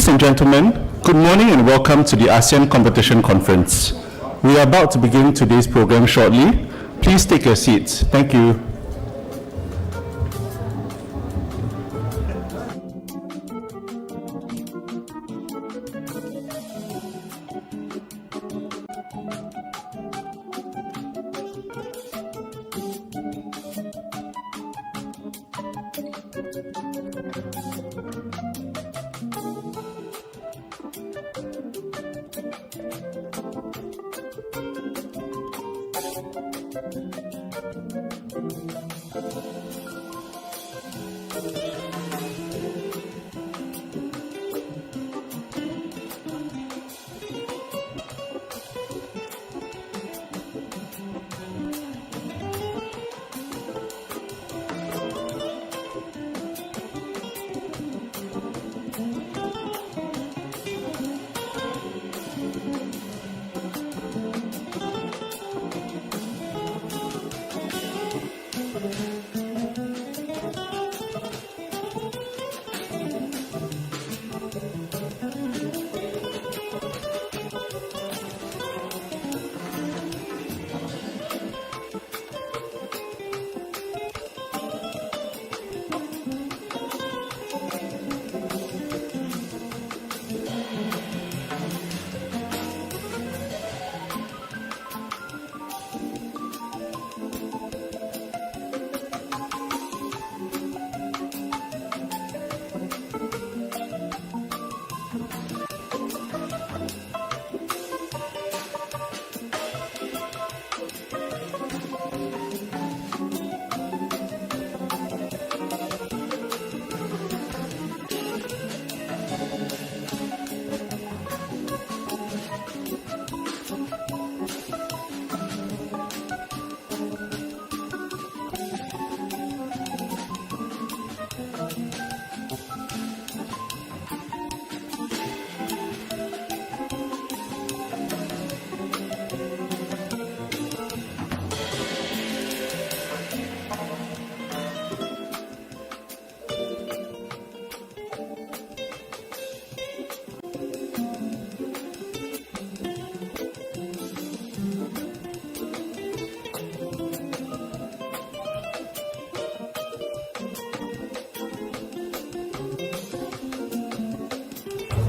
Ladies and gentlemen, good morning and welcome to the ASEAN Competition Conference. We are about to begin today's program shortly. Please take your seats. Thank you.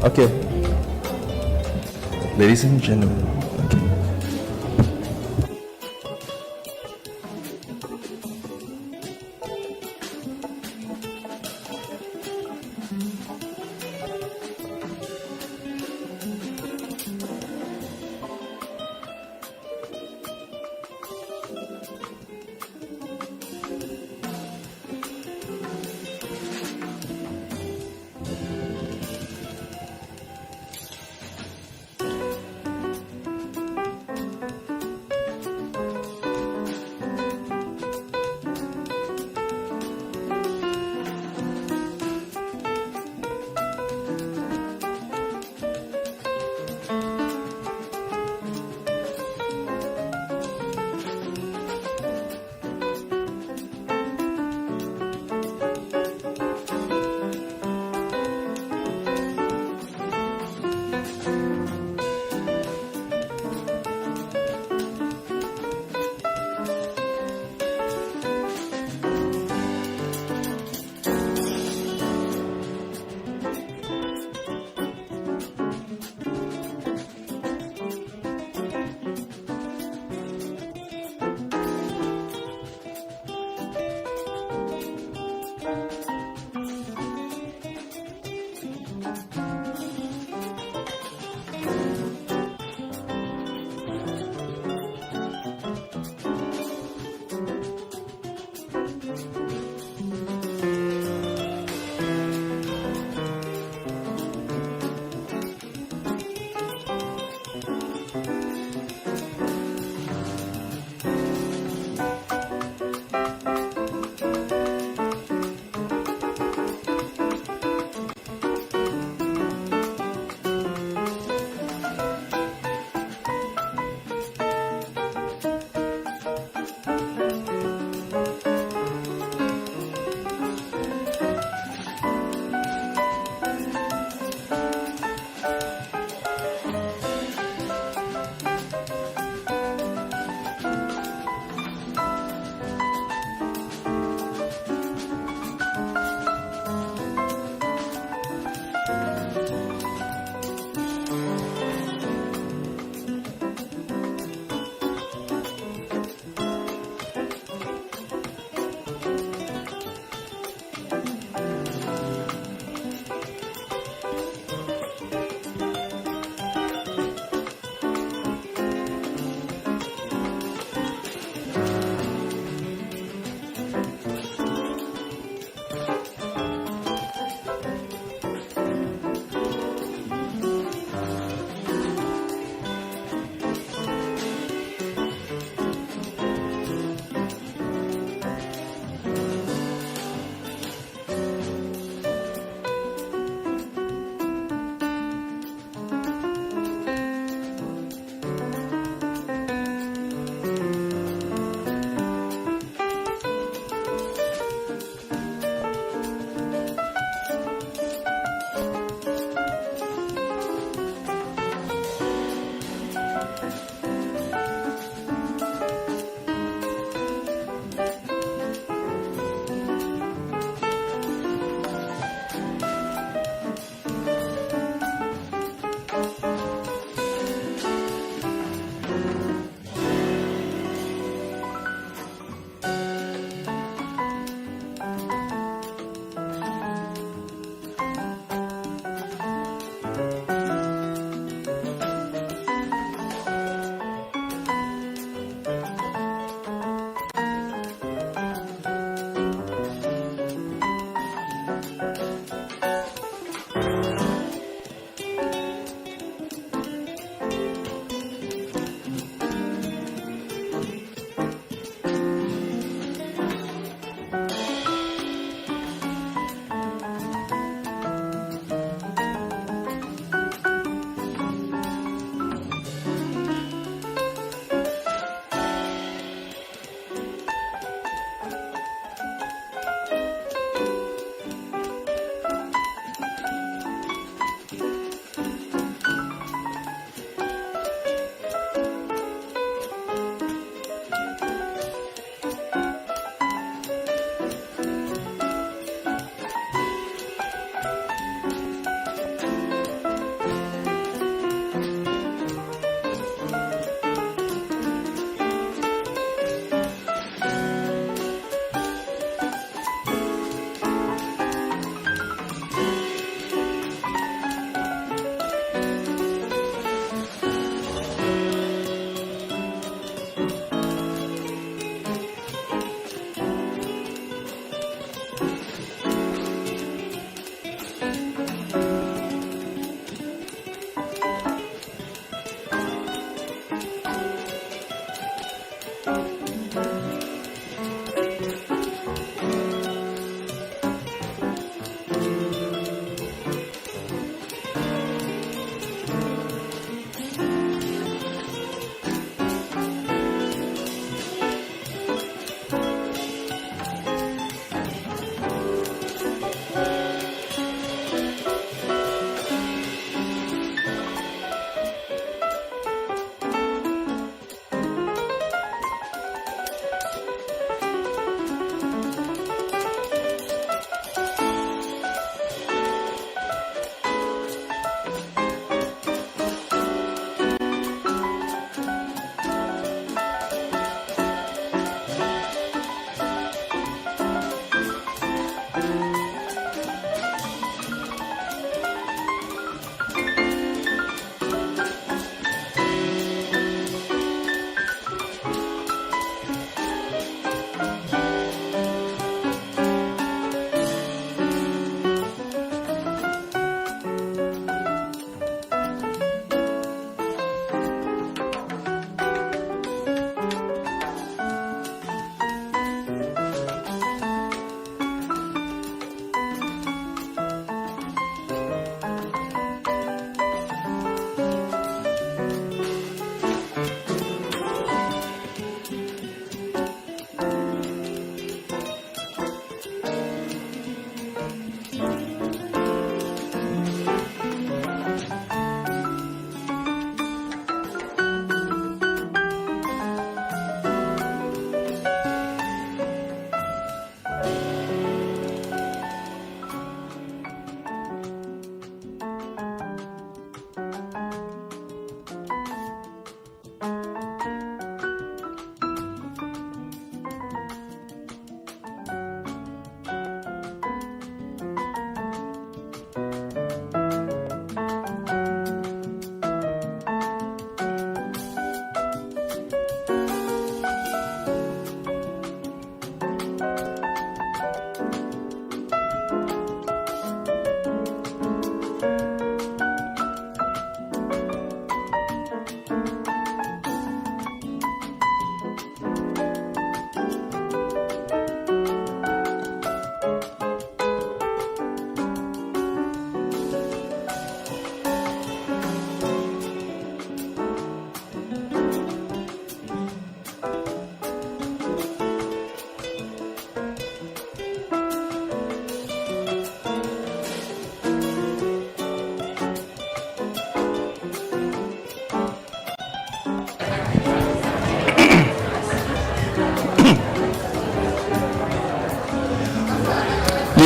Okay. Ladies and gentlemen. Okay.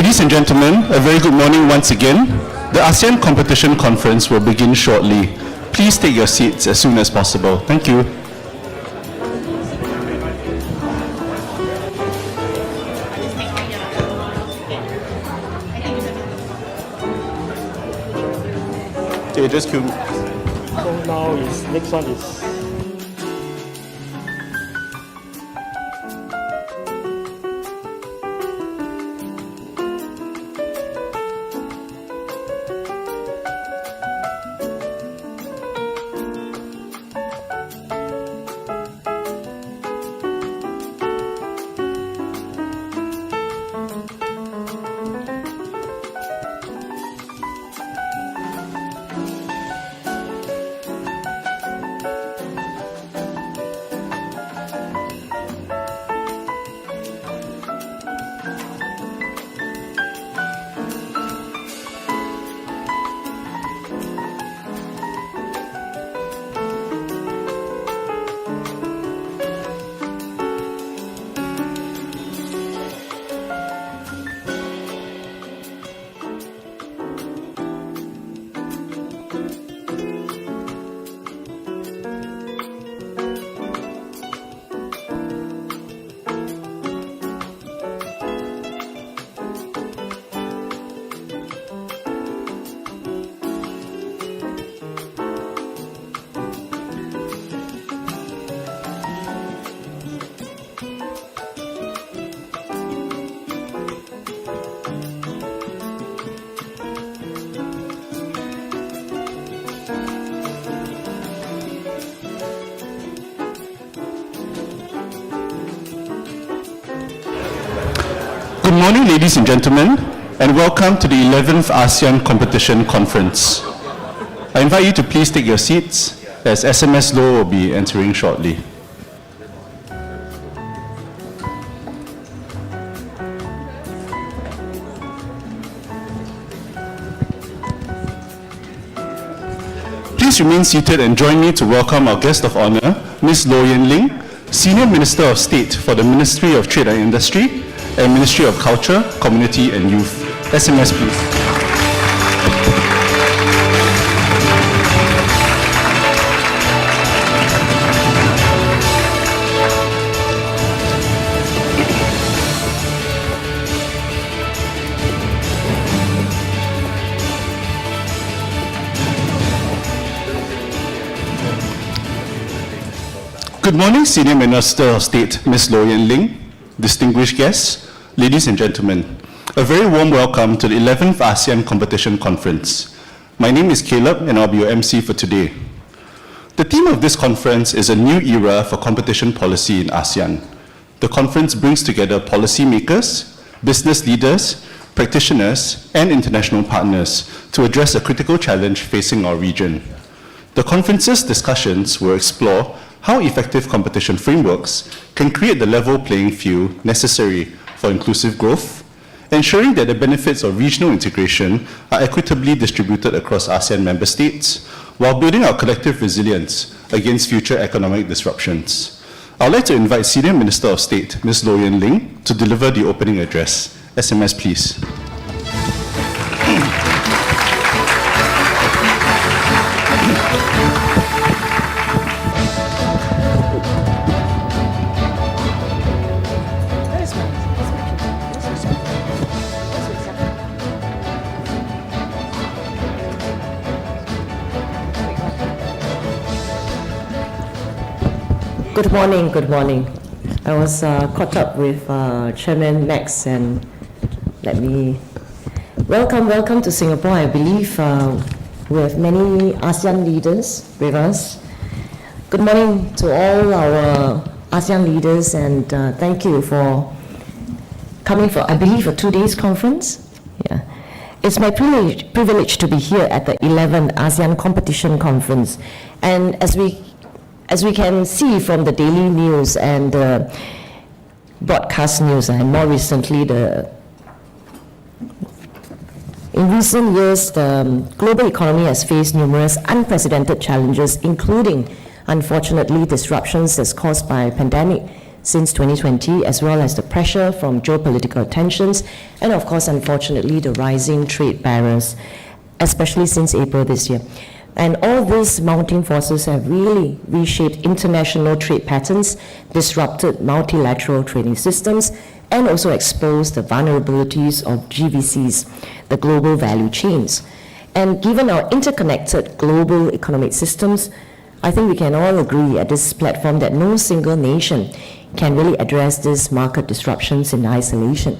Ladies and gentlemen, a very good morning once again. The ASEAN Competition Conference will begin shortly. Please take your seats as soon as possible. Thank you. Okay, just cue. So now next one is Good morning, ladies and gentlemen, and welcome to the 11th ASEAN Competition Conference. I invite you to please take your seats as SMS Low will be entering shortly. Please remain seated and join me to welcome our guest of honor, Ms. Loh Yen Ling, Senior Minister of State for the Ministry of Trade and Industry and Ministry of Culture, Community and Youth. SMS, please. Good morning, Senior Minister of State, Ms. Loh Yen Ling, distinguished guests, ladies and gentlemen. A very warm welcome to the 11th ASEAN Competition Conference. My name is Caleb and I'll be your MC for today. The theme of this conference is a new era for competition policy in ASEAN. The conference brings together policymakers, business leaders, practitioners, and international partners to address a critical challenge facing our region. The conference's discussions will explore how effective competition frameworks can create the level playing field necessary for inclusive growth, ensuring that the benefits of regional integration are equitably distributed across ASEAN member states, while building our collective resilience against future economic disruptions. I'd like to invite Senior Minister of State, Ms. Loh Yen Ling, to deliver the opening address. SMS, please. Good morning. I was caught up with Chairman Max, and let me welcome to Singapore. I believe we have many ASEAN leaders with us. Good morning to all our ASEAN leaders, and thank you for coming for, I believe, a 2 days conference. Yeah. It's my privilege to be here at the 11th ASEAN Competition Conference, and as we can see from the daily news and the broadcast news, and more recently, in recent years, the global economy has faced numerous unprecedented challenges, including, unfortunately, disruptions as caused by pandemic, since 2020, as well as the pressure from geopolitical tensions, and of course, unfortunately, the rising trade barriers, especially since April this year. And all these mounting forces have really reshaped international trade patterns, disrupted multilateral trading systems, and also exposed the vulnerabilities of GVCs, the global value chains. And given our interconnected global economic systems, I think we can all agree at this platform that no single nation can really address these market disruptions in isolation.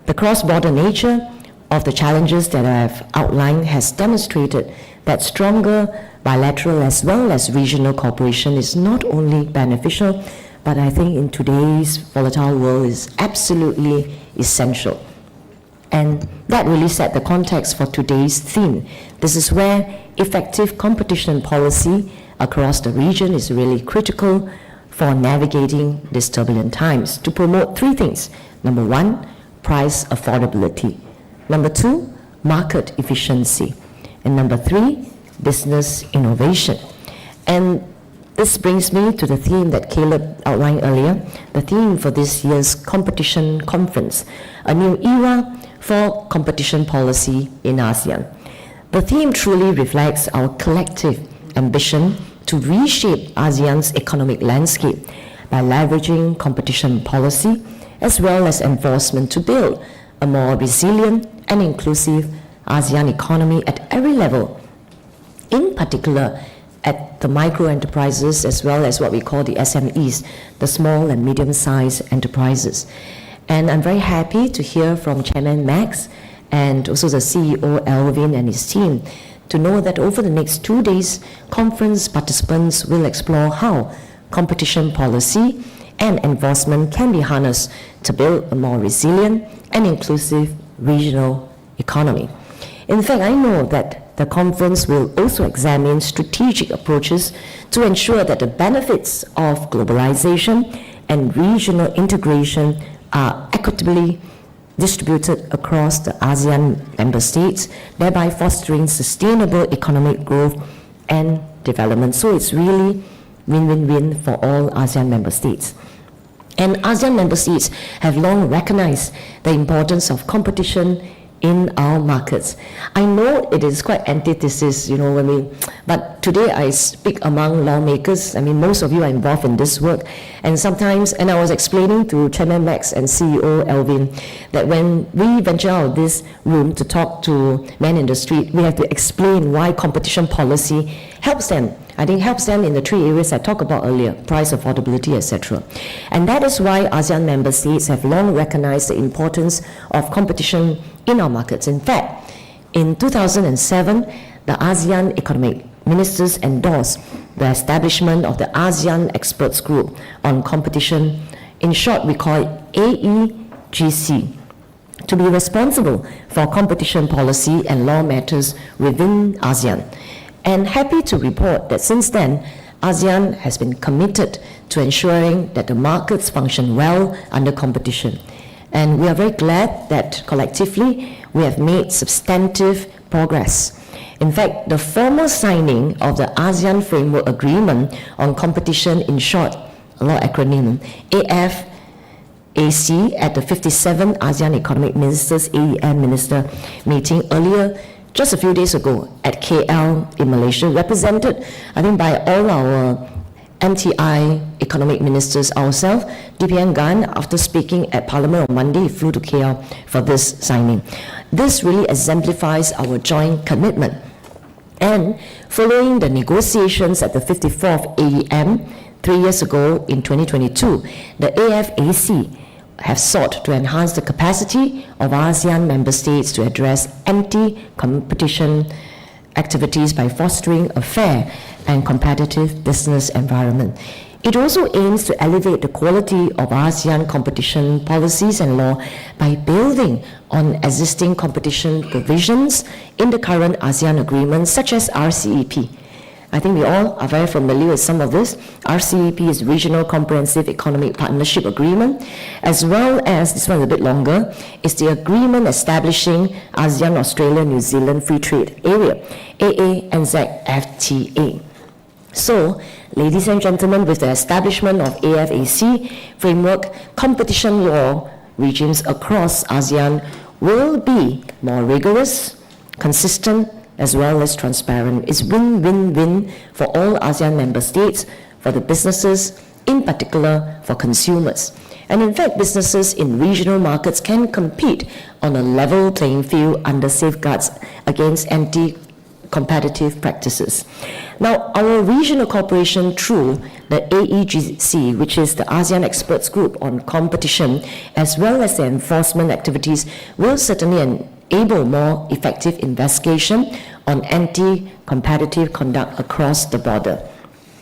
The cross-border nature of the challenges that I have outlined has demonstrated that stronger bilateral as well as regional cooperation is not only beneficial, but I think in today's volatile world is absolutely essential. And that really set the context for today's theme. This is where effective competition policy across the region is really critical for navigating these turbulent times to promote three things. Number one, price affordability. Number two, market efficiency. And number three, business innovation. And this brings me to the theme that Caleb outlined earlier, the theme for this year's competition conference, a new era for competition policy in ASEAN. The theme truly reflects our collective ambition to reshape ASEAN's economic landscape by leveraging competition policy as well as enforcement to build a more resilient and inclusive ASEAN economy at every level, in particular at the micro enterprises as well as what we call the SMEs, the small and medium-sized enterprises. And I'm very happy to hear from Chairman Max and also the CEO Alvin and his team to know that over the next 2 days, conference participants will explore how competition policy and enforcement can be harnessed to build a more resilient and inclusive regional economy. In fact, I know that the conference will also examine strategic approaches to ensure that the benefits of globalization and regional integration are equitably distributed across the ASEAN member states, thereby fostering sustainable economic growth and development. So it's really win-win-win for all ASEAN member states. And ASEAN member states have long recognized the importance of competition in our markets. I know it is quite antithesis, but today I speak among lawmakers. I mean, most of you are involved in this work. And sometimes, and I was explaining to Chairman Max and CEO Alvin that when we venture out of this room to talk to men in the street, we have to explain why competition policy helps them. I think helps them in the three areas I talked about earlier, price, affordability, etc. And that is why ASEAN member states have long recognized the importance of competition in our markets. In fact, in 2007, the ASEAN economic ministers endorsed the establishment of the ASEAN Experts Group on Competition. In short, we call it AEGC, to be responsible for competition policy and law matters within ASEAN. And happy to report that since then, ASEAN has been committed to ensuring that the markets function well under competition. And we are very glad that collectively we have made substantive progress. In fact, the formal signing of the ASEAN Framework Agreement on Competition, in short, a lot of acronym, AFAC, at the 57th ASEAN Economic Ministers, AEM Minister meeting earlier, just a few days ago at KL in Malaysia, represented, I think, by all our MTI economic ministers ourselves. DPN Gan, after speaking at Parliament on Monday, flew to KL for this signing. This really exemplifies our joint commitment. And following the negotiations at the 54th AEM 3 years ago in 2022, the AFAC have sought to enhance the capacity of ASEAN member states to address anti-competition activities by fostering a fair and competitive business environment. It also aims to elevate the quality of ASEAN competition policies and law by building on existing competition provisions in the current ASEAN agreements, such as RCEP. I think we all are very familiar with some of this. RCEP is Regional Comprehensive Economic Partnership Agreement, as well as, this one is a bit longer, is the agreement establishing ASEAN Australia New Zealand Free Trade Area, AANZFTA. So Ladies and gentlemen, with the establishment of AFAC framework, competition law regimes across ASEAN will be more rigorous, consistent, as well as transparent. It's win-win-win for all ASEAN member states, for the businesses, in particular for consumers. And in fact, businesses in regional markets can compete on a level playing field under safeguards against anti-competitive practices. Now, our regional cooperation through the AEGC, which is the ASEAN Experts Group on Competition, as well as the enforcement activities, will certainly enable more effective investigation on anti-competitive conduct across the border.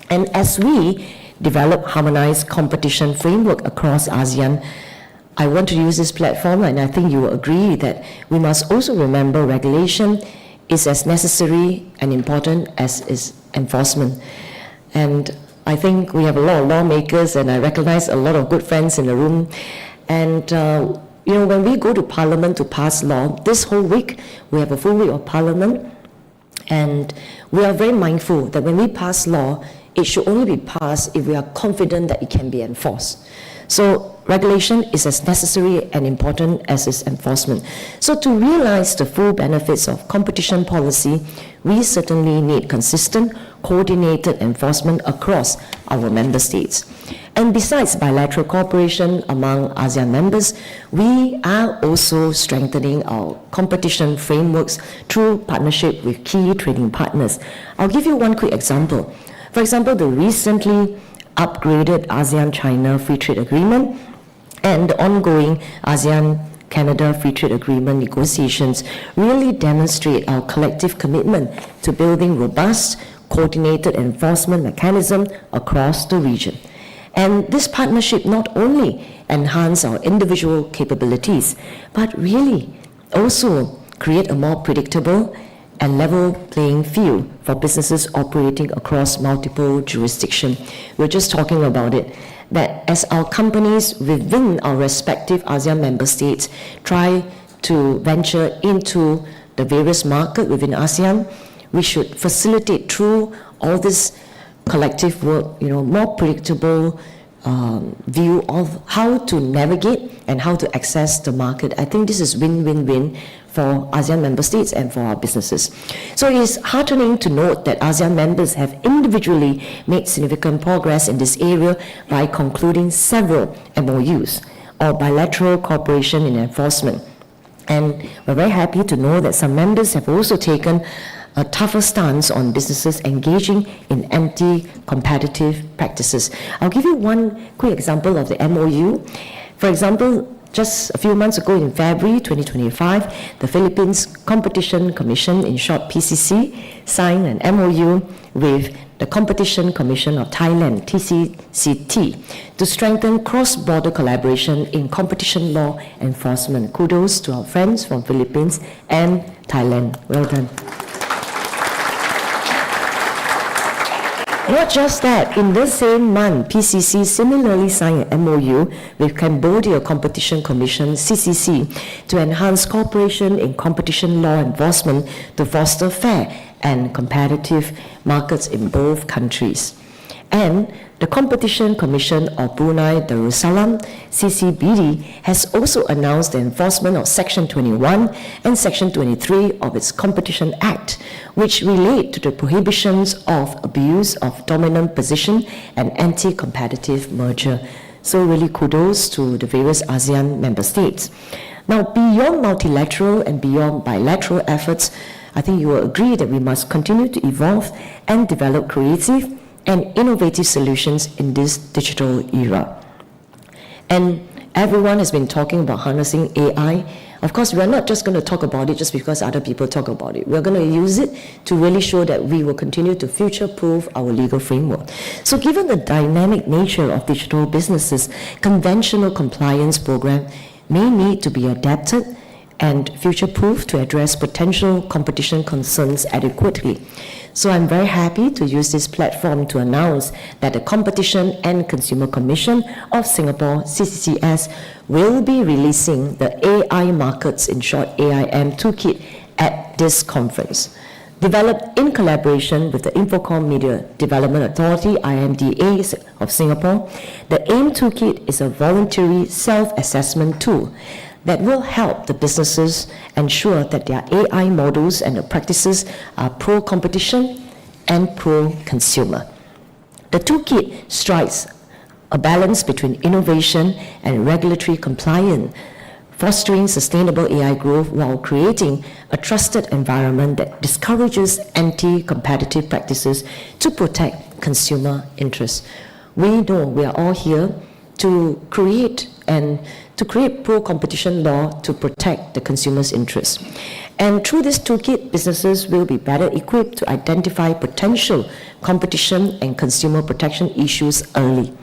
And as we develop harmonized competition framework across ASEAN, I want to use this platform, and I think you will agree that we must also remember regulation is as necessary and important as is enforcement. And I think we have a lot of lawmakers, and I recognize a lot of good friends in the room. And when we go to Parliament to pass law, this whole week, we have a full week of Parliament, and we are very mindful that when we pass law, it should only be passed if we are confident that it can be enforced. So regulation is as necessary and important as is enforcement. So to realize the full benefits of competition policy, we certainly need consistent, coordinated enforcement across our member states. And besides bilateral cooperation among ASEAN members, we are also strengthening our competition frameworks through partnership with key trading partners. I'll give you one quick example. For example, the recently upgraded ASEAN-China Free Trade Agreement and the ongoing ASEAN-Canada Free Trade Agreement negotiations really demonstrate our collective commitment to building robust, coordinated enforcement mechanism across the region. And this partnership not only enhance our individual capabilities, but really also create a more predictable and level playing field for businesses operating across multiple jurisdictions. We're just talking about it, that as our companies within our respective ASEAN member states try to venture into the various markets within ASEAN, we should facilitate through all this collective work, more predictable view of how to navigate and how to access the market. I think this is win-win-win for ASEAN member states and for our businesses. So it is heartening to note that ASEAN members have individually made significant progress in this area by concluding several MOUs or bilateral cooperation in enforcement. And we're very happy to know that some members have also taken a tougher stance on businesses engaging in anti-competitive practices. I'll give you one quick example of the MOU. For example, just a few months ago in February 2025, the Philippines Competition Commission, in short PCC, signed an MOU with the Competition Commission of Thailand, TCCT, to strengthen cross-border collaboration in competition law enforcement. Kudos to our friends from Philippines and Thailand. Well done. Not just that, in the same month, PCC similarly signed an MOU with Cambodia Competition Commission, CCC, to enhance cooperation in competition law enforcement to foster fair and competitive markets in both countries. And the Competition Commission of Brunei Darussalam, CCBD, has also announced the enforcement of Section 21 and Section 23 of its Competition Act, which relate to the prohibitions of abuse of dominant position and anti-competitive merger. So really kudos to the various ASEAN member states. Now, beyond multilateral and beyond bilateral efforts, I think you will agree that we must continue to evolve and develop creative and innovative solutions in this digital era. And everyone has been talking about harnessing AI. Of course, we're not just going to talk about it just because other people talk about it. We're going to use it to really show that we will continue to future-proof our legal framework. So given the dynamic nature of digital businesses, conventional compliance program may need to be adapted and future-proof to address potential competition concerns adequately. So I'm very happy to use this platform to announce that the Competition and Consumer Commission of Singapore, CCCS, will be releasing the AI Markets, in short AIM Toolkit, at this conference. Developed in collaboration with the Infocom Media Development Authority, IMDA of Singapore, the AIM Toolkit is a voluntary self-assessment tool that will help the businesses ensure that their AI models and the practices are pro-competition and pro-consumer. The toolkit strikes a balance between innovation and regulatory compliance, fostering sustainable AI growth while creating a trusted environment that discourages anti-competitive practices to protect consumer interests. We know we are all here to create pro-competition law to protect the consumer's interests. And through this toolkit, businesses will be better equipped to identify potential competition and consumer protection issues early.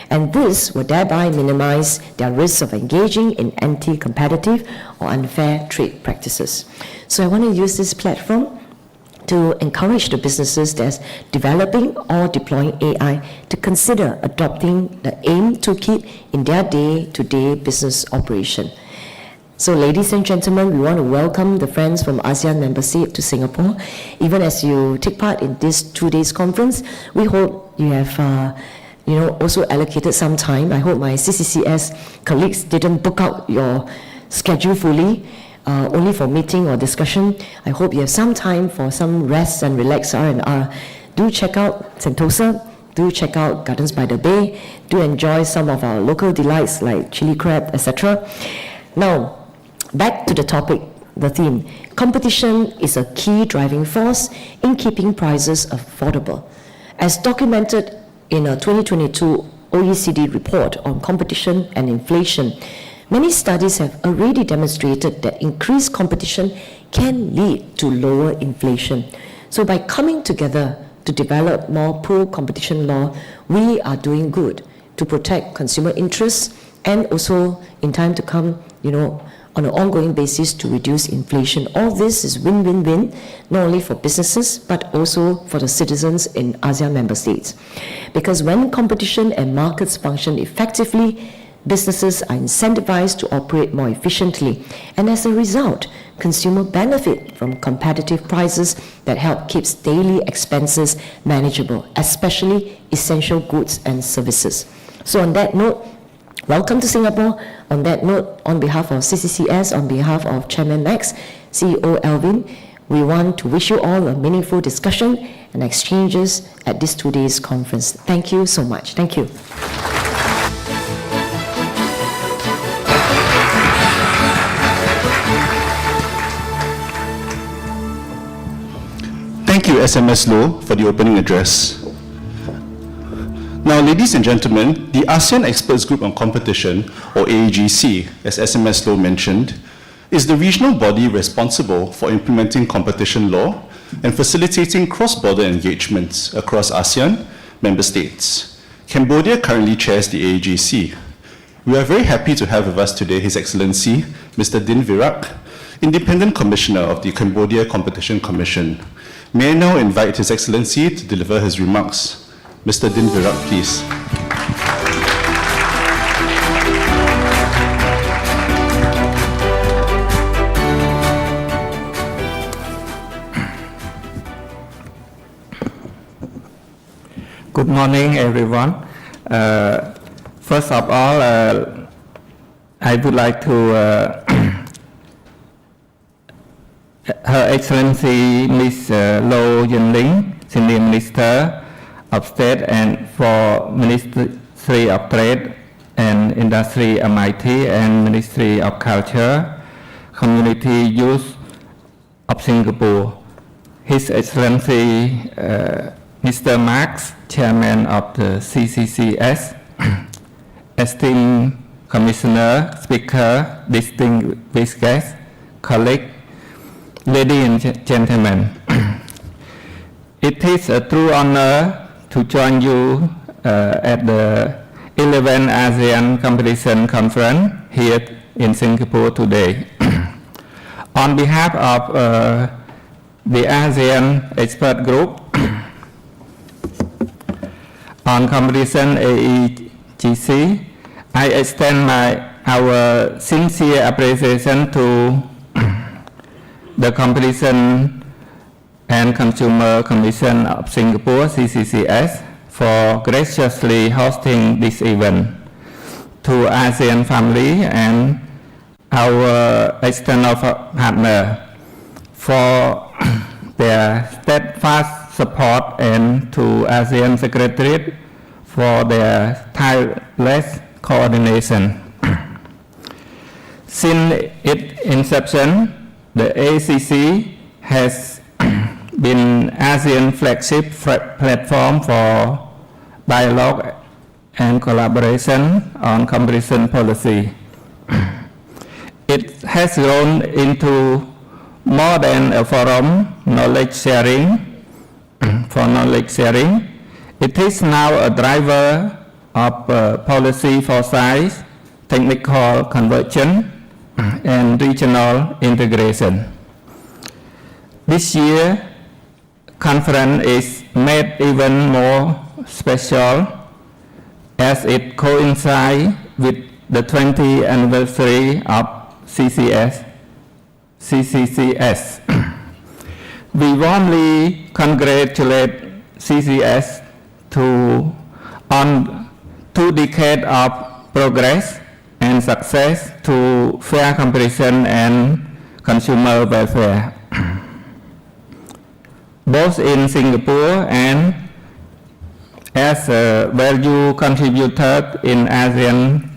And this will thereby minimize their risks of engaging in anti-competitive or unfair trade practices. So I want to use this platform to encourage the businesses that's developing or deploying AI to consider adopting the AIM toolkit in their day-to-day business operation. So ladies and gentlemen, we want to welcome the friends from ASEAN member state to Singapore. Even as you take part in this 2 days conference, we hope you have also allocated some time. I hope my CCCS colleagues didn't book out your schedule fully, only for meeting or discussion. I hope you have some time for some rest and relax R&R. Do check out Sentosa, do check out Gardens by the Bay, do enjoy some of our local delights like chili crab, etc. Now, back to the topic, the theme. Competition is a key driving force in keeping prices affordable. As documented in a 2022 OECD report on competition and inflation, many studies have already demonstrated that increased competition can lead to lower inflation. So by coming together to develop more pro-competition law, we are doing good to protect consumer interests and also in time to come, on an ongoing basis to reduce inflation. All this is win-win-win, not only for businesses, but also for the citizens in ASEAN member states. Because when competition and markets function effectively, businesses are incentivized to operate more efficiently. And as a result, consumers benefit from competitive prices that help keep daily expenses manageable, especially essential goods and services. So on that note, welcome to Singapore. On that note, on behalf of CCCS, on behalf of Chairman Max, CEO Alvin, we want to wish you all a meaningful discussion and exchanges at this 2 days conference. Thank you so much. Thank you. Thank you, SMS Low, for the opening address. Now, ladies and gentlemen, the ASEAN Experts Group on Competition, or AEGC, as SMS Low mentioned, is the regional body responsible for implementing competition law and facilitating cross-border engagements across ASEAN member states. Cambodia currently chairs the AEGC. We are very happy to have with us today His Excellency, Mr. Din Virak, Independent Commissioner of the Cambodia Competition Commission. May I now invite His Excellency to deliver his remarks. Mr. Din Virak, please. Good morning, everyone. First of all, I would like to Her Excellency Ms. Low Yin-Ling, Senior Minister of State and for Ministry of Trade and Industry MIT and Ministry of Culture, Community Youth of Singapore. His Excellency Mr. Marx, Chairman of the CCCS, esteemed Commissioner, Speaker, distinguished guests, colleagues, ladies and gentlemen. It is a true honor to join you at the 11th ASEAN Competition Conference here in Singapore today. On behalf of the ASEAN Expert Group on Competition AEGC, I extend our sincere appreciation to the competition and Consumer Commission of Singapore, CCCS, for graciously hosting this event, to ASEAN family and our external partner for their steadfast support, and to ASEAN Secretariat for their tireless coordination. Since its inception, the ACC has been ASEAN flagship platform for dialogue and collaboration on competition policy. It has grown into more than a forum knowledge sharing for knowledge sharing. It is now a driver of policy foresight, technical convergence, and regional integration. This year, conference is made even more special as it coincides with the 20th anniversary of CCCS. We warmly congratulate CCS on 2 decades of progress and success to fair competition and consumer welfare, both in Singapore and as a value contributor in ASEAN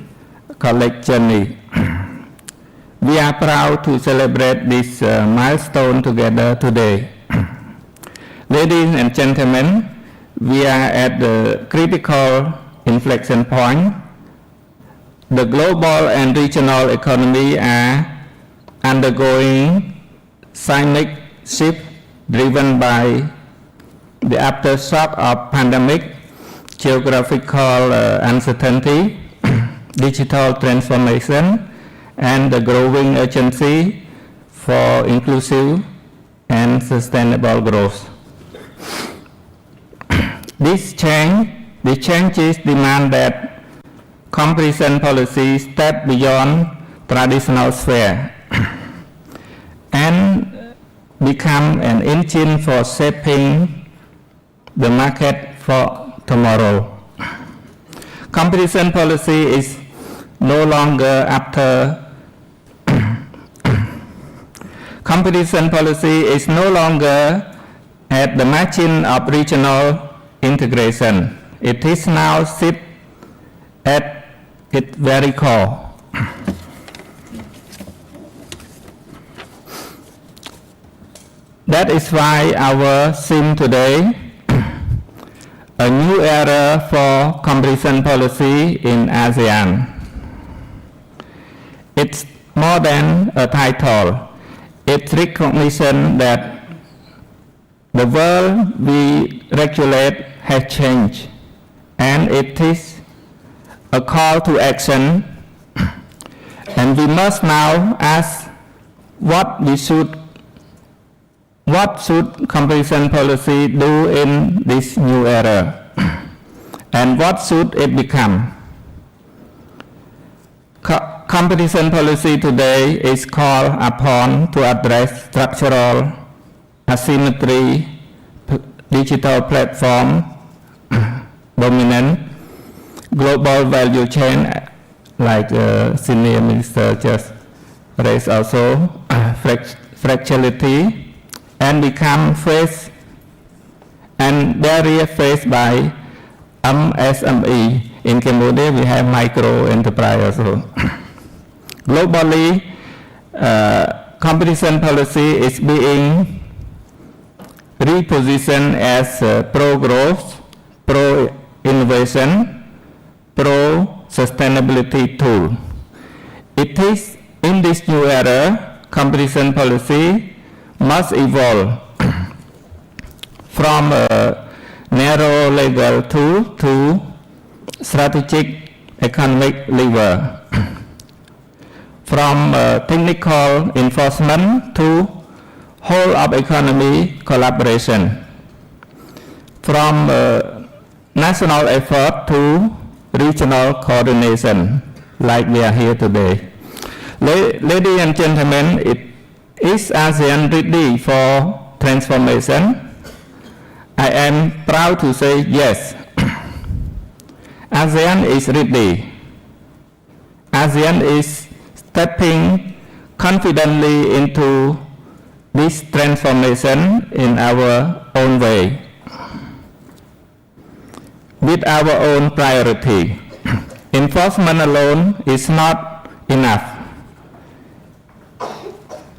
collective journey. We are proud to celebrate this milestone together today. Ladies and gentlemen, we are at the critical inflection point. The global and regional economy are undergoing seismic shift driven by the aftershock of pandemic, geographical uncertainty, digital transformation, and the growing urgency for inclusive and sustainable growth. These changes demand that competition policy step beyond traditional sphere and become an engine for shaping the market for tomorrow. Competition policy is no longer competition policy is no longer at the margin of regional integration. It is now sit at its very core. That is why our theme today, a new era for competition policy in ASEAN. It's more than a title. It's recognition that the world we regulate has changed, and it is a call to action, and we must now ask what should competition policy do in this new era, and what should it become? Competition policy today is called upon to address structural asymmetry, digital platform dominance, global value chain, like senior minister just raised also, fragility, and become faced and barrier faced by MSME. In Cambodia, we have micro enterprise also. Globally, competition policy is being repositioned as pro-growth, pro-innovation, pro-sustainability tool. It is in this new era, competition policy must evolve from a narrow legal tool to strategic economic lever, from technical enforcement to whole of economy collaboration, from national effort to regional coordination, like we are here today. Ladies and gentlemen, is ASEAN ready for transformation? I am proud to say yes. ASEAN is ready. ASEAN is stepping confidently into this transformation in our own way, with our own priority. Enforcement alone is not enough,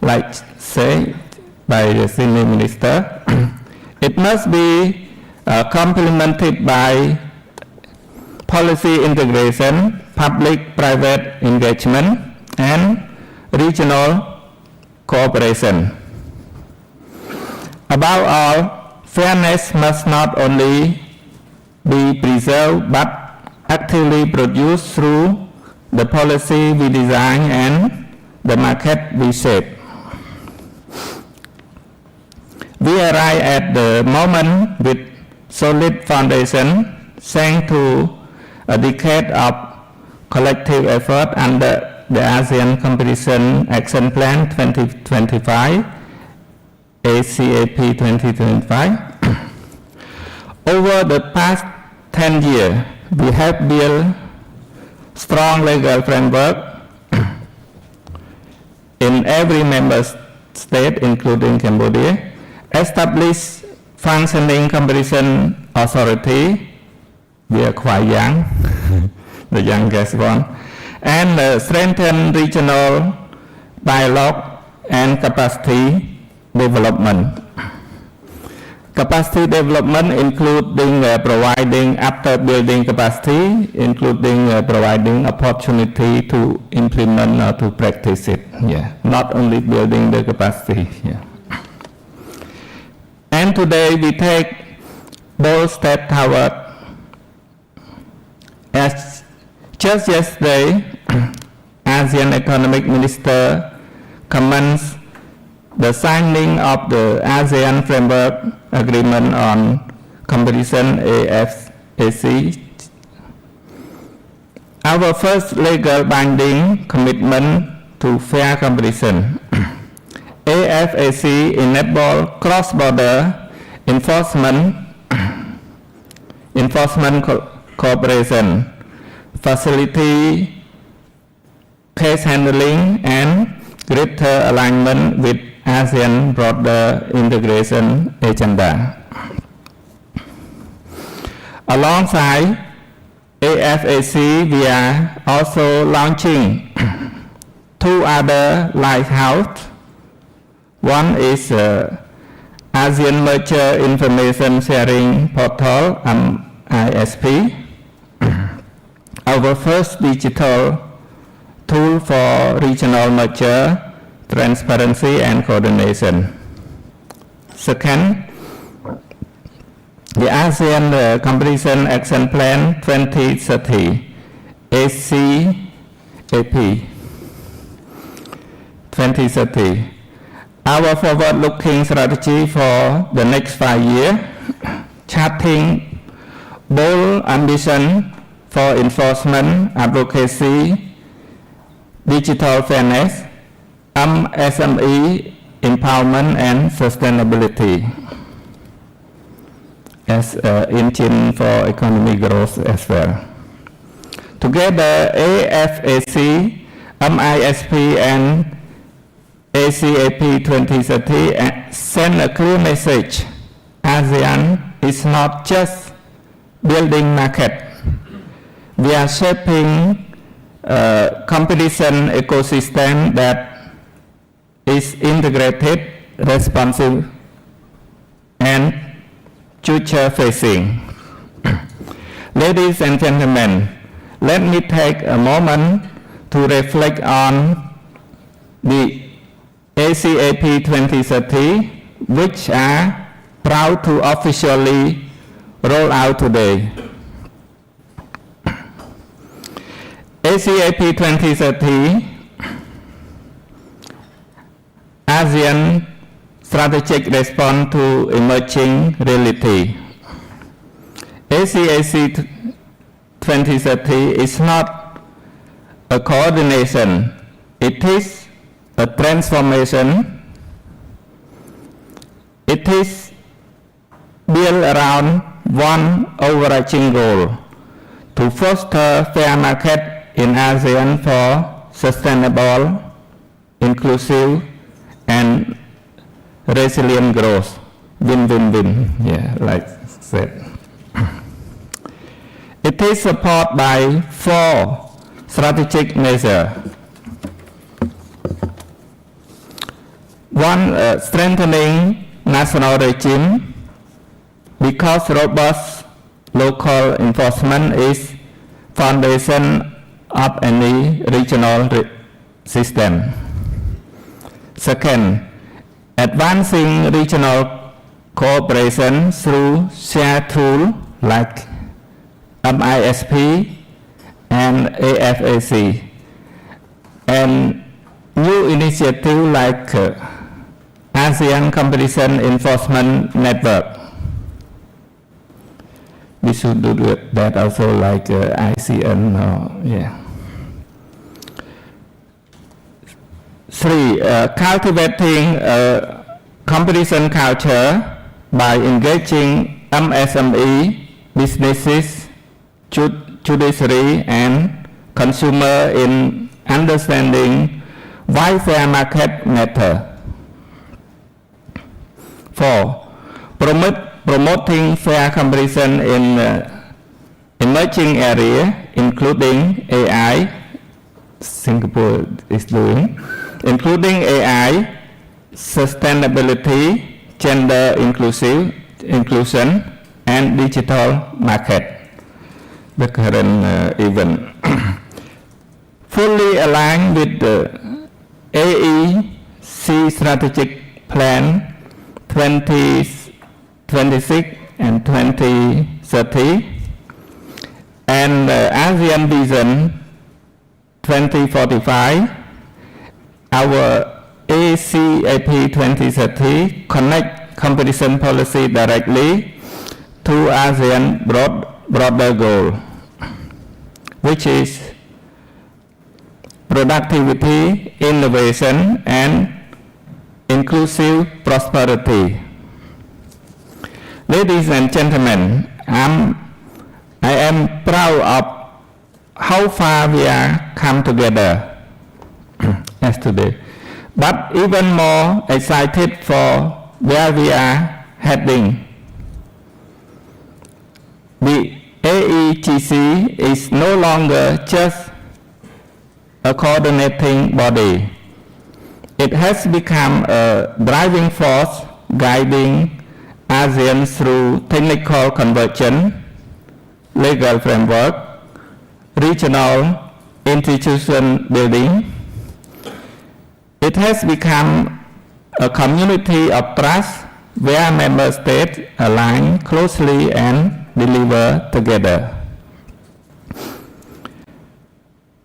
like said by the senior minister. It must be complemented by policy integration, public-private engagement, and regional cooperation. Above all, fairness must not only be preserved but actively produced through the policy we design and the market we shape. We arrive at the moment with solid foundation thanks to a decade of collective effort under the ASEAN Competition Action Plan 2025, ACAP 2025. Over the past 10 years, we have built strong legal framework in every member state, including Cambodia, established functioning competition authority. We are quite young, the youngest one, and strengthen regional dialogue and capacity development. Capacity development including providing after building capacity, including providing opportunity to implement or to practice it. Yeah, not only building the capacity. Yeah. And today we take bold step toward. As just yesterday, ASEAN Economic Minister commenced the signing of the ASEAN Framework Agreement on Competition AFAC, our first legal binding commitment to fair competition. AFAC enables cross-border enforcement cooperation, facility case handling, and greater alignment with ASEAN broader integration agenda. Alongside AFAC, we are also launching two other lighthouses. One is ASEAN Merger Information Sharing Portal, ISP, our first digital tool for regional merger, transparency and coordination. Second, the ASEAN Competition Action Plan 2030, ACAP 2030. Our forward-looking strategy for the next 5 years, charting bold ambition for enforcement, advocacy, digital fairness, MSME empowerment and sustainability as an engine for economic growth as well. Together, AFAC, MISP and ACAP 2030 send a clear message. ASEAN is not just building market. We are shaping a competition ecosystem that is integrated, responsive, and future-facing. Ladies and gentlemen, let me take a moment to reflect on the ACAP 2030, which are proud to officially roll out today. ACAP 2030, ASEAN Strategic Response to Emerging Reality. ACAP 2030 is not a coordination, it is a transformation It is built around one overarching goal to foster fair market in ASEAN for sustainable, inclusive, and resilient growth. Win-win-win, yeah, like said. It is supported by 4 strategic measures. One, strengthening national regime, because robust local enforcement is foundation of any regional system. Second, advancing regional cooperation through shared tools like MISP and AFAC, and new initiatives like ASEAN Competition Enforcement Network. We should do that also like ASEAN. Yeah. 3. Cultivating competition culture by engaging MSME, businesses, judiciary, and consumer in understanding why fair market matter. 4. Promoting fair competition in emerging areas, including AI, Singapore is doing, including AI, sustainability, gender inclusion, and digital market, the current event. Fully aligned with the AEC strategic plan 2026 and 2030 and ASEAN Vision 2045, our ACAP 2030 connect competition policy directly to ASEAN broader goal, which is productivity, innovation, and inclusive prosperity. Ladies and gentlemen, I am proud of how far we are come together as today, but even more excited for where we are heading. The AEGC is no longer just a coordinating body. It has become a driving force guiding ASEAN through technical convergence, legal framework, regional institution building. It has become a community of trust where member states align closely and deliver together.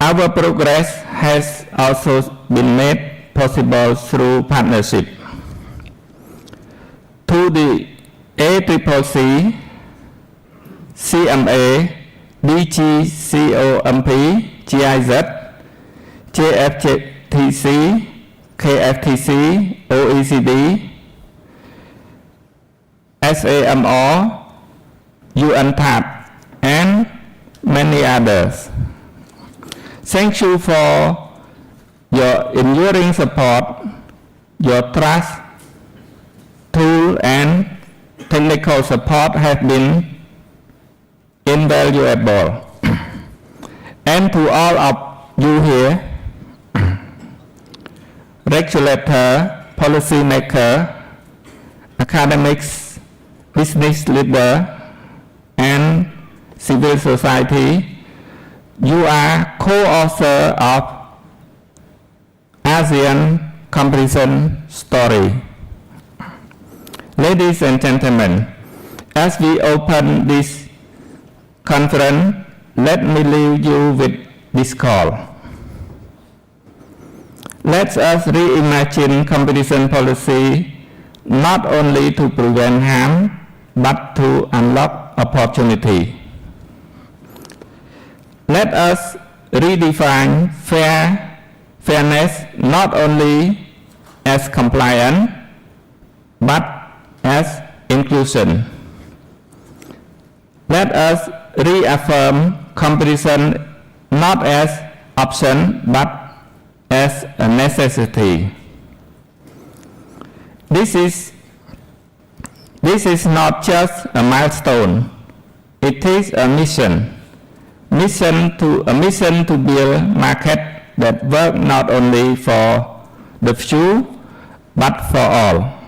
Our progress has also been made possible through partnership. To the ACCC, CMA, DGCOMP, GIZ, JFTC, KFTC, OECD, SAMR, UNTAP, and many others. Thank you for your enduring support, your trust, tool, and technical support have been invaluable. And to all of you here, regulator, policymaker, academics, business leader, and civil society, you are co-author of ASEAN competition story. Ladies and gentlemen, as we open this conference, let me leave you with this call. Let us reimagine competition policy not only to prevent harm, but to unlock opportunity. Let us redefine fairness not only as compliance, but as inclusion. Let us reaffirm competition not as option but as a necessity. This is not just a milestone, it is a mission. A mission to build market that work not only for the few but for all.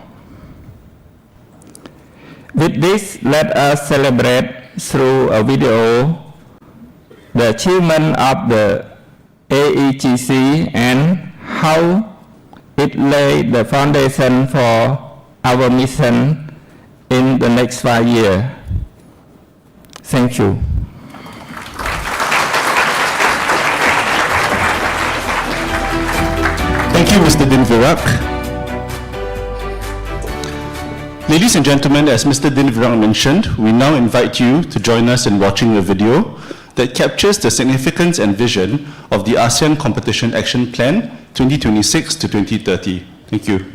With this, let us celebrate through a video the achievement of the AEGC and how it laid the foundation for our mission in the next 5 years. Thank you. Thank you, Mr. Din Virak. Ladies and gentlemen, as Mr. Din Virak mentioned, we now invite you to join us in watching a video that captures the significance and vision of the ASEAN Competition Action Plan 2026 to 2030. Thank you.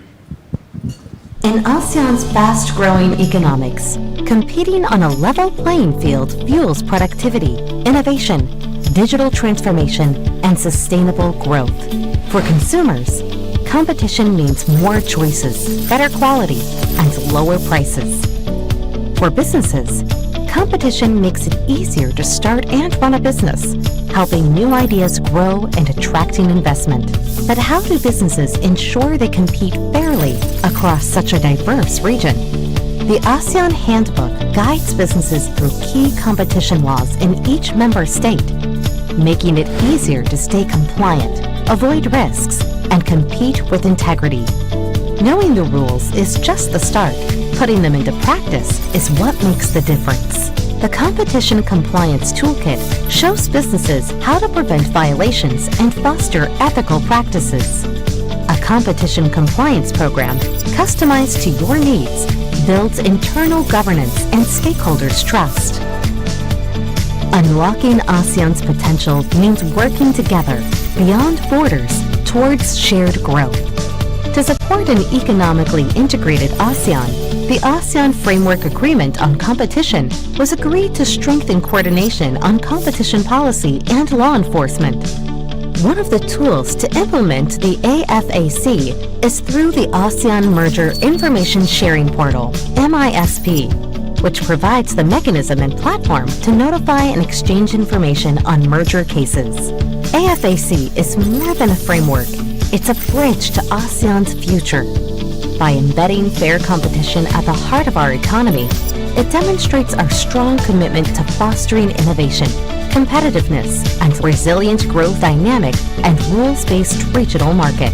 In ASEAN's fast-growing economics, competing on a level playing field fuels productivity, innovation, digital transformation, and sustainable growth. For consumers, competition means more choices, better quality, and lower prices. For businesses, competition makes it easier to start and run a business, helping new ideas grow and attracting investment. But how do businesses ensure they compete fairly across such a diverse region? The ASEAN Handbook guides businesses through key competition laws in each member state, making it easier to stay compliant, avoid risks, and compete with integrity. Knowing the rules is just the start. Putting them into practice is what makes the difference. The Competition Compliance Toolkit shows businesses how to prevent violations and foster ethical practices. A competition compliance program customized to your needs builds internal governance and stakeholders' trust. Unlocking ASEAN's potential means working together beyond borders towards shared growth. To support an economically integrated ASEAN, the ASEAN Framework Agreement on Competition was agreed to strengthen coordination on competition policy and law enforcement. One of the tools to implement the AFAC is through the ASEAN Merger Information Sharing Portal, MISP, which provides the mechanism and platform to notify and exchange information on merger cases. AFAC is more than a framework. It's a bridge to ASEAN's future. By embedding fair competition at the heart of our economy, it demonstrates our strong commitment to fostering innovation, competitiveness, and resilient growth dynamic and rules-based regional market.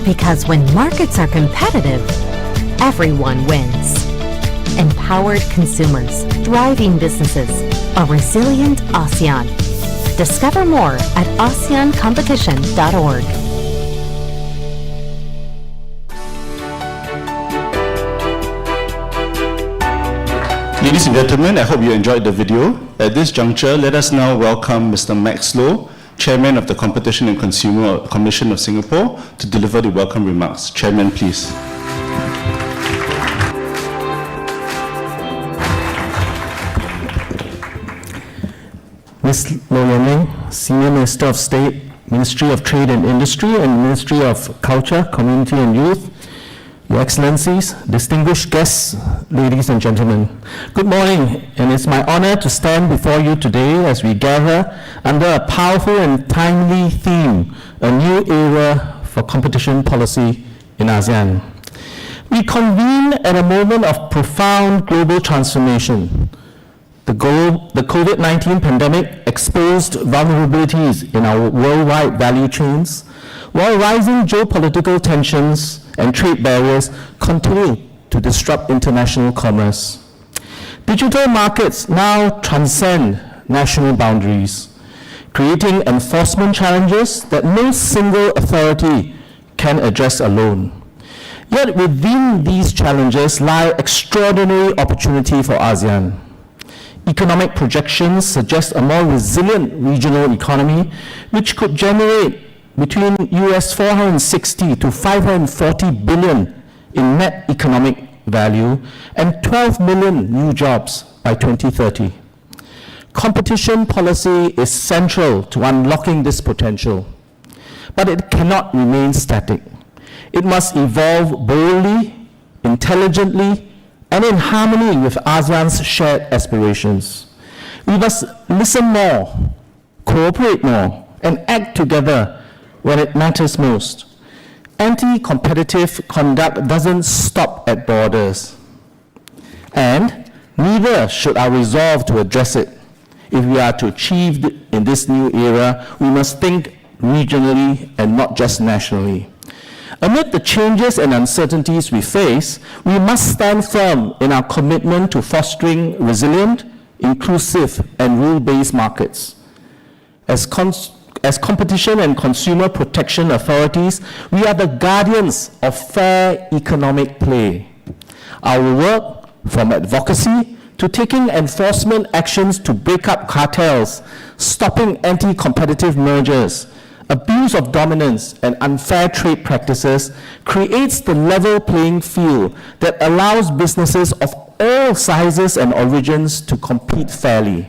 Because when markets are competitive, everyone wins. Empowered consumers, thriving businesses, a resilient ASEAN. Discover more at ASEANcompetition.org. Ladies and gentlemen, I hope you enjoyed the video. At this juncture, let us now welcome Mr. Max Loh, Chairman of the Competition and Consumer Commission of Singapore, to deliver the welcome remarks. Chairman, please. Ms. Loh Yen Ling, Senior Minister of State, Ministry of Trade and Industry and Ministry of Culture, Community and Youth, Your Excellencies, distinguished guests, ladies and gentlemen. Good morning, and it's my honor to stand before you today as we gather under a powerful and timely theme, a new era for competition policy in ASEAN. We convene at a moment of profound global transformation. The COVID-19 pandemic exposed vulnerabilities in our worldwide value chains, while rising geopolitical tensions and trade barriers continue to disrupt international commerce. Digital markets now transcend national boundaries, creating enforcement challenges that no single authority can address alone. Yet within these challenges lie extraordinary opportunity for ASEAN. Economic projections suggest a more resilient regional economy, which could generate between US 460 to 540 billion in net economic value and 12 million new jobs by 2030. Competition policy is central to unlocking this potential, but it cannot remain static. It must evolve boldly, intelligently, and in harmony with ASEAN's shared aspirations. We must listen more, cooperate more, and act together when it matters most. Anti-competitive conduct doesn't stop at borders, and neither should our resolve to address it. If we are to achieve in this new era, we must think regionally and not just nationally. Amid the changes and uncertainties we face, we must stand firm in our commitment to fostering resilient, inclusive, and rule-based markets. As competition and consumer protection authorities, we are the guardians of fair economic play. Our work, from advocacy to taking enforcement actions to break up cartels, stopping anti-competitive mergers, abuse of dominance, and unfair trade practices, creates the level playing field that allows businesses of all sizes and origins to compete fairly,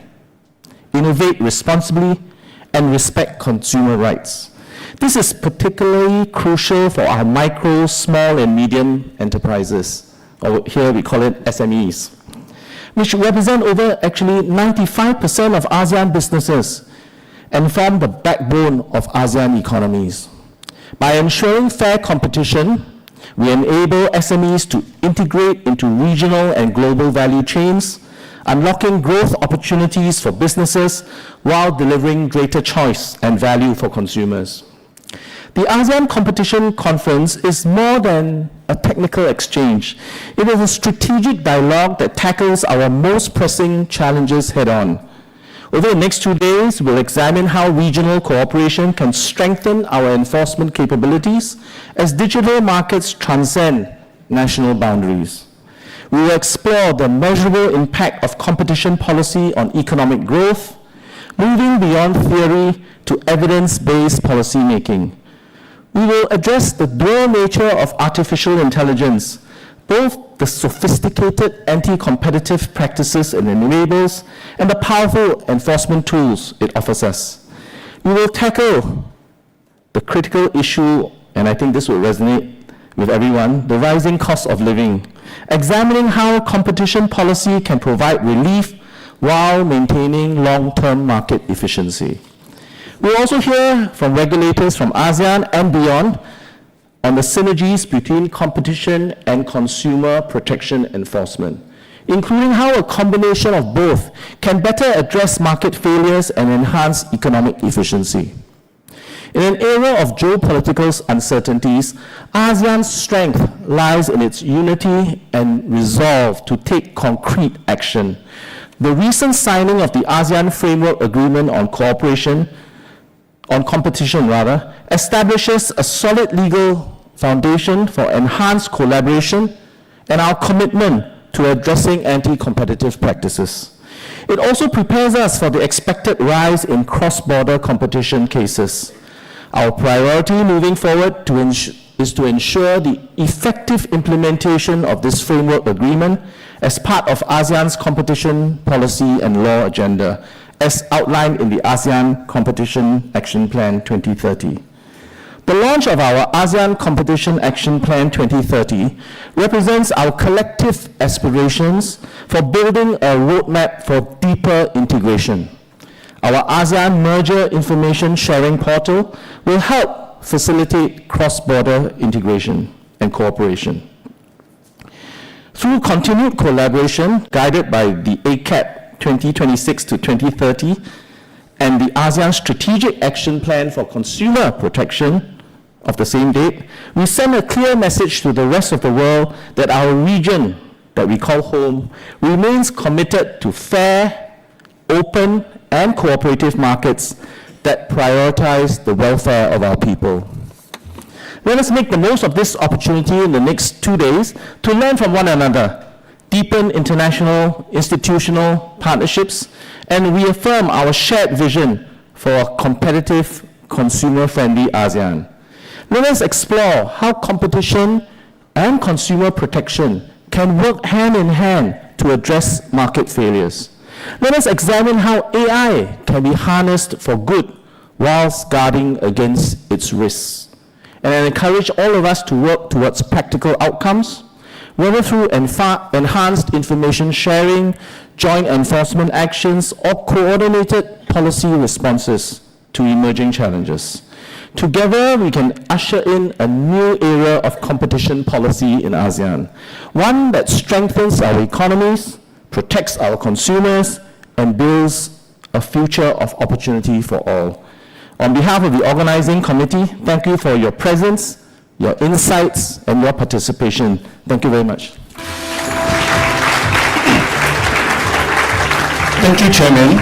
innovate responsibly, and respect consumer rights. This is particularly crucial for our micro, small, and medium enterprises, or here we call it SMEs, which represent over actually 95% of ASEAN businesses and form the backbone of ASEAN economies. By ensuring fair competition, we enable SMEs to integrate into regional and global value chains, unlocking growth opportunities for businesses while delivering greater choice and value for consumers. The ASEAN Competition Conference is more than a technical exchange. It is a strategic dialogue that tackles our most pressing challenges head-on. Over the next 2 days, we'll examine how regional cooperation can strengthen our enforcement capabilities as digital markets transcend national boundaries. We will explore the measurable impact of competition policy on economic growth, moving beyond theory to evidence-based policymaking. We will address the dual nature of artificial intelligence, both the sophisticated anti-competitive practices it enables and the powerful enforcement tools it offers us. We will tackle the critical issue, and I think this will resonate with everyone, the rising cost of living, examining how competition policy can provide relief while maintaining long-term market efficiency. We'll also hear from regulators from ASEAN and beyond on the synergies between competition and consumer protection enforcement, including how a combination of both can better address market failures and enhance economic efficiency. In an era of geopolitical uncertainties, ASEAN's strength lies in its unity and resolve to take concrete action. The recent signing of the ASEAN Framework Agreement on competition establishes a solid legal foundation for enhanced collaboration and our commitment to addressing anti-competitive practices. It also prepares us for the expected rise in cross-border competition cases. Our priority moving forward is to ensure the effective implementation of this framework agreement as part of ASEAN's competition policy and law agenda, as outlined in the ASEAN Competition Action Plan 2030. The launch of our ASEAN Competition Action Plan 2030 represents our collective aspirations for building a roadmap for deeper integration. Our ASEAN Merger Information Sharing Portal will help facilitate cross-border integration and cooperation. Through continued collaboration guided by the ACAP 2026 to 2030 and the ASEAN Strategic Action Plan for Consumer Protection of the same date, we send a clear message to the rest of the world that our region, that we call home, remains committed to fair, open, and cooperative markets that prioritize the welfare of our people. Let us make the most of this opportunity in the next 2 days to learn from one another, deepen international, institutional partnerships, and reaffirm our shared vision for a competitive, consumer-friendly ASEAN. Let us explore how competition and consumer protection can work hand in hand to address market failures. Let us examine how AI can be harnessed for good whilst guarding against its risks. And I encourage all of us to work towards practical outcomes, whether through enhanced information sharing, joint enforcement actions, or coordinated policy responses to emerging challenges. Together, we can usher in a new era of competition policy in ASEAN, one that strengthens our economies, protects our consumers, and builds a future of opportunity for all. On behalf of the organizing committee, thank you for your presence, your insights, and your participation. Thank you very much. Thank you, Chairman.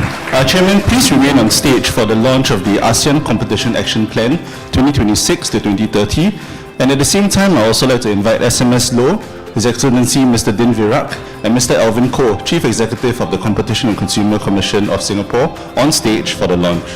Chairman, please remain on stage for the launch of the ASEAN Competition Action Plan 2026 to 2030. And at the same time, I also like to invite SMS Law, His Excellency Mr. Din Virak, and Mr. Alvin Koh, Chief Executive of the Competition and Consumer Commission of Singapore, on stage for the launch.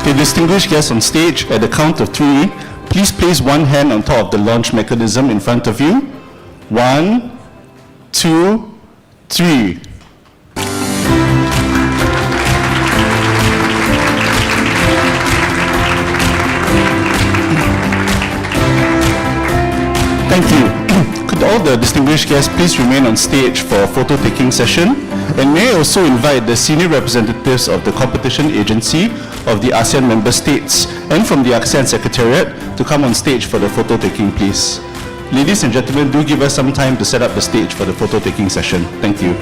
Okay, distinguished guests on stage, at the count of 3, please place one hand on top of the launch mechanism in front of you. 1, 2, 3. Thank you. Could all the distinguished guests please remain on stage for a photo-taking session? And may I also invite the senior representatives of the Competition Agency of the ASEAN member states and from the ASEAN Secretariat to come on stage for the photo-taking, please. Ladies and gentlemen, do give us some time to set up the stage for the photo-taking session. Thank you.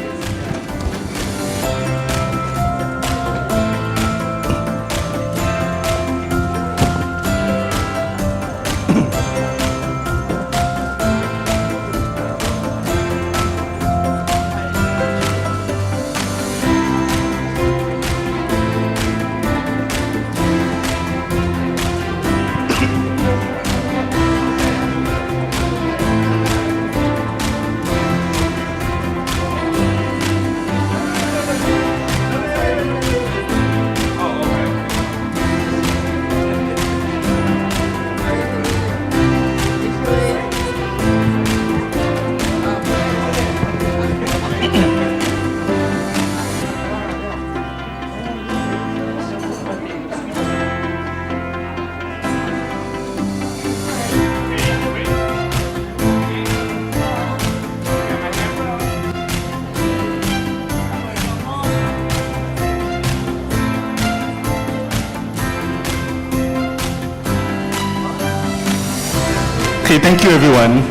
Okay, thank you everyone.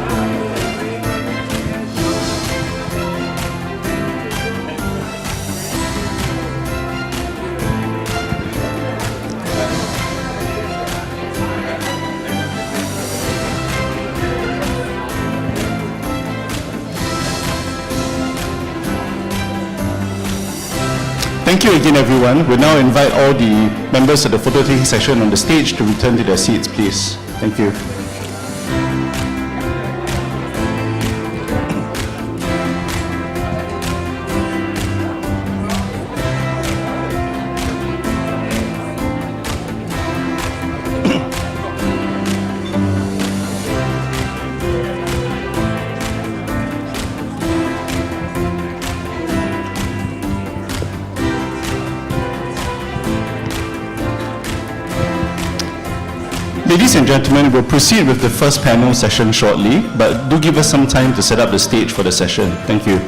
Thank you again everyone. We'll now invite all the members of the photo taking session on the stage to return to their seats, please. Thank you. Ladies and gentlemen, we'll proceed with the first panel session shortly, but do give us some time to set up the stage for the session. Thank you.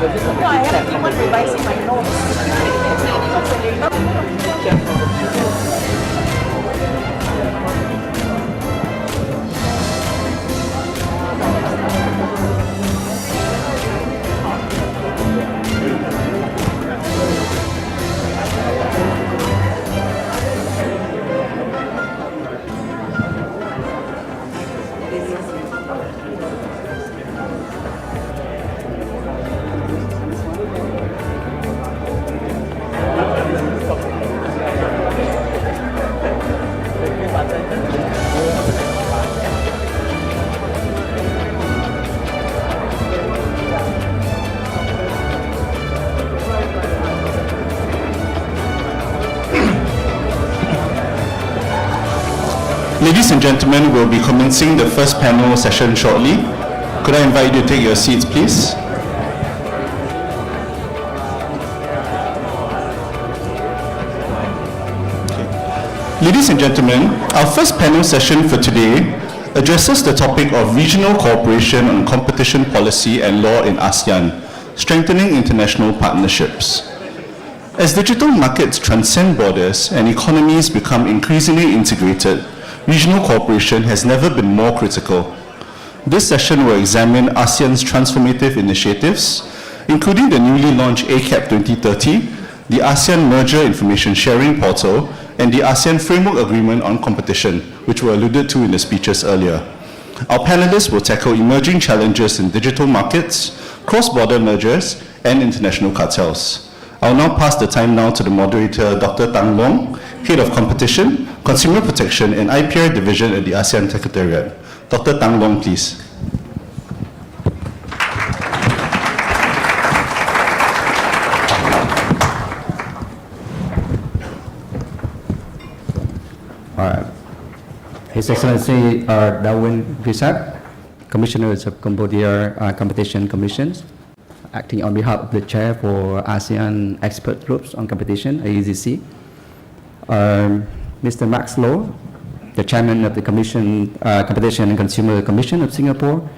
I have been revising my notes. Ladies and gentlemen, we'll be commencing the first panel session shortly. Could I invite you to take your seats, please? Ladies and gentlemen, our first panel session for today addresses the topic of regional cooperation on competition policy and law in ASEAN, strengthening international partnerships. As digital markets transcend borders and economies become increasingly integrated, regional cooperation has never been more critical. This session will examine ASEAN's transformative initiatives, including the newly launched ACAP 2030, the ASEAN Merger Information Sharing Portal, and the ASEAN Framework Agreement on Competition, which were alluded to in the speeches earlier. Our panelists will tackle emerging challenges in digital markets, cross-border mergers, and international cartels. I'll now pass the time now to the moderator, Dr. Tang Long, Head of Competition, Consumer Protection, and IPR Division at the ASEAN Secretariat. Dr. Tang Long, please. His Excellency Darwin Visak, Commissioners of Cambodia Competition Commissions, acting on behalf of the Chair for ASEAN Expert Groups on Competition, AEGC, Mr. Max Loh, the Chairman of the Competition and Consumer Commission of Singapore,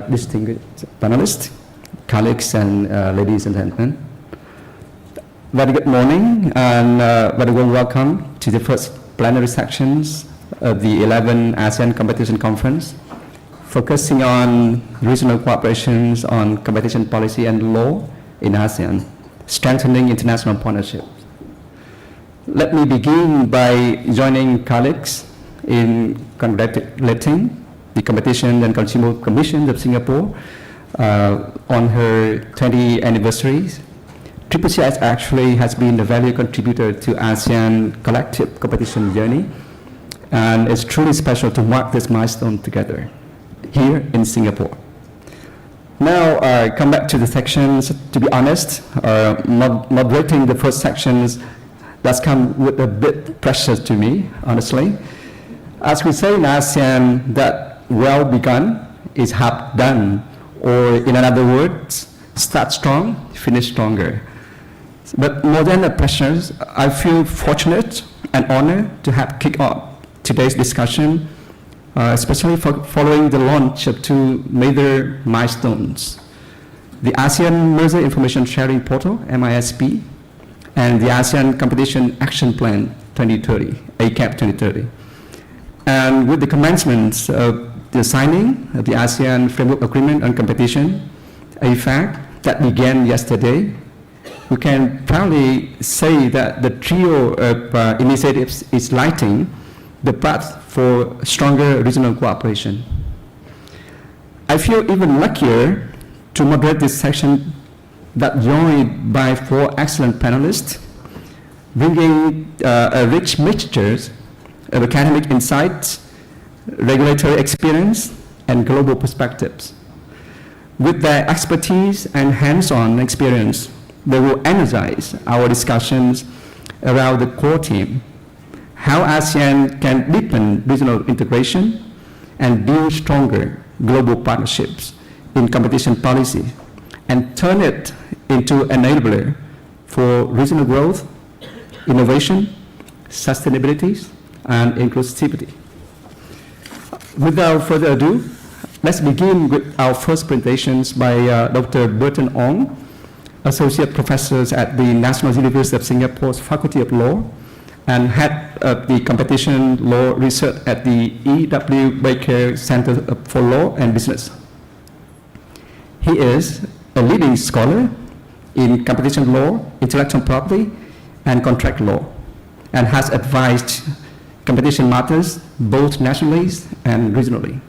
distinguished panelists, colleagues, and ladies and gentlemen. Very good morning and very warm welcome to the first plenary sections of the 11th ASEAN Competition Conference, focusing on regional cooperations on competition policy and law in ASEAN, strengthening international partnerships. Let me begin by joining colleagues in congratulating the Competition and Consumer Commission of Singapore on her 20th anniversary. CCCS actually has been a valued contributor to ASEAN collective competition journey, and it's truly special to mark this milestone together here in Singapore. Now, come back to the sections. To be honest, moderating the first sections does come with a bit pressure to me, honestly. As we say in ASEAN, that well begun is half done, or in other words, start strong, finish stronger. But more than the pressures, I feel fortunate and honored to have kicked off today's discussion, especially following the launch of two major milestones: the ASEAN Merger Information Sharing Portal, MISP, and the ASEAN Competition Action Plan 2030, ACAP 2030. And with the commencement of the signing of the ASEAN Framework Agreement on Competition, AFAC, that began yesterday, we can proudly say that the trio of initiatives is lighting the path for stronger regional cooperation. I feel even luckier to moderate this section that joined by four excellent panelists, bringing a rich mixture of academic insights, regulatory experience, and global perspectives. With their expertise and hands-on experience, they will energize our discussions around the core theme: how ASEAN can deepen regional integration and build stronger global partnerships in competition policy and turn it into an enabler for regional growth, innovation, sustainability, and inclusivity. Without further ado, let's begin with our first presentations by Dr. Burton Ong, Associate Professor at the National University of Singapore's Faculty of Law and Head of the Competition Law Research at the E.W. Baker Center for Law and Business. He is a leading scholar in competition law, intellectual property, and contract law, and has advised competition matters both nationally and regionally.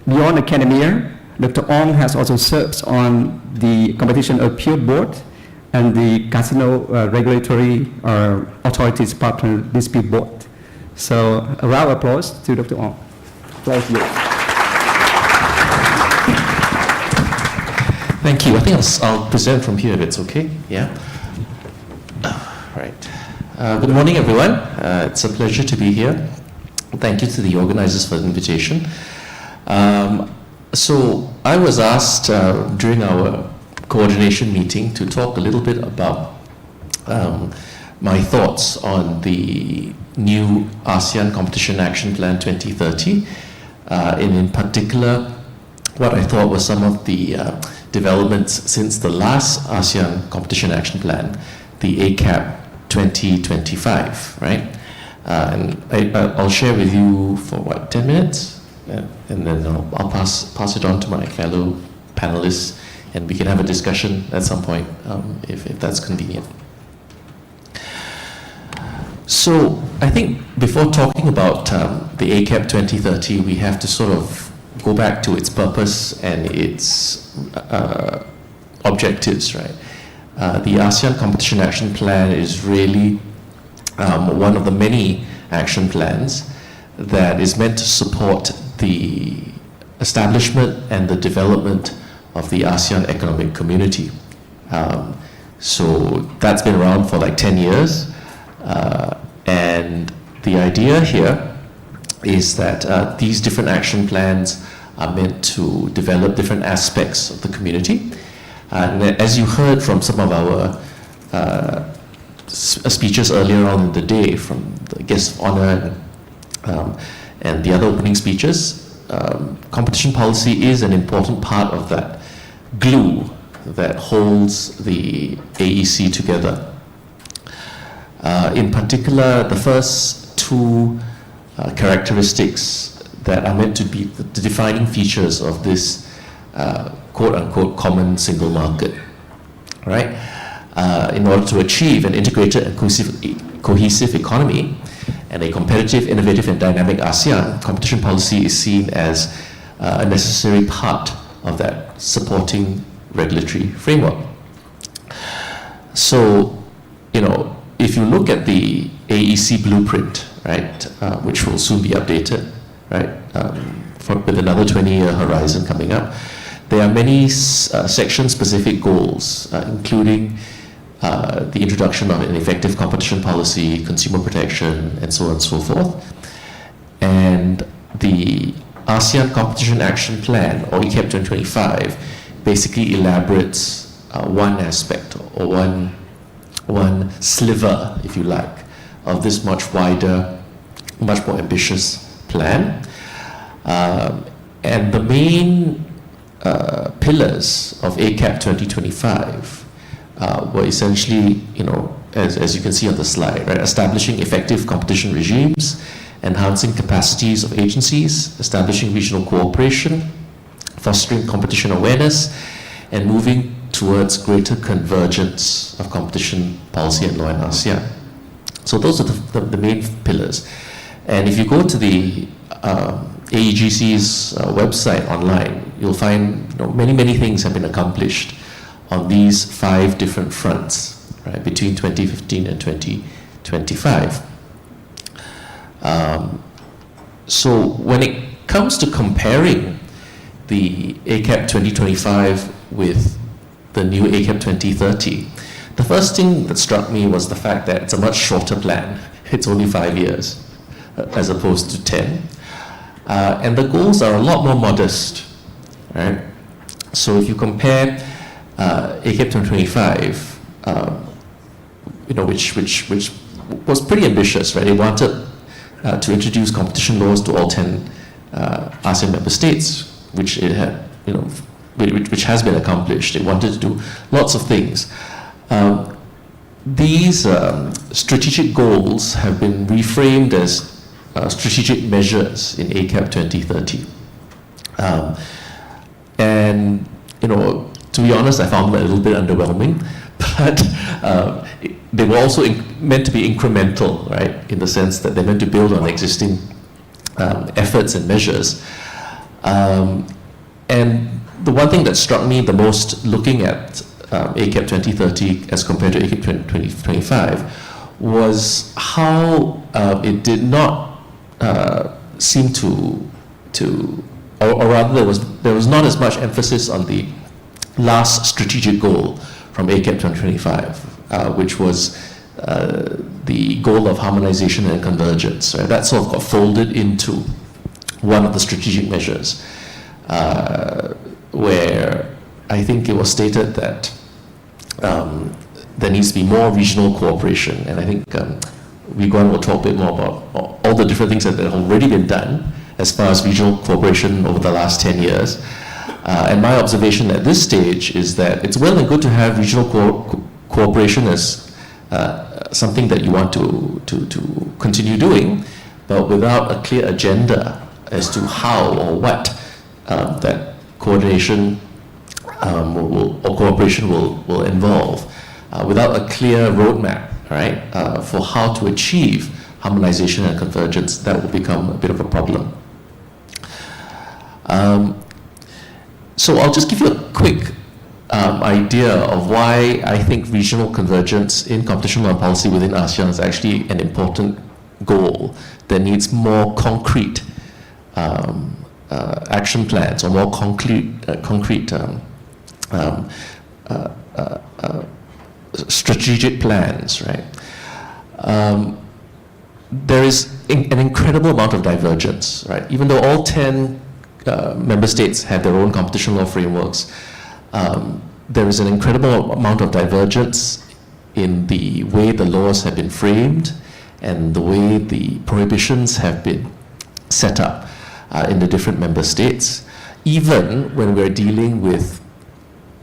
Beyond academia, Dr. Ong has also served on the Competition Appeal Board and the Casino Regulatory Authorities Partner Dispute Board. So a round of applause to Dr. Ong. Thank you. Thank you. I think I'll present from here if it's okay. Yeah. Right. Good morning, everyone. It's a pleasure to be here. Thank you to the organizers for the invitation. So I was asked during our coordination meeting to talk a little bit about my thoughts on the new ASEAN Competition Action Plan 2030, and in particular, what I thought were some of the developments since the last ASEAN Competition Action Plan, the ACAP 2025, right? And I'll share with you for 10 minutes? And then I'll pass it on to my fellow panelists, and we can have a discussion at some point if that's convenient. So I think before talking about the ACAP 2030, we have to sort of go back to its purpose and its objectives, right? The ASEAN Competition Action Plan is really one of the many action plans that is meant to support the establishment and the development of the ASEAN economic community. So that's been around for like 10 years. And the idea here is that these different action plans are meant to develop different aspects of the community. And as you heard from some of our speeches earlier on in the day, from the guest of honor and the other opening speeches, competition policy is an important part of that glue that holds the AEC together. In particular, the first two characteristics that are meant to be the defining features of this quote-unquote common single market, right? In order to achieve an integrated and cohesive economy and a competitive, innovative, and dynamic ASEAN, competition policy is seen as a necessary part of that supporting regulatory framework. So, if you look at the AEC blueprint, right, which will soon be updated, right, with another 20-year horizon coming up, there are many section-specific goals, including the introduction of an effective competition policy, consumer protection, and so on and so forth. And the ASEAN Competition Action Plan, or ECAP 2025, basically elaborates one aspect or one sliver, if you like, of this much wider, much more ambitious plan. And the main pillars of ACAP 2025 were essentially, as you can see on the slide, right, establishing effective competition regimes, enhancing capacities of agencies, establishing regional cooperation, fostering competition awareness, and moving towards greater convergence of competition policy and law in ASEAN. So those are the main pillars. And if you go to the AEGC's website online, you'll find many things have been accomplished on these 5 different fronts, right, between 2015 and 2025. So when it comes to comparing the ACAP 2025 with the new ACAP 2030, the first thing that struck me was the fact that it's a much shorter plan. It's only 5 years as opposed to 10. And the goals are a lot more modest, right? So if you compare ACAP 2025, which was pretty ambitious, right? They wanted to introduce competition laws to all 10 ASEAN member states, which it had, which has been accomplished. It wanted to do lots of things. These strategic goals have been reframed as strategic measures in ACAP 2030. And, to be honest, I found them a little bit underwhelming, but they were also meant to be incremental, right, in the sense that they're meant to build on existing efforts and measures. And the one thing that struck me the most looking at ACAP 2030 as compared to ACAP 2025 was how it did not seem to or rather there was not as much emphasis on the last strategic goal from ACAP 2025, which was the goal of harmonization and convergence. Right? That sort of got folded into one of the strategic measures, where I think it was stated that there needs to be more regional cooperation, and I think Wee-Guan will talk a bit more about all the different things that have already been done as far as regional cooperation over the last 10 years. And my observation at this stage is that it's well and good to have regional cooperation as something that you want to continue doing, but without a clear agenda as to how or what that coordination or cooperation will involve, without a clear roadmap, right, for how to achieve harmonization and convergence, that will become a bit of a problem. So I'll just give you a quick idea of why I think regional convergence in competition law policy within ASEAN is actually an important goal that needs more concrete action plans or more concrete strategic plans, right? There is an incredible amount of divergence, right? Even though all 10 member states have their own competition law frameworks, there is an incredible amount of divergence in the way the laws have been framed and the way the prohibitions have been set up in the different member states, even when we're dealing with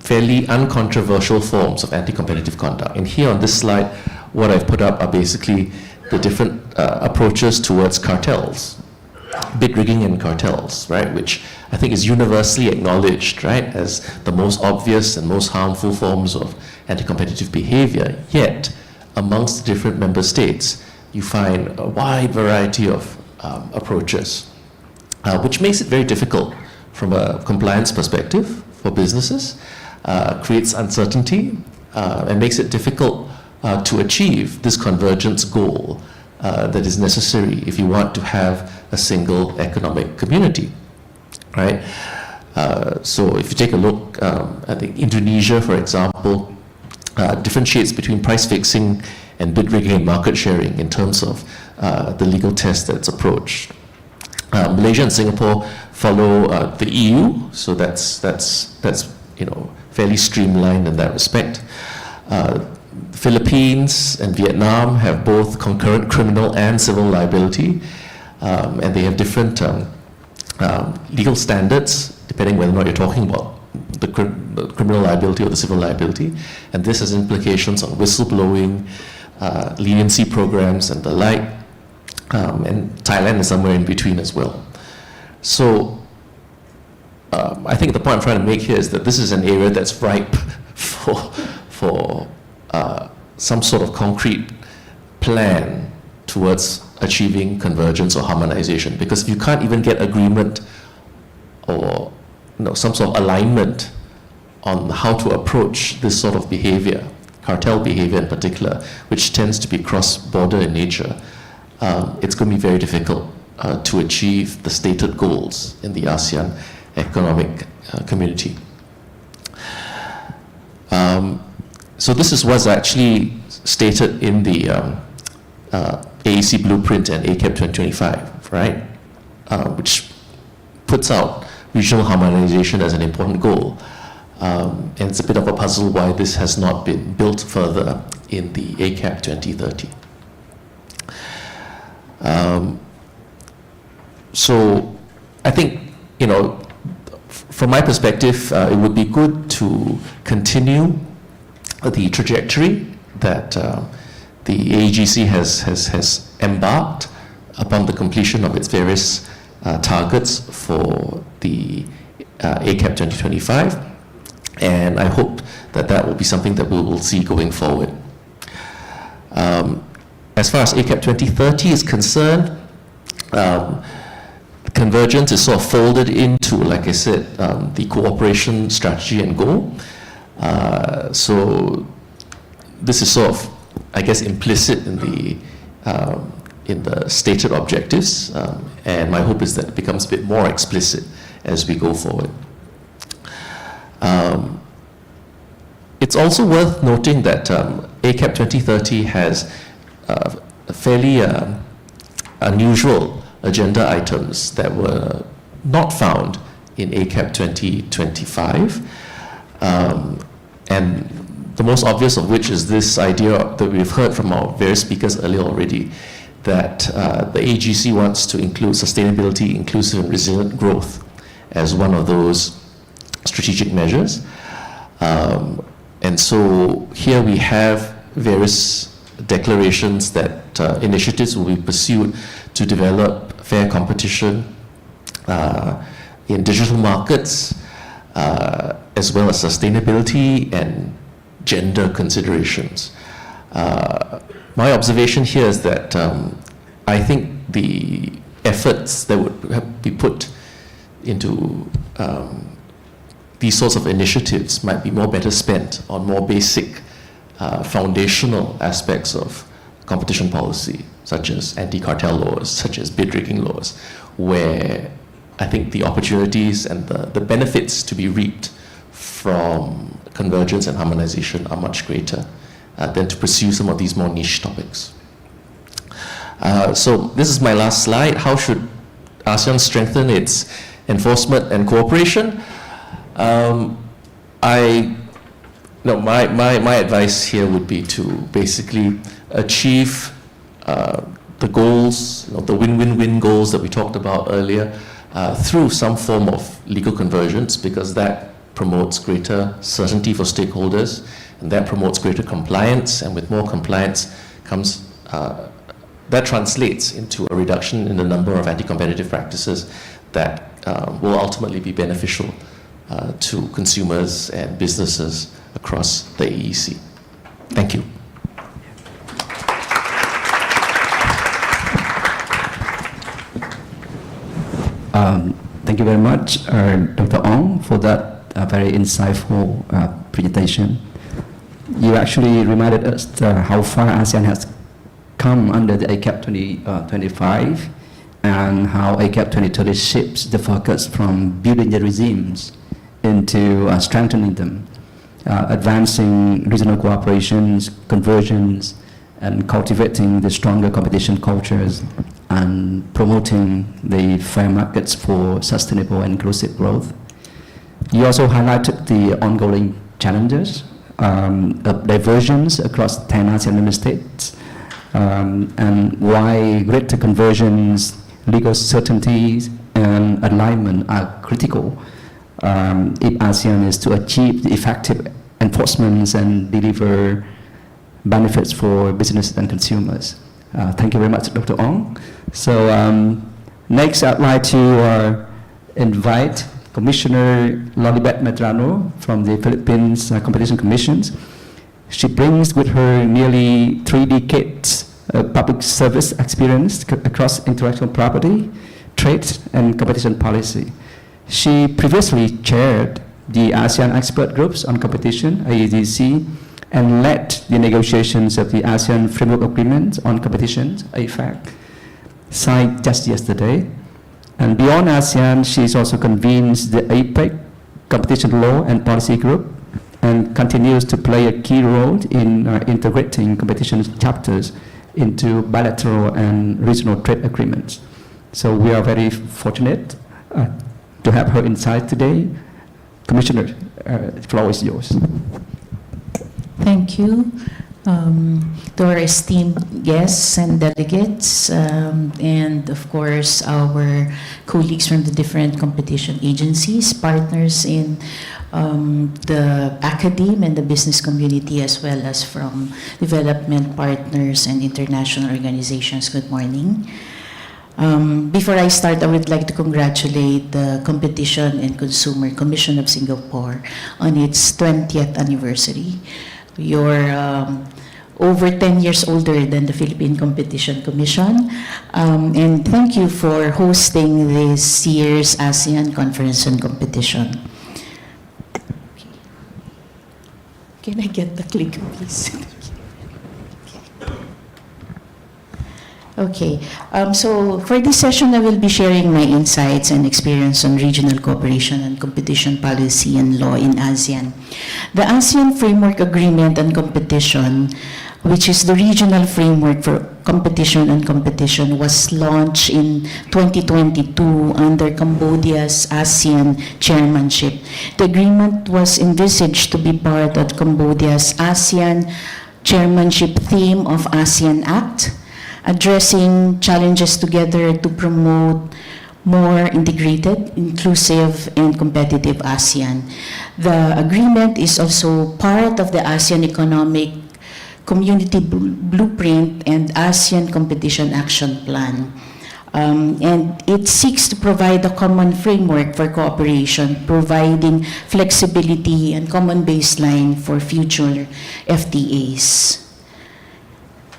fairly uncontroversial forms of anti-competitive conduct. And here on this slide, what I've put up are basically the different approaches towards cartels, bid rigging and cartels, right, which I think is universally acknowledged, right, as the most obvious and most harmful forms of anti-competitive behavior. Yet, amongst the different member states, you find a wide variety of approaches, which makes it very difficult from a compliance perspective for businesses, creates uncertainty, and makes it difficult to achieve this convergence goal that is necessary if you want to have a single economic community, right? So if you take a look at Indonesia, for example, differentiates between price fixing and bid rigging and market sharing in terms of the legal test that's approached. Malaysia and Singapore follow the EU, so that's fairly streamlined in that respect. Philippines and Vietnam have both concurrent criminal and civil liability, and they have different legal standards depending whether or not you're talking about the criminal liability or the civil liability, and this has implications on whistleblowing, leniency programs and the like, and Thailand is somewhere in between as well. So I think the point I'm trying to make here is that this is an area that's ripe for some sort of concrete plan towards achieving convergence or harmonization, because if you can't even get agreement or some sort of alignment on how to approach this sort of behavior, cartel behavior in particular, which tends to be cross-border in nature, it's going to be very difficult to achieve the stated goals in the ASEAN economic community. So this is what's actually stated in the AEC blueprint and ACAP 2025, right? Which puts out regional harmonization as an important goal. And it's a bit of a puzzle why this has not been built further in the ACAP 2030. So I think, from my perspective, it would be good to continue the trajectory that the AEGC has embarked upon the completion of its various targets for the ACAP 2025, and I hope that that will be something that we will see going forward. As far as ACAP 2030 is concerned, convergence is sort of folded into, like I said, the cooperation strategy and goal. So this is sort of, I guess, implicit in the stated objectives, and my hope is that it becomes a bit more explicit as we go forward. It's also worth noting that ACAP 2030 has fairly unusual agenda items that were not found in ACAP 2025. And the most obvious of which is this idea that we've heard from our various speakers earlier already, that the AGC wants to include sustainability, inclusive and resilient growth as one of those strategic measures. And so here we have various declarations that initiatives will be pursued to develop fair competition in digital markets, as well as sustainability and gender considerations. My observation here is that I think the efforts that would have be put into these sorts of initiatives might be more better spent on more basic foundational aspects of competition policy, such as anti-cartel laws, such as bid rigging laws, where I think the opportunities and the benefits to be reaped from convergence and harmonization are much greater than to pursue some of these more niche topics. So this is my last slide. How should ASEAN strengthen its enforcement and cooperation? My advice here would be to basically achieve the goals, the win-win-win goals that we talked about earlier, through some form of legal convergence, because that promotes greater certainty for stakeholders, and that promotes greater compliance, and with more compliance comes, that translates into a reduction in the number of anti-competitive practices that will ultimately be beneficial to consumers and businesses across the AEC. Thank you. Thank you very much, Dr. Ong, for that very insightful presentation. You actually reminded us how far ASEAN has come under the ACAP 2025 and how ACAP 2030 shifts the focus from building the regimes into strengthening them, advancing regional cooperations, convergence, and cultivating the stronger competition cultures and promoting the fair markets for sustainable and inclusive growth. You also highlighted the ongoing challenges of divergence across 10 ASEAN member states, and why greater convergence, legal certainties, and alignment are critical if ASEAN is to achieve the effective enforcement and deliver benefits for business and consumers. Thank you very much, Dr. Ong. So next I'd like to invite Commissioner Lolibet Medrano from the Philippines Competition Commission. She brings with her nearly 3 decades of public service experience across intellectual property, trade, and competition policy. She previously chaired the ASEAN Expert Groups on Competition, AEGC, and led the negotiations of the ASEAN Framework Agreement on Competition, AFAC, signed just yesterday. And beyond ASEAN, she's also convened the APEC Competition Law and Policy Group and continues to play a key role in integrating competition chapters into bilateral and regional trade agreements. So we are very fortunate to have her inside today. Commissioner, the floor is yours. Thank you. to our esteemed guests and delegates, and of course our colleagues from the different competition agencies, partners in the academe and the business community, as well as from development partners and international organizations. Good morning. Before I start, I would like to congratulate the Competition and Consumer Commission of Singapore on its 20th anniversary. You're over 10 years older than the Philippine Competition Commission. And thank you for hosting this year's ASEAN Conference on Competition. Can I get the clicker, please? Okay, so for this session, I will be sharing my insights and experience on regional cooperation and competition policy and law in ASEAN. The ASEAN Framework Agreement on Competition, which is the regional framework for competition and competition, was launched in 2022 under Cambodia's ASEAN chairmanship. The agreement was envisaged to be part of Cambodia's ASEAN chairmanship theme of ASEAN Act, addressing challenges together to promote more integrated, inclusive, and competitive ASEAN. The agreement is also part of the ASEAN Economic Community Blueprint and ASEAN Competition Action Plan. And it seeks to provide a common framework for cooperation, providing flexibility and common baseline for future FTAs.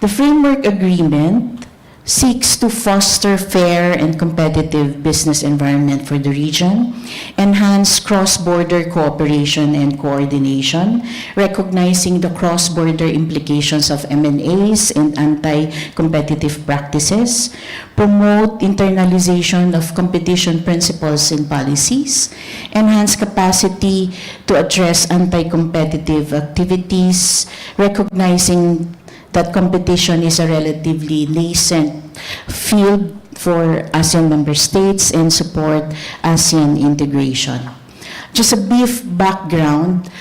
The framework agreement seeks to foster fair and competitive business environment for the region, enhance cross-border cooperation and coordination, recognizing the cross-border implications of M&As and anti-competitive practices, promote internalization of competition principles and policies, enhance capacity to address anti-competitive activities, recognizing that competition is a relatively nascent field for ASEAN member states, and support ASEAN integration. Just a brief background,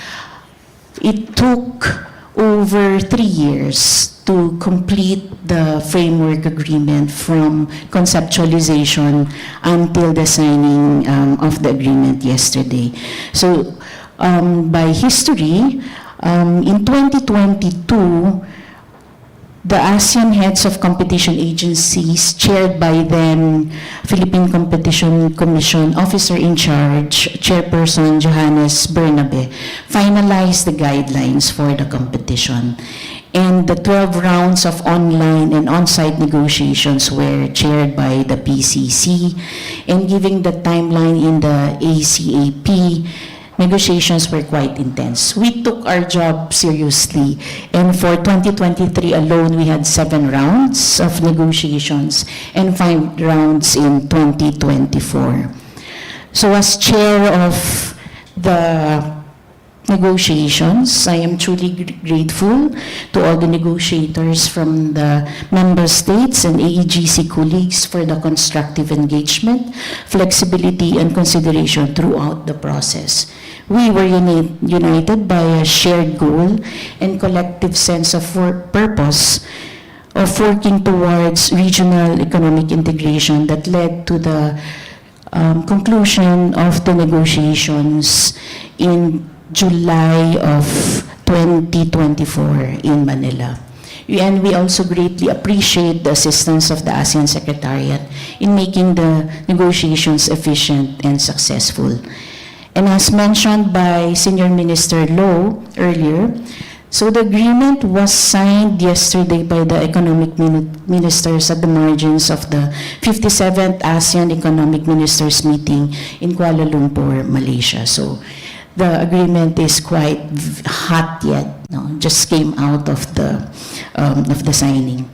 it took over 3 years to complete the framework agreement from conceptualization until the signing of the agreement yesterday. So by history, in 2022, the ASEAN heads of competition agencies, chaired by then Philippine Competition Commission Officer in Charge, Chairperson Johannes Bernabe, finalized the guidelines for the competition. And the 12 rounds of online and on-site negotiations were chaired by the PCC, and given the timeline in the ACAP, negotiations were quite intense. We took our job seriously, and for 2023 alone, we had 7 rounds of negotiations and 5 rounds in 2024. So as chair of the negotiations, I am truly grateful to all the negotiators from the member states and AEGC colleagues for the constructive engagement, flexibility, and consideration throughout the process. We were united by a shared goal and collective sense of purpose of working towards regional economic integration that led to the conclusion of the negotiations in July of 2024 in Manila. And we also greatly appreciate the assistance of the ASEAN Secretariat in making the negotiations efficient and successful. And as mentioned by Senior Minister Loh earlier, so the agreement was signed yesterday by the economic ministers at the margins of the 57th ASEAN Economic Ministers meeting in Kuala Lumpur, Malaysia. So the agreement is quite hot yet, just came out of the signing.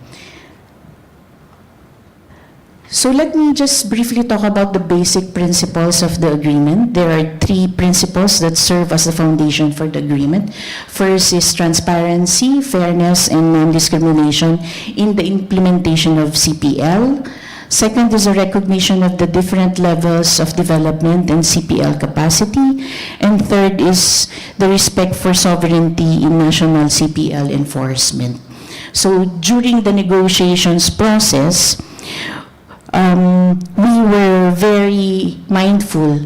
So let me just briefly talk about the basic principles of the agreement. There are 3 principles that serve as the foundation for the agreement. First is transparency, fairness, and non-discrimination in the implementation of CPL. Second is a recognition of the different levels of development and CPL capacity. And third is the respect for sovereignty in national CPL enforcement. So during the negotiations process, we were very mindful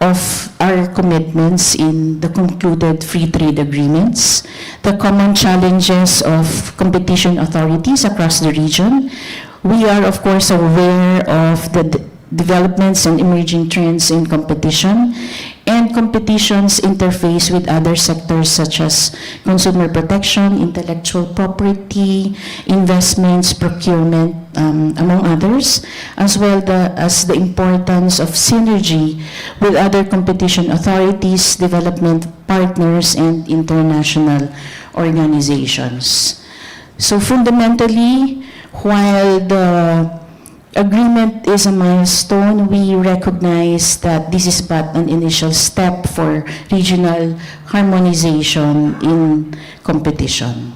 of our commitments in the concluded free trade agreements, the common challenges of competition authorities across the region. We are, of course, aware of the developments and emerging trends in competition, and competition's interface with other sectors such as consumer protection, intellectual property, investments, procurement, among others, as well as the importance of synergy with other competition authorities, development partners, and international organizations. So fundamentally, while the agreement is a milestone, we recognize that this is but an initial step for regional harmonization in competition.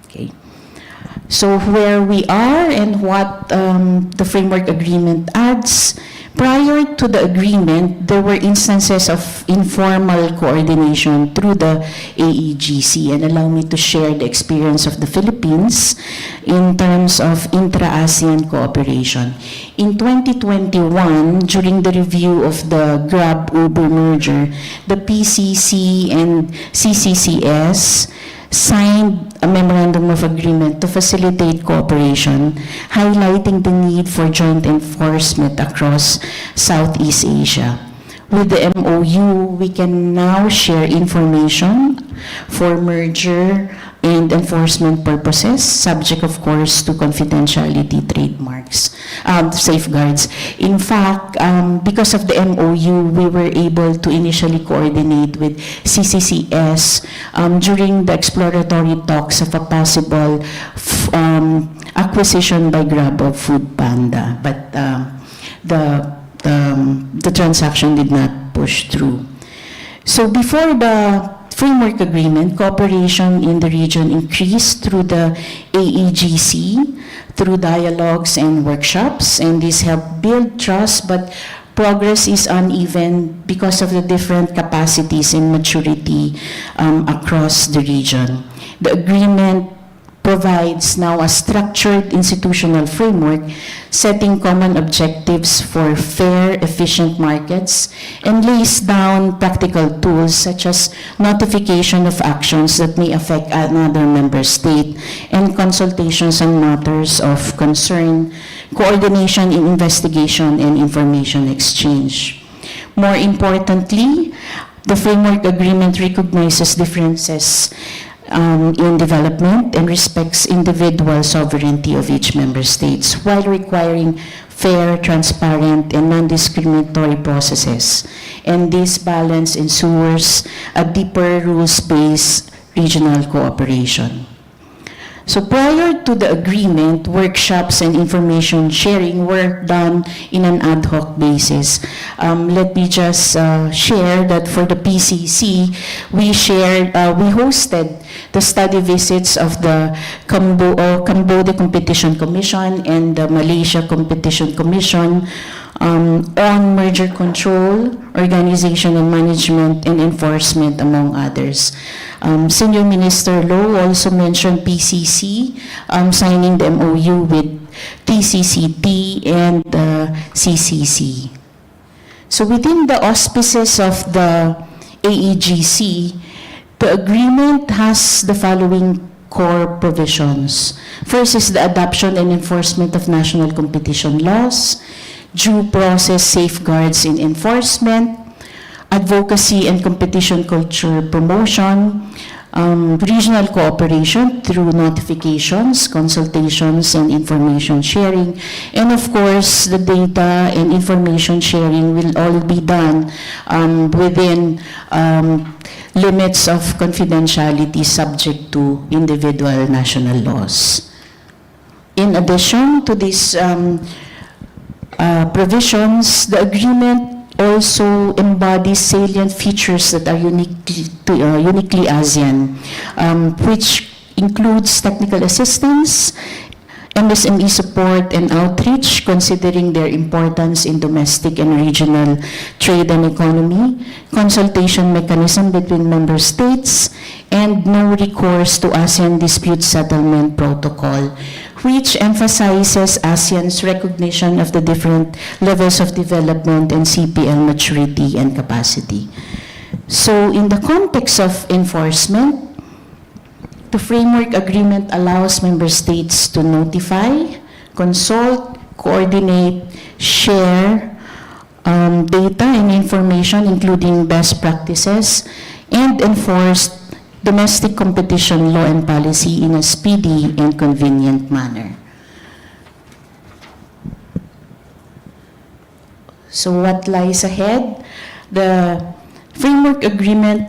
Okay. So where we are and what the framework agreement adds. Prior to the agreement, there were instances of informal coordination through the AEGC, and allow me to share the experience of the Philippines in terms of intra-ASEAN cooperation. In 2021, during the review of the Grab-Uber merger, the PCC and CCCS signed a memorandum of agreement to facilitate cooperation, highlighting the need for joint enforcement across Southeast Asia. With the MOU, we can now share information for merger and enforcement purposes, subject, of course, to confidentiality trademarks, safeguards. In fact, because of the MOU, we were able to initially coordinate with CCCS during the exploratory talks of a possible acquisition by Grab of Food Panda, but the transaction did not push through. So before the framework agreement, cooperation in the region increased through the AEGC, through dialogues and workshops, and this helped build trust, but progress is uneven because of the different capacities and maturity across the region. The agreement provides now a structured institutional framework, setting common objectives for fair, efficient markets, and lays down practical tools such as notification of actions that may affect another member state, and consultations on matters of concern, coordination in investigation, and information exchange. More importantly, the framework agreement recognizes differences in development and respects individual sovereignty of each member states, while requiring fair, transparent, and non-discriminatory processes. And this balance ensures a deeper rules-based regional cooperation. So prior to the agreement, workshops and information sharing were done in an ad hoc basis. Let me just share that for the PCC, we hosted the study visits of the Cambodia Competition Commission and the Malaysia Competition Commission on merger control, organization and management, and enforcement, among others. Senior Minister Low also mentioned PCC signing the MOU with TCCT and CCC. So within the auspices of the AEGC, the agreement has the following core provisions. First is the adoption and enforcement of national competition laws, due process safeguards in enforcement, advocacy and competition culture promotion, regional cooperation through notifications, consultations, and information sharing. And of course, the data and information sharing will all be done within limits of confidentiality subject to individual national laws. In addition to these provisions, the agreement also embodies salient features that are uniquely ASEAN, which includes technical assistance MSME support and outreach, considering their importance in domestic and regional trade and economy, consultation mechanism between member states, and no recourse to ASEAN dispute settlement protocol, which emphasizes ASEAN's recognition of the different levels of development and CPL maturity and capacity. So in the context of enforcement, the framework agreement allows member states to notify, consult, coordinate, share data and information, including best practices, and enforce domestic competition law and policy in a speedy and convenient manner. So what lies ahead? The framework agreement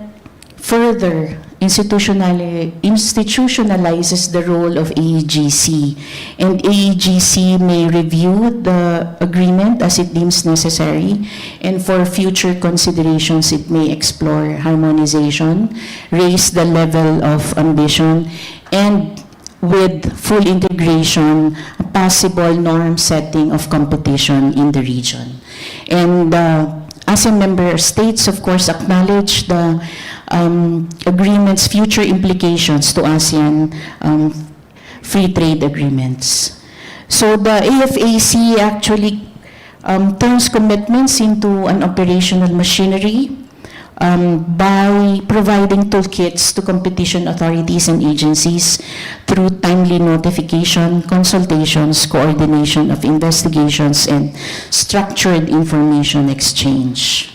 further institutionalizes the role of AEGC, and AEGC may review the agreement as it deems necessary, and for future considerations it may explore harmonization, raise the level of ambition, and with full integration, a possible norm setting of competition in the region. And ASEAN member states, of course, acknowledge the agreement's future implications to ASEAN free trade agreements. So the AFAC actually turns commitments into an operational machinery by providing toolkits to competition authorities and agencies through timely notification, consultations, coordination of investigations, and structured information exchange.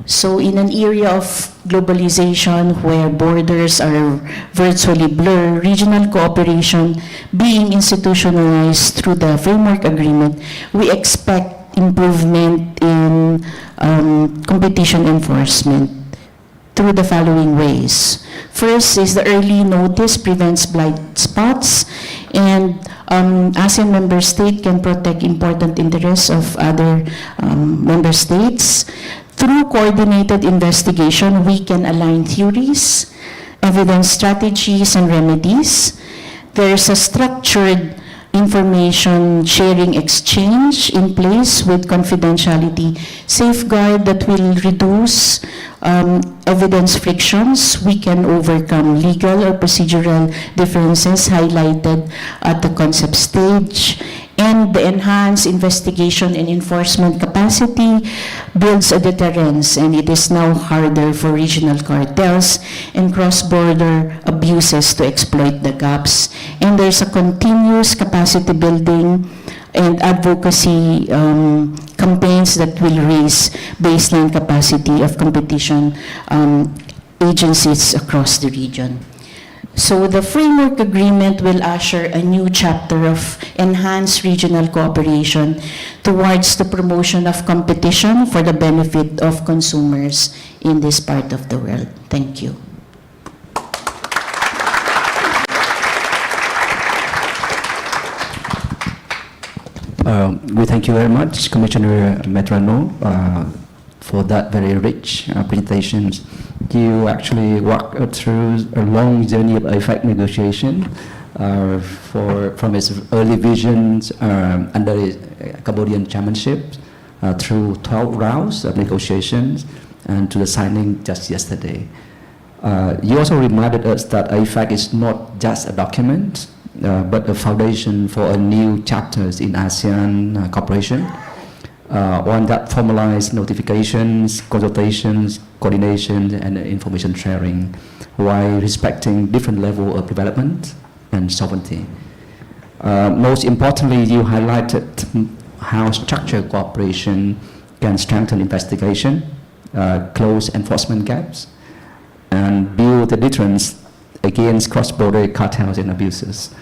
So in an era of globalization where borders are virtually blurred, regional cooperation being institutionalized through the framework agreement, we expect improvement in competition enforcement through the following ways. First is the early notice prevents blind spots, and ASEAN member state can protect important interests of other member states. Through coordinated investigation, we can align theories, evidence strategies, and remedies. There is a structured information sharing exchange in place with confidentiality safeguard that will reduce evidence frictions. We can overcome legal or procedural differences highlighted at the concept stage, and the enhanced investigation and enforcement capacity builds a deterrence, and it is now harder for regional cartels and cross-border abuses to exploit the gaps. And there's a continuous capacity building and advocacy campaigns that will raise baseline capacity of competition agencies across the region. So the framework agreement will usher a new chapter of enhanced regional cooperation towards the promotion of competition for the benefit of consumers in this part of the world. Thank you. We thank you very much, Commissioner Medrano, for that very rich presentation. You actually walked through a long journey of AFAC negotiation from its early visions under the Cambodian chairmanship through 12 rounds of negotiations and to the signing just yesterday. You also reminded us that AFAC is not just a document, but a foundation for a new chapters in ASEAN cooperation. One that formalized notifications, consultations, coordination, and information sharing, while respecting different level of development and sovereignty. Most importantly, you highlighted how structured cooperation can strengthen investigation, close enforcement gaps, and build a deterrence against cross-border cartels and abuses.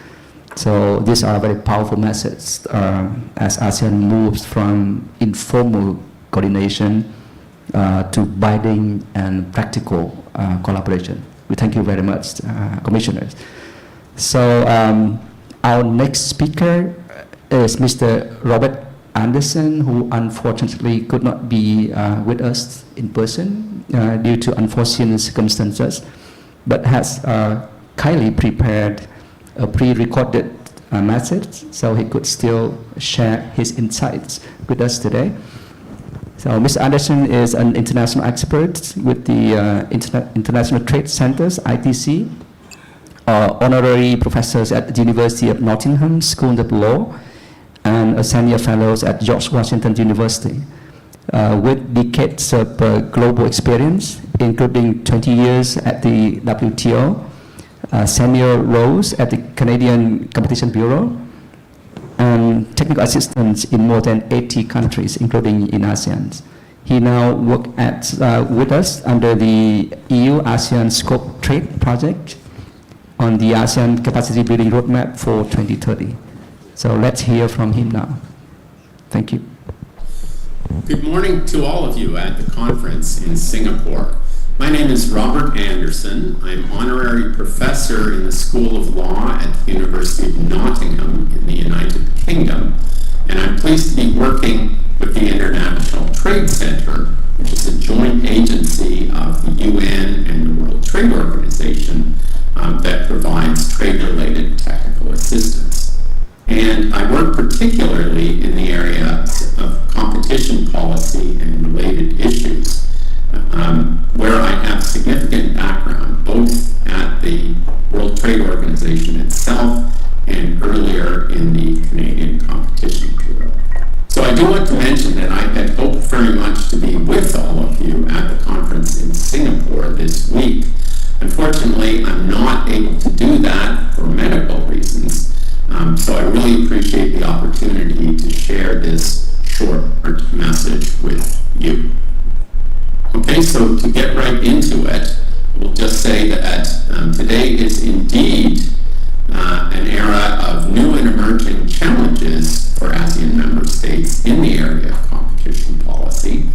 So these are very powerful messages as ASEAN moves from informal coordination to binding and practical collaboration. We thank you very much, Commissioners. So our next speaker is Mr. Robert Anderson, who unfortunately could not be with us in person due to unforeseen circumstances, but has kindly prepared a pre-recorded message so he could still share his insights with us today. So Mr. Anderson is an international expert with the International Trade Centers, ITC, honorary professors at the University of Nottingham School of Law, and a senior fellows at George Washington University, with decades of global experience, including 20 years at the WTO, senior roles at the Canadian Competition Bureau, and technical assistance in more than 80 countries, including in ASEAN. He now works with us under the EU-ASEAN Scope Trade Project on the ASEAN Capacity Building Roadmap for 2030. So let's hear from him now. Thank you. Good morning to all of you at the conference in Singapore. My name is Robert Anderson. I'm honorary professor in the School of Law at the University of Nottingham in the United Kingdom, and I'm pleased to be working with the International Trade Center, which is a joint agency of the UN and the World Trade Organization that provides trade-related technical assistance. And I work particularly in the area of competition policy and related issues, where I have significant background both at the World Trade Organization itself and earlier in the Canadian Competition Bureau. So I do want to mention that I had hoped very much to be with all of you at the conference in Singapore this week. Unfortunately, I'm not able to do that for medical reasons, so I really appreciate the opportunity to share this short message with you. Okay, so to get right into it, we'll just say that today is indeed an era of new and emerging challenges for ASEAN member states in the area of competition policy.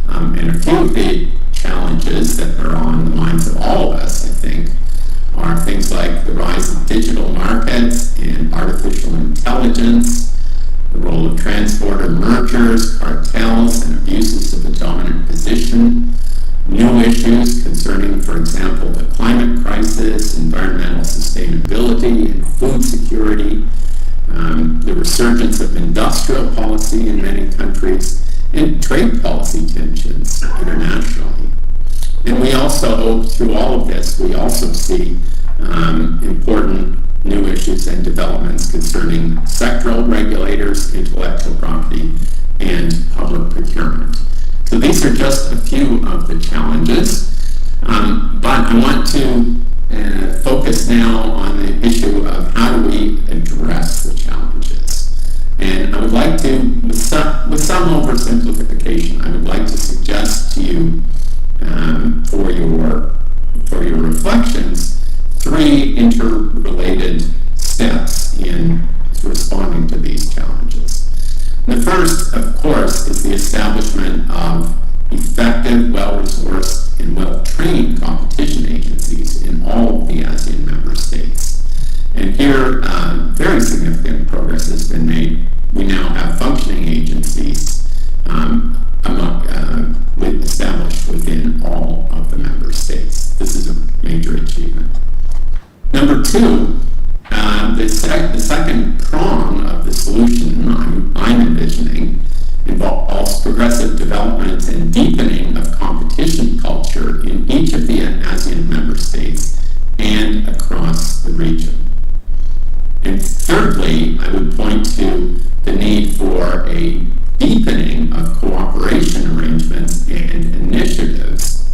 And a few of the challenges that are on the minds of all of us, I think, are things like the rise of digital markets and artificial intelligence, the role of transporter mergers, cartels, and abuses of a dominant position, new issues concerning, for example, the climate crisis, environmental sustainability, and food security, the resurgence of industrial policy in many countries, and trade policy tensions internationally. And we also, through all of this, we also see important new issues and developments concerning sectoral regulators, intellectual property, and public procurement. So these are just a few of the challenges, but I want to focus now on the issue of how do we address the challenges. And I would like to, with some oversimplification, I would like to suggest to you for your reflections, 3 interrelated steps in responding to these challenges. The first, of course, is the establishment of effective, well-resourced, and well-trained competition agencies in all of the ASEAN member states. And here, very significant progress has been made. We now have functioning agencies established within all of the member states. This is a major achievement. Number 2, the second prong of the solution I'm envisioning involves progressive development and deepening of competition culture in each of the ASEAN member states and across the region. And thirdly, I would point to the need for a deepening of cooperation arrangements and initiatives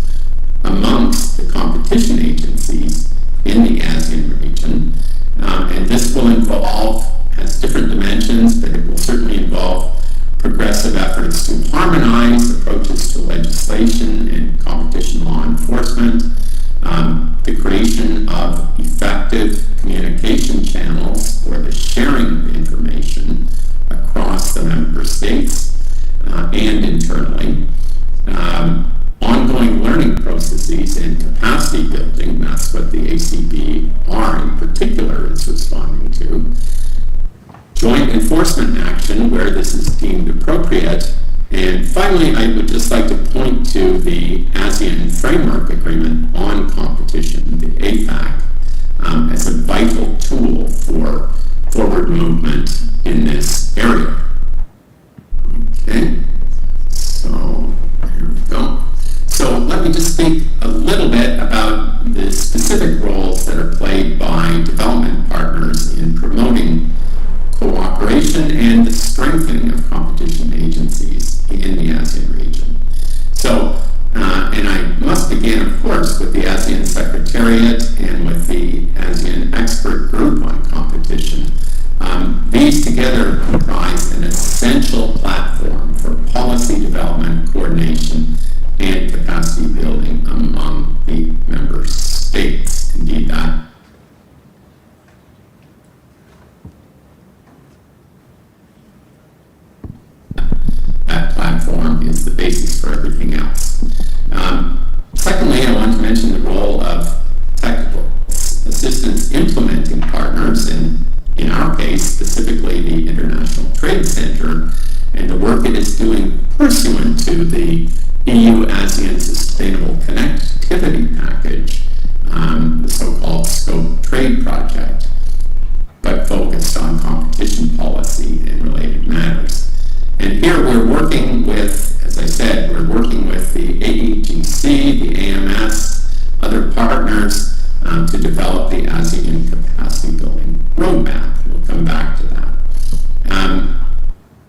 amongst the competition agencies in the ASEAN region. And this will involve, has different dimensions, but it will certainly involve progressive efforts to harmonize approaches to legislation and competition law enforcement, the creation of effective communication channels for the sharing of information across the member states and internally, ongoing learning processes and capacity building, that's what the ACBR in particular is responding to, joint enforcement action where this is deemed appropriate, and finally I would just like to point to the ASEAN Framework Agreement on Competition, the AFAC, as a vital tool for forward movement in this area. Okay, so here we go. So let me just speak a little bit about the specific roles that are played by development partners in promoting cooperation and the strengthening of competition agencies in the ASEAN region. So, and I must begin, of course, with the ASEAN Secretariat and with the ASEAN Expert Group on Competition. These together comprise an essential platform for policy development, coordination, and capacity building among the member states. Indeed, that platform is the basis for everything else. Secondly, I want to mention the role of technical assistance implementing partners, and in our case, specifically the International Trade Center, and the work it is doing pursuant to the EU-ASEAN Sustainable Connectivity Package, the so-called Scope Trade Project, but focused on competition policy and related matters. And here we're working with, as I said, we're working with the AEGC, the AMS, other partners to develop the ASEAN capacity building roadmap. We'll come back to that.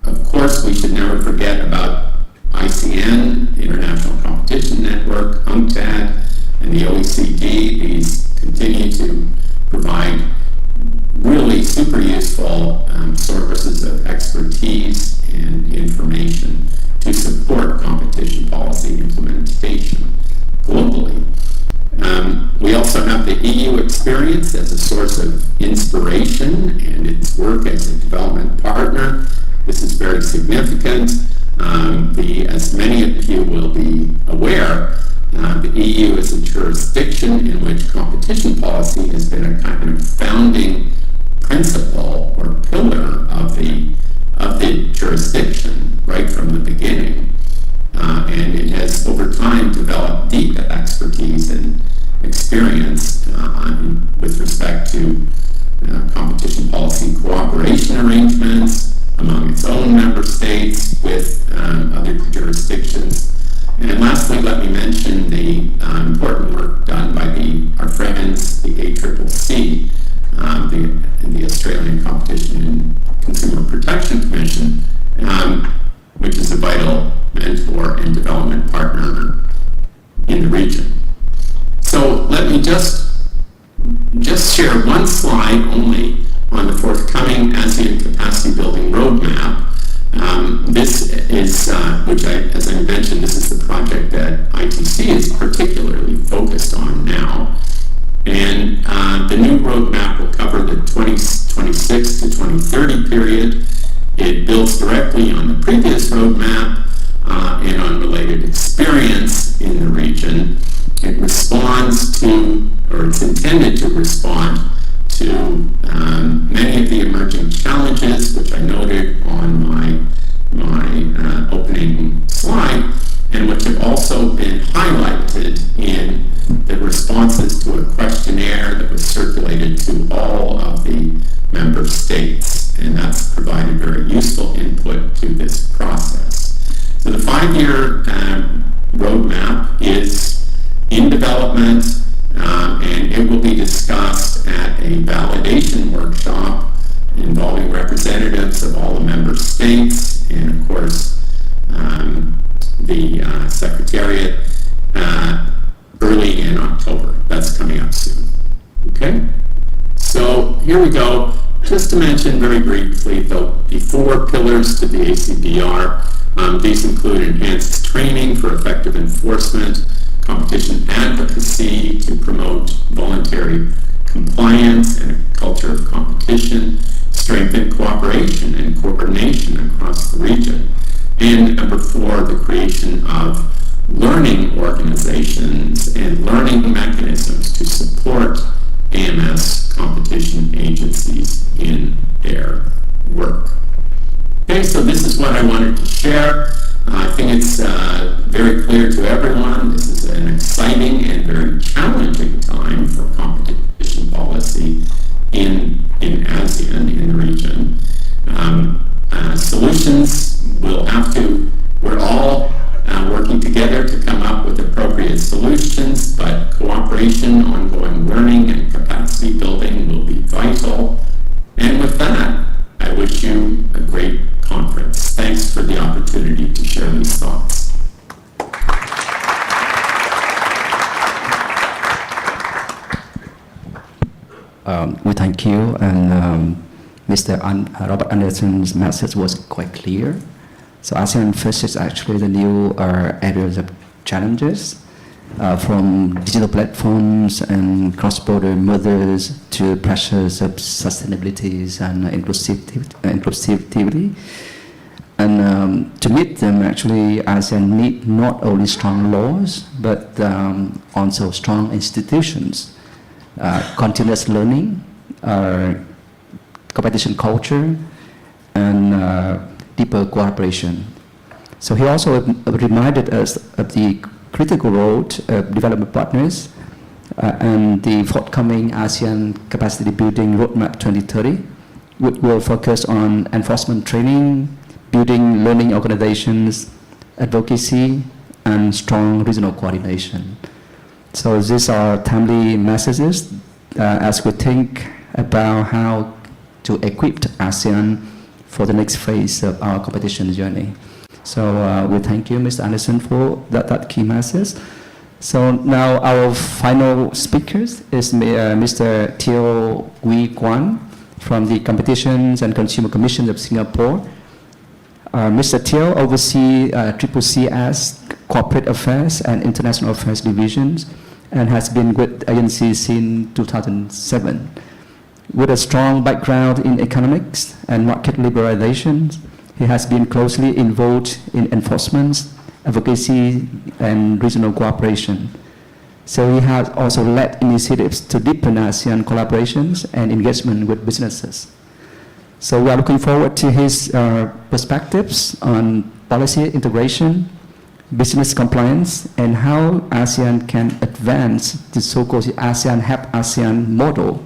Of course, we should never forget about ICN, International Competition Network, UNCTAD, and the OECD. These continue to provide really super useful sources of expertise and information to support competition policy implementation globally. We also have the EU experience as a source of inspiration and its work as a development partner. This is very significant. As many of you will be aware, the EU is a jurisdiction in which competition policy has been a kind of founding principle or pillar of the jurisdiction right from the beginning. And it has over time developed deep expertise and experience with respect to competition policy cooperation arrangements among its own member states with other jurisdictions. And lastly, let me mention the important work done by our friends, the ACCC, the Australian Competition and Consumer Protection Commission, which is a vital mentor and development partner in the region. So let me just share one slide only on the forthcoming ASEAN Capacity Building Roadmap. This is, as I mentioned, this is the project that ITC is particularly focused on now. And the new roadmap will cover the 2026 to 2030 period. It builds directly on the previous roadmap and on related experience in the region. It responds to, or it's intended to respond to many of the emerging challenges, which I noted on my opening slide, and which have also been highlighted in the responses to a questionnaire that was circulated to all of the member states, and that's provided very useful input to this process. So the 5-year roadmap is in development, and it will be discussed at a validation workshop involving representatives of all the member states and, of course, the Secretariat early in October. That's coming up soon. Okay? So here we go. Just to mention very briefly the 4 pillars to the ACBR. These include enhanced training for effective enforcement, competition advocacy to promote voluntary compliance and a culture of competition, strengthen cooperation and coordination across the region. And number 4, the creation of learning organizations and learning mechanisms to support AMS competition agencies in their work. Okay, so this is what I wanted to share. I think it's very clear to everyone this is an exciting and very challenging time for competition policy. competition, ongoing learning, and capacity building will be vital. And with that, I wish you a great conference. Thanks for the opportunity to share these thoughts. We thank you, and Mr. Robert Anderson's message was quite clear. So ASEAN faces actually the new areas of challenges, from digital platforms and cross-border mergers to pressures of sustainability and inclusivity. And to meet them, actually, ASEAN need not only strong laws, but also strong institutions, continuous learning, competition culture, and deeper cooperation. So he also reminded us of the critical role of development partners and the forthcoming ASEAN Capacity Building Roadmap 2030, which will focus on enforcement training, building learning organizations, advocacy, and strong regional coordination. So these are timely messages as we think about how to equip ASEAN for the next phase of our competition journey. So we thank you, Mr. Anderson, for that key message. So now our final speaker is Mr. Teo Wee Kwan from the Competitions and Consumer Commission of Singapore. Mr. Teo oversees CCC's Corporate Affairs and International Affairs divisions and has been with the agency since 2007. With a strong background in economics and market liberalization, he has been closely involved in enforcement, advocacy, and regional cooperation. So he has also led initiatives to deepen ASEAN collaborations and engagement with businesses. So we are looking forward to his perspectives on policy integration, business compliance, and how ASEAN can advance the so-called ASEAN Help ASEAN model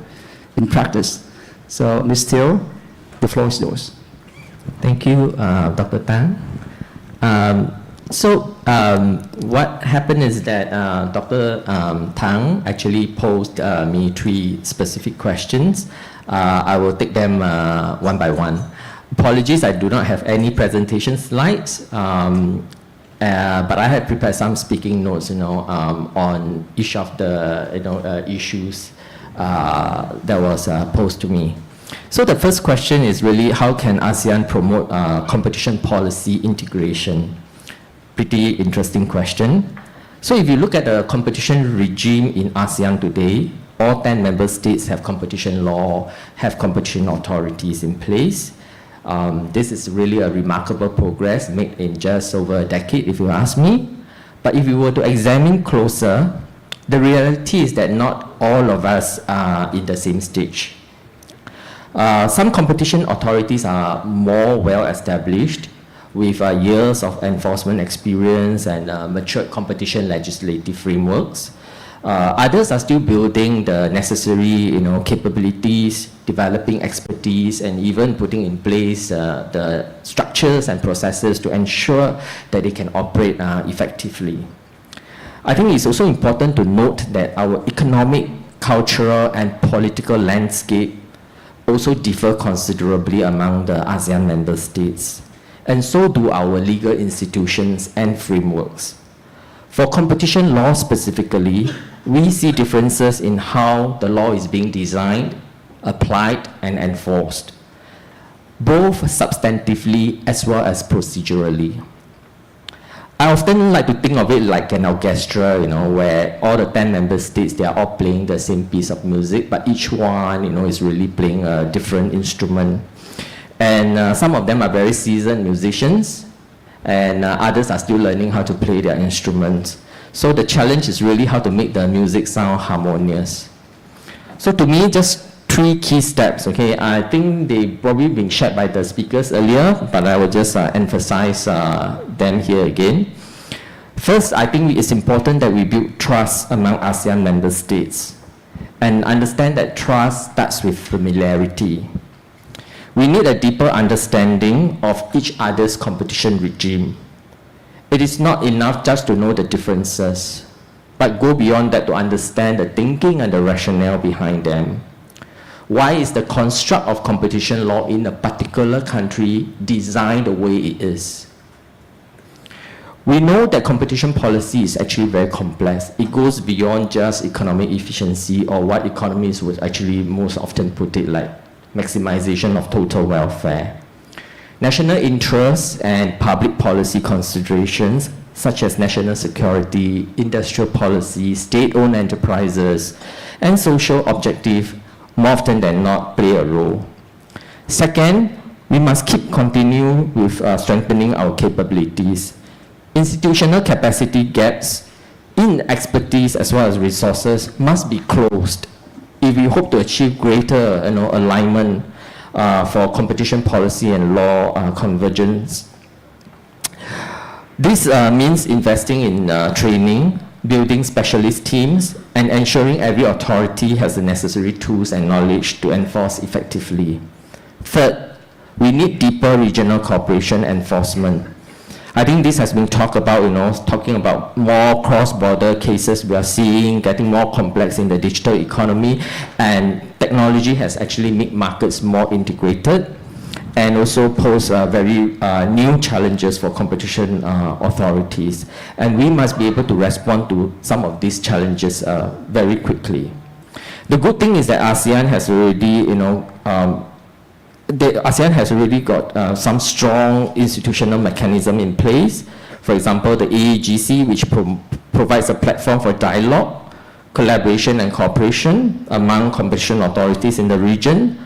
in practice. So, Ms. Teo, the floor is yours. Thank you, Dr. Tan. What happened is that Dr. Tang actually posed me 3 specific questions. I will take them one by one. Apologies, I do not have any presentation slides, but I have prepared some speaking notes, on each of the issues that was posed to me. So the first question is really, how can ASEAN promote competition policy integration? Pretty interesting question. So if you look at the competition regime in ASEAN today, all 10 member states have competition law, have competition authorities in place. This is really a remarkable progress made in just over a decade, if you ask me. But if you were to examine closer, the reality is that not all of us are in the same stage. Some competition authorities are more well established with years of enforcement experience and matured competition legislative frameworks. Others are still building the necessary capabilities, developing expertise, and even putting in place the structures and processes to ensure that they can operate effectively. I think it's also important to note that our economic, cultural, and political landscape also differ considerably among the ASEAN member states, and so do our legal institutions and frameworks. For competition law specifically, we see differences in how the law is being designed, applied, and enforced, both substantively as well as procedurally. I often like to think of it like an orchestra, where all the 10 member states, they are all playing the same piece of music, but each one, is really playing a different instrument. And some of them are very seasoned musicians, and others are still learning how to play their instruments. So the challenge is really how to make the music sound harmonious. So to me, just 3 key steps, okay? I think they've probably been shared by the speakers earlier, but I will just emphasize them here again. First, I think it's important that we build trust among ASEAN member states and understand that trust starts with familiarity. We need a deeper understanding of each other's competition regime. It is not enough just to know the differences. but go beyond that to understand the thinking and the rationale behind them. Why is the construct of competition law in a particular country designed the way it is? We know that competition policy is actually very complex. It goes beyond just economic efficiency, or what economies would actually most often put it like maximization of total welfare. National interests and public policy considerations such as national security, industrial policy, state-owned enterprises, and social objective more often than not play a role. Second, we must continue with strengthening our capabilities. Institutional capacity gaps in expertise as well as resources must be closed if we hope to achieve greater alignment for competition policy and law convergence. This means investing in training, building specialist teams, and ensuring every authority has the necessary tools and knowledge to enforce effectively. Third, we need deeper regional cooperation enforcement. I think this has been talked about, talking about more cross-border cases we are seeing, getting more complex in the digital economy, and technology has actually made markets more integrated and also pose very new challenges for competition authorities. And we must be able to respond to some of these challenges very quickly. The good thing is that ASEAN has already, ASEAN has already got some strong institutional mechanism in place. For example, the GVC, which provides a platform for dialogue, collaboration and cooperation among competition authorities in the region.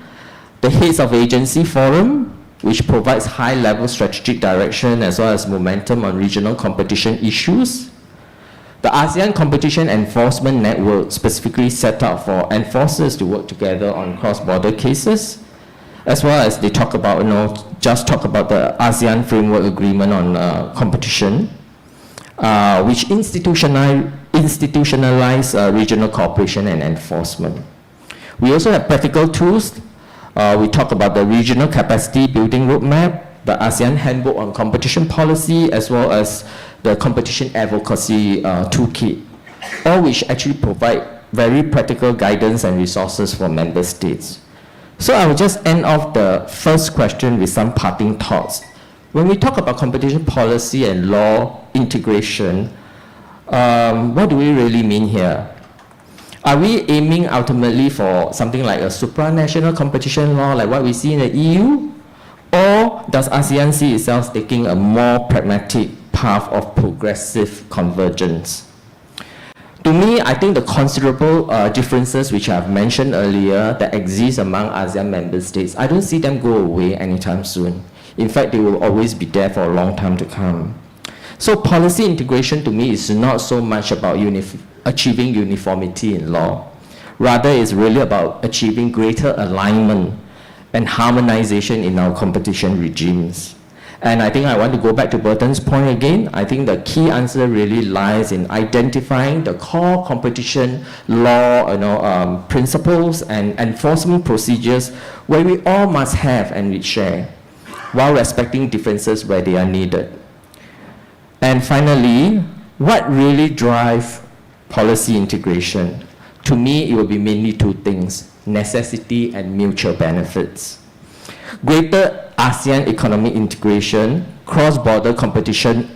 The Heads of Agency Forum, which provides high-level strategic direction as well as momentum on regional competition issues. The ASEAN Competition Enforcement Network, specifically set up for enforcers to work together on cross-border cases, as well as they talk about, just talk about the ASEAN Framework Agreement on competition, which institutionalize regional cooperation and enforcement. We also have practical tools. We talk about the Regional Capacity Building Roadmap, the ASEAN Handbook on Competition Policy, as well as the Competition Advocacy Toolkit, all which actually provide very practical guidance and resources for member states. So I will just end off the first question with some parting thoughts. When we talk about competition policy and law integration, what do we really mean here? Are we aiming ultimately for something like a supranational competition law like what we see in the EU? Or does ASEAN see itself taking a more pragmatic path of progressive convergence? To me, I think the considerable differences which I've mentioned earlier that exist among ASEAN member states, I don't see them go away anytime soon. In fact, they will always be there for a long time to come. So policy integration to me is not so much about achieving uniformity in law. Rather, it's really about achieving greater alignment and harmonization in our competition regimes. And I think I want to go back to Burton's point again. I think the key answer really lies in identifying the core competition law principles and enforcement procedures where we all must have and we share, while respecting differences where they are needed. And finally, what really drives policy integration? To me, it will be mainly two things: necessity and mutual benefits. Greater ASEAN economic integration, cross-border competition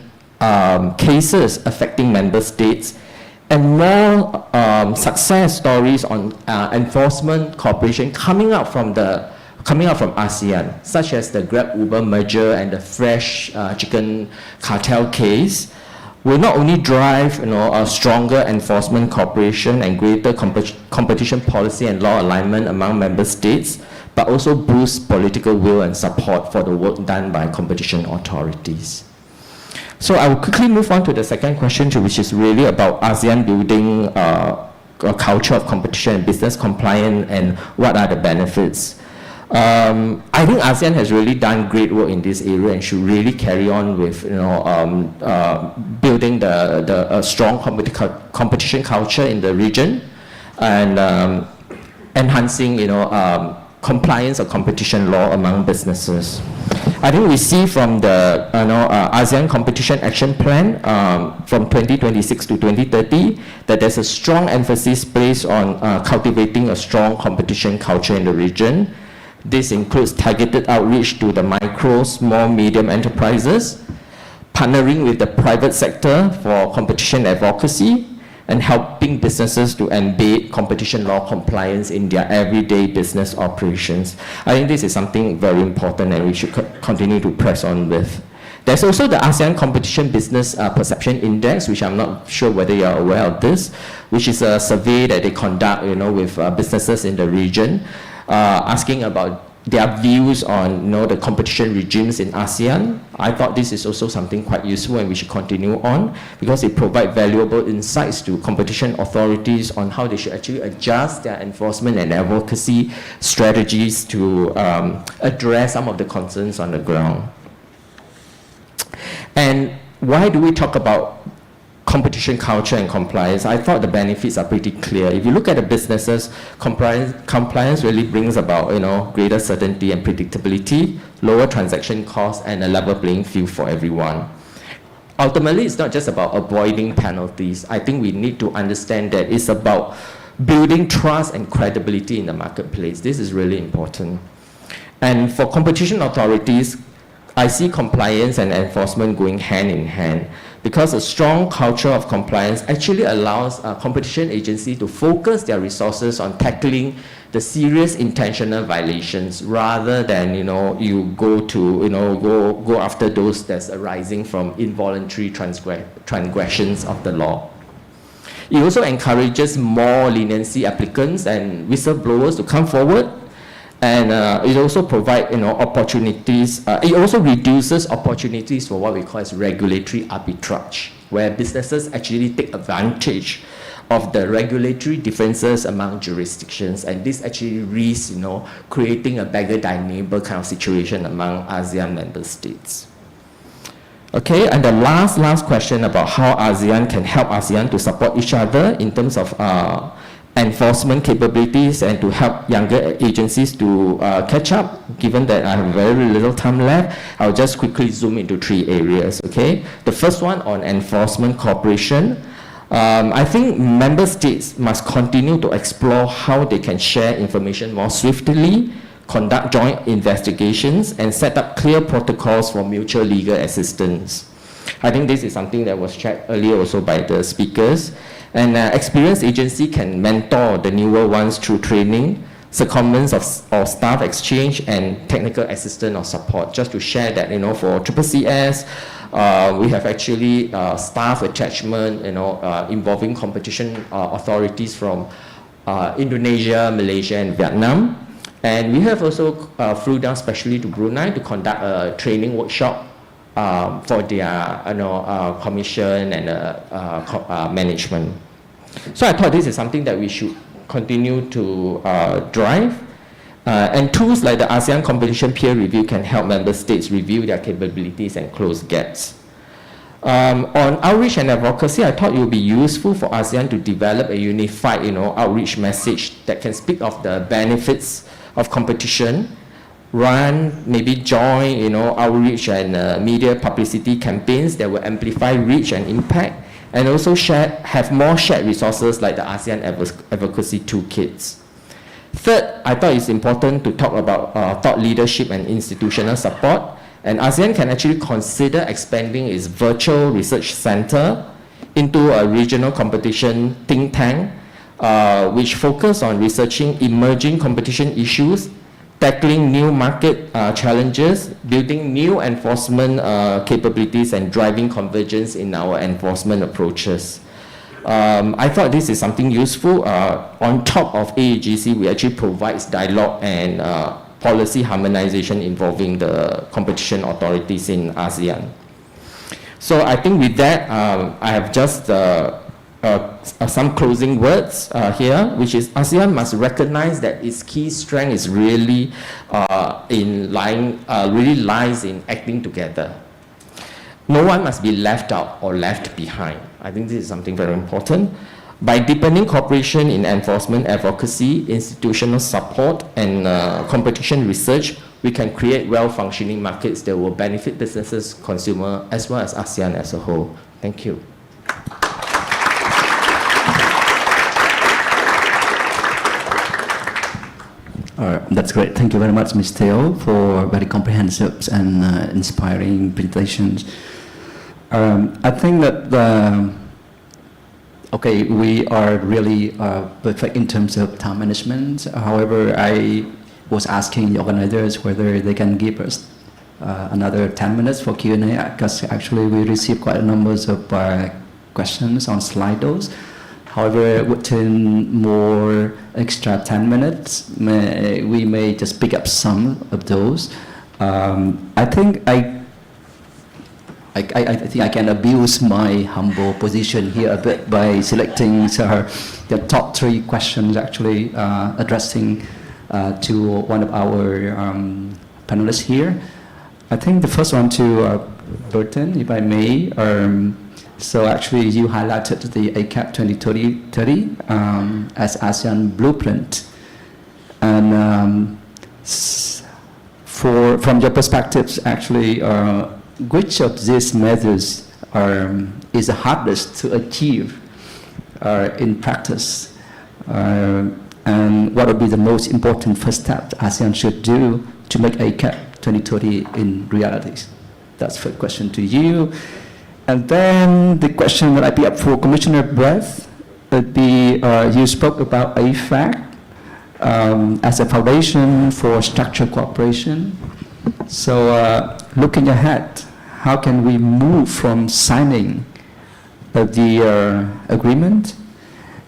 cases affecting member states, and more success stories on enforcement cooperation coming out from ASEAN, such as the Grab-Uber merger and the fresh chicken cartel case, will not only drive a stronger enforcement cooperation and greater competition policy and law alignment among member states, but also boost political will and support for the work done by competition authorities. So I will quickly move on to the second question, which is really about ASEAN building a culture of competition and business compliance, and what are the benefits. I think ASEAN has really done great work in this area and should really carry on with building a strong competition culture in the region and enhancing compliance of competition law among businesses. I think we see from the ASEAN Competition Action Plan from 2026 to 2030 that there's a strong emphasis placed on cultivating a strong competition culture in the region. This includes targeted outreach to the micro, small, medium enterprises, partnering with the private sector for competition advocacy, and helping businesses to embed competition law compliance in their everyday business operations. I think this is something very important and we should continue to press on with. There's also the ASEAN Competition Business Perception Index, which I'm not sure whether you're aware of this, which is a survey that they conduct, with businesses in the region, asking about their views on the competition regimes in ASEAN. I thought this is also something quite useful and we should continue on because it provides valuable insights to competition authorities on how they should actually adjust their enforcement and advocacy strategies to address some of the concerns on the ground. And why do we talk about competition culture and compliance? I thought the benefits are pretty clear. If you look at the businesses, compliance really brings about greater certainty and predictability, lower transaction costs, and a level playing field for everyone. Ultimately, it's not just about avoiding penalties. I think we need to understand that it's about building trust and credibility in the marketplace. This is really important. And for competition authorities, I see compliance and enforcement going hand in hand, because a strong culture of compliance actually allows competition agencies to focus their resources on tackling the serious intentional violations rather than you go after those that's arising from involuntary transgressions of the law. It also encourages more leniency applicants and whistleblowers to come forward. And it also provides opportunities. It also reduces opportunities for what we call as regulatory arbitrage, where businesses actually take advantage of the regulatory differences among jurisdictions, and this actually risks creating a beggar thy neighbor kind of situation among ASEAN member states. Okay, and the last question about how ASEAN can help ASEAN to support each other in terms of enforcement capabilities and to help younger agencies to catch up. Given that I have very little time left, I'll just quickly zoom into 3 areas, okay? The first one on enforcement cooperation. I think member states must continue to explore how they can share information more swiftly, conduct joint investigations, and set up clear protocols for mutual legal assistance. I think this is something that was shared earlier also by the speakers. And experienced agency can mentor the newer ones through training, secondments or staff exchange, and technical assistance or support. Just to share that, for CCCS, we have actually staff attachment, involving competition authorities from Indonesia, Malaysia, and Vietnam. And we have also flew down specially to Brunei to conduct a training workshop for their commission and management. So I thought this is something that we should continue to drive. And tools like the ASEAN Competition Peer Review can help member states review their capabilities and close gaps. On outreach and advocacy, I thought it would be useful for ASEAN to develop a unified outreach message that can speak of the benefits of competition, run maybe joint outreach and media publicity campaigns that will amplify reach and impact, and also have more shared resources like the ASEAN advocacy toolkits. Third, I thought it's important to talk about thought leadership and institutional support, and ASEAN can actually consider expanding its virtual research center into a regional competition think tank, which focus on researching emerging competition issues, tackling new market challenges, building new enforcement capabilities, and driving convergence in our enforcement approaches. I thought this is something useful. On top of AAGC, we actually provides dialogue and policy harmonization involving the competition authorities in ASEAN. So I think with that, I have just some closing words here, which is ASEAN must recognize that its key strength is really lies in acting together. No one must be left out or left behind. I think this is something very important. By deepening cooperation in enforcement advocacy, institutional support, and competition research, we can create well-functioning markets that will benefit businesses, consumer, as well as ASEAN as a whole. Thank you. That's great. Thank you very much, Ms. Theo, for very comprehensive and inspiring presentations. I think that okay, we are really perfect in terms of time management. However, I was asking the organizers whether they can give us another 10 minutes for Q&A, because actually we received quite a number of questions on Slidos. However, within more extra 10 minutes, we may just pick up some of those. I think I think I can abuse my humble position here a bit by selecting the top 3 questions, actually addressing to one of our panelists here. I think the first one to Burton, if I may. So actually you highlighted the ACAP 2030 as ASEAN blueprint. And from your perspectives, actually, which of these measures is the hardest to achieve in practice? And what would be the most important first step ASEAN should do to make ACAP 2030 in realities? That's the first question to you. And then the question that I'd be up for Commissioner Breath would be, you spoke about AFAC as a foundation for structured cooperation. So looking ahead, how can we move from signing the agreement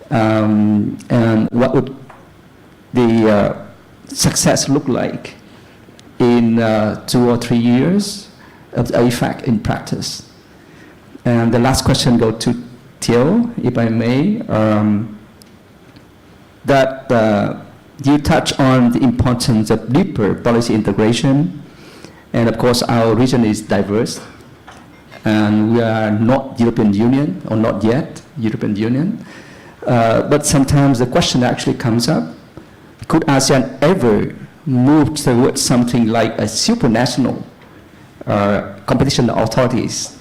and what would the success look like in 2 or 3 years of the AFAC in practice? And the last question goes to Theo, if I may, that you touch on the importance of deeper policy integration. And of course, our region is diverse. And we are not European Union, or not yet European Union. But sometimes the question actually comes up, could ASEAN ever move towards something like a supranational competition authorities?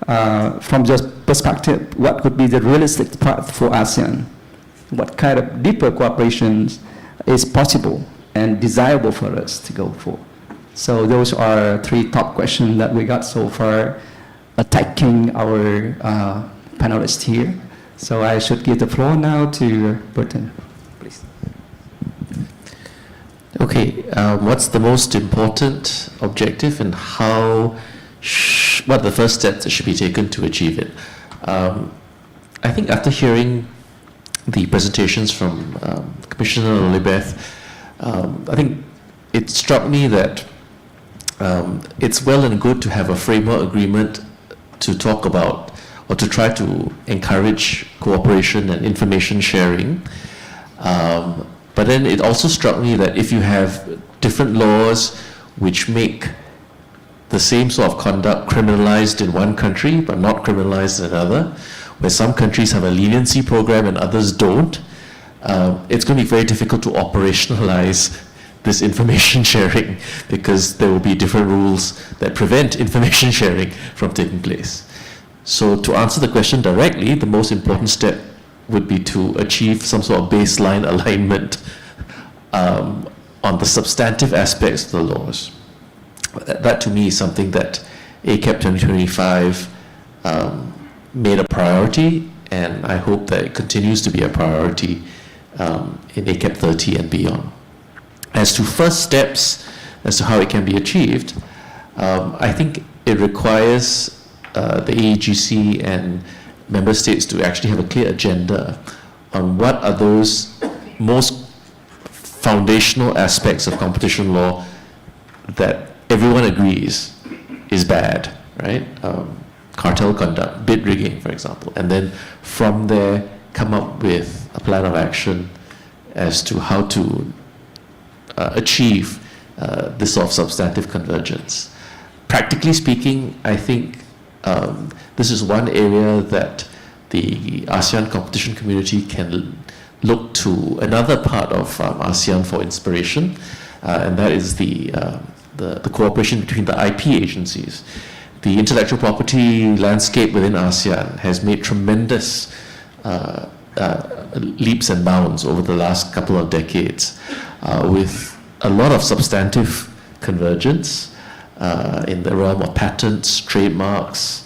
From your perspective, what could be the realistic path for ASEAN? What kind of deeper cooperation is possible and desirable for us to go for? So those are 3 top questions that we got so far, attacking our panelists here. So I should give the floor now to Burton, please. Okay, what's the most important objective and what are the first steps that should be taken to achieve it? I think after hearing the presentations from Commissioner Lolibeth, I think it struck me that it's well and good to have a framework agreement to talk about or to try to encourage cooperation and information sharing. But then it also struck me that if you have different laws which make the same sort of conduct criminalized in one country but not criminalized in another, where some countries have a leniency program and others don't, it's going to be very difficult to operationalize this information sharing because there will be different rules that prevent information sharing from taking place. So to answer the question directly, the most important step would be to achieve some sort of baseline alignment on the substantive aspects of the laws. That to me is something that ACAP 2025 made a priority, and I hope that it continues to be a priority in ACAP 30 and beyond. As to first steps, as to how it can be achieved, I think it requires the AEGC and member states to actually have a clear agenda on what are those most foundational aspects of competition law that everyone agrees is bad, right? Cartel conduct, bid rigging, for example, and then from there come up with a plan of action as to how to achieve this sort of substantive convergence. Practically speaking, I think this is one area that the ASEAN competition community can look to another part of ASEAN for inspiration. and that is the cooperation between the IP agencies. The intellectual property landscape within ASEAN has made tremendous leaps and bounds over the last couple of decades, with a lot of substantive convergence in the realm of patents, trademarks,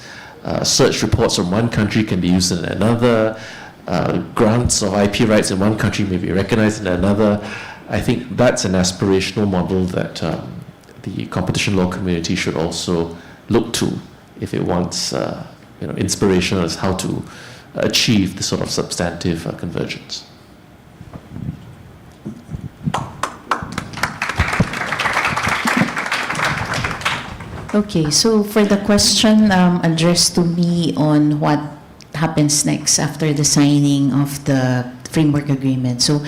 search reports from one country can be used in another, grants of IP rights in one country may be recognized in another. I think that's an aspirational model that the competition law community should also look to if it wants inspiration as how to achieve this sort of substantive convergence. Okay, so for the question addressed to me on what happens next after the signing of the framework agreement. So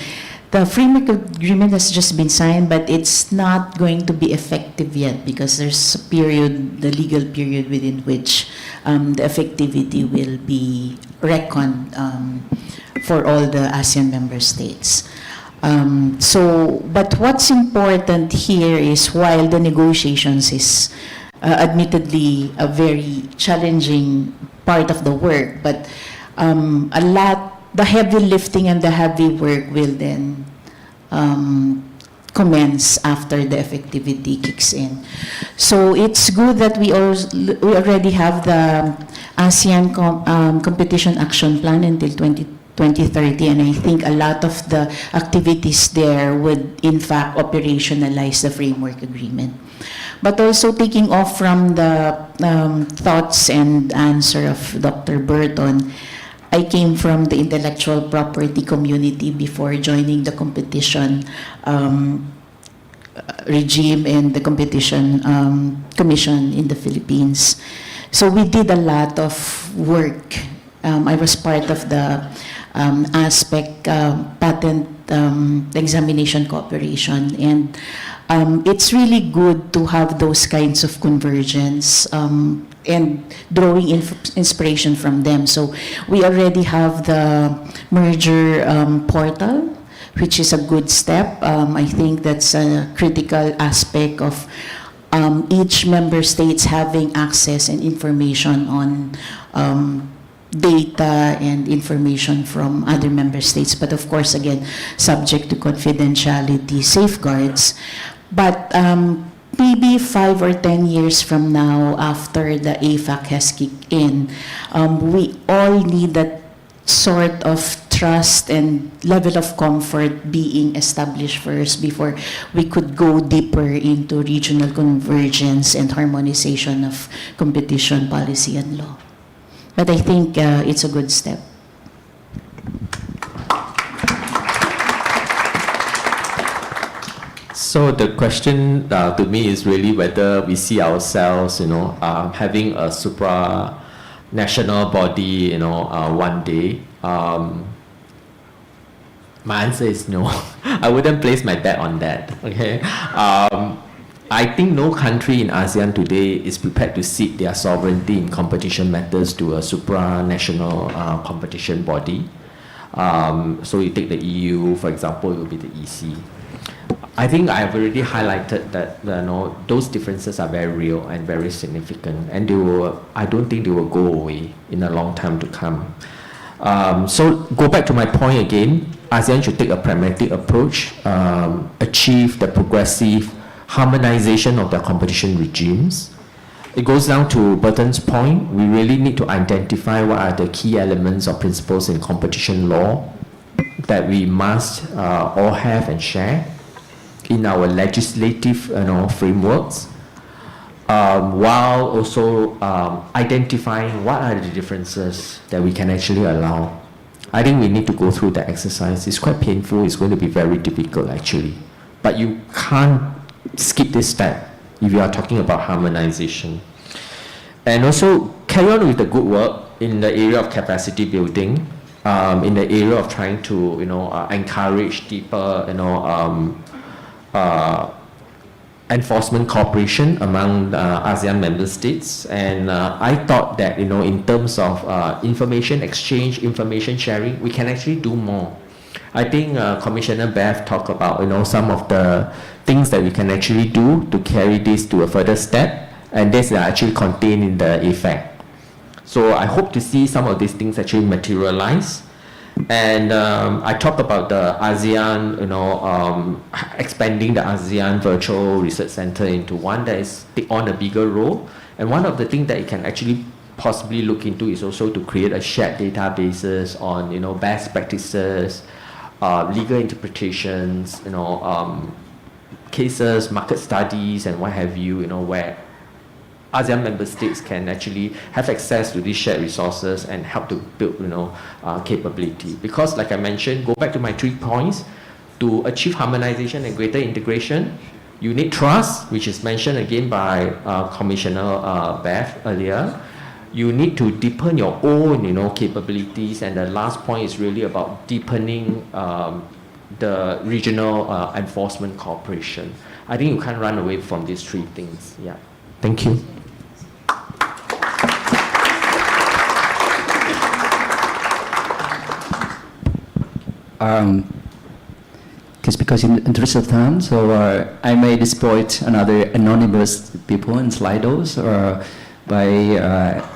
the framework agreement has just been signed, but it's not going to be effective yet because there's a period, the legal period within which the effectivity will be reckoned for all the ASEAN member states. But what's important here is while the negotiations is admittedly a very challenging part of the work, but the heavy lifting and the heavy work will then commence after the effectivity kicks in. So it's good that we already have the ASEAN Competition Action Plan until 2030, and I think a lot of the activities there would in fact operationalize the framework agreement. But also taking off from the thoughts and answer of Dr. Burton, I came from the intellectual property community before joining the competition regime and the competition commission in the Philippines. So we did a lot of work. I was part of the aspect patent examination cooperation, and it's really good to have those kinds of convergence and drawing inspiration from them. So we already have the merger portal, which is a good step. I think that's a critical aspect of each member states having access and information on data and information from other member states, but of course, again, subject to confidentiality safeguards. But maybe 5 or 10 years from now, after the AFAC has kicked in, we all need that sort of trust and level of comfort being established first before we could go deeper into regional convergence and harmonization of competition policy and law. But I think it's a good step. So the question to me is really whether we see ourselves, having a supranational body, one day. My answer is no. I wouldn't place my bet on that. Okay. I think no country in ASEAN today is prepared to cede their sovereignty in competition matters to a supranational competition body. So you take the EU, for example, it will be the EC. I think I've already highlighted that those differences are very real and very significant, and I don't think they will go away in a long time to come. So go back to my point again, ASEAN should take a pragmatic approach, achieve the progressive harmonization of their competition regimes. It goes down to Burton's point, we really need to identify what are the key elements or principles in competition law that we must all have and share in our legislative frameworks, while also identifying what are the differences that we can actually allow. I think we need to go through that exercise. It's quite painful, it's going to be very difficult actually. But you can't skip this step if you are talking about harmonization. And also carry on with the good work in the area of capacity building, in the area of trying to encourage deeper enforcement cooperation among ASEAN member states. And I thought that in terms of information exchange, information sharing, we can actually do more. I think Commissioner Bev talked about some of the things that we can actually do to carry this to a further step, and this are actually contained in the effect. So I hope to see some of these things actually materialize. And I talked about the ASEAN, expanding the ASEAN Virtual Research Center into one that is take on a bigger role. And one of the things that it can actually possibly look into is also to create a shared databases on, best practices, legal interpretations, cases, market studies, and what have you, where ASEAN member states can actually have access to these shared resources and help to build, capability. Because, like I mentioned, go back to my 3 points, to achieve harmonization and greater integration, you need trust, which is mentioned again by Commissioner Beth earlier. You need to deepen your own, capabilities, and the last point is really about deepening the regional enforcement cooperation. I think you can't run away from these 3 things. Yeah. Thank you. Just because in the interest of time, so I may exploit another anonymous people in Slidos by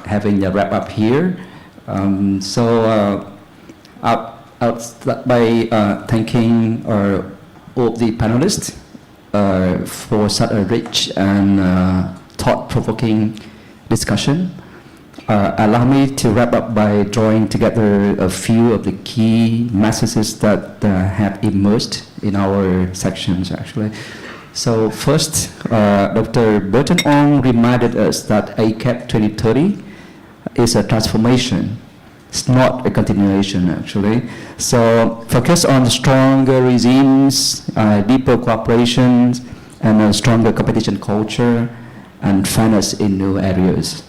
having a wrap up here. I'll start by thanking all the panelists for such a rich and thought-provoking discussion. Allow me to wrap up by drawing together a few of the key messages that have emerged in our sections, actually. So first, Dr. Burton Ong reminded us that ACAP 2030 is a transformation. It's not a continuation, actually. So focus on stronger regimes, deeper cooperation, and a stronger competition culture, and fairness in new areas.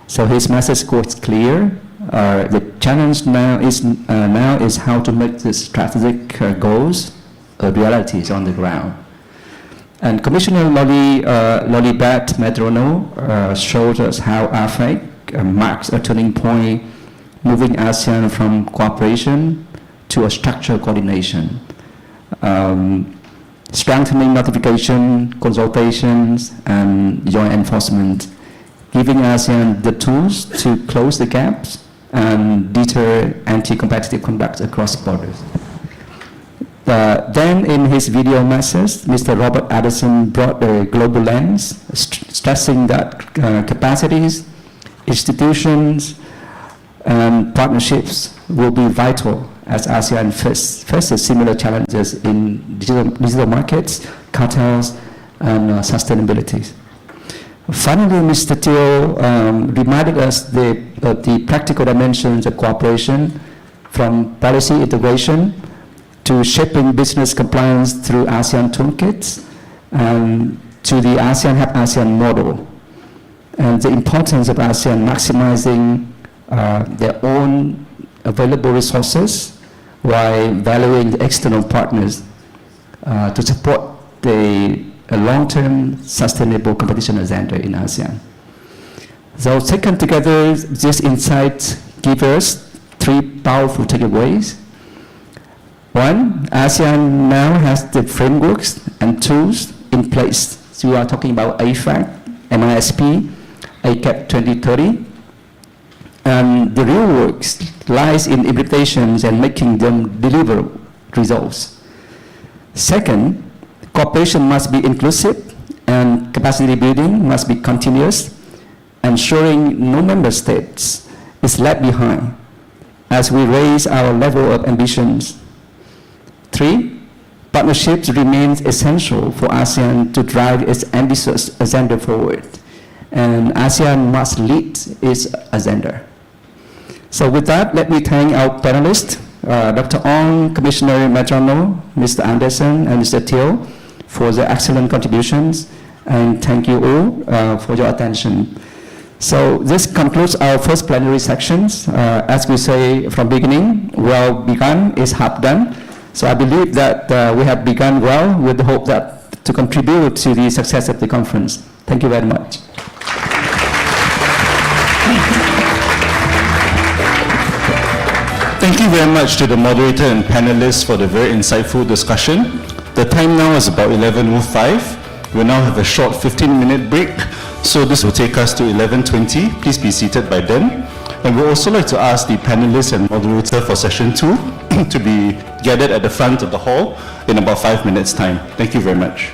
So his message was clear. The challenge now is how to make the strategic goals realities on the ground. And Commissioner Lolibet Medrano showed us how AFEC marks a turning point, moving ASEAN from cooperation to a structured coordination, strengthening notification, consultations, and joint enforcement, giving ASEAN the tools to close the gaps and deter anti-competitive conduct across borders. Then in his video message, Mr. Robert Addison brought a global lens, stressing that capacities, institutions, and partnerships will be vital as ASEAN faces similar challenges in digital markets, cartels, and sustainability. Finally, Mr. Teo reminded us the practical dimensions of cooperation, from policy integration to shaping business compliance through ASEAN toolkits, and to the ASEAN Help ASEAN model, and the importance of ASEAN maximizing their own available resources while valuing the external partners to support the long-term sustainable competition agenda in ASEAN. So taken together, these insights give us 3 powerful takeaways. 1, ASEAN now has the frameworks and tools in place. So we are talking about AFAC, MISP, ACAP 2030. And the real work lies in implementations and making them deliver results. Second, cooperation must be inclusive and capacity building must be continuous, ensuring no member states is left behind as we raise our level of ambitions. 3, partnerships remains essential for ASEAN to drive its ambitious agenda forward, and ASEAN must lead its agenda. So with that, let me thank our panelists, Dr. Ong, Commissioner Medrano, Mr. Anderson, and Mr. Teo, for their excellent contributions, and thank you all for your attention. So this concludes our first plenary sections. As we say from beginning, well begun is half done. So I believe that we have begun well with the hope that to contribute to the success of the conference. Thank you very much. Thank you very much to the moderator and panelists for the very insightful discussion. The time now is about 11:05. We'll now have a short 15-minute break, so this will take us to 11:20. Please be seated by then. And we'd also like to ask the panelists and moderator for session 2 to be gathered at the front of the hall in about 5 minutes' time. Thank you very much.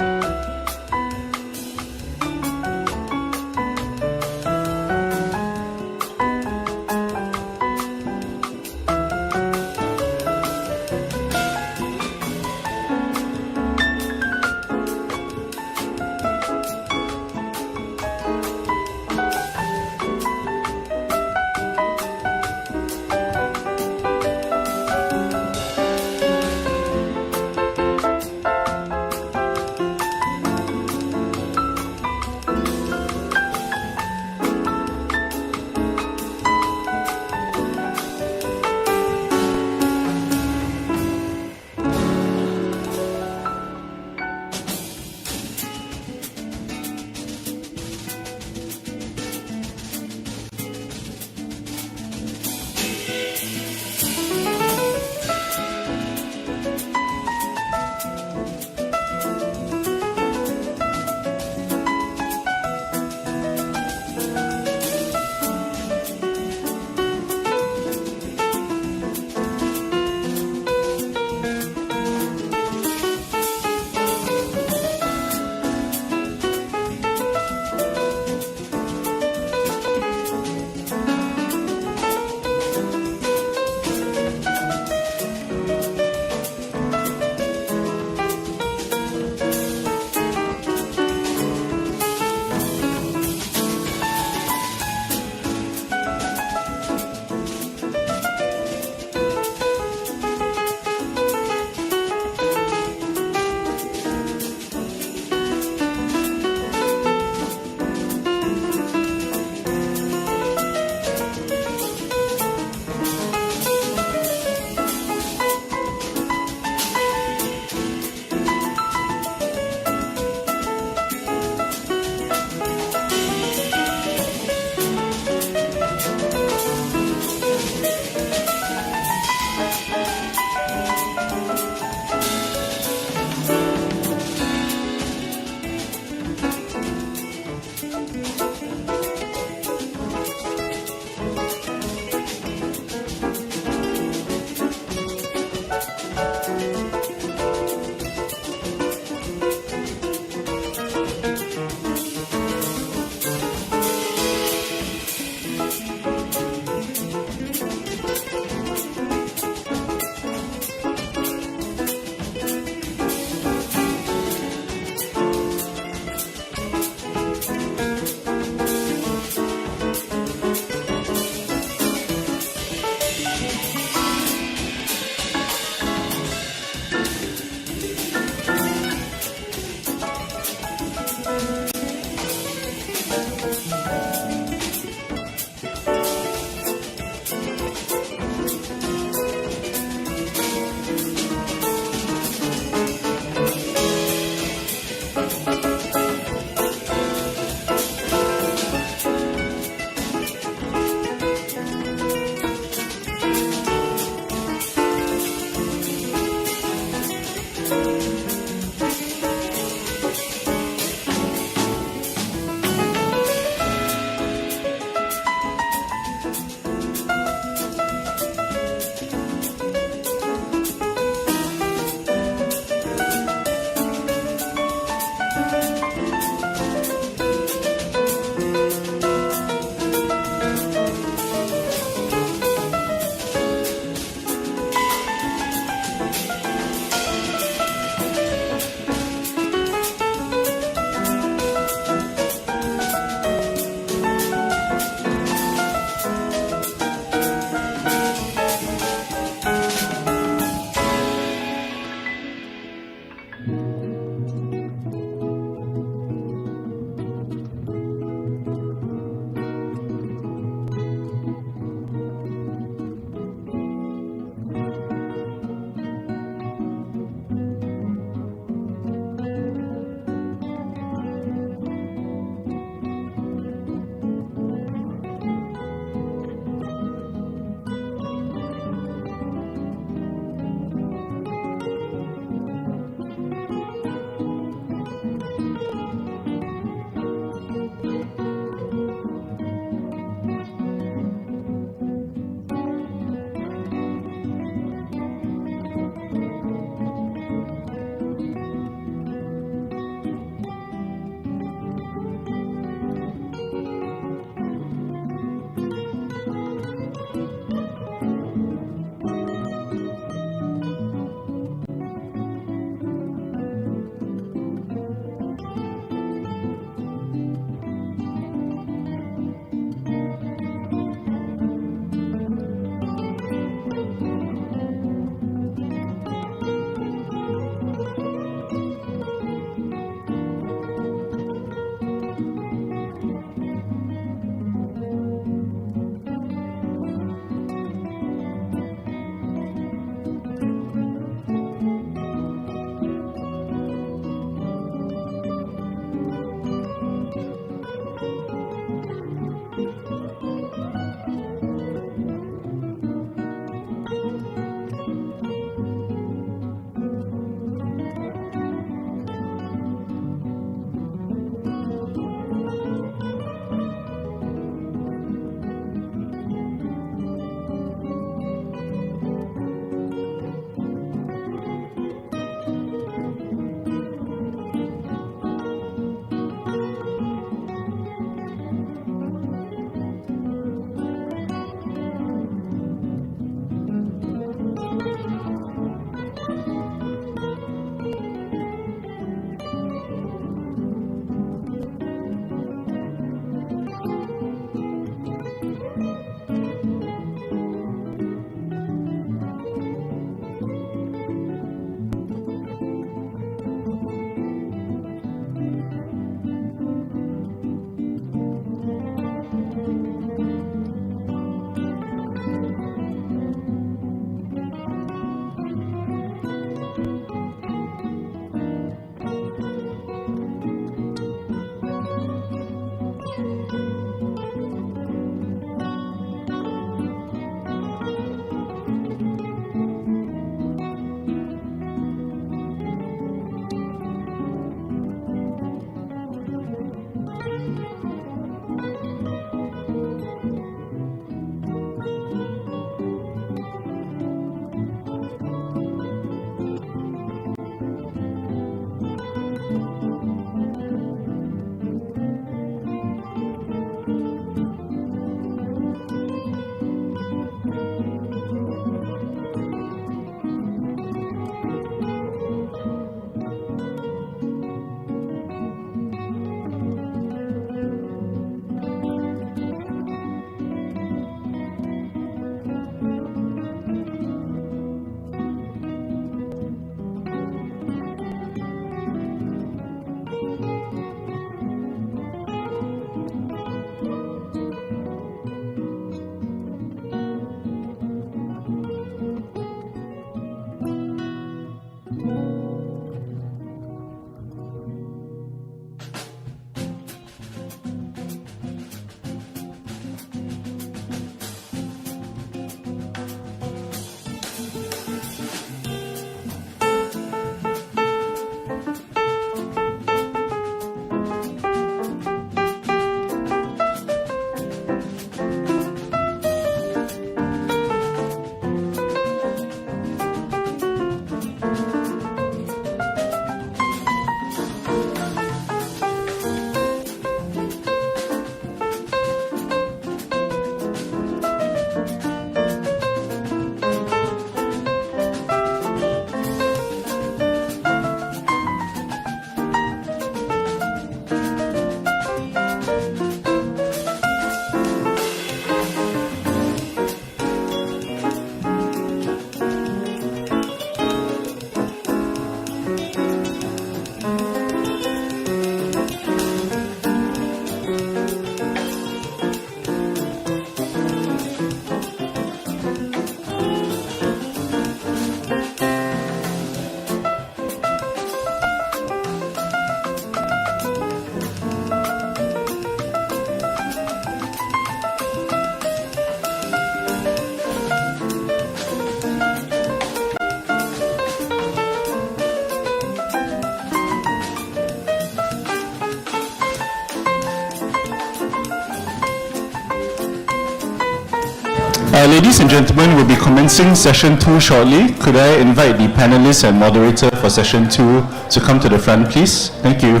Ladies and gentlemen, we'll be commencing session 2 shortly. Could I invite the panelists and moderator for session 2 to come to the front, please? Thank you.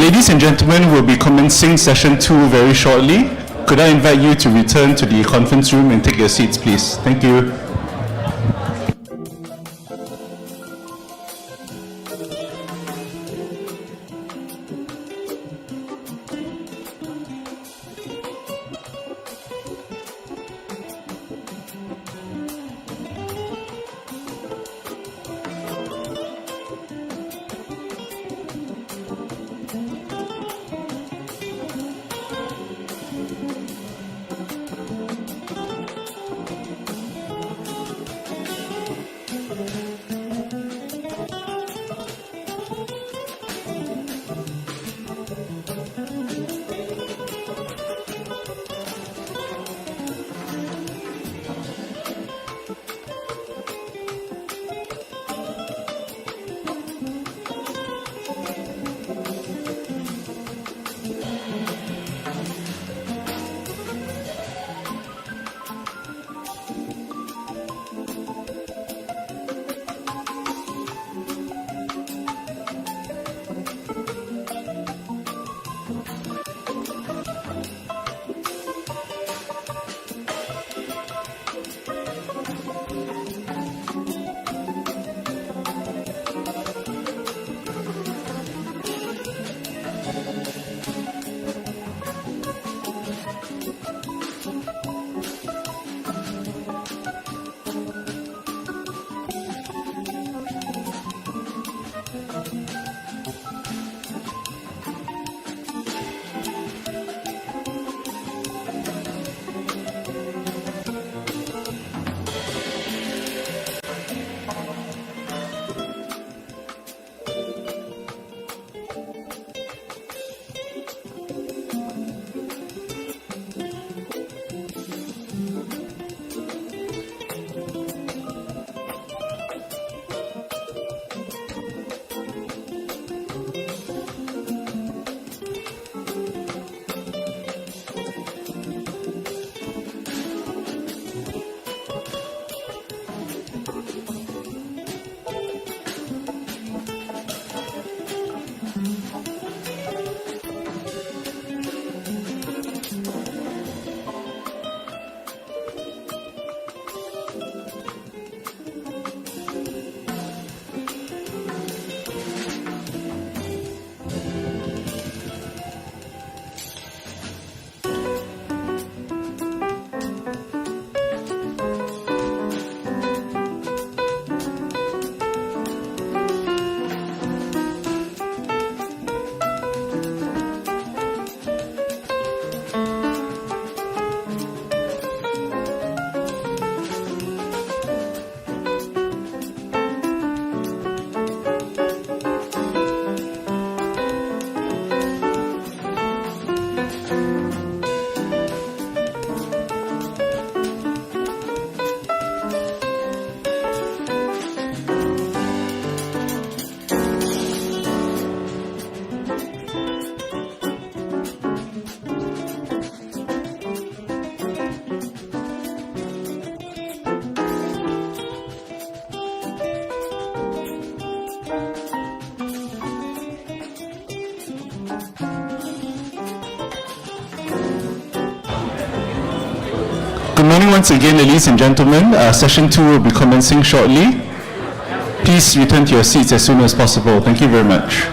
Ladies and gentlemen, we'll be commencing session 2 very shortly. Could I invite you to return to the conference room and take your seats, please? Thank you. morning once again, ladies and gentlemen. Session 2 will be commencing shortly. Please return to your seats as soon as possible. Thank you very much.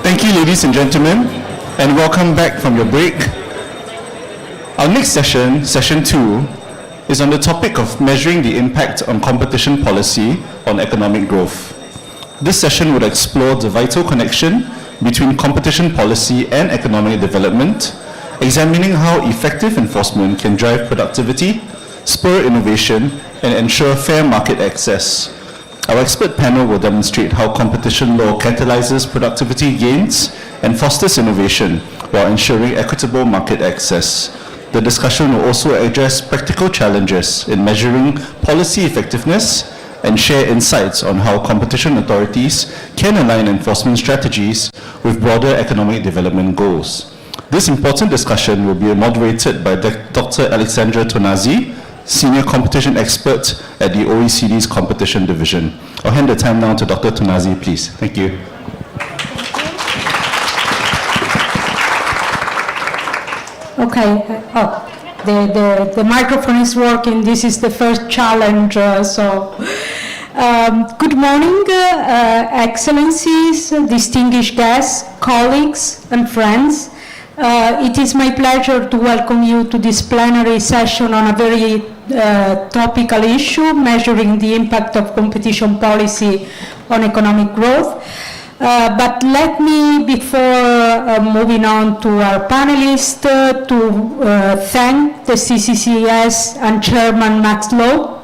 Thank you, ladies and gentlemen, and welcome back from your break. Our next session, session 2, is on the topic of measuring the impact on competition policy on economic growth. This session would explore the vital connection between competition policy and economic development, examining how effective enforcement can drive productivity, spur innovation, and ensure fair market access. Our expert panel will demonstrate how competition law catalyzes productivity gains and fosters innovation while ensuring equitable market access. The discussion will also address practical challenges in measuring policy effectiveness and share insights on how competition authorities can align enforcement strategies with broader economic development goals. This important discussion will be moderated by Dr. Alexandra Tonazi, Senior Competition Expert at the OECD's Competition Division. I'll hand the time now to Dr. Tonazi, please. Thank you. Okay. The microphone is working. This is the first challenge. Good morning, Excellencies, distinguished guests, colleagues, and friends. It is my pleasure to welcome you to this plenary session on a very topical issue, measuring the impact of competition policy on economic growth. But let me, before moving on to our panelists, to thank the CCCS and Chairman Max Lowe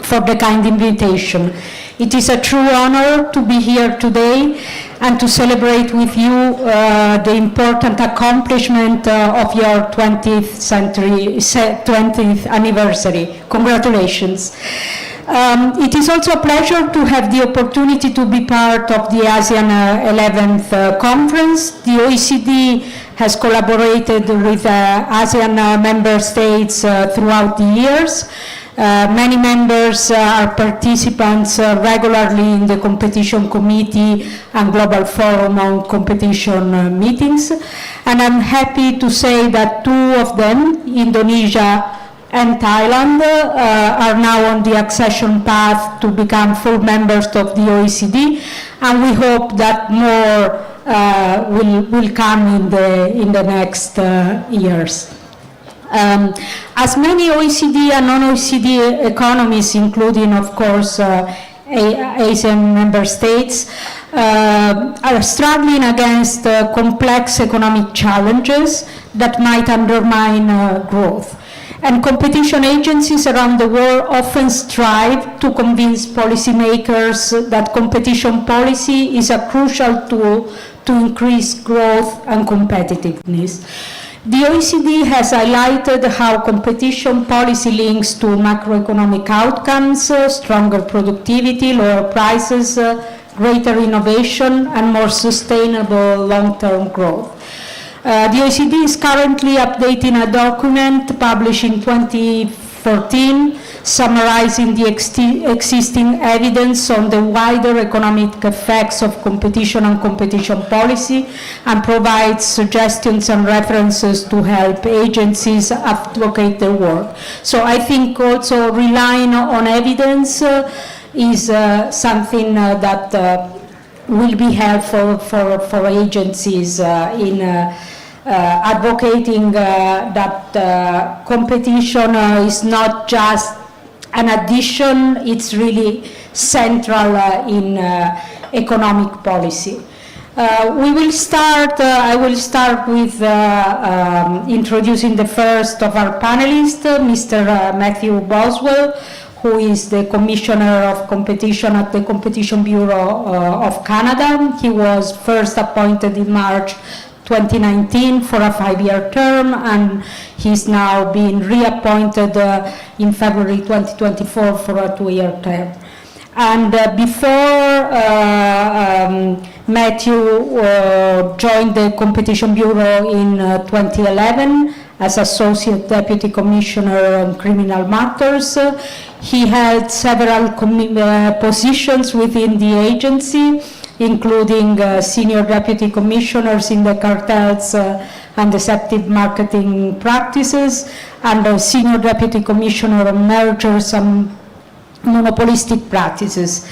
for the kind invitation. It is a true honor to be here today and to celebrate with you the important accomplishment of your 20th anniversary. Congratulations. It is also a pleasure to have the opportunity to be part of the ASEAN 11th conference. The OECD has collaborated with ASEAN member states throughout the years. Many members are participants regularly in the Competition Committee and Global Forum on Competition meetings. And I'm happy to say that 2 of them, Indonesia and Thailand, are now on the accession path to become full members of the OECD, and we hope that more will come in the next years. As many OECD and non-OECD economies, including, of course, ASEAN member states, are struggling against complex economic challenges that might undermine growth. And competition agencies around the world often strive to convince policymakers that competition policy is a crucial tool to increase growth and competitiveness. The OECD has highlighted how competition policy links to macroeconomic outcomes, stronger productivity, lower prices, greater innovation, and more sustainable long-term growth. The OECD is currently updating a document published in 2014 summarizing the existing evidence on the wider economic effects of competition and competition policy, and provides suggestions and references to help agencies advocate their work. So I think also relying on evidence is something that will be helpful for agencies in advocating that competition is not just an addition, it's really central in economic policy. We will start, I will start with introducing the first of our panelists, Mr. Matthew Boswell, who is the Commissioner of Competition at the Competition Bureau of Canada. He was first appointed in March 2019 for a 5-year term, and he's now being reappointed in February 2024 for a 2-year term. And before Matthew joined the Competition Bureau in 2011 as Associate Deputy Commissioner on Criminal Matters, he held several positions within the agency, including Senior Deputy Commissioners in the cartels and deceptive marketing practices, and Senior Deputy Commissioner on mergers and monopolistic practices.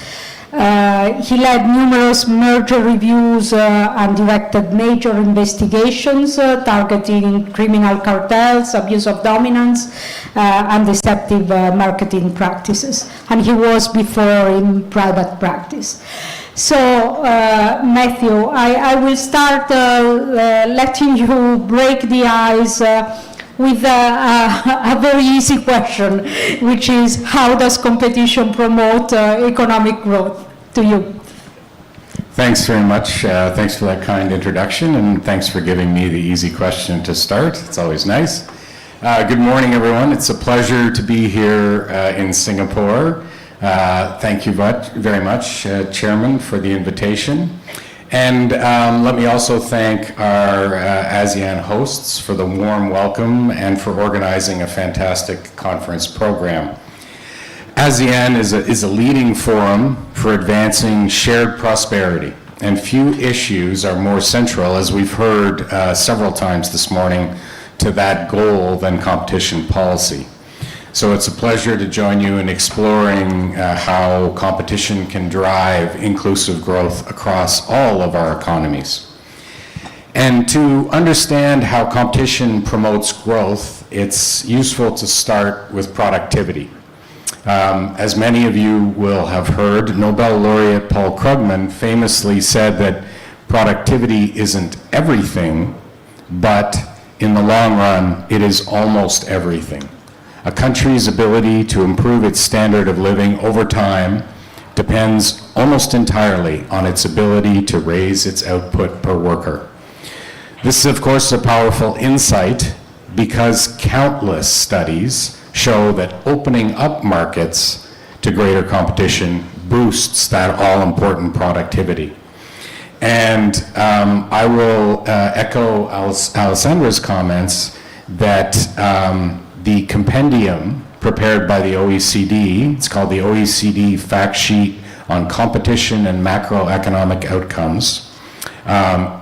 He led numerous merger reviews and directed major investigations targeting criminal cartels, abuse of dominance, and deceptive marketing practices. And he was before in private practice. So, Matthew, I will start letting you break the ice with a very easy question, which is, how does competition promote economic growth? To you. Thanks very much. Thanks for that kind introduction, and thanks for giving me the easy question to start. It's always nice. Good morning, everyone. It's a pleasure to be here in Singapore. Thank you very much, Chairman, for the invitation. And let me also thank our ASEAN hosts for the warm welcome and for organizing a fantastic conference program. ASEAN is a leading forum for advancing shared prosperity, and few issues are more central, as we've heard several times this morning, to that goal than competition policy. So it's a pleasure to join you in exploring how competition can drive inclusive growth across all of our economies. And to understand how competition promotes growth, it's useful to start with productivity. As many of you will have heard, Nobel laureate Paul Krugman famously said that productivity isn't everything, but in the long run, it is almost everything. A country's ability to improve its standard of living over time depends almost entirely on its ability to raise its output per worker. This is, of course, a powerful insight because countless studies show that opening up markets to greater competition boosts that all-important productivity. And I will echo Alessandra's comments that the compendium prepared by the OECD, it's called the OECD Fact Sheet on Competition and Macroeconomic Outcomes,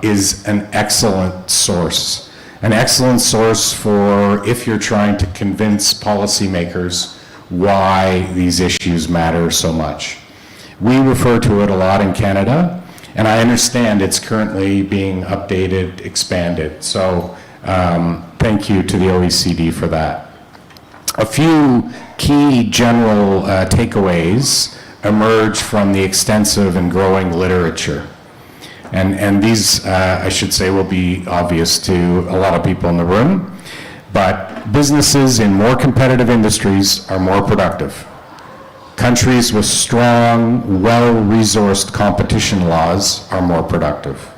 is an excellent source. An excellent source for if you're trying to convince policymakers why these issues matter so much. We refer to it a lot in Canada, and I understand it's currently being updated, expanded. So thank you to the OECD for that. A few key general takeaways emerge from the extensive and growing literature. And these, I should say, will be obvious to a lot of people in the room, but businesses in more competitive industries are more productive. Countries with strong, well-resourced competition laws are more productive.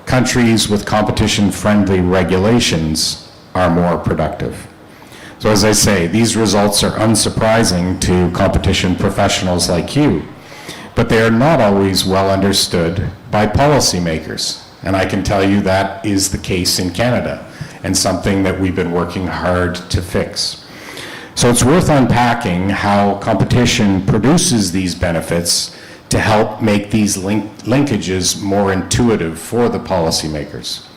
Countries with competition-friendly regulations are more productive. So as I say, these results are unsurprising to competition professionals like you, but they are not always well understood by policymakers. And I can tell you that is the case in Canada, and something that we've been working hard to fix. So it's worth unpacking how competition produces these benefits to help make these linkages more intuitive for the policymakers.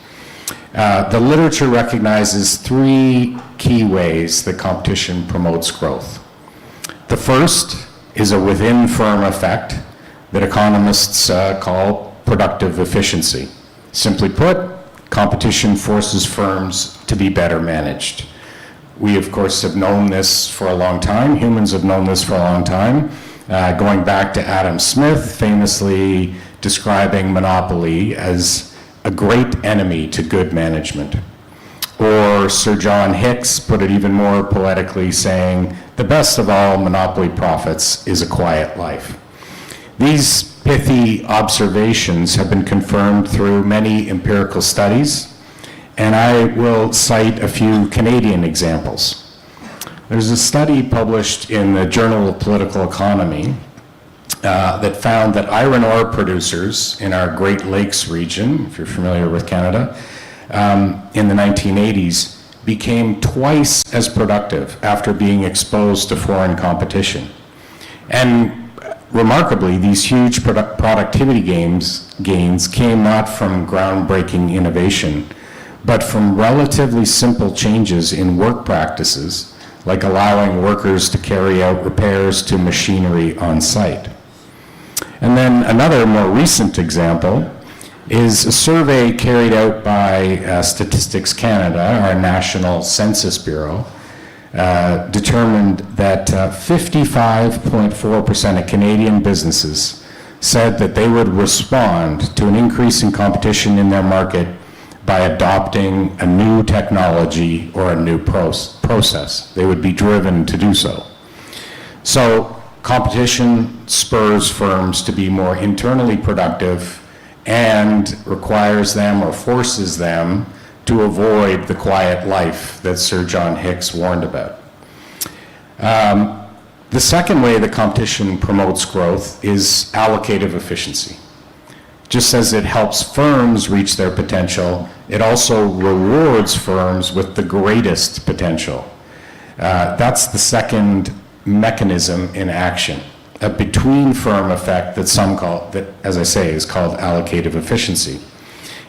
The literature recognizes three key ways that competition promotes growth. The first is a within-firm effect that economists call productive efficiency. Simply put, competition forces firms to be better managed. We, of course, have known this for a long time. Humans have known this for a long time, going back to Adam Smith, famously describing monopoly as a great enemy to good management. Or Sir John Hicks put it even more poetically, saying, the best of all monopoly profits is a quiet life. These pithy observations have been confirmed through many empirical studies, and I will cite a few Canadian examples. There's a study published in the Journal of Political Economy that found that iron ore producers in our Great Lakes region, if you're familiar with Canada, in the 1980s became twice as productive after being exposed to foreign competition. And remarkably, these huge productivity gains came not from groundbreaking innovation, but from relatively simple changes in work practices, like allowing workers to carry out repairs to machinery on site. And then another more recent example is a survey carried out by Statistics Canada, our national census bureau, determined that 55.4% of Canadian businesses said that they would respond to an increase in competition in their market by adopting a new technology or a new process. They would be driven to do so. So competition spurs firms to be more internally productive and requires them or forces them to avoid the quiet life that Sir John Hicks warned about. The second way that competition promotes growth is allocative efficiency. Just as it helps firms reach their potential, it also rewards firms with the greatest potential. That's the second mechanism in action, a between-firm effect that some call, that, as I say, is called allocative efficiency.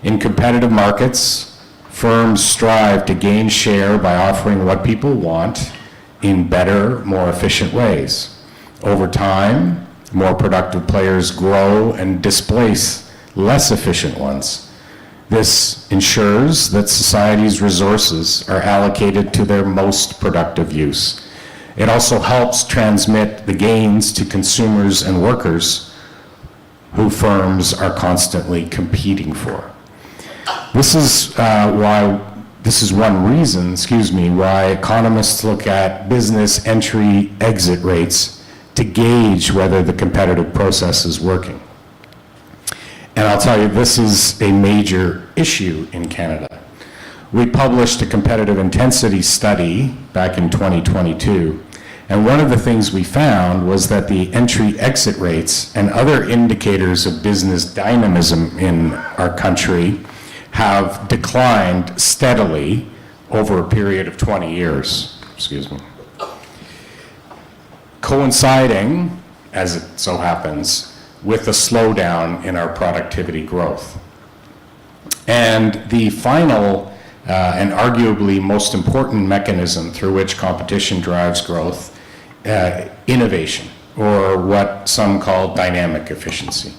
In competitive markets, firms strive to gain share by offering what people want in better, more efficient ways. Over time, more productive players grow and displace less efficient ones. This ensures that society's resources are allocated to their most productive use. It also helps transmit the gains to consumers and workers who firms are constantly competing for. This is one reason, why economists look at business entry-exit rates to gauge whether the competitive process is working. And I'll tell you, this is a major issue in Canada. We published a competitive intensity study back in 2022, and one of the things we found was that the entry-exit rates and other indicators of business dynamism in our country have declined steadily over a period of 20 years. Coinciding, as it so happens, with a slowdown in our productivity growth. And the final and arguably most important mechanism through which competition drives growth, innovation, or what some call dynamic efficiency.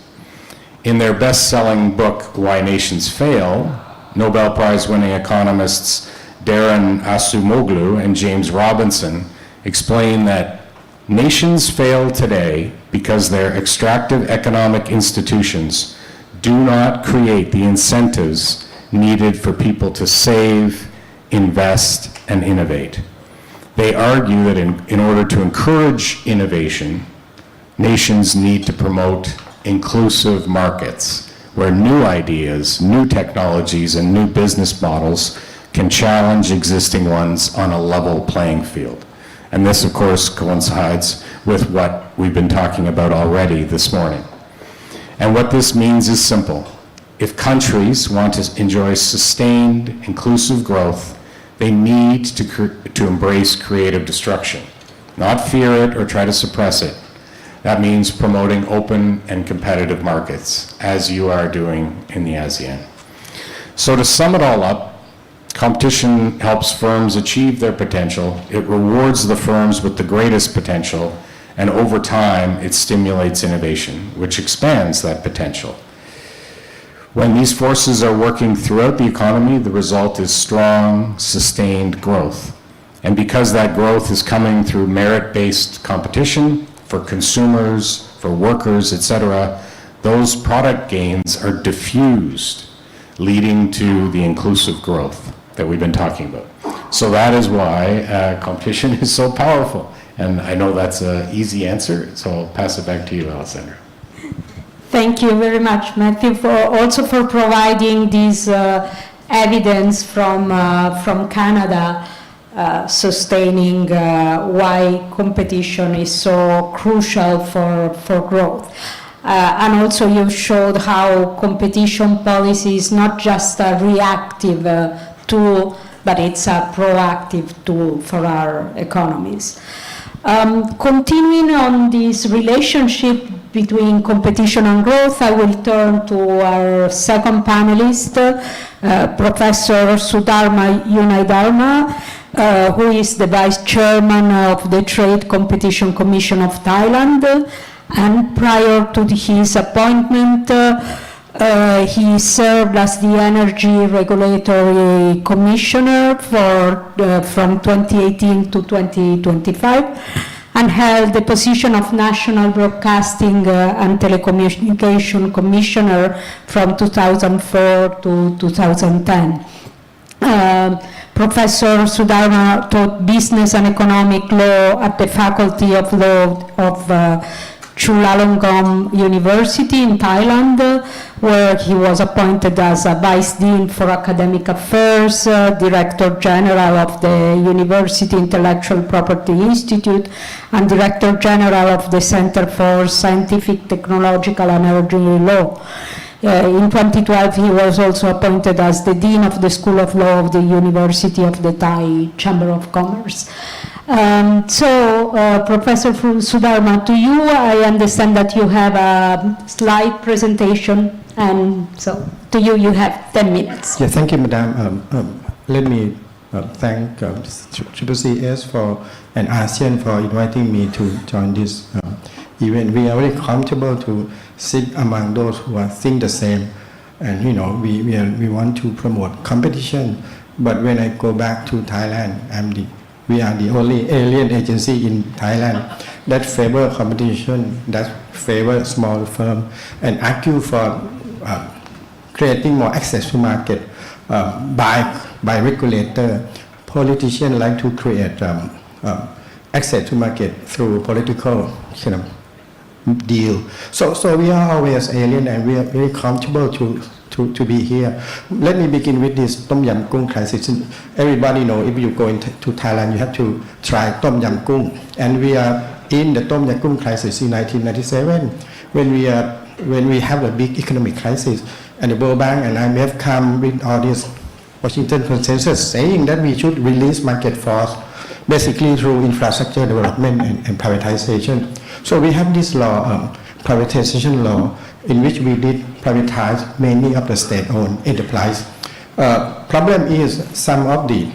In their best-selling book, Why Nations Fail, Nobel Prize-winning economists Darren Acemoglu and James Robinson explain that nations fail today because their extractive economic institutions do not create the incentives needed for people to save, invest, and innovate. They argue that in order to encourage innovation, nations need to promote inclusive markets where new ideas, new technologies, and new business models can challenge existing ones on a level playing field. And this, of course, coincides with what we've been talking about already this morning. And what this means is simple. If countries want to enjoy sustained, inclusive growth, they need to embrace creative destruction, not fear it or try to suppress it. That means promoting open and competitive markets, as you are doing in the ASEAN. So to sum it all up, competition helps firms achieve their potential, it rewards the firms with the greatest potential, and over time, it stimulates innovation, which expands that potential. When these forces are working throughout the economy, the result is strong, sustained growth. And because that growth is coming through merit-based competition for consumers, for workers, etc., those product gains are diffused, leading to the inclusive growth that we've been talking about. So that is why competition is so powerful. And I know that's an easy answer, so I'll pass it back to you, Alessandra. Thank you very much, Matthew, also for providing this evidence from Canada, sustaining why competition is so crucial for growth. And also you showed how competition policy is not just a reactive tool, but it's a proactive tool for our economies. Continuing on this relationship between competition and growth, I will turn to our second panelist, Professor Sudharma Unidharma, who is the Vice Chairman of the Trade Competition Commission of Thailand. And prior to his appointment, he served as the Energy Regulatory Commissioner from 2018 to 2025 and held the position of National Broadcasting and Telecommunication Commissioner from 2004 to 2010. Professor Sudharma taught business and economic law at the Faculty of Law of Chulalongkorn University in Thailand, where he was appointed as a Vice Dean for Academic Affairs, Director General of the University Intellectual Property Institute, and Director General of the Center for Scientific, Technological and Energy Law. In 2012, he was also appointed as the Dean of the School of Law of the University of the Thai Chamber of Commerce. Professor Sudharma, to you, I understand that you have a slide presentation, and so to you, you have 10 minutes. Yeah, thank you, Madam. Let me thank GVCs for and ASEAN for inviting me to join this event. We are very comfortable to sit among those who are think the same, and we want to promote competition. But when I go back to Thailand, we are the only alien agency in Thailand that favor competition, that favor small firm, and argue for creating more access to market by regulator. Politicians like to create access to market through political deal. So we are always alien, and we are very comfortable to be here. Let me begin with this Tom Yam Kung crisis. Everybody know if you go to Thailand, you have to try Tom Yam Kung. And we are in the Tom Yam Kung crisis in 1997 when we have a big economic crisis. And the World Bank and IMF come with all this Washington consensus saying that we should release market force basically through infrastructure development and privatization. So we have this law, privatization law, in which we did privatize many of the state-owned enterprise. Problem is some of the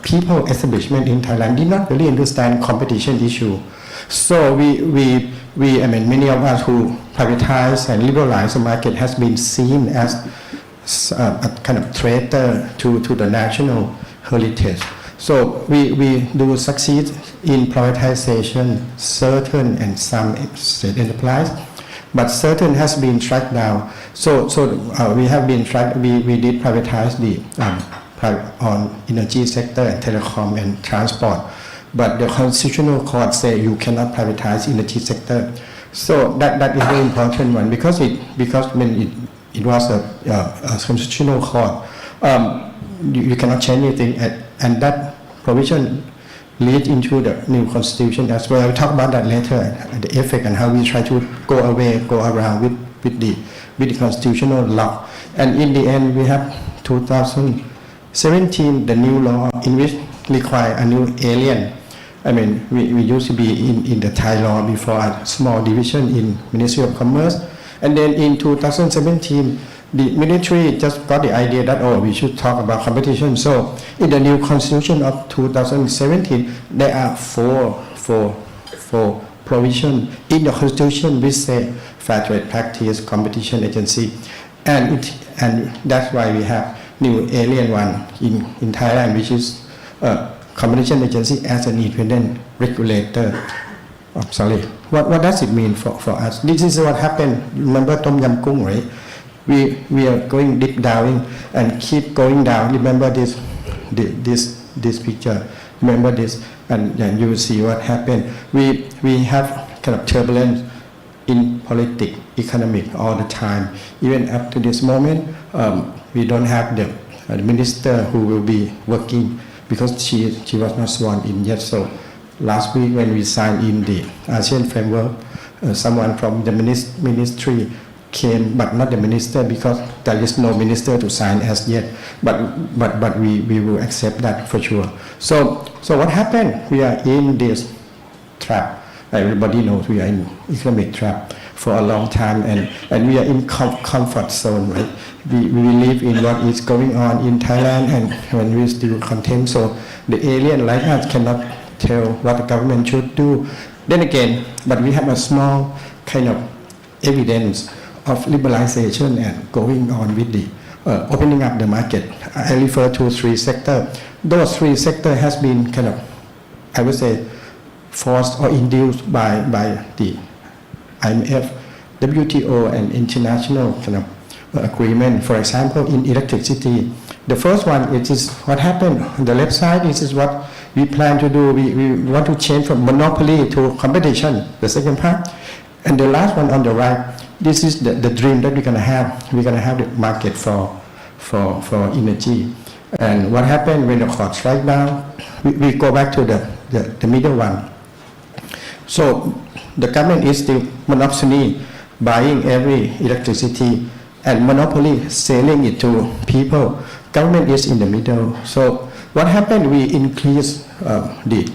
people establishment in Thailand did not really understand competition issue. So many of us who privatize and liberalize the market has been seen as a kind of traitor to the national heritage. So we do succeed in privatization certain and some state enterprise, but certain has been tracked down. So we have been tracked. We did privatize the on energy sector and telecom and transport, but the constitutional court say you cannot privatize energy sector. So that is very important one because when it was a constitutional court. you cannot change anything, and that provision lead into the new constitution as well. We'll talk about that later, the effect and how we try to go around with the constitutional law. And in the end, we have 2017, the new law in which require a new alien. I mean, we used to be in the Thai law before, a small division in Ministry of Commerce. And then in 2017, the military just got the idea that, oh, we should talk about competition. So in the new constitution of 2017, there are four provisions in the constitution which say fair trade practice, competition agency. And that's why we have new alien one in Thailand, which is competition agency as an independent regulator. Oh, sorry. What does it mean for us? This is what happened. Remember Tom Yam Kung, right? We are going deep down and keep going down. Remember this picture. Remember this, and you will see what happened. We have kind of turbulence in politics, economic all the time. Even up to this moment, we don't have the minister who will be working because she was not sworn in yet. So last week when we signed in the ASEAN framework, someone from the ministry came, but not the minister because there is no minister to sign as yet. But we will accept that for sure. So what happened? We are in this trap. Everybody knows we are in economic trap for a long time, and we are in comfort zone, right? We live in what is going on in Thailand, and when we still content, so the alien like us cannot tell what the government should do. Then again, but we have a small kind of evidence of liberalization and going on with the opening up the market. I refer to 3 sectors. Those 3 sectors has been kind of, I would say, forced or induced by the IMF, WTO, and international kind of agreement. For example, in electricity, the first one, it is what happened on the left side. This is what we plan to do. We want to change from monopoly to competition, the second part. And the last one on the right, this is the dream that we're going to have. We're going to have the market for energy. And what happened when the court strike down? We go back to the middle one. So the government is still monopoly, buying every electricity and monopoly selling it to people. Government is in the middle. So what happened? We increase the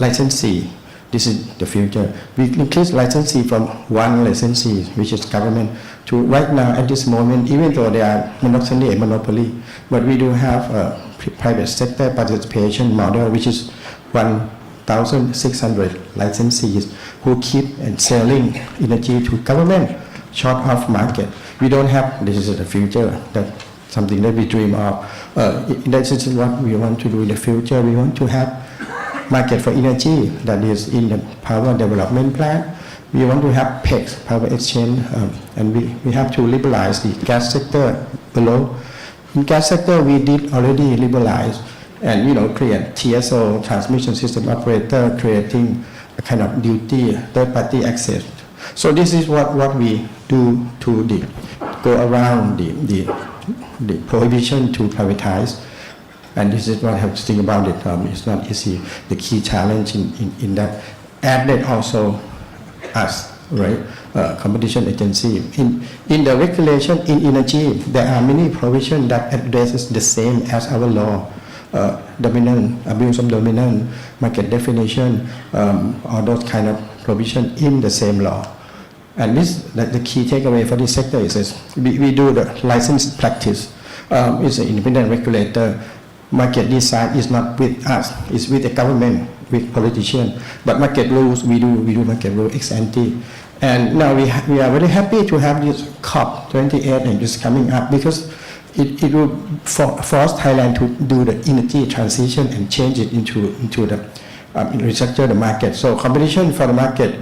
licensee. This is the future. We increase licensee from 1 licensee, which is government, to right now at this moment, even though they are monopoly and monopoly, but we do have a private sector participation model, which is 1,600 licensees who keep and selling energy to government, short of market. We don't have, this is the future, that's something that we dream of. This is what we want to do in the future. We want to have market for energy that is in the power development plan. We want to have PEX, power exchange, and we have to liberalize the gas sector below. In gas sector, we did already liberalize and create TSO, transmission system operator, creating a kind of duty, third-party access. So this is what we do to go around the prohibition to privatize. And this is what I have to think about it. It's not easy. The key challenge in that. And then also us, right? Competition agency. In the regulation in energy, there are many provisions that addresses the same as our law. Dominant, abuse of dominant, market definition, all those kind of provision in the same law. And the key takeaway for this sector is this. We do the license practice. It's an independent regulator. Market design is not with us, it's with the government, with politicians. But market rules, we do market rules ex ante. And now we are very happy to have this COP28 and just coming up because it will force Thailand to do the energy transition and change it into the restructure the market. So competition for the market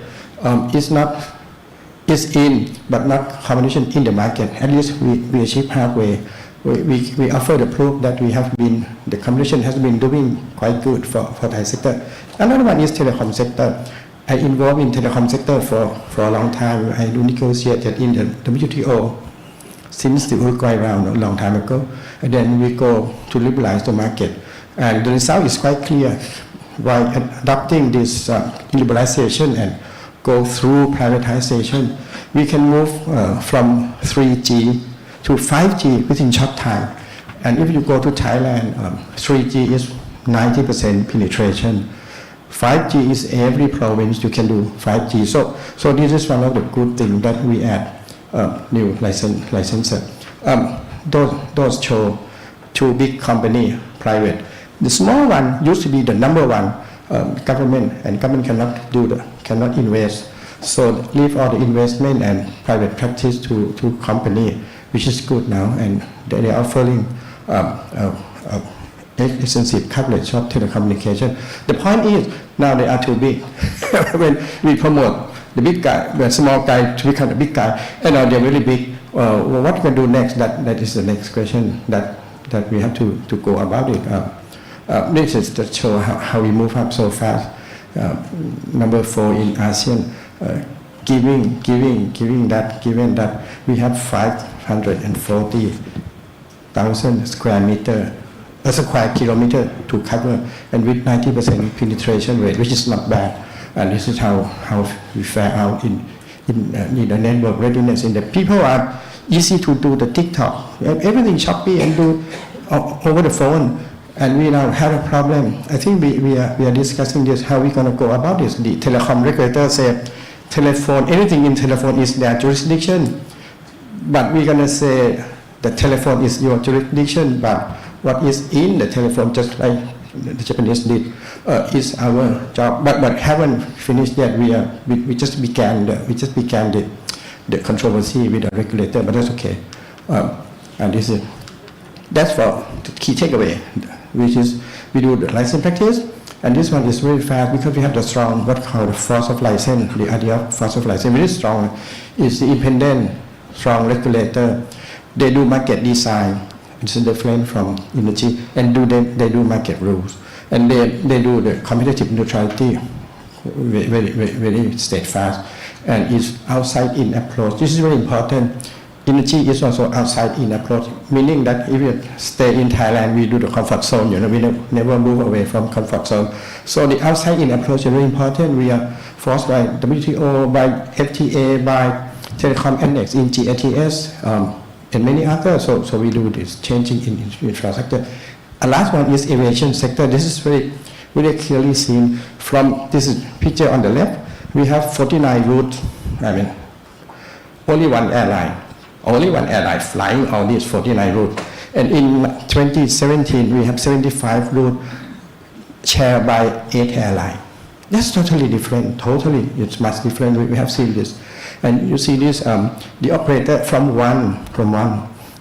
is in, but not competition in the market. At least we achieve halfway. We offer the proof that the competition has been doing quite good for Thai sector. Another one is telecom sector. I involved in telecom sector for a long time. I do negotiate in the WTO. since the Uruguay round a long time ago. And then we go to liberalize the market. And the result is quite clear. By adopting this liberalization and go through privatization, we can move from 3G to 5G within short time. And if you go to Thailand, 3G is 90% penetration. 5G is every province you can do 5G. So this is one of the good things that we add new licenses. Those show two big company, private. The small one used to be the number one government, and government cannot invest. So leave all the investment and private practice to company, which is good now, and they are offering extensive coverage of telecommunication. The point is, now they are too big. When we promote the big guy, the small guy to become the big guy, and now they're really big. What we can do next? That is the next question that we have to go about it. This is to show how we move up so fast. Number 4 in ASEAN, given that we have 540,000 square kilometer to cover, and with 90% penetration rate, which is not bad. And this is how we fare out in the network readiness. In the people are easy to do the TikTok, everything Shopee and do over the phone. And we now have a problem. I think we are discussing this, how we're going to go about this. The telecom regulator said telephone, anything in telephone is their jurisdiction. But we're going to say the telephone is your jurisdiction, but what is in the telephone, just like the Japanese did, is our job. But haven't finished yet. We just began the controversy with the regulator, but that's okay. And that's for the key takeaway, which is we do the license practice, and this one is very fast because we have the strong, what called the force of license. The idea of force of license very strong. Is the independent, strong regulator. They do market design. It's different from energy, and they do market rules, and they do the competitive neutrality very steadfast, and it's outside in approach. This is very important. Energy is also outside in approach, meaning that if you stay in Thailand, we do the comfort zone. We never move away from comfort zone. So the outside in approach is very important. We are forced by WTO, by FTA, by Telecom Annex in GATS, and many others. So we do this changing in infrastructure. A last one is aviation sector. This is very clearly seen from this picture on the left. We have 49 routes. Only one airline flying all these 49 routes. And in 2017, we have 75 routes shared by 8 airlines. That's totally different. Totally, it's much different. We have seen this. And you see this, the operator from one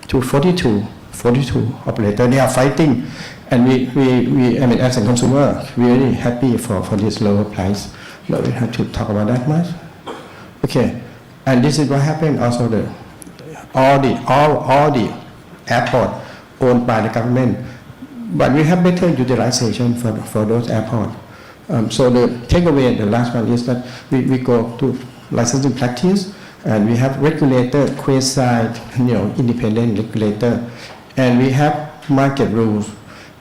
to 42 operators, they are fighting. And we as a consumer, we're really happy for this lower price. But we have to talk about that much. Okay, and this is what happened also. All the airport owned by the government, but we have better utilization for those airports. So the takeaway, the last one is that we go to licensing practice, and we have regulator, quasi, independent regulator, and we have market rules.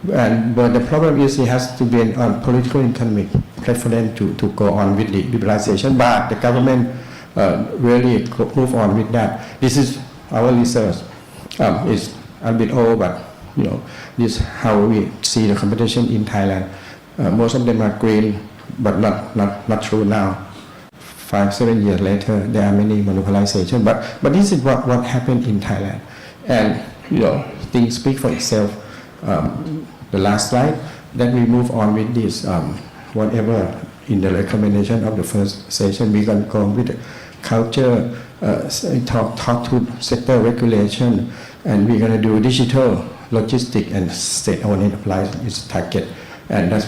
But the problem is it has to be on political economic preference to go on with the liberalization. But the government really move on with that. This is our research. It's a bit old, but this is how we see the competition in Thailand. Most of them are green, but not true now. 5-7 years later, there are many monopolization. But this is what happened in Thailand, and things speak for itself. The last slide. Then we move on with this. Whatever in the recommendation of the first session, we can go with the culture, talk to sector regulation, and we're going to do digital, logistic, and state-owned enterprise is target. And that's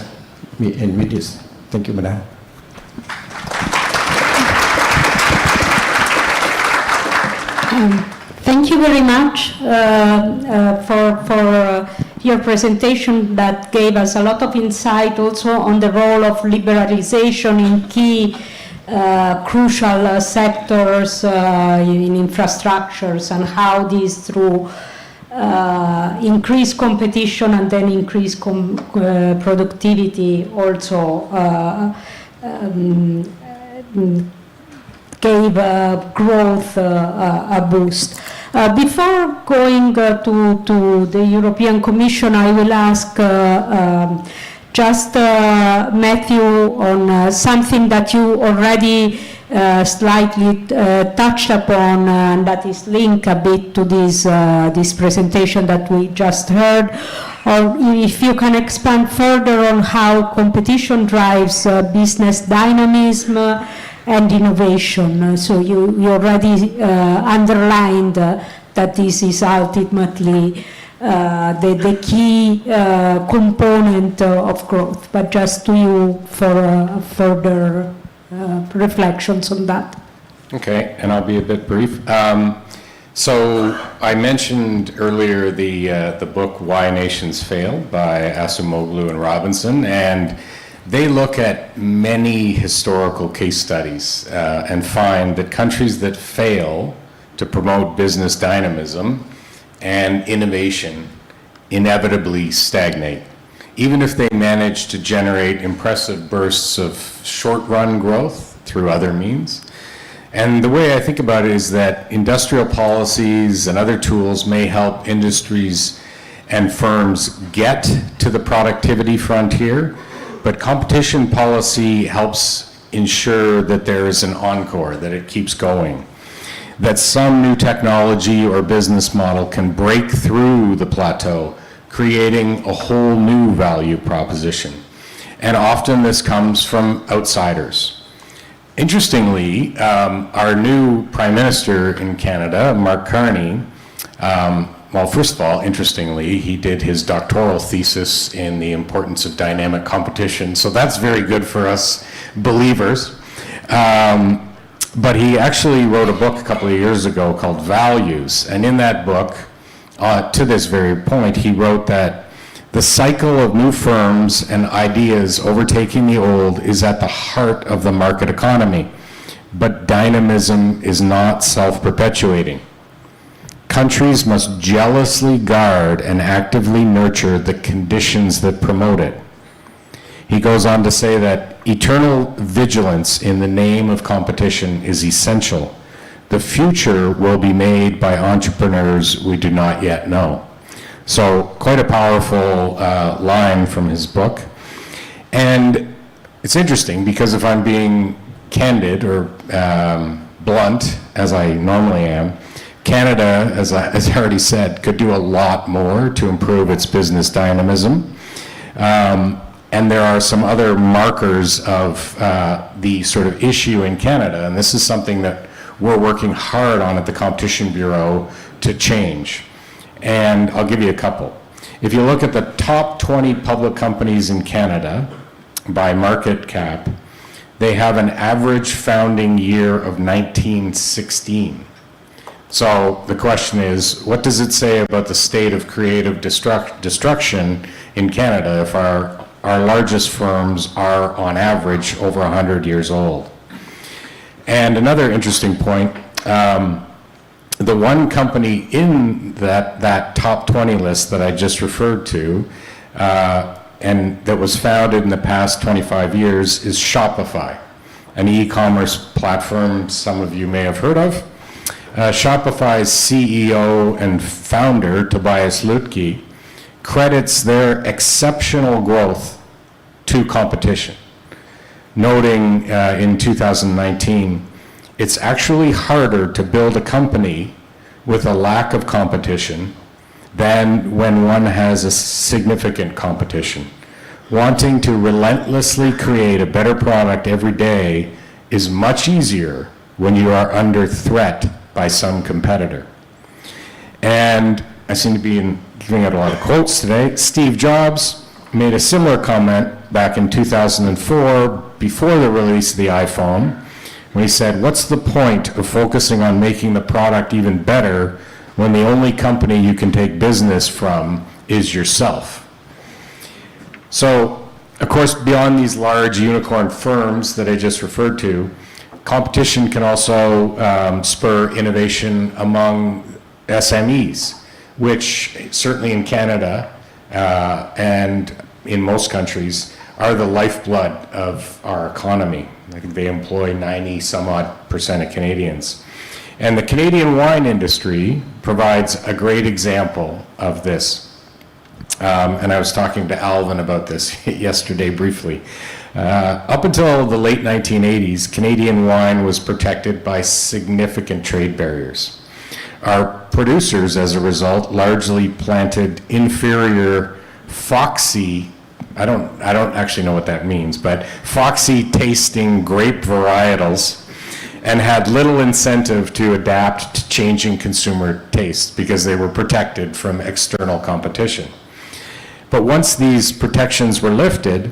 we end with this. Thank you, Madam. Thank you very much for your presentation that gave us a lot of insight also on the role of liberalization in key crucial sectors in infrastructures, and how these through increased competition and then increased productivity also gave growth a boost. Before going to the European Commission, I will ask just Matthew on something that you already slightly touched upon, and that is linked a bit to this presentation that we just heard, or if you can expand further on how competition drives business dynamism and innovation. So you already underlined that this is ultimately the key component of growth, but just to you for further reflections on that. Okay, and I'll be a bit brief. So I mentioned earlier the book Why Nations Fail by Acemoglu and Robinson, and they look at many historical case studies and find that countries that fail to promote business dynamism and innovation inevitably stagnate, even if they manage to generate impressive bursts of short-run growth through other means. And the way I think about it is that industrial policies and other tools may help industries and firms get to the productivity frontier, but competition policy helps ensure that there is an encore, that it keeps going, that some new technology or business model can break through the plateau, creating a whole new value proposition. And often this comes from outsiders. Interestingly, our new Prime Minister in Canada, Mark Carney, well, first of all, interestingly, he did his doctoral thesis in the importance of dynamic competition, so that's very good for us believers. But he actually wrote a book a couple of years ago called Values, and in that book, to this very point, he wrote that the cycle of new firms and ideas overtaking the old is at the heart of the market economy, but dynamism is not self-perpetuating. Countries must jealously guard and actively nurture the conditions that promote it. He goes on to say that eternal vigilance in the name of competition is essential. The future will be made by entrepreneurs we do not yet know. So quite a powerful line from his book. And it's interesting because if I'm being candid or blunt, as I normally am, Canada, as I already said, could do a lot more to improve its business dynamism. And there are some other markers of the sort of issue in Canada, and this is something that we're working hard on at the Competition Bureau to change. And I'll give you a couple. If you look at the top 20 public companies in Canada by market cap, they have an average founding year of 1916. So the question is, what does it say about the state of creative destruction in Canada if our largest firms are on average over 100 years old? And another interesting point, the one company in that top 20 list that I just referred to, and that was founded in the past 25 years, is Shopify, an e-commerce platform some of you may have heard of. Shopify's CEO and founder, Tobias Lütke, credits their exceptional growth to competition, noting in 2019, it's actually harder to build a company with a lack of competition than when one has a significant competition. Wanting to relentlessly create a better product every day is much easier when you are under threat by some competitor. And I seem to be giving out a lot of quotes today. Steve Jobs made a similar comment back in 2004, before the release of the iPhone, when he said, what's the point of focusing on making the product even better when the only company you can take business from is yourself? So, of course, beyond these large unicorn firms that I just referred to, competition can also spur innovation among SMEs, which certainly in Canada and in most countries are the lifeblood of our economy. I think they employ 90-some-odd% of Canadians. And the Canadian wine industry provides a great example of this. And I was talking to Alvin about this yesterday briefly. Up until the late 1980s, Canadian wine was protected by significant trade barriers. Our producers, as a result, largely planted inferior foxy, I don't actually know what that means, but foxy tasting grape varietals, and had little incentive to adapt to changing consumer tastes because they were protected from external competition. But once these protections were lifted,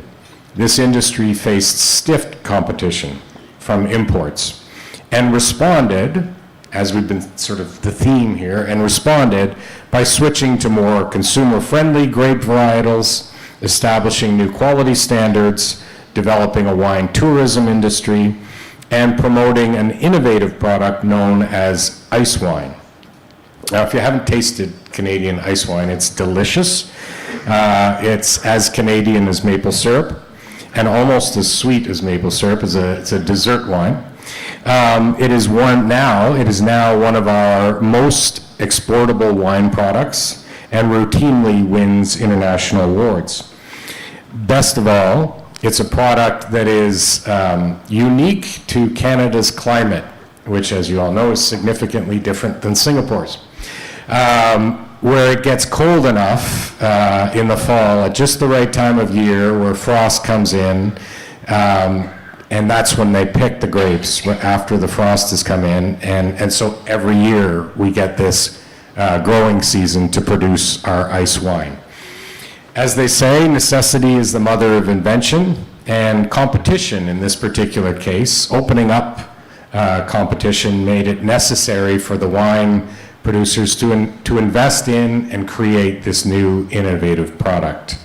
this industry faced stiff competition from imports and responded, as we've been sort of the theme here, and responded by switching to more consumer-friendly grape varietals, establishing new quality standards, developing a wine tourism industry, and promoting an innovative product known as ice wine. Now, if you haven't tasted Canadian ice wine, it's delicious. It's as Canadian as maple syrup, and almost as sweet as maple syrup. It's a dessert wine. It is now one of our most exportable wine products and routinely wins international awards. Best of all, it's a product that is unique to Canada's climate, which, as you all know, is significantly different than Singapore's, where it gets cold enough in the fall at just the right time of year where frost comes in, and that's when they pick the grapes after the frost has come in, and so every year we get this growing season to produce our ice wine. As they say, necessity is the mother of invention, and competition in this particular case, opening up competition, made it necessary for the wine producers to invest in and create this new innovative product.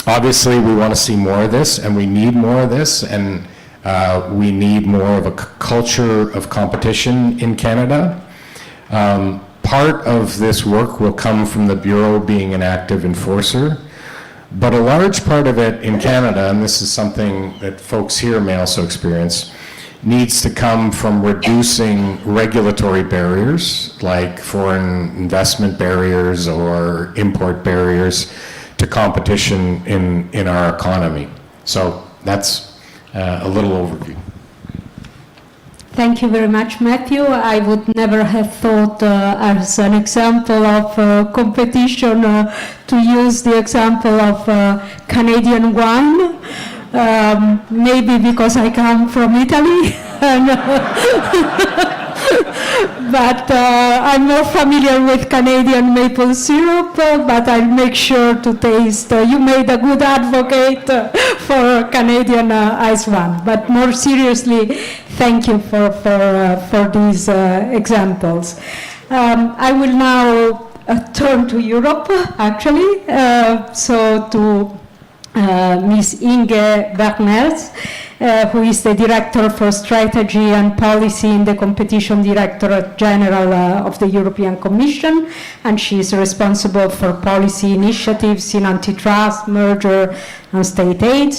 Obviously, we want to see more of this, and we need more of this, and we need more of a culture of competition in Canada. Part of this work will come from the Bureau being an active enforcer, but a large part of it in Canada, and this is something that folks here may also experience, needs to come from reducing regulatory barriers like foreign investment barriers or import barriers to competition in our economy. So that's a little overview. Thank you very much, Matthew. I would never have thought as an example of competition to use the example of Canadian wine. Maybe because I come from Italy, but I'm more familiar with Canadian maple syrup, but I'll make sure to taste. You made a good advocate for Canadian ice wine, but more seriously, thank you for these examples. I will now turn to Europe, actually, so to Ms. Inge Berners, who is the Director for Strategy and Policy in the Competition Directorate General of the European Commission, and she is responsible for policy initiatives in antitrust, merger, and state aid.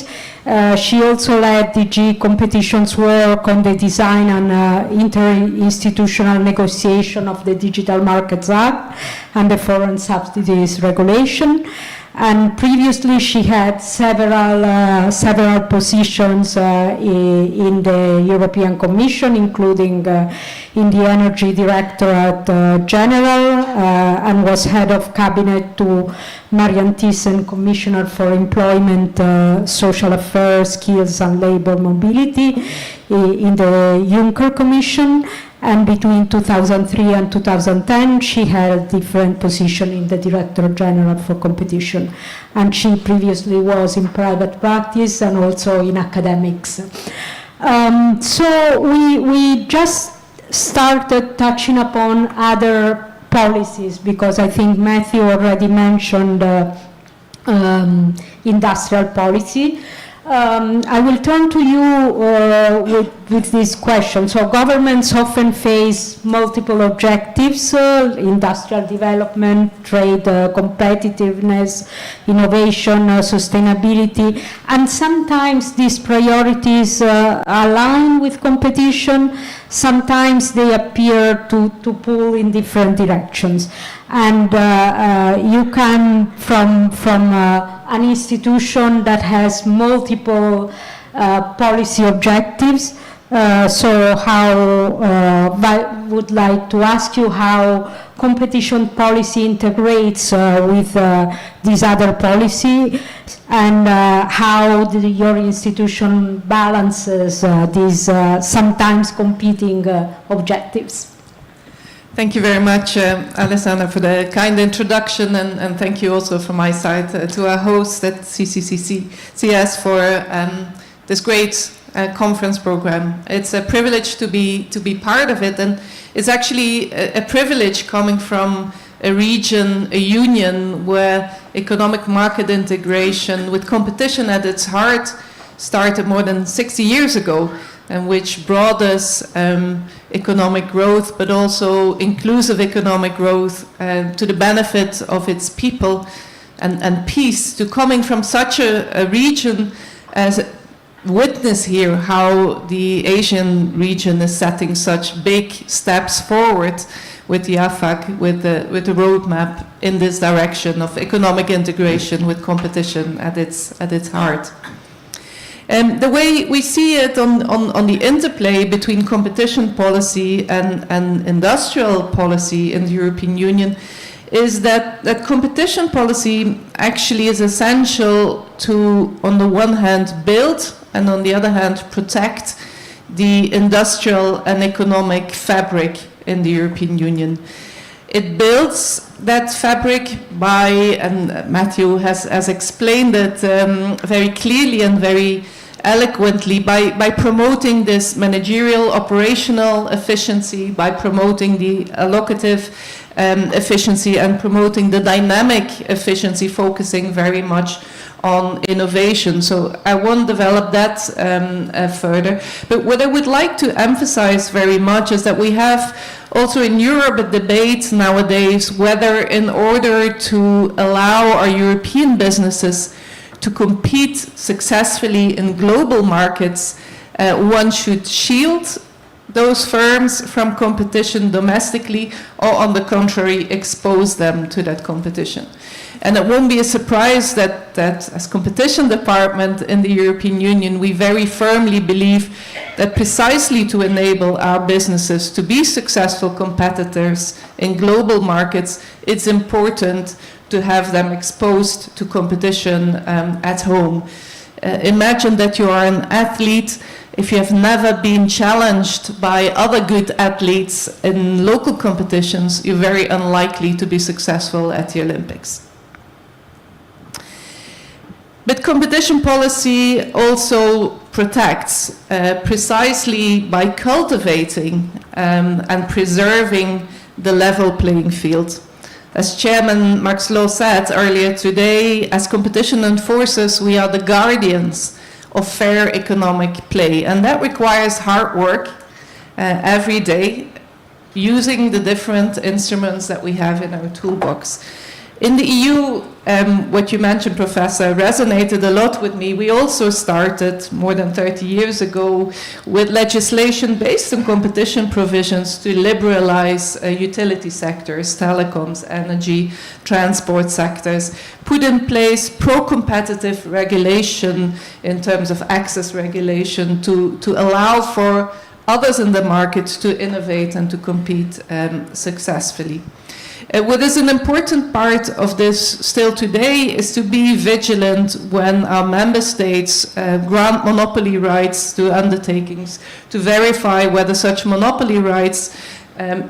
She also led DG Competition's work on the design and interinstitutional negotiation of the Digital Markets Act and the Foreign Subsidies Regulation. And previously she had several positions in the European Commission, including in the Energy Directorate General, and was head of cabinet to Marianne Thyssen, Commissioner for Employment, Social Affairs, Skills and Labour Mobility in the Juncker Commission. And between 2003 and 2010, she held different positions in the Director General for Competition. And she previously was in private practice and also in academics. So we just started touching upon other policies, because I think Matthew already mentioned industrial policy. I will turn to you with this question. So governments often face multiple objectives, industrial development, trade, competitiveness, innovation, sustainability, and sometimes these priorities align with competition, sometimes they appear to pull in different directions. And you come from an institution that has multiple policy objectives. So I would like to ask you how competition policy integrates with these other policies, and how your institution balances these sometimes competing objectives. Thank you very much, Alessandra, for the kind introduction, and thank you also from my side to our host at CCCCS for this great conference program. It's a privilege to be part of it, and it's actually a privilege coming from a region, a union, where economic market integration with competition at its heart started more than 60 years ago, and which brought us economic growth, but also inclusive economic growth to the benefit of its people and peace. To coming from such a region as witness here how the Asian region is setting such big steps forward with the AFAC, with the roadmap in this direction of economic integration with competition at its heart. The way we see it on the interplay between competition policy and industrial policy in the European Union is that competition policy actually is essential to, on the one hand, build, and on the other hand, protect the industrial and economic fabric in the European Union. It builds that fabric by, and Matthew has explained it very clearly and very eloquently, by promoting this managerial operational efficiency, by promoting the allocative efficiency, and promoting the dynamic efficiency, focusing very much on innovation. So I won't develop that further. But what I would like to emphasize very much is that we have also in Europe a debate nowadays whether, in order to allow our European businesses to compete successfully in global markets, one should shield those firms from competition domestically, or on the contrary, expose them to that competition. And it won't be a surprise that as competition department in the European Union, we very firmly believe that precisely to enable our businesses to be successful competitors in global markets, it's important to have them exposed to competition at home. Imagine that you are an athlete. If you have never been challenged by other good athletes in local competitions, you're very unlikely to be successful at the Olympics. But competition policy also protects precisely by cultivating and preserving the level playing field. As Chairman Max Loh said earlier today, as competition enforcers, we are the guardians of fair economic play, and that requires hard work every day, using the different instruments that we have in our toolbox. In the EU, what you mentioned, Professor, resonated a lot with me. We also started more than 30 years ago with legislation based on competition provisions to liberalize utility sectors, telecoms, energy, transport sectors, put in place pro-competitive regulation in terms of access regulation to allow for others in the market to innovate and to compete successfully. What is an important part of this still today is to be vigilant when our member states grant monopoly rights to undertakings, to verify whether such monopoly rights,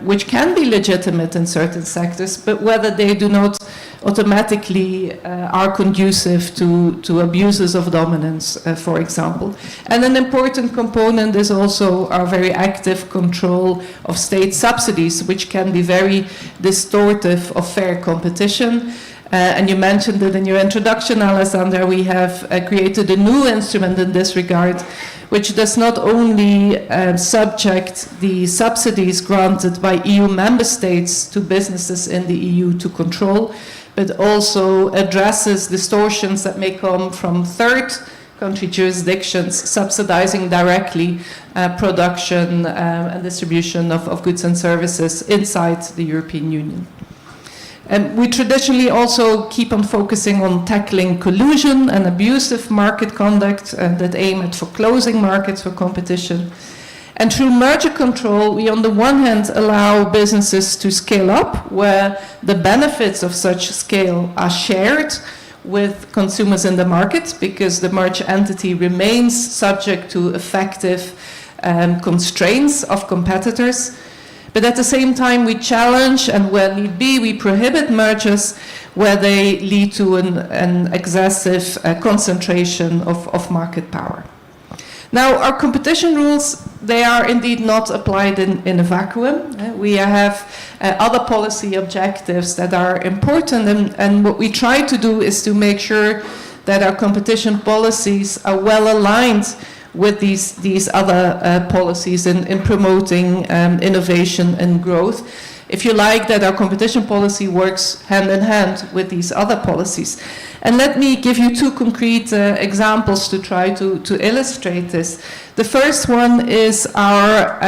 which can be legitimate in certain sectors, but whether they do not automatically are conducive to abuses of dominance, for example. And an important component is also our very active control of state subsidies, which can be very distortive of fair competition. And you mentioned it in your introduction, Alessandra, we have created a new instrument in this regard, which does not only subject the subsidies granted by EU member states to businesses in the EU to control, but also addresses distortions that may come from third country jurisdictions subsidizing directly production and distribution of goods and services inside the European Union. And we traditionally also keep on focusing on tackling collusion and abusive market conduct that aim at foreclosing markets for competition. And through merger control, we on the one hand allow businesses to scale up where the benefits of such scale are shared with consumers in the market, because the merged entity remains subject to effective constraints of competitors. But at the same time, we challenge, and where need be, we prohibit mergers where they lead to an excessive concentration of market power. Now, our competition rules, they are indeed not applied in a vacuum. We have other policy objectives that are important, and what we try to do is to make sure that our competition policies are well aligned with these other policies in promoting innovation and growth. If you like, that our competition policy works hand in hand with these other policies. And let me give you two concrete examples to try to illustrate this. The first one is our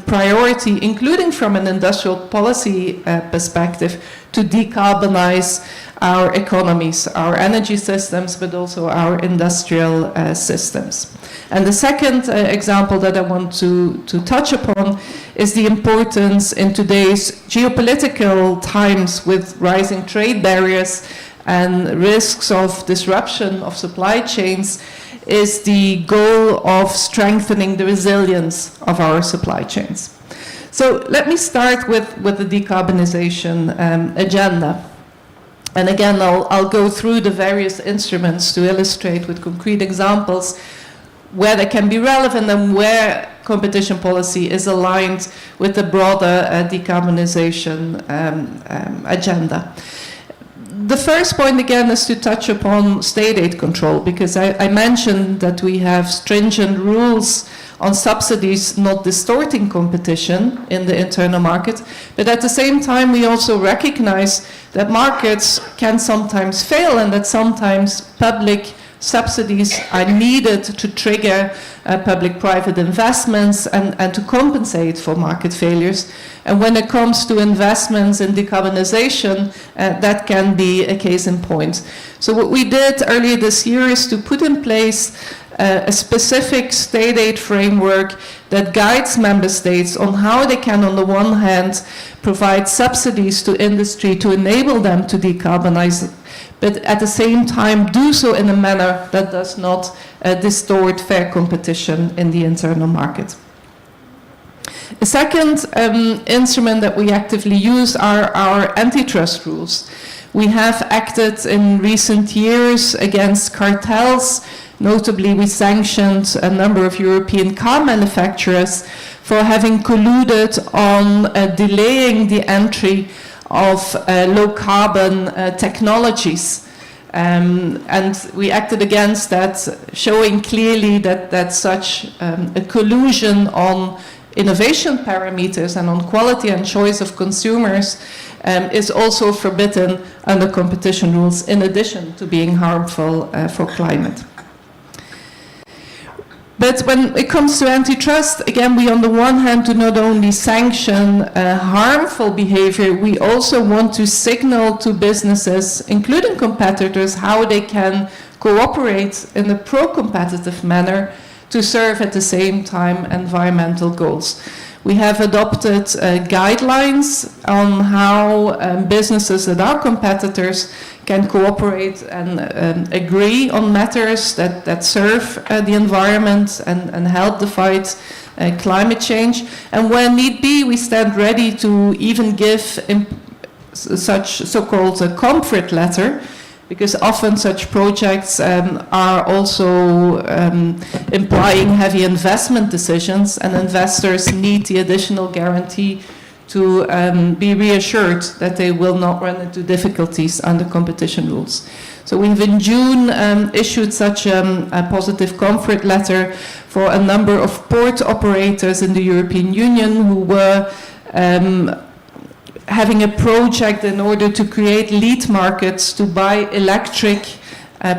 priority, including from an industrial policy perspective, to decarbonize our economies, our energy systems, but also our industrial systems. And the second example that I want to touch upon is the importance in today's geopolitical times with rising trade barriers and risks of disruption of supply chains, is the goal of strengthening the resilience of our supply chains. So let me start with the decarbonization agenda. And again, I'll go through the various instruments to illustrate with concrete examples where they can be relevant and where competition policy is aligned with the broader decarbonization agenda. The first point, again, is to touch upon state aid control, because I mentioned that we have stringent rules on subsidies not distorting competition in the internal market, but at the same time we also recognize that markets can sometimes fail and that sometimes public subsidies are needed to trigger public-private investments and to compensate for market failures. And when it comes to investments in decarbonization, that can be a case in point. So what we did earlier this year is to put in place a specific state aid framework that guides member states on how they can, on the one hand, provide subsidies to industry to enable them to decarbonize, but at the same time do so in a manner that does not distort fair competition in the internal market. A second instrument that we actively use are our antitrust rules. We have acted in recent years against cartels. Notably, we sanctioned a number of European car manufacturers for having colluded on delaying the entry of low-carbon technologies. And we acted against that, showing clearly that such a collusion on innovation parameters and on quality and choice of consumers is also forbidden under competition rules, in addition to being harmful for climate. But when it comes to antitrust, again, we on the one hand do not only sanction harmful behavior, we also want to signal to businesses, including competitors, how they can cooperate in a pro-competitive manner to serve at the same time environmental goals. We have adopted guidelines on how businesses that are competitors can cooperate and agree on matters that serve the environment and help the fight climate change. And when need be, we stand ready to even give such so-called a comfort letter, because often such projects are also implying heavy investment decisions, and investors need the additional guarantee to be reassured that they will not run into difficulties under competition rules. So we've in June issued such a positive comfort letter for a number of port operators in the European Union who were having a project in order to create lead markets to buy electric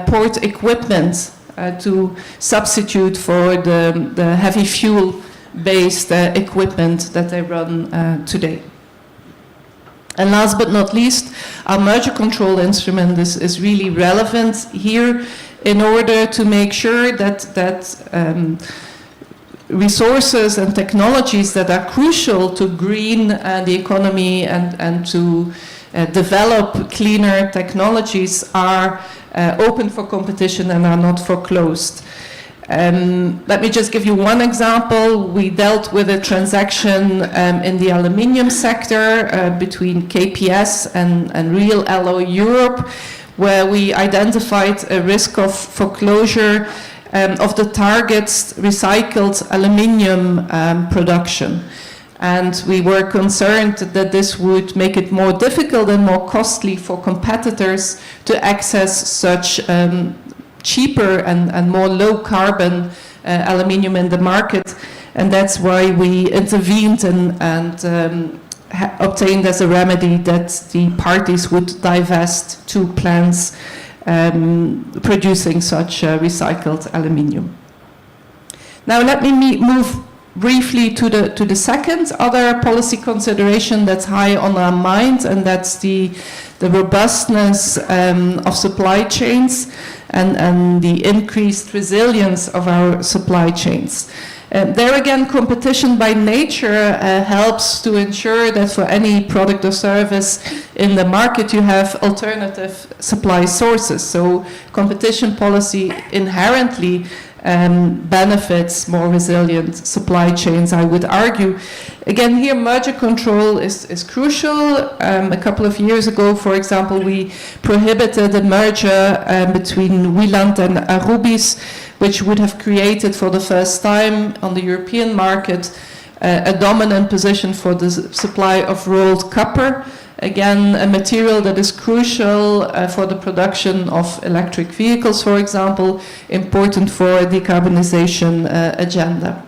port equipment to substitute for the heavy fuel-based equipment that they run today. And last but not least, our merger control instrument is really relevant here in order to make sure that resources and technologies that are crucial to green the economy and to develop cleaner technologies are open for competition and are not foreclosed. Let me just give you one example. We dealt with a transaction in the aluminium sector between KPS and Real Alloy Europe, where we identified a risk of foreclosure of the target's recycled aluminium production. And we were concerned that this would make it more difficult and more costly for competitors to access such cheaper and more low carbon aluminium in the market. And that's why we intervened and obtained as a remedy that the parties would divest two plants producing such recycled aluminium. Now let me move briefly to the second other policy consideration that's high on our mind, and that's the robustness of supply chains and the increased resilience of our supply chains. There again, competition by nature helps to ensure that for any product or service in the market you have alternative supply sources. So competition policy inherently benefits more resilient supply chains, I would argue. Again, here merger control is crucial. A couple of years ago, for example, we prohibited a merger between Wieland and Arubis, which would have created for the first time on the European market a dominant position for the supply of rolled copper. Again, a material that is crucial for the production of electric vehicles, for example, important for a decarbonization agenda.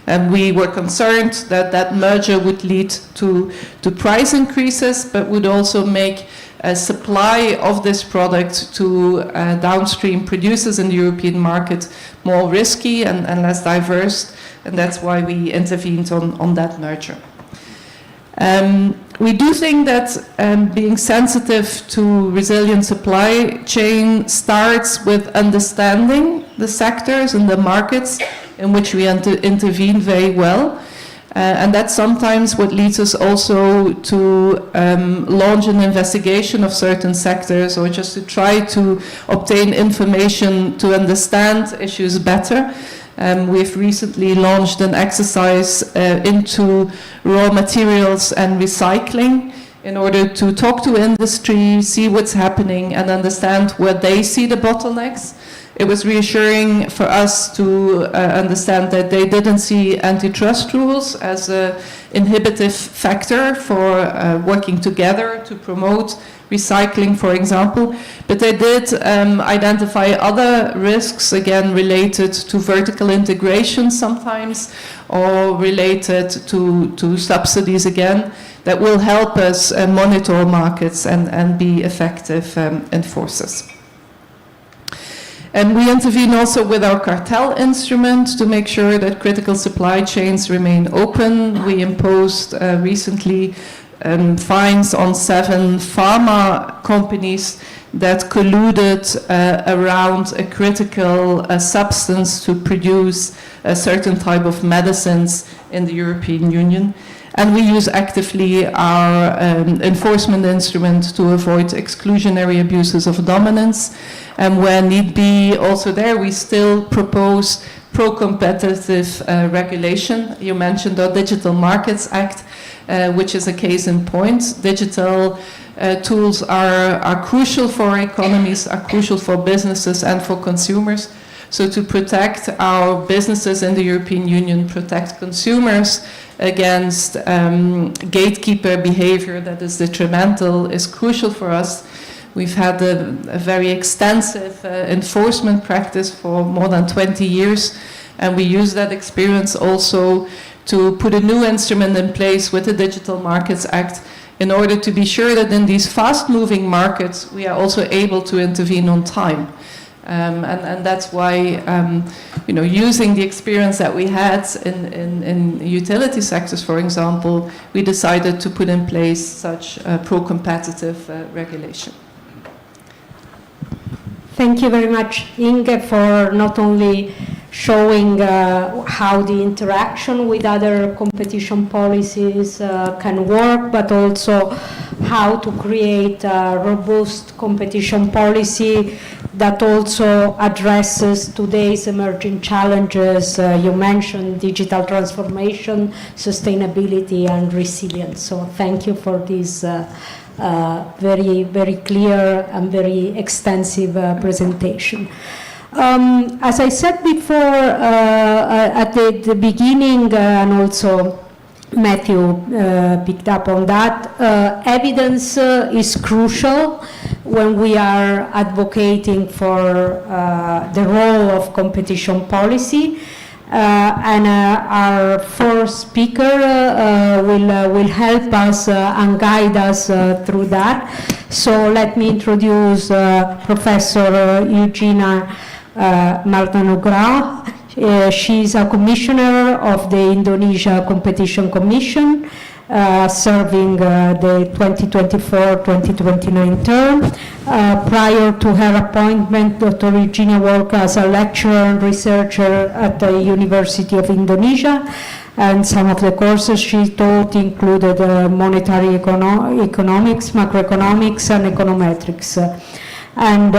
And we were concerned that that merger would lead to price increases, but would also make a supply of this product to downstream producers in the European market more risky and less diverse, and that's why we intervened on that merger. We do think that being sensitive to resilient supply chain starts with understanding the sectors and the markets in which we intervene very well. And that's sometimes what leads us also to launch an investigation of certain sectors, or just to try to obtain information to understand issues better. We've recently launched an exercise into raw materials and recycling in order to talk to industry, see what's happening, and understand where they see the bottlenecks. It was reassuring for us to understand that they didn't see antitrust rules as an inhibitive factor for working together to promote recycling, for example, but they did identify other risks, again related to vertical integration sometimes, or related to subsidies again, that will help us monitor markets and be effective enforcers. And we intervene also with our cartel instrument to make sure that critical supply chains remain open. We imposed recently fines on 7 pharma companies that colluded around a critical substance to produce a certain type of medicines in the European Union. And we use actively our enforcement instrument to avoid exclusionary abuses of dominance. And where need be, also there we still propose pro-competitive regulation. You mentioned our Digital Markets Act, which is a case in point. Digital tools are crucial for economies, are crucial for businesses and for consumers. So to protect our businesses in the European Union, protect consumers against gatekeeper behavior that is detrimental is crucial for us. We've had a very extensive enforcement practice for more than 20 years, and we use that experience also to put a new instrument in place with the Digital Markets Act in order to be sure that in these fast-moving markets we are also able to intervene on time. And that's why, using the experience that we had in utility sectors, for example, we decided to put in place such pro-competitive regulation. Thank you very much, Inge, for not only showing how the interaction with other competition policies can work, but also how to create a robust competition policy that also addresses today's emerging challenges. You mentioned digital transformation, sustainability, and resilience. So thank you for this very, very clear and very extensive presentation. As I said before at the beginning, and also Matthew picked up on that, evidence is crucial when we are advocating for the role of competition policy. And our fourth speaker will help us and guide us through that. So let me introduce Professor Eugenia Martanugraha. She's a commissioner of the Indonesia Competition Commission, serving the 2024-2029 term. Prior to her appointment, Dr. Eugenia worked as a lecturer and researcher at the University of Indonesia, and some of the courses she taught included monetary economics, macroeconomics, and econometrics. And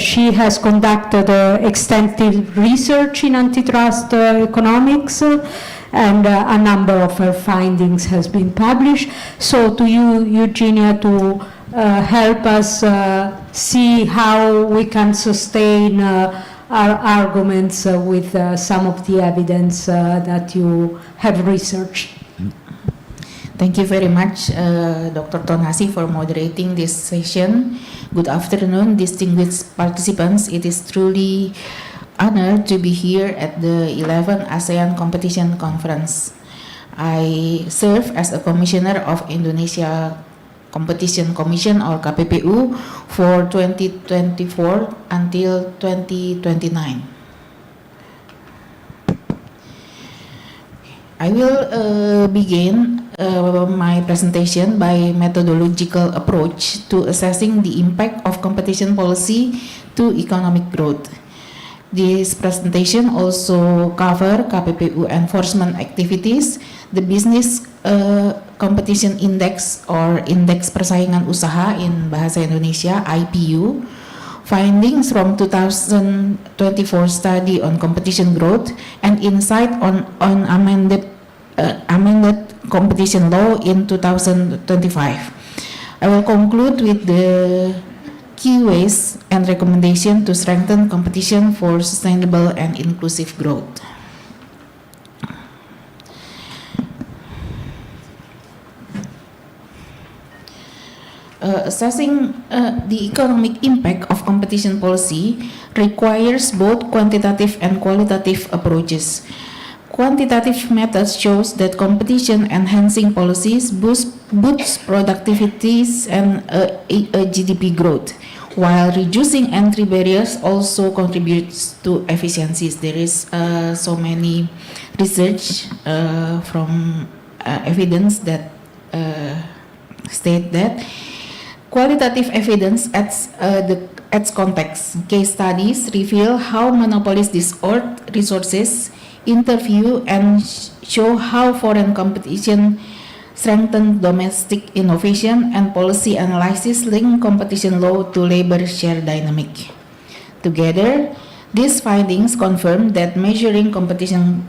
she has conducted extensive research in antitrust economics, and a number of her findings has been published. So to you, Eugenia, to help us see how we can sustain our arguments with some of the evidence that you have researched. Thank you very much, Dr. Tonhasi, for moderating this session. Good afternoon, distinguished participants. It is truly honored to be here at the 11th ASEAN Competition Conference. I serve as a commissioner of Indonesia Competition Commission, or KPPU, for 2024 until 2029. I will begin my presentation by methodological approach to assessing the impact of competition policy to economic growth. This presentation also covers KPPU enforcement activities, the Business Competition Index or Indeks Persaingan Usaha in Bahasa Indonesia, IPU, findings from 2024 study on competition growth, and insight on amended competition law in 2025. I will conclude with the key ways and recommendations to strengthen competition for sustainable and inclusive growth. Assessing the economic impact of competition policy requires both quantitative and qualitative approaches. Quantitative methods shows that competition enhancing policies boost productivities and GDP growth, while reducing entry barriers also contributes to efficiencies. There is so many research from evidence that state that qualitative evidence adds context. Case studies reveal how monopolies distort resources, interview and show how foreign competition strengthen domestic innovation, and policy analysis link competition law to labor share dynamic. Together, these findings confirm that measuring competition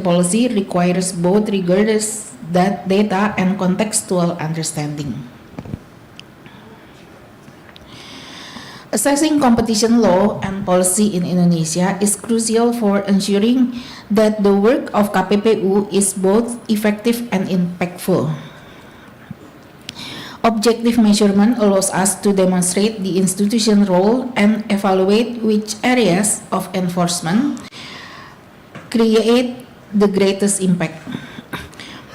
policy requires both rigorous data and contextual understanding. Assessing competition law and policy in Indonesia is crucial for ensuring that the work of KPPU is both effective and impactful. Objective measurement allows us to demonstrate the institution's role and evaluate which areas of enforcement create the greatest impact.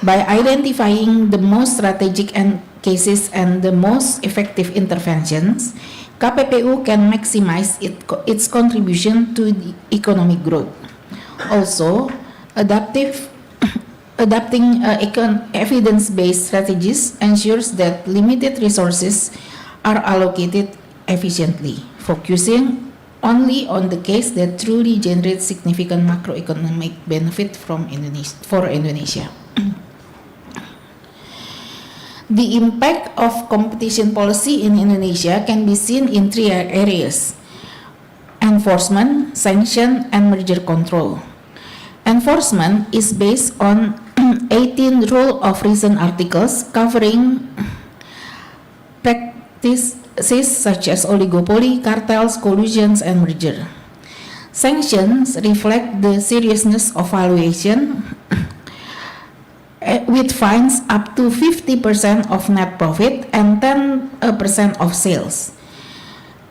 By identifying the most strategic cases and the most effective interventions, KPPU can maximize its contribution to the economic growth. Also, adapting evidence-based strategies ensures that limited resources are allocated efficiently, focusing only on the case that truly generates significant macroeconomic benefit for Indonesia. The impact of competition policy in Indonesia can be seen in three areas: enforcement, sanction, and merger control. Enforcement is based on 18 rule of reason articles covering practices such as oligopoly, cartels, collusions, and merger. Sanctions reflect the seriousness of violation with fines up to 50% of net profit and 10% of sales,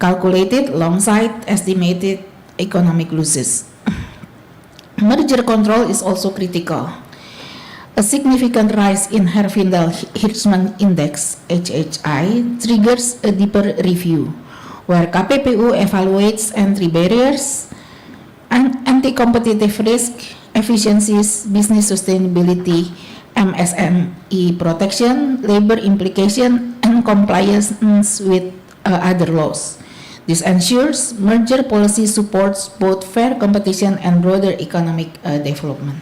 calculated alongside estimated economic losses. Merger control is also critical. A significant rise in Herfindahl-Hirschman Index (HHI) triggers a deeper review, where KPPU evaluates entry barriers, anti-competitive risk, efficiencies, business sustainability, MSME protection, labor implication, and compliance with other laws. This ensures merger policy supports both fair competition and broader economic development.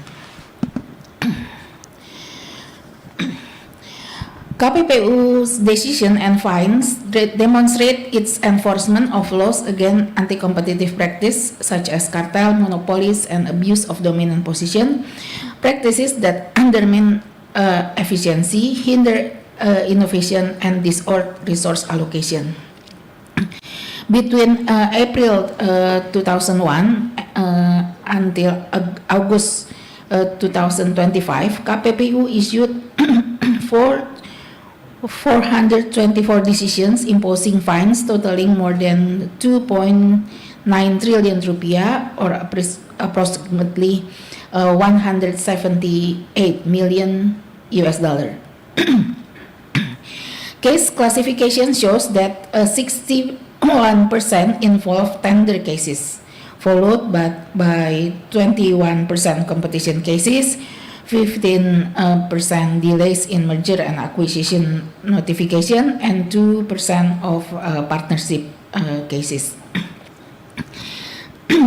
KPPU's decision and fines demonstrate its enforcement of laws against anti-competitive practice such as cartel, monopolies, and abuse of dominant position, practices that undermine efficiency, hinder innovation, and distort resource allocation. Between April 2001 until August 2025, KPPU issued 424 decisions imposing fines totaling more than 2.9 trillion rupiah, or approximately 178 million US dollar. Case classification shows that 61% involve tender cases, followed by 21% competition cases, 15% delays in merger and acquisition notification, and 2% of partnership cases.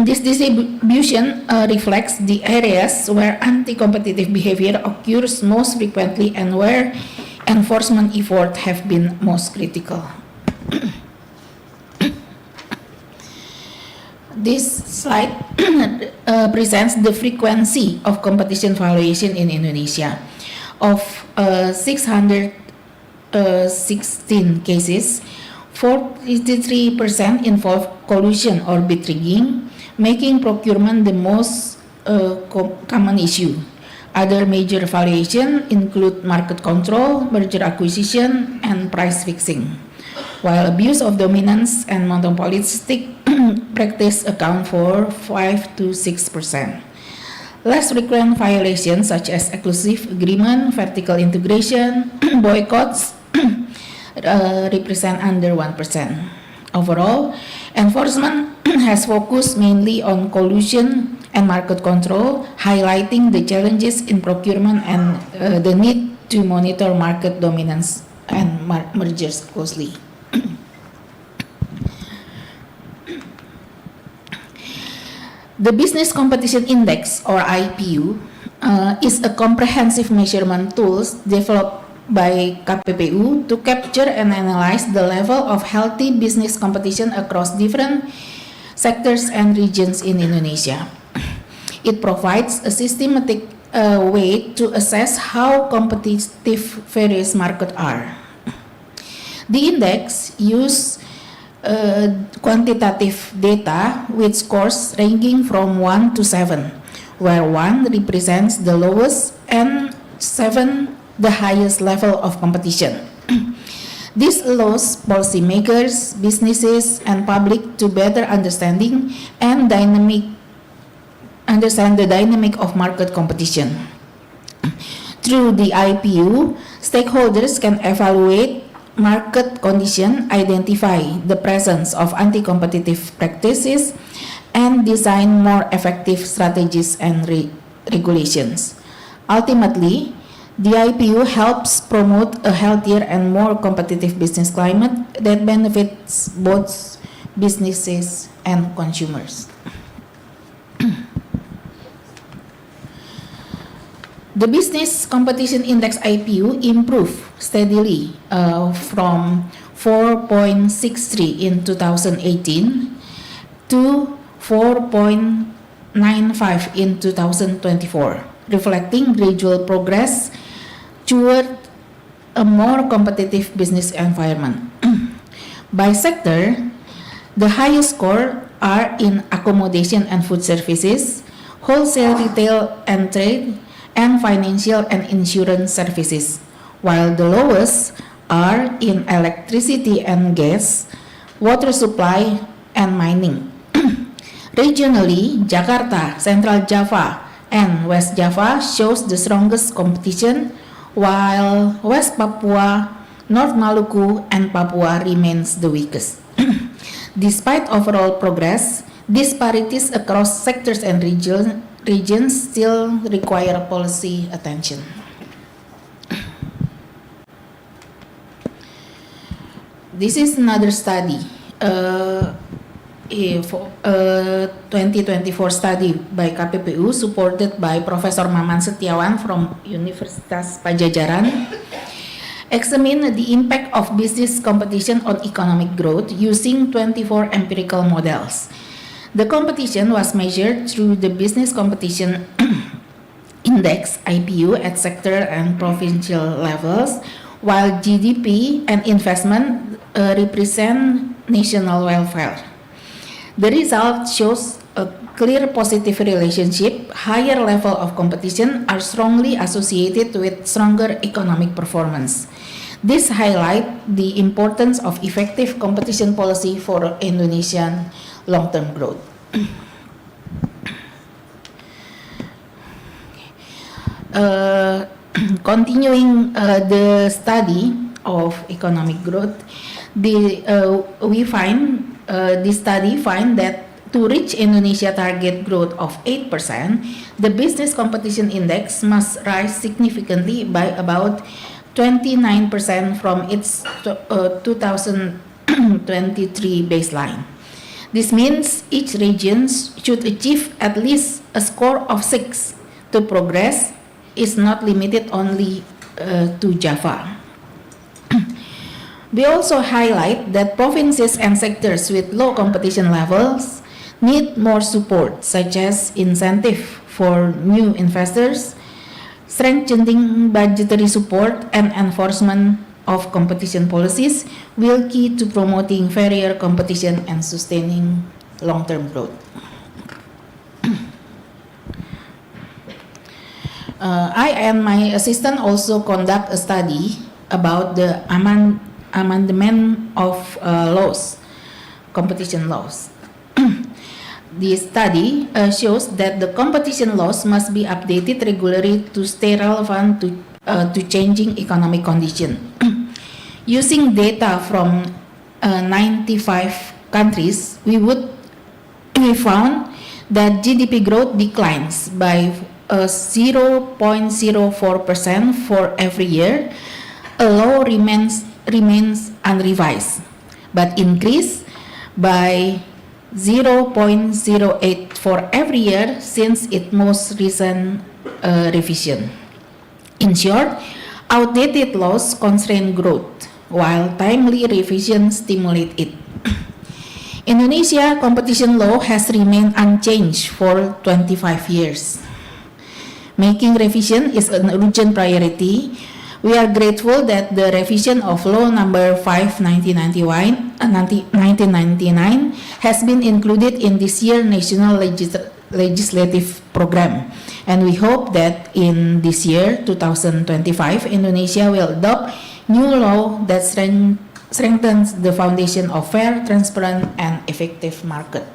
This distribution reflects the areas where anti-competitive behavior occurs most frequently and where enforcement efforts have been most critical. This slide presents the frequency of competition violation in Indonesia. Of 616 cases, 43% involve collusion or bid rigging, making procurement the most common issue. Other major violations include market control, merger acquisition, and price fixing, while abuse of dominance and monopolistic practice account for 5 to 6%. Less frequent violations such as exclusive agreement, vertical integration, boycotts represent under 1%. Overall, enforcement has focused mainly on collusion and market control, highlighting the challenges in procurement and the need to monitor market dominance and mergers closely. The Business Competition Index, or IPU, is a comprehensive measurement tool developed by KPPU to capture and analyze the level of healthy business competition across different sectors and regions in Indonesia. It provides a systematic way to assess how competitive various markets are. The index uses quantitative data with scores ranging from 1 to 7, where 1 represents the lowest and 7 the highest level of competition. This allows policymakers, businesses, and public to better understand the dynamic of market competition. Through the IPU, stakeholders can evaluate market condition, identify the presence of anti-competitive practices, and design more effective strategies and regulations. Ultimately, the IPU helps promote a healthier and more competitive business climate that benefits both businesses and consumers. The Business Competition Index IPU improved steadily from 4.63 in 2018 to 4.95 in 2024, reflecting gradual progress toward a more competitive business environment. By sector, the highest score are in accommodation and food services, wholesale retail and trade, and financial and insurance services, while the lowest are in electricity and gas, water supply, and mining. Regionally, Jakarta, Central Java, and West Java shows the strongest competition, while West Papua, North Maluku, and Papua remains the weakest. Despite overall progress, disparities across sectors and regions still require policy attention. This is another study, 2024 study by KPPU supported by Professor Maman Setiawan from Universitas Pajajaran, examine the impact of business competition on economic growth using 24 empirical models. The competition was measured through the Business Competition Index IPU at sector and provincial levels, while GDP and investment represent national welfare. The result shows a clear positive relationship. Higher level of competition are strongly associated with stronger economic performance. This highlights the importance of effective competition policy for Indonesian long-term growth. Continuing the study of economic growth, this study find that to reach Indonesia target growth of 8%, the Business Competition Index must rise significantly by about 29% from its 2023 baseline. This means each region should achieve at least a score of 6. To progress is not limited only to Java. We also highlight that provinces and sectors with low competition levels need more support, such as incentive for new investors, strengthening budgetary support, and enforcement of competition policies will key to promoting fairer competition and sustaining long-term growth. I and my assistant also conduct a study about the amendment of laws, competition laws. The study shows that the competition laws must be updated regularly to stay relevant to changing economic conditions. Using data from 95 countries, we found that GDP growth declines by 0.04% for every year. A law remains unrevised, but increased by 0.08 for every year since its most recent revision. In short, outdated laws constrain growth, while timely revisions stimulate it. Indonesia competition law has remained unchanged for 25 years. Making revision is an urgent priority We are grateful that the revision of Law Number 5, 1999 has been included in this year's National Legislative Program. And we hope that in this year, 2025, Indonesia will adopt new law that strengthens the foundation of fair, transparent, and effective market.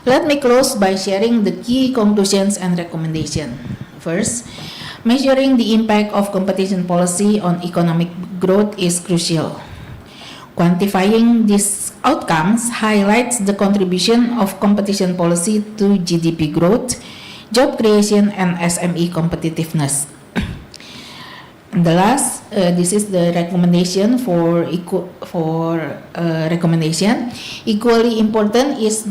Let me close by sharing the key conclusions and recommendations. First, measuring the impact of competition policy on economic growth is crucial. Quantifying these outcomes highlights the contribution of competition policy to GDP growth, job creation, and SME competitiveness. And the last, this is the recommendation for recommendation. Equally important is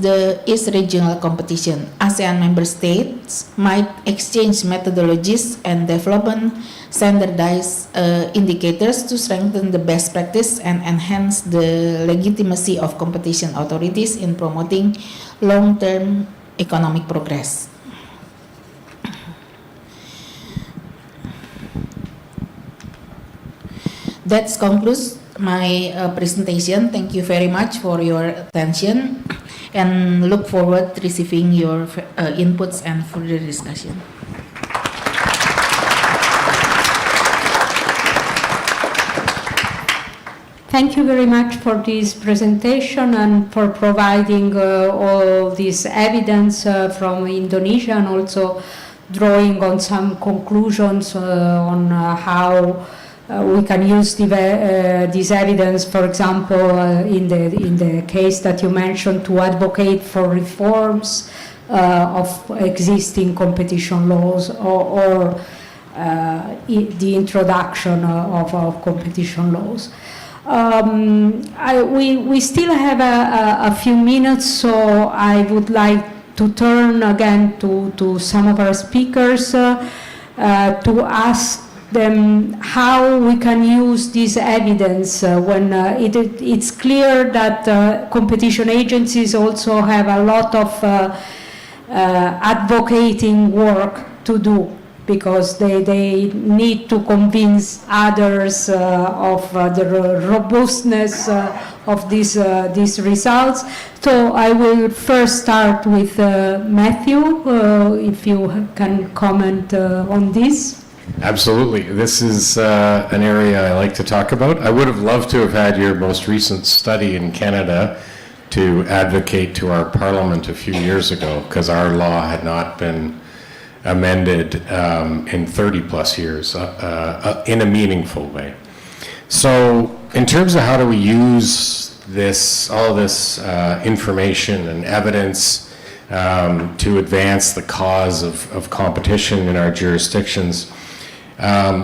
regional competition. ASEAN member states might exchange methodologies and development standardized indicators to strengthen the best practice and enhance the legitimacy of competition authorities in promoting long-term economic progress. That concludes my presentation. Thank you very much for your attention and look forward to receiving your inputs and further discussion. Thank you very much for this presentation and for providing all this evidence from Indonesia and also drawing on some conclusions on how we can use this evidence, for example, in the case that you mentioned, to advocate for reforms of existing competition laws or the introduction of competition laws. We still have a few minutes, so I would like to turn again to some of our speakers to ask them how we can use this evidence when it's clear that competition agencies also have a lot of advocating work to do, because they need to convince others of the robustness of these results. So I will first start with Matthew, if you can comment on this. Absolutely. This is an area I like to talk about. I would have loved to have had your most recent study in Canada to advocate to our Parliament a few years ago, because our law had not been amended in 30 plus years in a meaningful way. So in terms of how do we use all this information and evidence to advance the cause of competition in our jurisdictions,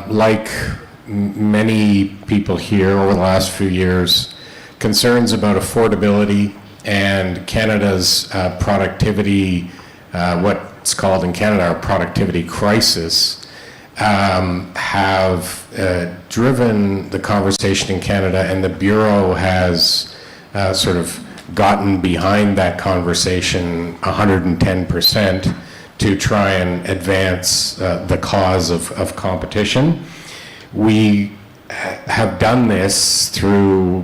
like many people here over the last few years, concerns about affordability and Canada's productivity, what's called in Canada our productivity crisis, have driven the conversation in Canada, and the Bureau has sort of gotten behind that conversation 110% to try and advance the cause of competition. We have done this through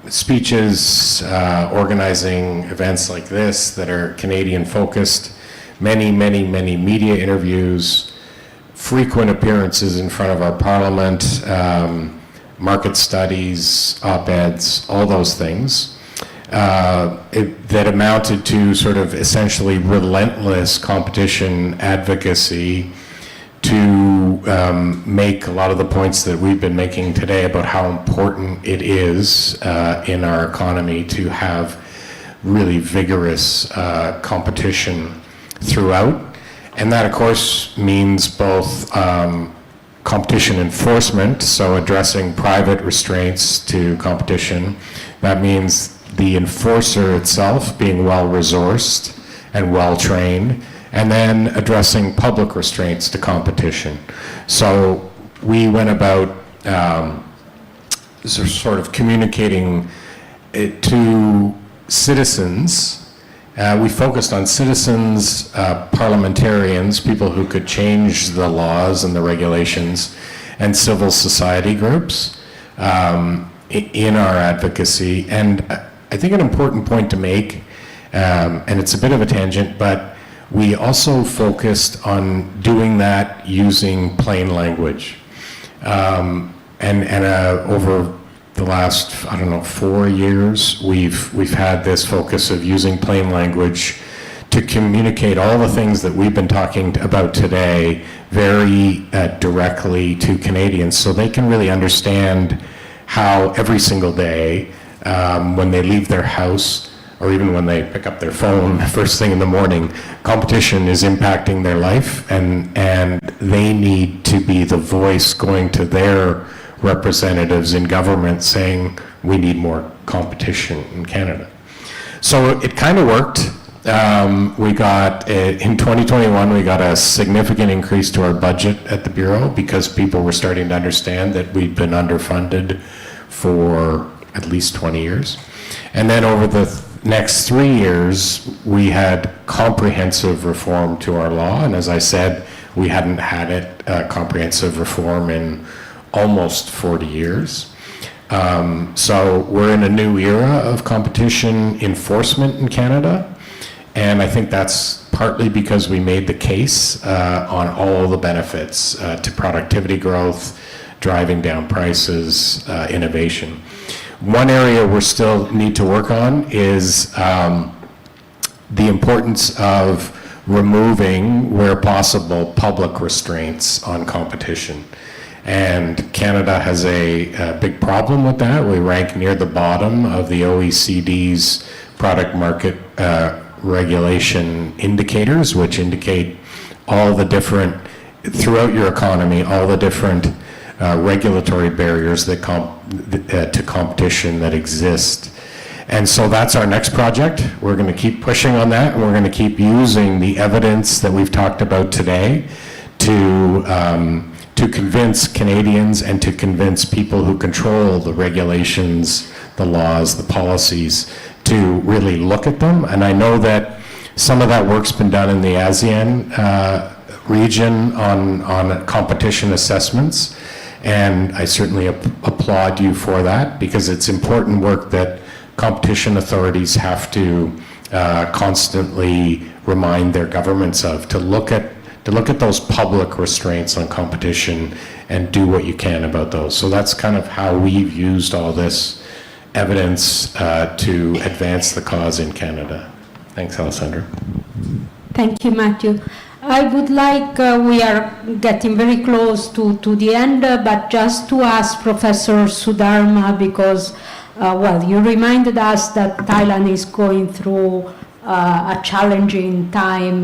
speeches, organizing events like this that are Canadian focused, many media interviews, frequent appearances in front of our Parliament, market studies, op-eds, all those things. That amounted to sort of essentially relentless competition advocacy to make a lot of the points that we've been making today about how important it is in our economy to have really vigorous competition throughout. And that, of course, means both competition enforcement, so addressing private restraints to competition. That means the enforcer itself being well-resourced and well-trained, and then addressing public restraints to competition. So we went about sort of communicating it to citizens We focused on citizens, parliamentarians, people who could change the laws and the regulations, and civil society groups in our advocacy. And I think an important point to make, and it's a bit of a tangent, but we also focused on doing that using plain language. Over the last, 4 years, we've had this focus of using plain language to communicate all the things that we've been talking about today very directly to Canadians, so they can really understand how every single day, when they leave their house, or even when they pick up their phone first thing in the morning, competition is impacting their life, and they need to be the voice going to their representatives in government saying, we need more competition in Canada. So it kind of worked. We got, in 2021, we got a significant increase to our budget at the Bureau because people were starting to understand that we'd been underfunded for at least 20 years. And then over the next 3 years, we had comprehensive reform to our law. And as I said, we hadn't had it, comprehensive reform in almost 40 years. So we're in a new era of competition enforcement in Canada. And I think that's partly because we made the case on all the benefits to productivity growth, driving down prices, innovation. One area we still need to work on is the importance of removing, where possible, public restraints on competition. And Canada has a big problem with that. We rank near the bottom of the OECD's product market regulation indicators, which indicate all the different, throughout your economy, all the different regulatory barriers that to competition that exist. And so that's our next project. We're going to keep pushing on that, and we're going to keep using the evidence that we've talked about today to convince Canadians and to convince people who control the regulations, the laws, the policies, to really look at them. And I know that some of that work's been done in the ASEAN region on competition assessments, and I certainly applaud you for that, because it's important work that competition authorities have to constantly remind their governments of, to look at those public restraints on competition and do what you can about those. So that's kind of how we've used all this evidence to advance the cause in Canada. Thanks, Alessandra. Thank you, Matthew. I would like, we are getting very close to the end, but just to ask Professor Sudharma, because, well, you reminded us that Thailand is going through a challenging time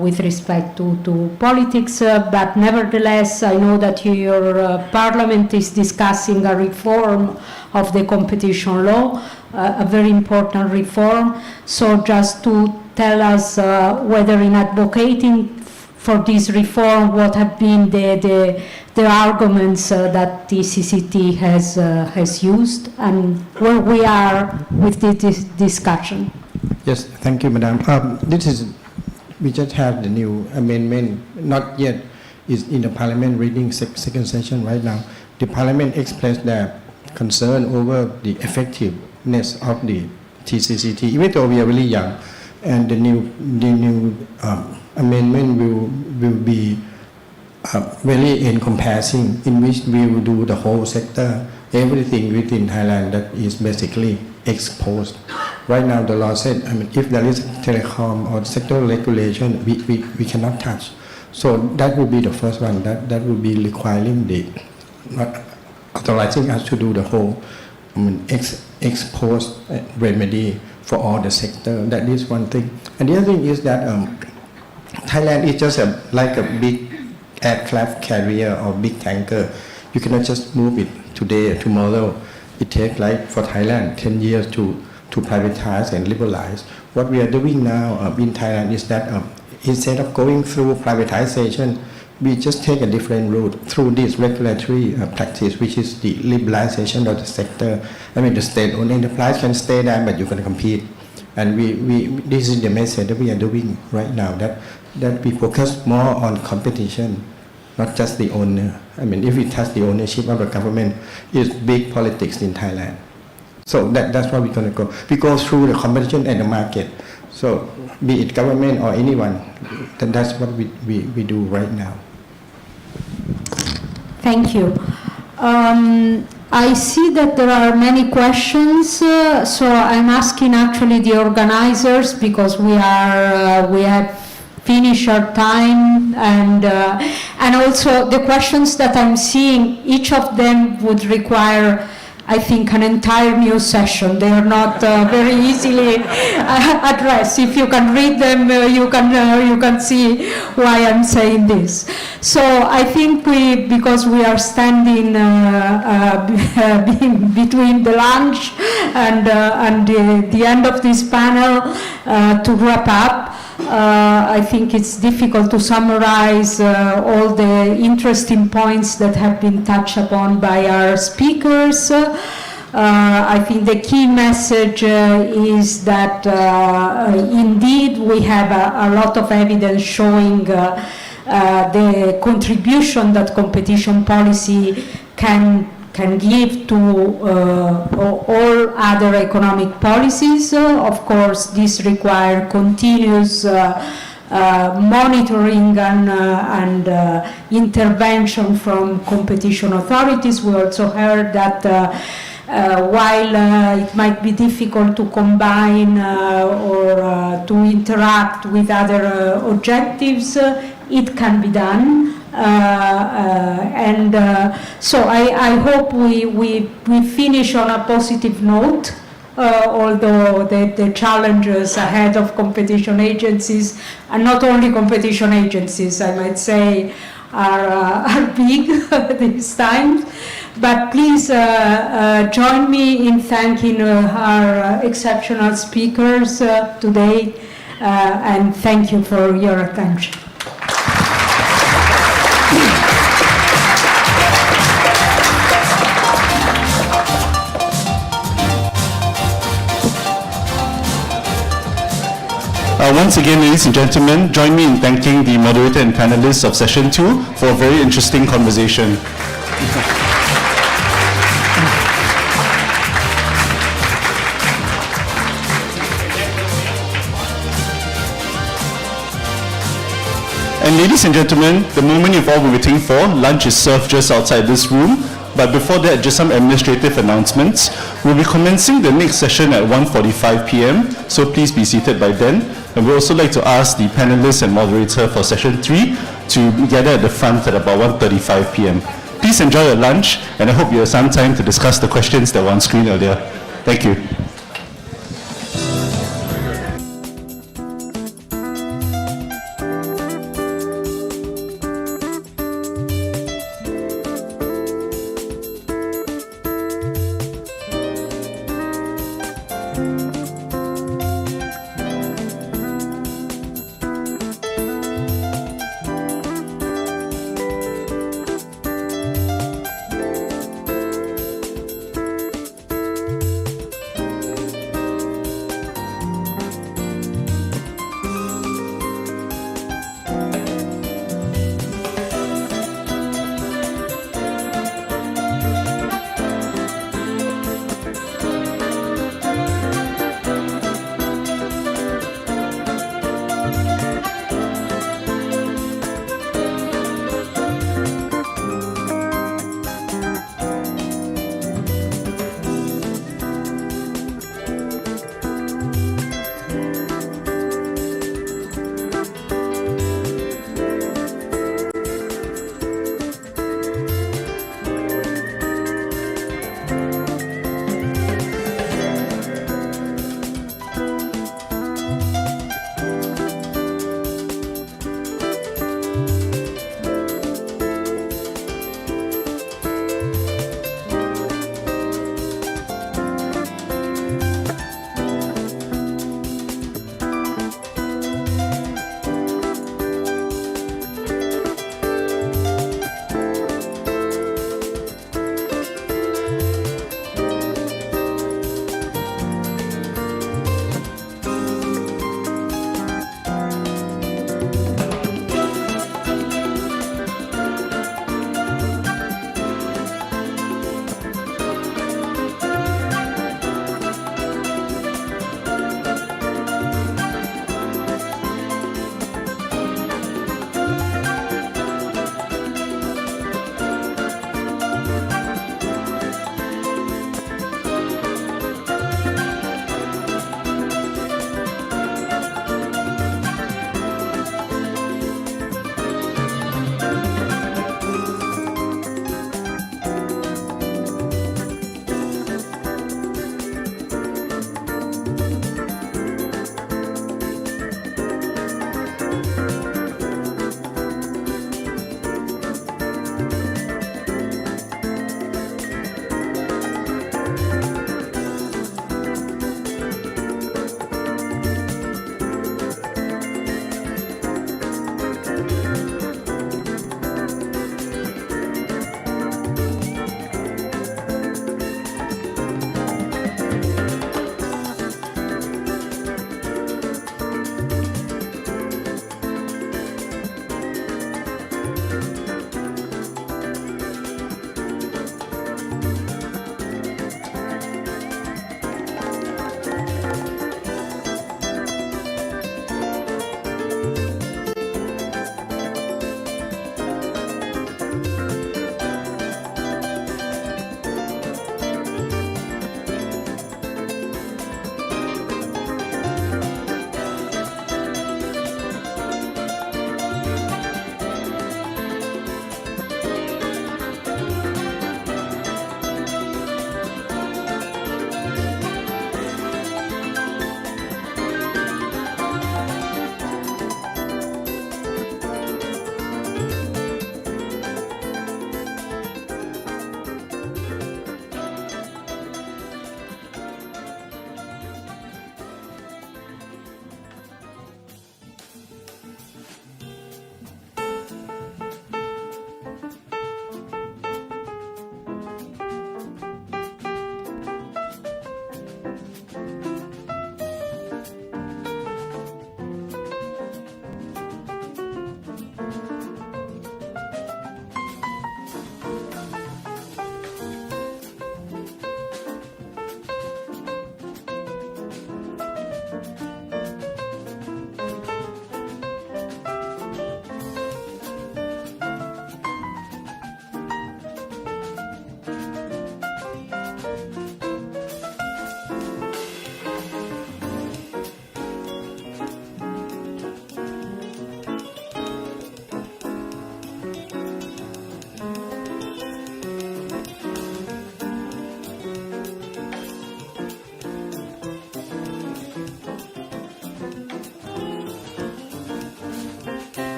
with respect to politics, but nevertheless, I know that your parliament is discussing a reform of the competition law, a very important reform. So just to tell us whether in advocating for this reform, what have been the arguments that the CCT has used, and where we are with this discussion. Yes, thank you, Madam. We just have the new amendment, not yet is in the Parliament reading second session right now. The Parliament expressed their concern over the effectiveness of the TCCT, even though we are really young, and the new amendment will be very encompassing, in which we will do the whole sector, everything within Thailand that is basically exposed. Right now, the law said, if there is telecom or sector regulation, we cannot touch. So that will be the first one. That will be requiring authorizing us to do the whole exposed remedy for all the sector. That is one thing. And the other thing is that Thailand is just like a big aircraft carrier or big tanker. You cannot just move it today or tomorrow. It takes, like for Thailand, 10 years to privatize and liberalize. What we are doing now in Thailand is that instead of going through privatization, we just take a different route through this regulatory practice, which is the liberalization of the sector. The state-owned enterprise can stay there, but you're going to compete. And this is the message that we are doing right now, that we focus more on competition, not just the owner. I mean, if we touch the ownership of the government, it's big politics in Thailand. So that's why we're going to go. We go through the competition and the market. So be it government or anyone, then that's what we do right now. Thank you. I see that there are many questions, so I'm asking actually the organizers, because we have finished our time, and also the questions that I'm seeing, each of them would require, I think, an entire new session. They are not very easily addressed. If you can read them, you can see why I'm saying this. So I think because we are standing between the lunch and the end of this panel to wrap up, I think it's difficult to summarize all the interesting points that have been touched upon by our speakers. I think the key message is that indeed we have a lot of evidence showing the contribution that competition policy can give to all other economic policies. Of course, this requires continuous monitoring and intervention from competition authorities. We also heard that while it might be difficult to combine or to interact with other objectives, it can be done. So I hope we finish on a positive note, although the challenges ahead of competition agencies, and not only competition agencies, I might say, are big this time. But please join me in thanking our exceptional speakers today, and thank you for your attention. Once again, ladies and gentlemen, join me in thanking the moderator and panelists of session 2 for a very interesting conversation. And ladies and gentlemen, the moment you've all been waiting for, lunch is served just outside this room. But before that, just some administrative announcements. We'll be commencing the next session at 1:45 p.m., so please be seated by then. And we'd also like to ask the panelists and moderator for session 3 to gather at the front at about 1:35 p.m. Please enjoy your lunch, and I hope you have some time to discuss the questions that were on screen earlier. Thank you.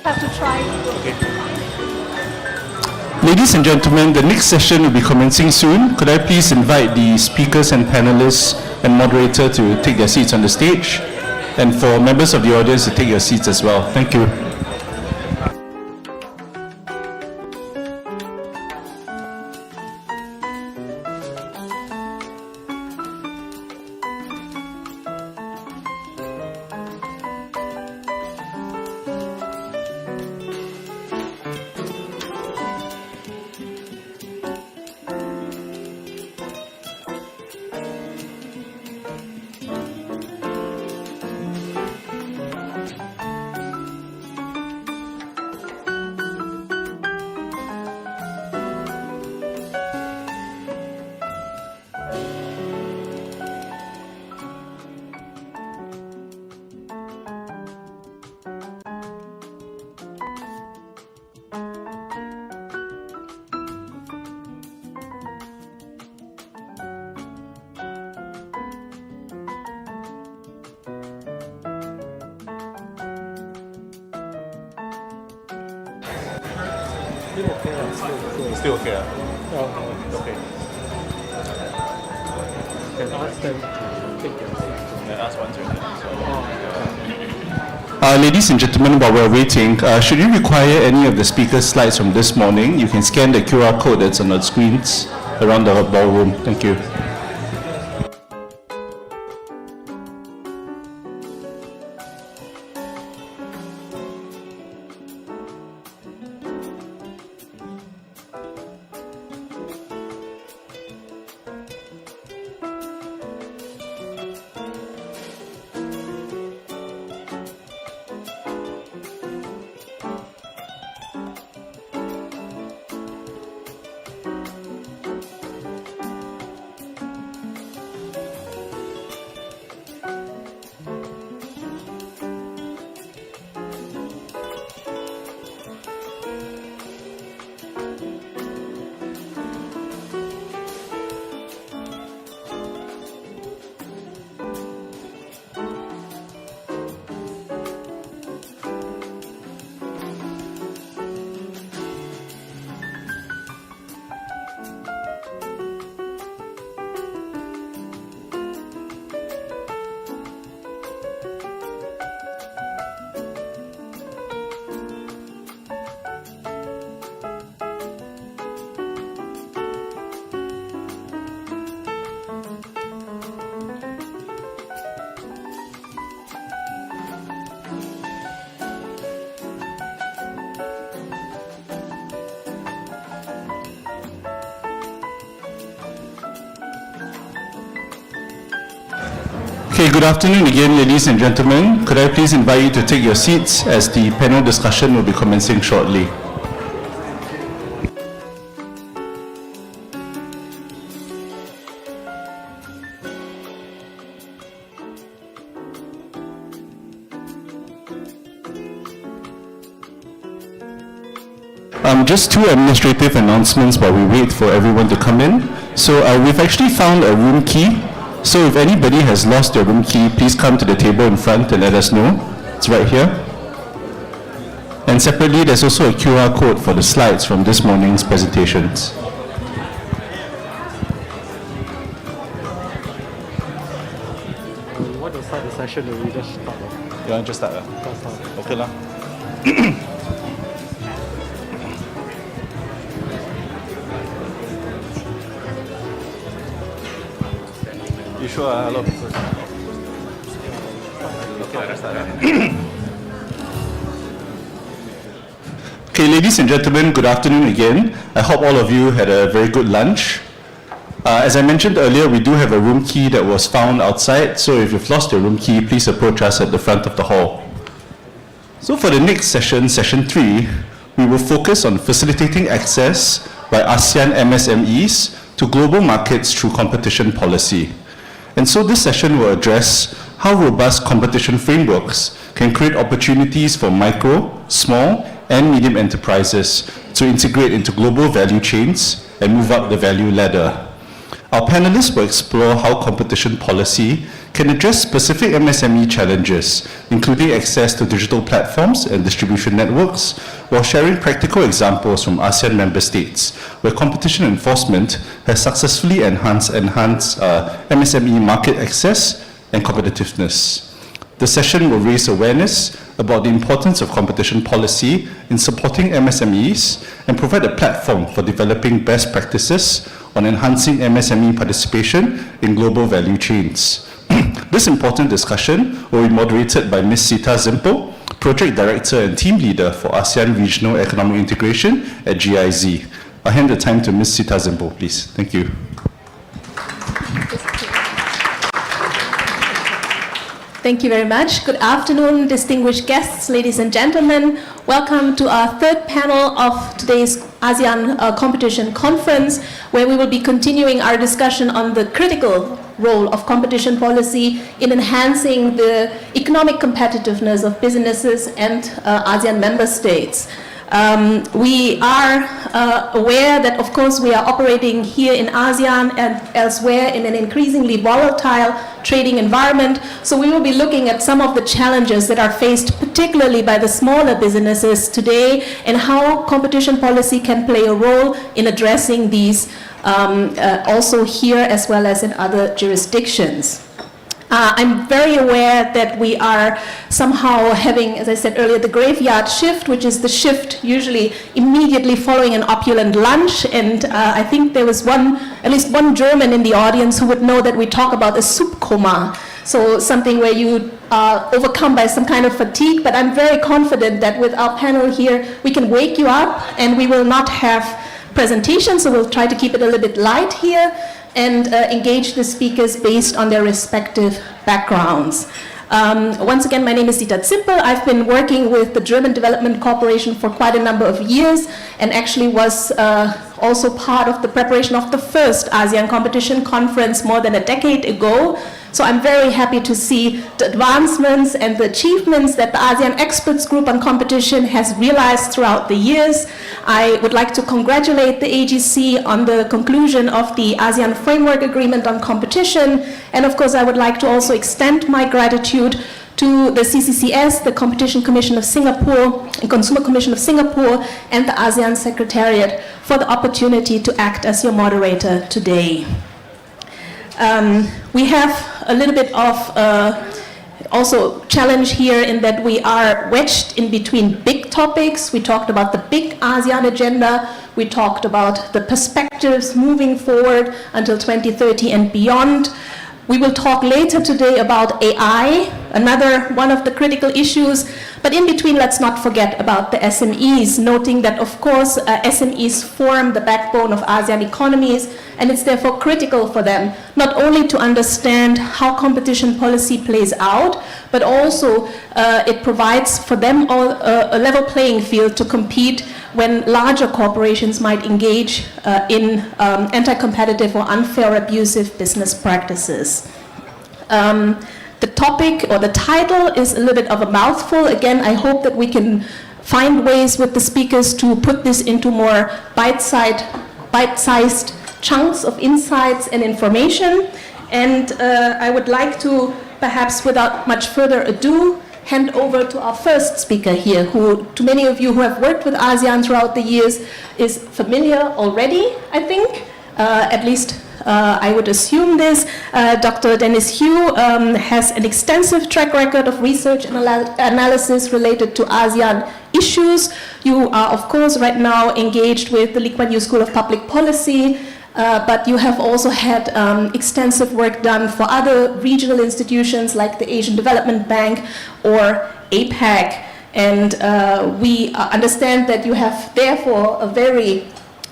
Have to try. Ladies and gentlemen, the next session will be commencing soon. Could I please invite the speakers and panelists and moderator to take their seats on the stage, and for members of the audience to take your seats as well. Thank you. Still okay. Okay. Can ask them to take your seats. Ask one ladies and gentlemen, while we're waiting, should you require any of the speaker slides from this morning, you can scan the QR code that's on the screens around the ballroom. Thank you. Okay, good afternoon again, ladies and gentlemen. Could I please invite you to take your seats as the panel discussion will be commencing shortly. Just two administrative announcements while we wait for everyone to come in. So we've actually found a room key. So if anybody has lost their room key, please come to the table in front and let us know. It's right here. And separately, there's also a QR code for the slides from this morning's presentations. You want to start the session, or we just start? You want to just start? Okay lah. You sure? Hello. Okay, ladies and gentlemen, good afternoon again. I hope all of you had a very good lunch. As I mentioned earlier, we do have a room key that was found outside, so if you've lost your room key, please approach us at the front of the hall. So for the next session, session 3, we will focus on facilitating access by ASEAN MSMEs to global markets through competition policy. And so this session will address how robust competition frameworks can create opportunities for micro, small, and medium enterprises to integrate into global value chains and move up the value ladder. Our panelists will explore how competition policy can address specific MSME challenges, including access to digital platforms and distribution networks, while sharing practical examples from ASEAN member states, where competition enforcement has successfully enhanced MSME market access and competitiveness. The session will raise awareness about the importance of competition policy in supporting MSMEs and provide a platform for developing best practices on enhancing MSME participation in global value chains. This important discussion will be moderated by Ms. Sita Zimpo, Project Director and Team Leader for ASEAN Regional Economic Integration at GIZ. I'll hand the time to Ms. Sita Zimpo, please. Thank you. Thank you very much. Good afternoon, distinguished guests, ladies and gentlemen. Welcome to our third panel of today's ASEAN Competition Conference, where we will be continuing our discussion on the critical role of competition policy in enhancing the economic competitiveness of businesses and ASEAN member states. We are aware that, of course, we are operating here in ASEAN and elsewhere in an increasingly volatile trading environment. So we will be looking at some of the challenges that are faced particularly by the smaller businesses today and how competition policy can play a role in addressing these also here as well as in other jurisdictions. I'm very aware that we are somehow having, as I said earlier, the graveyard shift, which is the shift usually immediately following an opulent lunch. And I think there was at least one German in the audience who would know that we talk about a soup coma. So something where you are overcome by some kind of fatigue. But I'm very confident that with our panel here, we can wake you up and we will not have presentations. So we'll try to keep it a little bit light here and engage the speakers based on their respective backgrounds. Once again, my name is Dieter Zimpel. I've been working with the German Development Corporation for quite a number of years and actually was also part of the preparation of the first ASEAN Competition Conference more than a decade ago. So I'm very happy to see the advancements and the achievements that the ASEAN Experts Group on Competition has realized throughout the years. I would like to congratulate the AGC on the conclusion of the ASEAN Framework Agreement on Competition. And of course, I would like to also extend my gratitude to the CCCS, the Competition Commission of Singapore, and Consumer Commission of Singapore, and the ASEAN Secretariat for the opportunity to act as your moderator today. We have a little bit of also challenge here in that we are wedged in between big topics. We talked about the big ASEAN agenda. We talked about the perspectives moving forward until 2030 and beyond. We will talk later today about AI, another one of the critical issues. But in between, let's not forget about the SMEs, noting that, of course, SMEs form the backbone of ASEAN economies, and it's therefore critical for them not only to understand how competition policy plays out, but also it provides for them a level playing field to compete when larger corporations might engage in anti-competitive or unfair or abusive business practices. The topic or the title is a little bit of a mouthful. Again, I hope that we can find ways with the speakers to put this into more bite-sized chunks of insights and information. And I would like to, perhaps without much further ado, hand over to our first speaker here, who, to many of you who have worked with ASEAN throughout the years, is familiar already, I think. At least I would assume this. Dr. Dennis Hu has an extensive track record of research and analysis related to ASEAN issues. You are, of course, right now engaged with the Lee Kuan Yew School of Public Policy, but you have also had extensive work done for other regional institutions like the Asian Development Bank or APEC. And we understand that you have, therefore, a very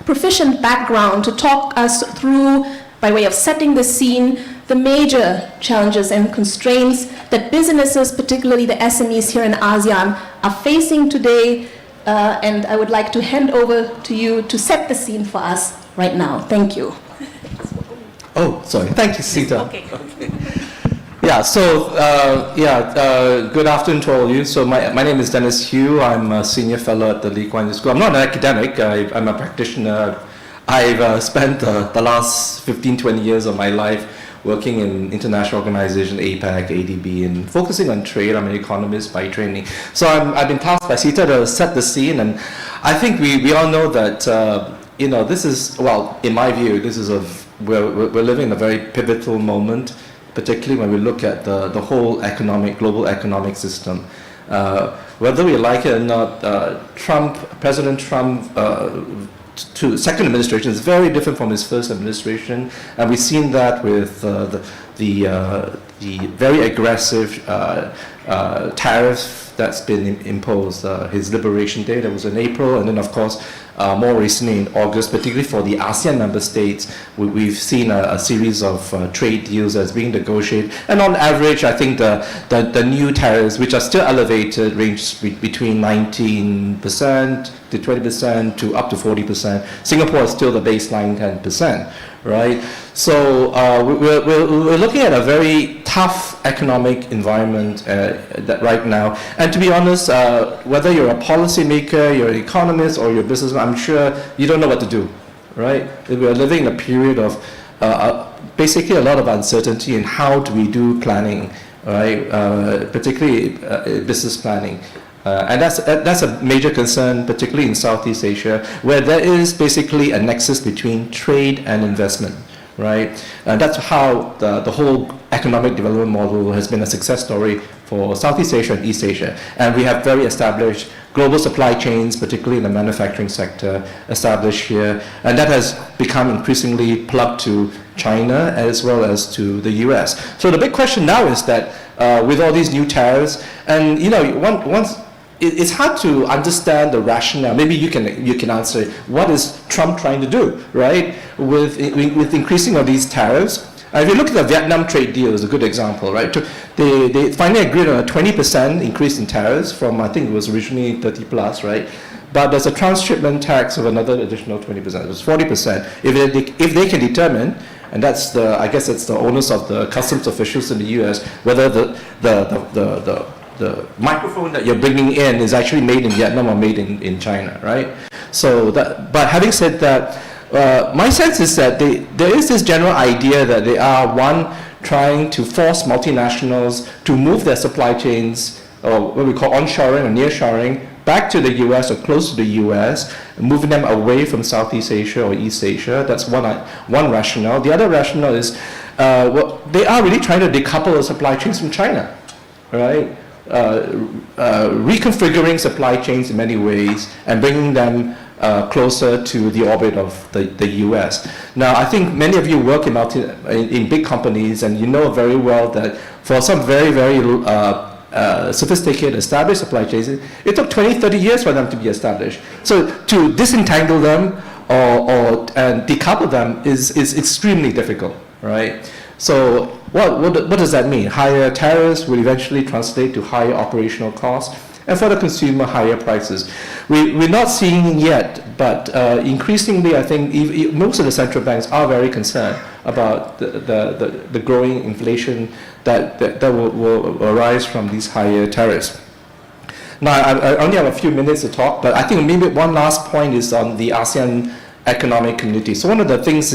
proficient background to talk us through, by way of setting the scene, the major challenges and constraints that businesses, particularly the SMEs here in ASEAN, are facing today. And I would like to hand over to you to set the scene for us right now. Thank you. Oh, sorry. Thank you, Sita. Okay. Yeah, so, good afternoon to all of you. So my name is Dennis Hu. I'm a senior fellow at the Lee Kuan Yew School. I'm not an academic. I'm a practitioner. I've spent the last 15, 20 years of my life working in international organizations, APEC, ADB, and focusing on trade. I'm an economist by training. So I've been tasked by CETA to set the scene, and I think we all know that, this is, well, in my view, this is we're living in a very pivotal moment, particularly when we look at the whole global economic system. Whether we like it or not, President Trump, to second administration is very different from his first administration, and we've seen that with the very aggressive tariff that's been imposed. His Liberation Day, that was in April, and then of course more recently in August, particularly for the ASEAN member states, we've seen a series of trade deals that's being negotiated, and on average I think the new tariffs, which are still elevated, range between 19% to 20% to up to 40%. Singapore is still the baseline 10%, right? So we're looking at a very tough economic environment that right now. And to be honest, whether you're a policymaker, you're an economist, or you're a businessman, I'm sure you don't know what to do, right? We're living in a period of basically a lot of uncertainty in how do we do planning, right? Particularly business planning. And that's a major concern, particularly in Southeast Asia, where there is basically a nexus between trade and investment, right? And that's how the whole economic development model has been a success story for Southeast Asia and East Asia. And we have very established global supply chains, particularly in the manufacturing sector, established here. And that has become increasingly plugged to China as well as to the US. So the big question now is that with all these new tariffs, and it's hard to understand the rationale. Maybe you can answer it. What is Trump trying to do, right? With increasing of these tariffs. If you look at the Vietnam trade deal, is a good example, right? They finally agreed on a 20% increase in tariffs from, I think it was originally 30 plus, right? But there's a transshipment tax of another additional 20%. It was 40%. If they can determine, and that's I guess it's the onus of the customs officials in the U.S., whether the microphone that you're bringing in is actually made in Vietnam or made in China, right? So but having said that, my sense is that there is this general idea that they are, trying to force multinationals to move their supply chains, or what we call onshoring or nearshoring, back to the US or close to the US, moving them away from Southeast Asia or East Asia. That's one rationale. The other rationale is they are really trying to decouple the supply chains from China, right? Reconfiguring supply chains in many ways and bringing them closer to the orbit of the US. Now, I think many of you work in big companies, and you know very well that for some very, very sophisticated, established supply chains, it took 20, 30 years for them to be established. So to disentangle them and decouple them is extremely difficult, right? So what does that mean? Higher tariffs will eventually translate to higher operational costs, and for the consumer, higher prices. We're not seeing yet, but increasingly, I think most of the central banks are very concerned about the growing inflation that will arise from these higher tariffs. Now, I only have a few minutes to talk, but I think maybe one last point is on the ASEAN economic community. So one of the things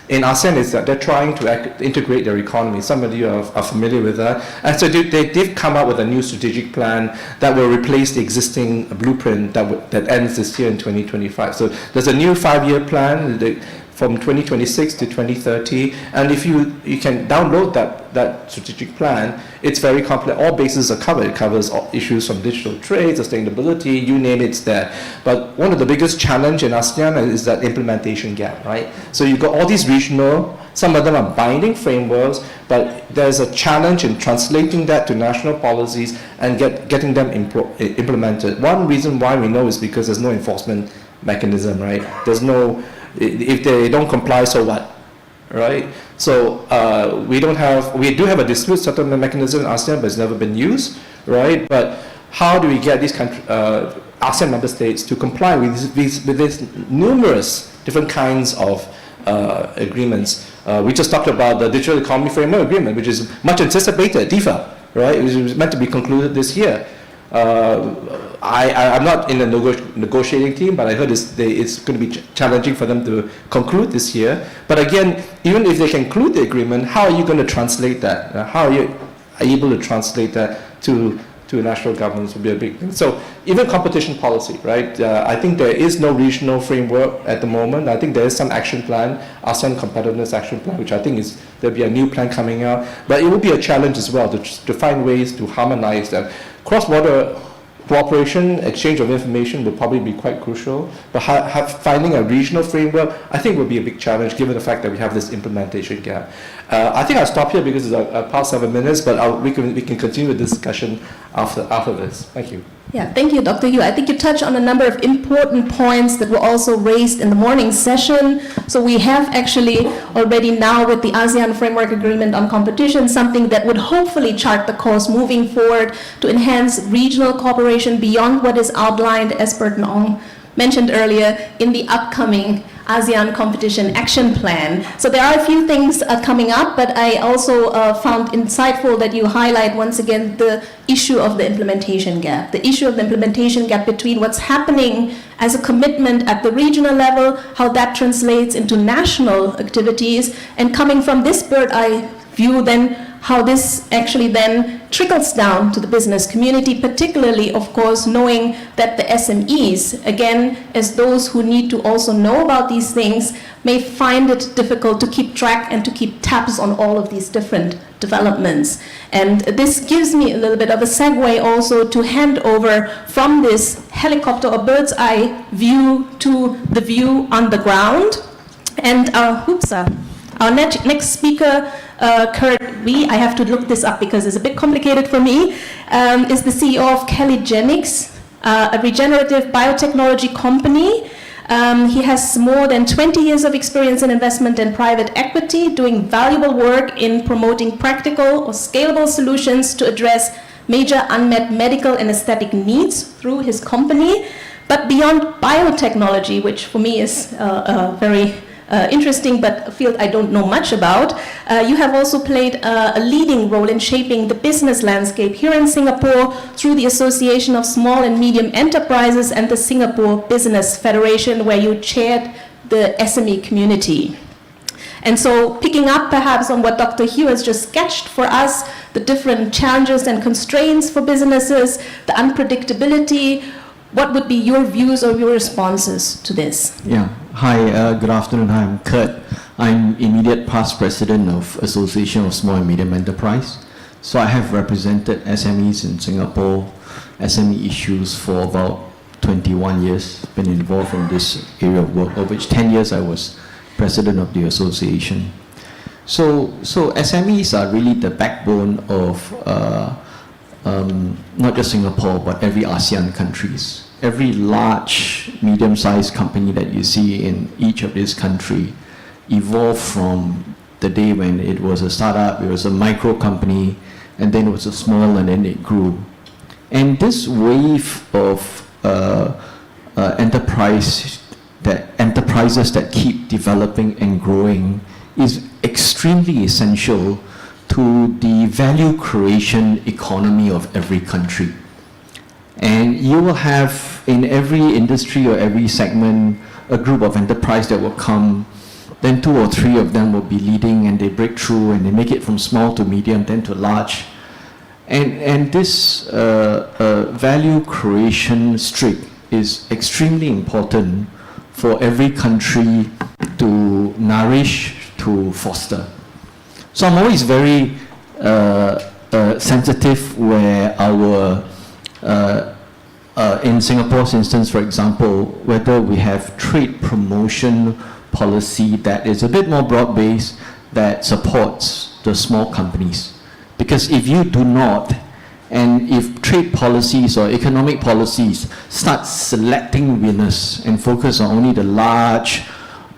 in ASEAN is that they're trying to integrate their economy. Some of you are familiar with that. And so they've come up with a new strategic plan that will replace the existing blueprint that ends this year in 2025. So there's a new 5-year plan from 2026 to 2030. And if you can download that strategic plan, it's very complex. All bases are covered. It covers all issues from digital trade, sustainability, you name it's there. But one of the biggest challenge in ASEAN is that implementation gap, right? So you've got all these regional, some of them are binding frameworks, but there's a challenge in translating that to national policies and getting them implemented. One reason why we know is because there's no enforcement mechanism, right? There's no, if they don't comply, so what? Right? So we do have a dispute settlement mechanism in ASEAN, but it's never been used, right? But how do we get these ASEAN member states to comply with these numerous different kinds of agreements? We just talked about the Digital Economy Framework Agreement, which is much anticipated, DIFA, right? It was meant to be concluded this year. I'm not in the negotiating team, but I heard it's going to be challenging for them to conclude this year. But again, even if they conclude the agreement, how are you going to translate that? How are you able to translate that to national governments will be a big thing. So even competition policy, right? I think there is no regional framework at the moment. I think there is some action plan, ASEAN Competitiveness Action Plan, which I think there'll be a new plan coming out. But it will be a challenge as well to find ways to harmonize that. Cross-border cooperation, exchange of information will probably be quite crucial, but finding a regional framework, I think, will be a big challenge given the fact that we have this implementation gap. I think I'll stop here because it's past 7 minutes, but we can continue the discussion after this. Thank you. Yeah, thank you, Dr. Yu. I think you touched on a number of important points that were also raised in the morning session. So we have actually already now with the ASEAN Framework Agreement on Competition, something that would hopefully chart the course moving forward to enhance regional cooperation beyond what is outlined, as Bert Nong mentioned earlier, in the upcoming ASEAN Competition Action Plan. So there are a few things coming up, but I also found insightful that you highlight once again the issue of the implementation gap, the issue of the implementation gap between what's happening as a commitment at the regional level, how that translates into national activities, and coming from this bird's eye view then, how this actually then trickles down to the business community, particularly, of course, knowing that the SMEs, again, as those who need to also know about these things, may find it difficult to keep track and to keep tabs on all of these different developments. And this gives me a little bit of a segue also to hand over from this helicopter or bird's eye view to the view on the ground. And our next speaker, Kurt Wee, I have to look this up because it's a bit complicated for me, is the CEO of Kelligenics, a regenerative biotechnology company. He has more than 20 years of experience in investment and private equity, doing valuable work in promoting practical or scalable solutions to address major unmet medical and aesthetic needs through his company. But beyond biotechnology, which for me is very interesting, but a field I don't know much about. You have also played a leading role in shaping the business landscape here in Singapore through the Association of Small and Medium Enterprises and the Singapore Business Federation, where you chaired the SME community. And so picking up perhaps on what Dr. Hugh has just sketched for us, the different challenges and constraints for businesses, the unpredictability, what would be your views or your responses to this? Yeah. Hi, good afternoon. Hi, I'm Kurt. I'm immediate past president of Association of Small and Medium Enterprise. So I have represented SMEs in Singapore, SME issues for about 21 years, been involved in this area of work, of which 10 years I was president of the association. So SMEs are really the backbone of not just Singapore, but every ASEAN countries. Every large, medium-sized company that you see in each of these countries evolved from the day when it was a startup, it was a micro company, and then it was a small, and then it grew. And this wave of enterprises that keep developing and growing is extremely essential to the value creation economy of every country. And you will have in every industry or every segment a group of enterprise that will come, then 2 or 3 of them will be leading and they break through and they make it from small to medium, then to large. And this value creation streak is extremely important for every country to nourish, to foster. So I'm always very sensitive where our in Singapore's instance, for example, whether we have trade promotion policy that is a bit more broad-based that supports the small companies. Because if you do not, and if trade policies or economic policies start selecting winners and focus on only the large,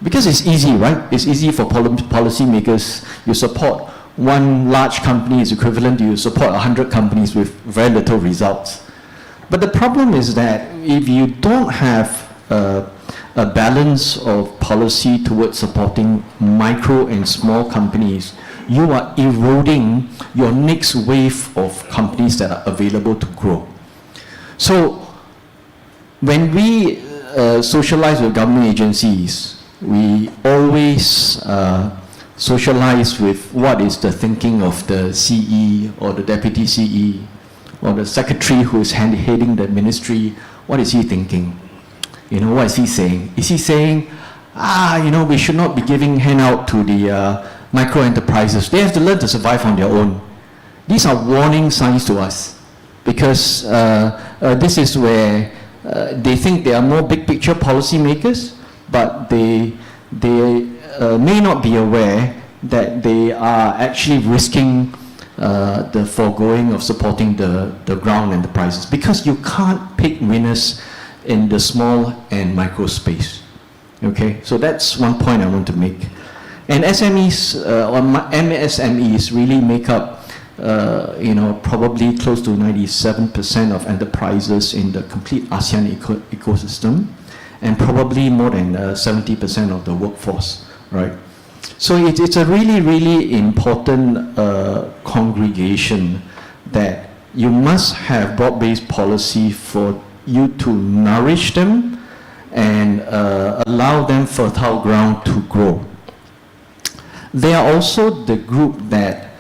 because it's easy, right? It's easy for policymakers. You support one large company is equivalent to you support 100 companies with very little results. But the problem is that if you don't have a balance of policy towards supporting micro and small companies, you are eroding your next wave of companies that are available to grow. So when we socialize with government agencies, we always socialize with what is the thinking of the CE or the deputy CE or the secretary who is heading the ministry. What is he thinking? You know, what is he saying? Is he saying, you know, we should not be giving handout to the micro enterprises. They have to learn to survive on their own. These are warning signs to us, because this is where they think they are more big picture policy makers, but they may not be aware that they are actually risking the foregoing of supporting the ground enterprises, because you can't pick winners in the small and micro space. Okay, so that's one point I want to make. And SMEs or MSMEs really make up, you know, probably close to 97% of enterprises in the complete ASEAN ecosystem, and probably more than 70% of the workforce, right? So it's a really, really important congregation that you must have broad-based policy for you to nourish them and allow them fertile ground to grow. They are also the group that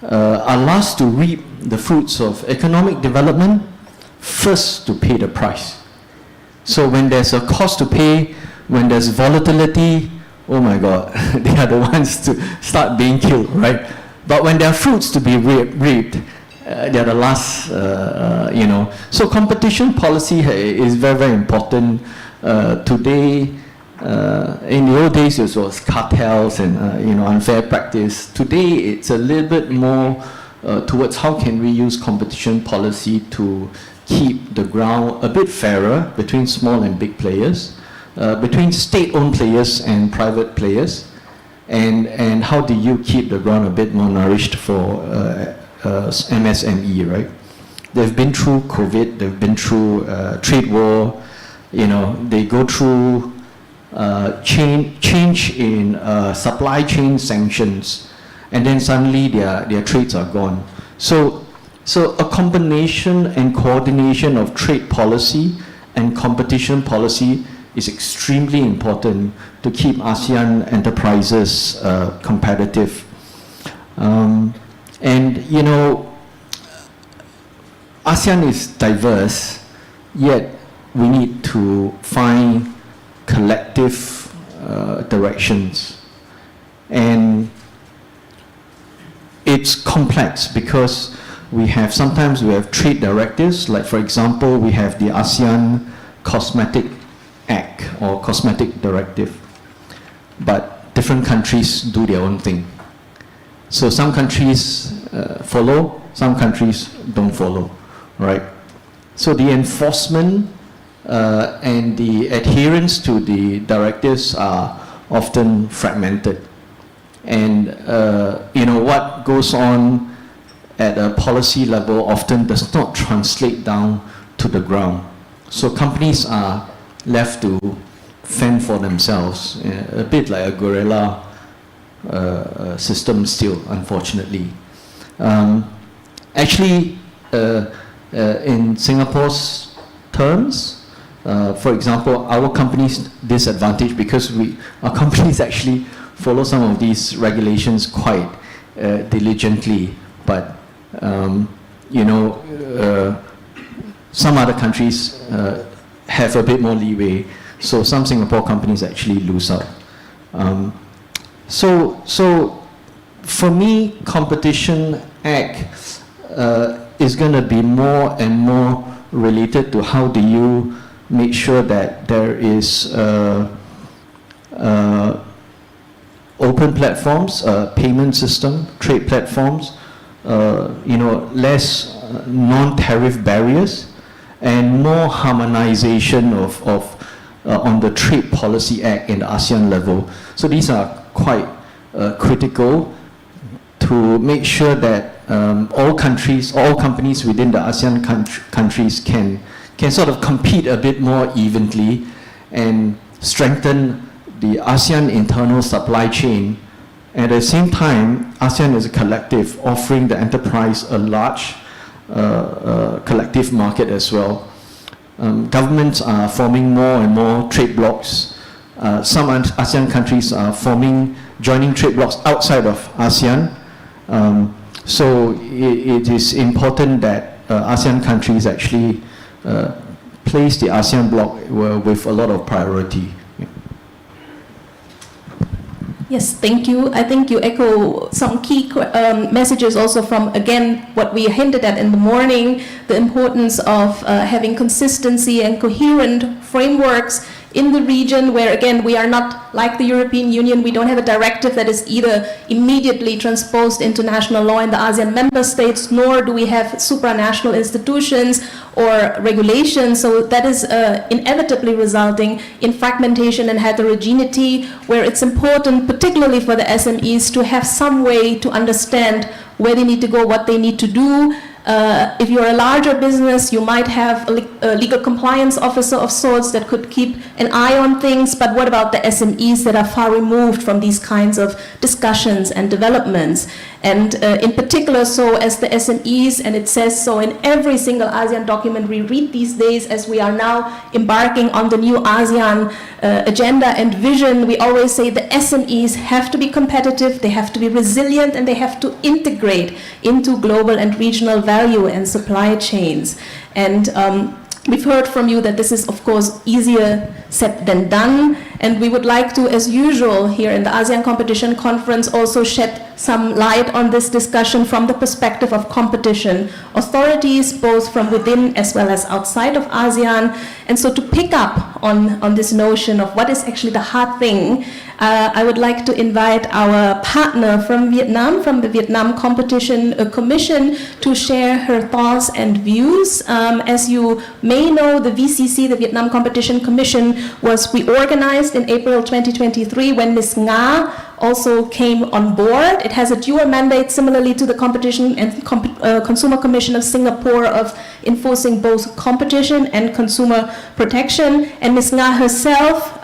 are last to reap the fruits of economic development, first to pay the price. So when there's a cost to pay, when there's volatility, oh my God, they are the ones to start being killed, right? But when there are fruits to be reaped, they are the last, you know. So competition policy is very, very important. Today, in the old days, it was cartels and you know, unfair practice. Today, it's a little bit more towards how can we use competition policy to keep the ground a bit fairer between small and big players, between state-owned players and private players, and how do you keep the ground a bit more nourished for MSME, right? They've been through COVID, they've been through trade war, you know, they go through change in supply chain sanctions, and then suddenly their trades are gone. So a combination and coordination of trade policy and competition policy is extremely important to keep ASEAN enterprises competitive. And you know, ASEAN is diverse, yet we need to find collective directions. And it's complex because sometimes we have trade directives, like for example, we have the ASEAN Cosmetic Act or Cosmetic Directive, but different countries do their own thing. So some countries follow, some countries don't follow, right? So the enforcement and the adherence to the directives are often fragmented. And you know, what goes on at a policy level often does not translate down to the ground. So companies are left to fend for themselves, a bit like a guerrilla system still, unfortunately. Actually, in Singapore's terms, for example, our company's disadvantage because our companies actually follow some of these regulations quite diligently, but you know, some other countries have a bit more leeway, so some Singapore companies actually lose out. So for me, Competition Act is going to be more and more related to how do you make sure that there is open platforms, payment system, trade platforms, you know, less non-tariff barriers, and more harmonization of on the Trade Policy Act in the ASEAN level. So these are quite critical to make sure that all companies within the ASEAN countries can sort of compete a bit more evenly and strengthen the ASEAN internal supply chain. At the same time, ASEAN is a collective offering the enterprise a large collective market as well. governments are forming more and more trade blocs. Some ASEAN countries are joining trade blocs outside of ASEAN. So it is important that ASEAN countries actually place the ASEAN bloc with a lot of priority. Yes, thank you. I think you echo some key messages also from, again, what we hinted at in the morning, the importance of having consistency and coherent frameworks in the region where, again, we are not like the European Union. We don't have a directive that is either immediately transposed into national law in the ASEAN member states, nor do we have supranational institutions or regulations. So that is inevitably resulting in fragmentation and heterogeneity, where it's important, particularly for the SMEs, to have some way to understand where they need to go, what they need to do. If you're a larger business, you might have a legal compliance officer of sorts that could keep an eye on things, but what about the SMEs that are far removed from these kinds of discussions and developments? And in particular, so as the SMEs, and it says so in every single ASEAN document we read these days, as we are now embarking on the new ASEAN agenda and vision, we always say the SMEs have to be competitive, they have to be resilient, and they have to integrate into global and regional value and supply chains. And we've heard from you that this is, of course, easier said than done, and we would like to, as usual, here in the ASEAN Competition Conference, also shed some light on this discussion from the perspective of competition authorities, both from within as well as outside of ASEAN. And so to pick up on this notion of what is actually the hard thing, I would like to invite our partner from Vietnam, from the Vietnam Competition Commission, to share her thoughts and views. As you may know, the VCC, the Vietnam Competition Commission, was reorganized in April 2023 when Ms. Nga also came on board. It has a dual mandate, similarly to the Competition and Consumer Commission of Singapore, of enforcing both competition and consumer protection. And Ms. Nga herself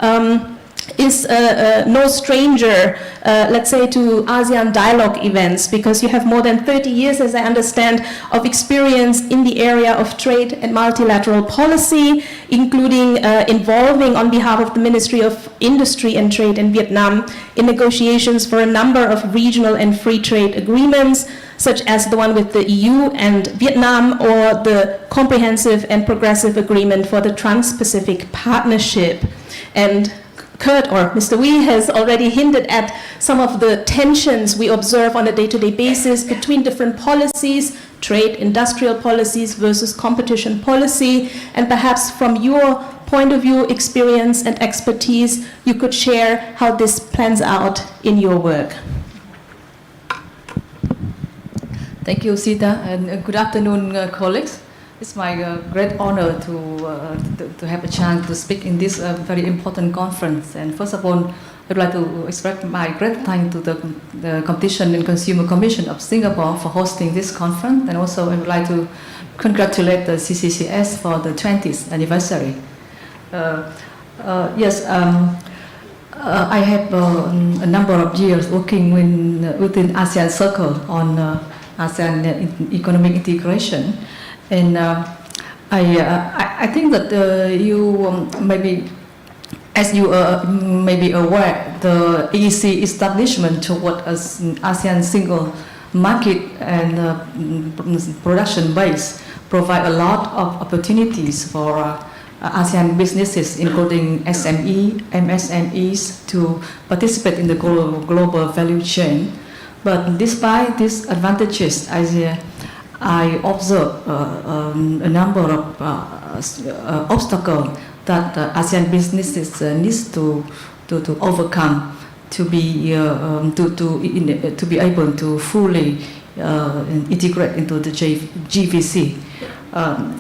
is no stranger, let's say, to ASEAN dialogue events, because you have more than 30 years, as I understand, of experience in the area of trade and multilateral policy, including involving on behalf of the Ministry of Industry and Trade in Vietnam in negotiations for a number of regional and free trade agreements, such as the one with the EU and Vietnam, or the Comprehensive and Progressive Agreement for the Trans-Pacific Partnership. And Kurt, or Mr. Wee, has already hinted at some of the tensions we observe on a day-to-day basis between different policies, trade, industrial policies versus competition policy, and perhaps from your point of view, experience, and expertise, you could share how this plans out in your work. Thank you, Sita, and good afternoon, colleagues. It's my great honor to have a chance to speak in this very important conference. And first of all, I'd like to express my great thanks to the Competition and Consumer Commission of Singapore for hosting this conference. And also, I would like to congratulate the CCCS for the 20th anniversary. I have a number of years working within ASEAN Circle on ASEAN economic integration. And I think that you maybe, as you may be aware, the EEC establishment toward ASEAN single market and production base provide a lot of opportunities for ASEAN businesses, including SME, MSMEs, to participate in the global value chain. But despite these advantages, I observe a number of obstacles that ASEAN businesses needs to overcome to be able to fully integrate into the GVC.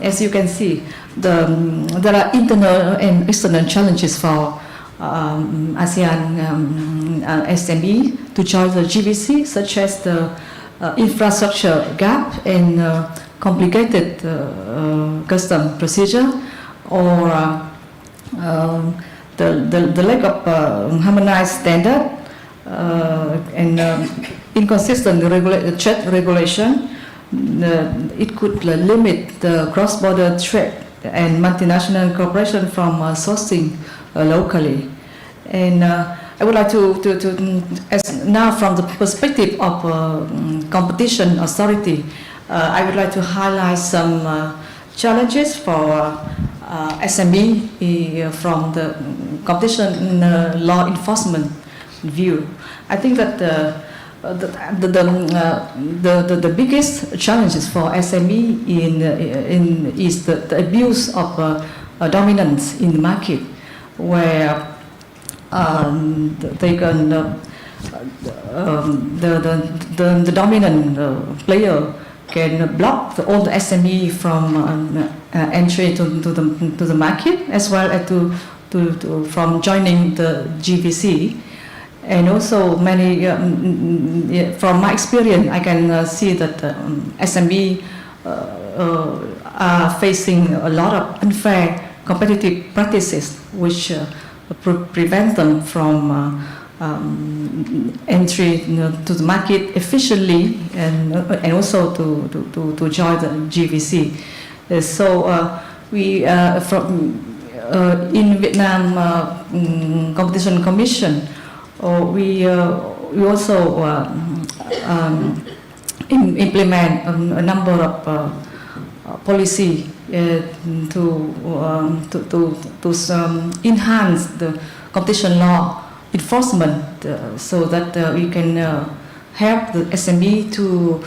As you can see, there are internal and external challenges for ASEAN SME to join the GVC, such as the infrastructure gap and complicated custom procedure, or the lack of harmonized standard and inconsistent trade regulation. It could limit the cross-border trade and multinational corporation from sourcing locally. And I would like to as now from the perspective of competition authority, I would like to highlight some challenges for SME from the competition law enforcement view. I think that the biggest challenges for SME is the abuse of dominance in the market, where they can the dominant player can block all the SME from entry to the market, as well as from joining the GVC. And also many, from my experience, I can see that SME are facing a lot of unfair competitive practices, which prevent them from entry to the market efficiently and also to join the GVC. So we in Vietnam Competition Commission, we also implement a number of policy to enhance the competition law enforcement, so that we can help the SME to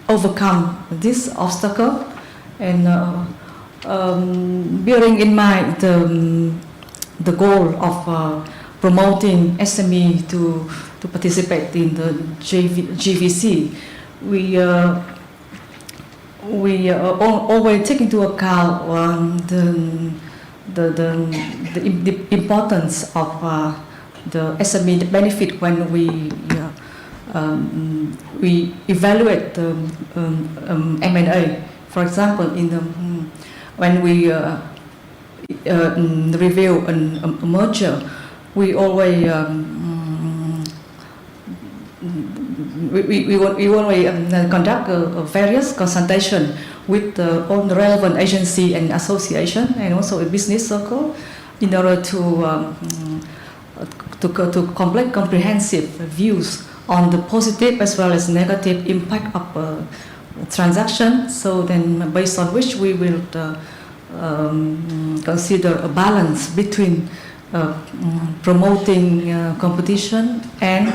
overcome this obstacle, and bearing in mind the goal of promoting SME to participate in the GVC, we always take into account the importance of the SME benefit when we evaluate the M&A. For example, when we review a merger, we always conduct various consultation with all the relevant agency and association, and also a business circle, in order to collect comprehensive views on the positive as well as negative impact of transaction. So then, based on which we will consider a balance between promoting competition and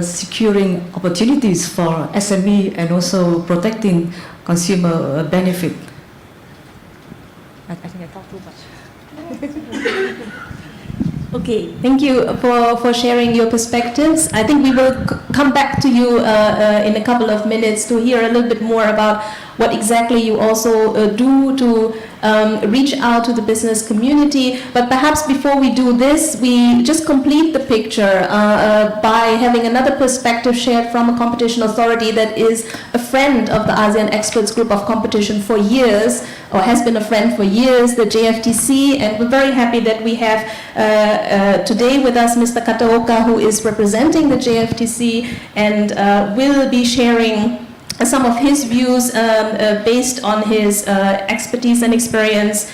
securing opportunities for SME, and also protecting consumer benefit. I think I talked too much. Okay, thank you for sharing your perspectives. I think we will come back to you in a couple of minutes to hear a little bit more about what exactly you also do to reach out to the business community. But perhaps before we do this, we just complete the picture by having another perspective shared from a competition authority that is a friend of the ASEAN Experts Group of Competition for years, or has been a friend for years, the JFTC. And we're very happy that we have today with us Mr. Kataoka, who is representing the JFTC and will be sharing some of his views based on his expertise and experience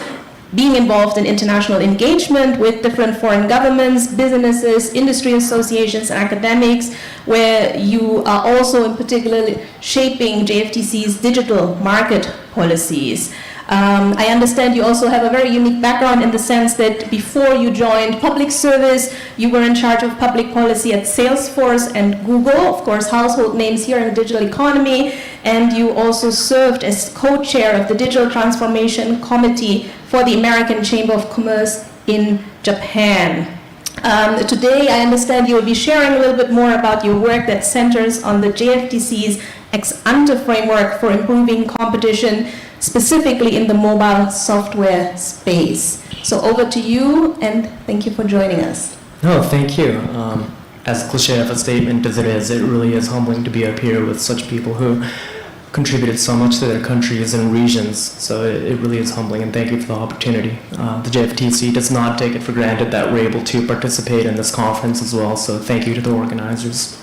being involved in international engagement with different foreign governments, businesses, industry associations, and academics, where you are also in particular shaping JFTC's digital market policies. I understand you also have a very unique background in the sense that before you joined public service, you were in charge of public policy at Salesforce and Google, of course, household names here in the digital economy, and you also served as co-chair of the Digital Transformation Committee for the American Chamber of Commerce in Japan. Today, I understand you will be sharing a little bit more about your work that centers on the JFTC's ex-ante framework for improving competition, specifically in the mobile software space. So over to you, and thank you for joining us. No, thank you. As cliche of a statement as it is, it really is humbling to be up here with such people who contributed so much to their countries and regions. So it really is humbling, and thank you for the opportunity. The JFTC does not take it for granted that we're able to participate in this conference as well, so thank you to the organizers.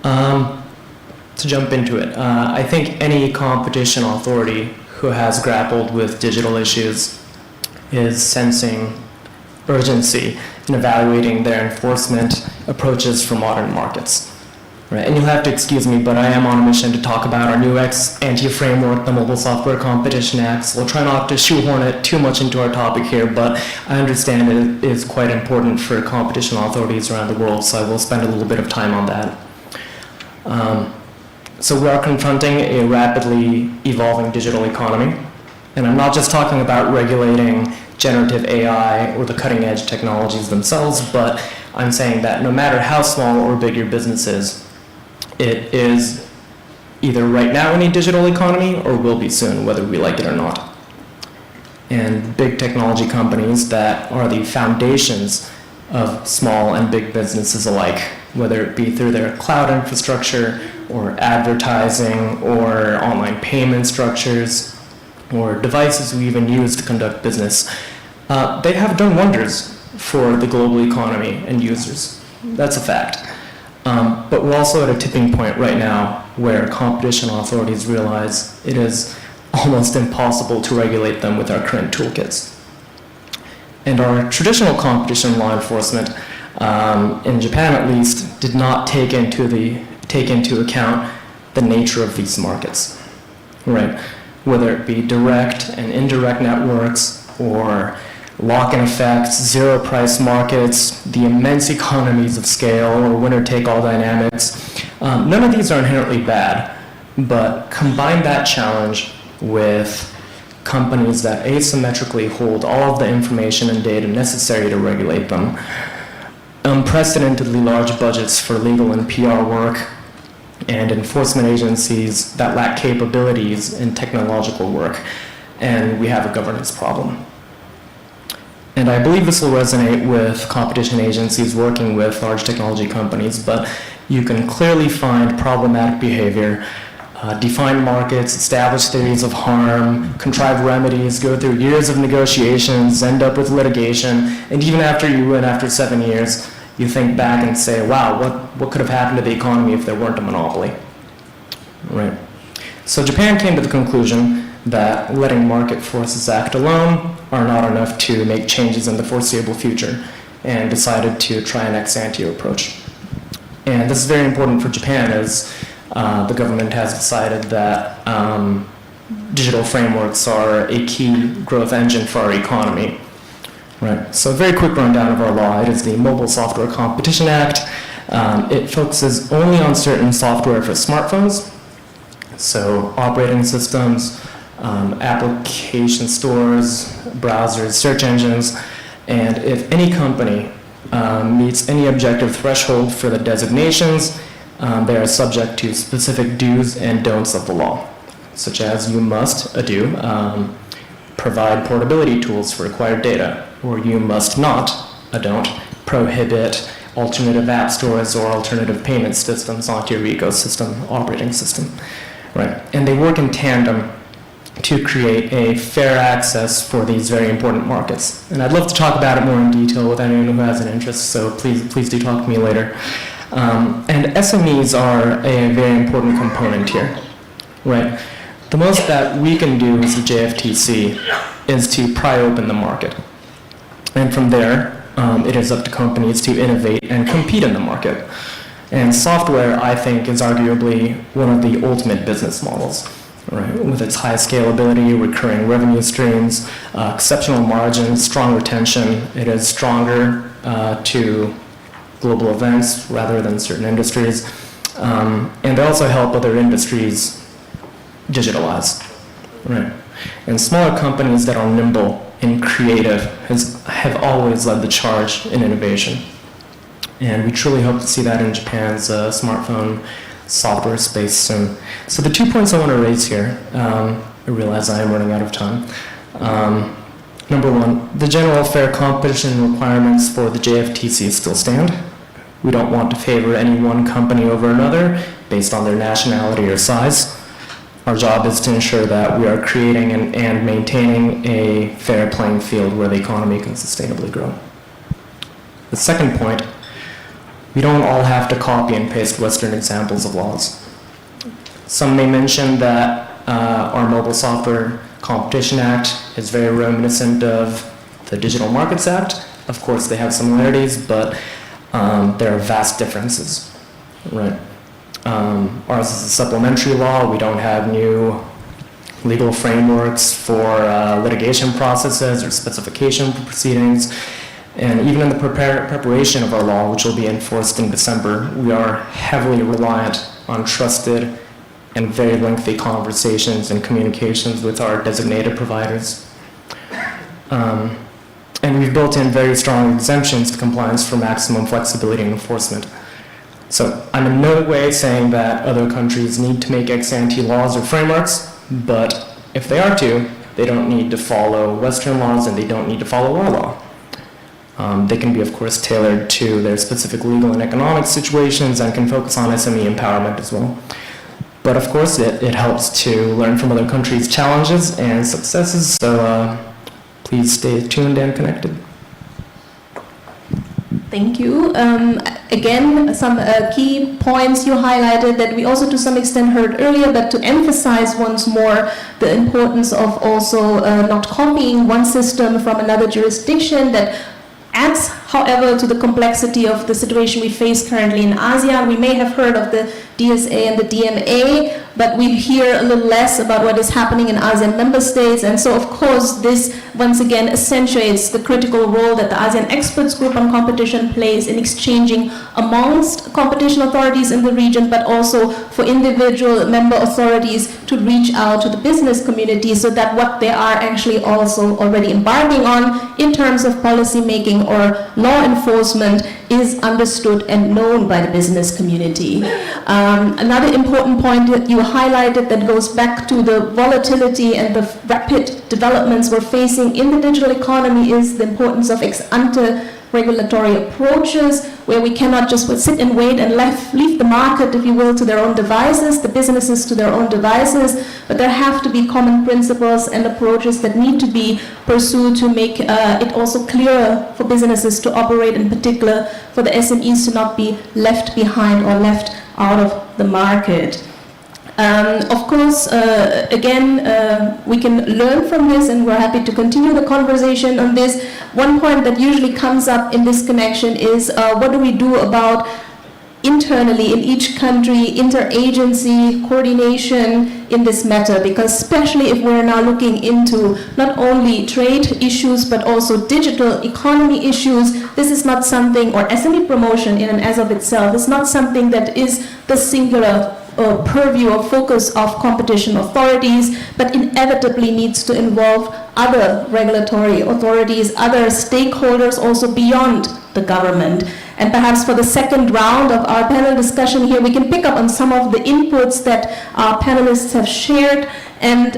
To jump into it, I think any competition authority who has grappled with digital issues is sensing urgency in evaluating their enforcement approaches for modern markets. Right? And you'll have to excuse me, but I am on a mission to talk about our new ex-ante framework, the Mobile Software Competition Act. So we'll try not to shoehorn it too much into our topic here, but I understand it is quite important for competition authorities around the world, so I will spend a little bit of time on that. So we are confronting a rapidly evolving digital economy, and I'm not just talking about regulating generative AI or the cutting edge technologies themselves, but I'm saying that no matter how small or big your business is, it is either right now in a digital economy or will be soon, whether we like it or not. And big technology companies that are the foundations of small and big businesses alike, whether it be through their cloud infrastructure or advertising or online payment structures or devices we even use to conduct business, they have done wonders for the global economy and users. That's a fact. But we're also at a tipping point right now where competition authorities realize it is almost impossible to regulate them with our current toolkits. And our traditional competition law enforcement, in Japan at least, did not take into account the nature of these markets, right? Whether it be direct and indirect networks or lock-in effects, zero-price markets, the immense economies of scale, or winner-take-all dynamics. None of these are inherently bad, but combine that challenge with companies that asymmetrically hold all of the information and data necessary to regulate them, unprecedentedly large budgets for legal and PR work, and enforcement agencies that lack capabilities in technological work, and we have a governance problem. And I believe this will resonate with competition agencies working with large technology companies, but you can clearly find problematic behavior, define markets, establish theories of harm, contrive remedies, go through years of negotiations, end up with litigation, and even after you win after 7 years, you think back and say, wow, what could have happened to the economy if there weren't a monopoly? Right. So Japan came to the conclusion that letting market forces act alone are not enough to make changes in the foreseeable future, and decided to try an ex-ante approach. And this is very important for Japan, as the government has decided that digital frameworks are a key growth engine for our economy. Right. So a very quick rundown of our law. It is the Mobile Software Competition Act. It focuses only on certain software for smartphones, so operating systems, application stores, browsers, search engines, and if any company meets any objective threshold for the designations, they are subject to specific do's and don'ts of the law, such as you must, provide portability tools for acquired data, or you must not, don't, prohibit alternative app stores or alternative payment systems onto your ecosystem, operating system, right? And they work in tandem to create a fair access for these very important markets. And I'd love to talk about it more in detail with anyone who has an interest, so please do talk to me later. And SMEs are a very important component here, right? The most that we can do as the JFTC is to pry open the market. And from there, it is up to companies to innovate and compete in the market. And software, I think, is arguably one of the ultimate business models, right? With its high scalability, recurring revenue streams, exceptional margins, strong retention, it is stronger to global events rather than certain industries. And they also help other industries digitalize, right? And smaller companies that are nimble and creative have always led the charge in innovation. And we truly hope to see that in Japan's smartphone software space soon. So the 2 points I want to raise here, I realize I am running out of time. Number one, the general fair competition requirements for the JFTC still stand. We don't want to favor any one company over another based on their nationality or size. Our job is to ensure that we are creating and maintaining a fair playing field where the economy can sustainably grow. The second point, we don't all have to copy and paste Western examples of laws. Some may mention that our mobile software Competition Act is very reminiscent of the Digital Markets Act. Of course, they have similarities, but there are vast differences, right? Ours is a supplementary law. We don't have new legal frameworks for litigation processes or specification proceedings. And even in the preparation of our law, which will be enforced in December, we are heavily reliant on trusted and very lengthy conversations and communications with our designated providers. And we've built in very strong exemptions to compliance for maximum flexibility and enforcement. So I'm in no way saying that other countries need to make ex-ante laws or frameworks, but if they are to, they don't need to follow Western laws and they don't need to follow our law. They can be, of course, tailored to their specific legal and economic situations and can focus on SME empowerment as well. But of course, it helps to learn from other countries' challenges and successes, so please stay tuned and connected. Thank you. Again, some key points you highlighted that we also to some extent heard earlier, but to emphasize once more the importance of also not copying one system from another jurisdiction that adds, however, to the complexity of the situation we face currently in ASEAN. We may have heard of the DSA and the DMA, but we hear a little less about what is happening in ASEAN member states. And so, of course, this once again accentuates the critical role that the ASEAN Experts Group on Competition plays in exchanging amongst competition authorities in the region, but also for individual member authorities to reach out to the business community so that what they are actually also already embarking on in terms of policy making or law enforcement is understood and known by the business community. Another important point that you highlighted that goes back to the volatility and the rapid developments we're facing in the digital economy is the importance of ex-ante regulatory approaches, where we cannot just sit and wait and leave the market, if you will, to their own devices, the businesses to their own devices, but there have to be common principles and approaches that need to be pursued to make it also clearer for businesses to operate, in particular for the SMEs to not be left behind or left out of the market. Of course, again, we can learn from this, and we're happy to continue the conversation on this. One point that usually comes up in this connection is what do we do about internally in each country, interagency coordination in this matter, because especially if we're now looking into not only trade issues but also digital economy issues, this is not something, or SME promotion in and as of itself, is not something that is the singular purview or focus of competition authorities, but inevitably needs to involve other regulatory authorities, other stakeholders also beyond the government. And perhaps for the second round of our panel discussion here, we can pick up on some of the inputs that our panelists have shared and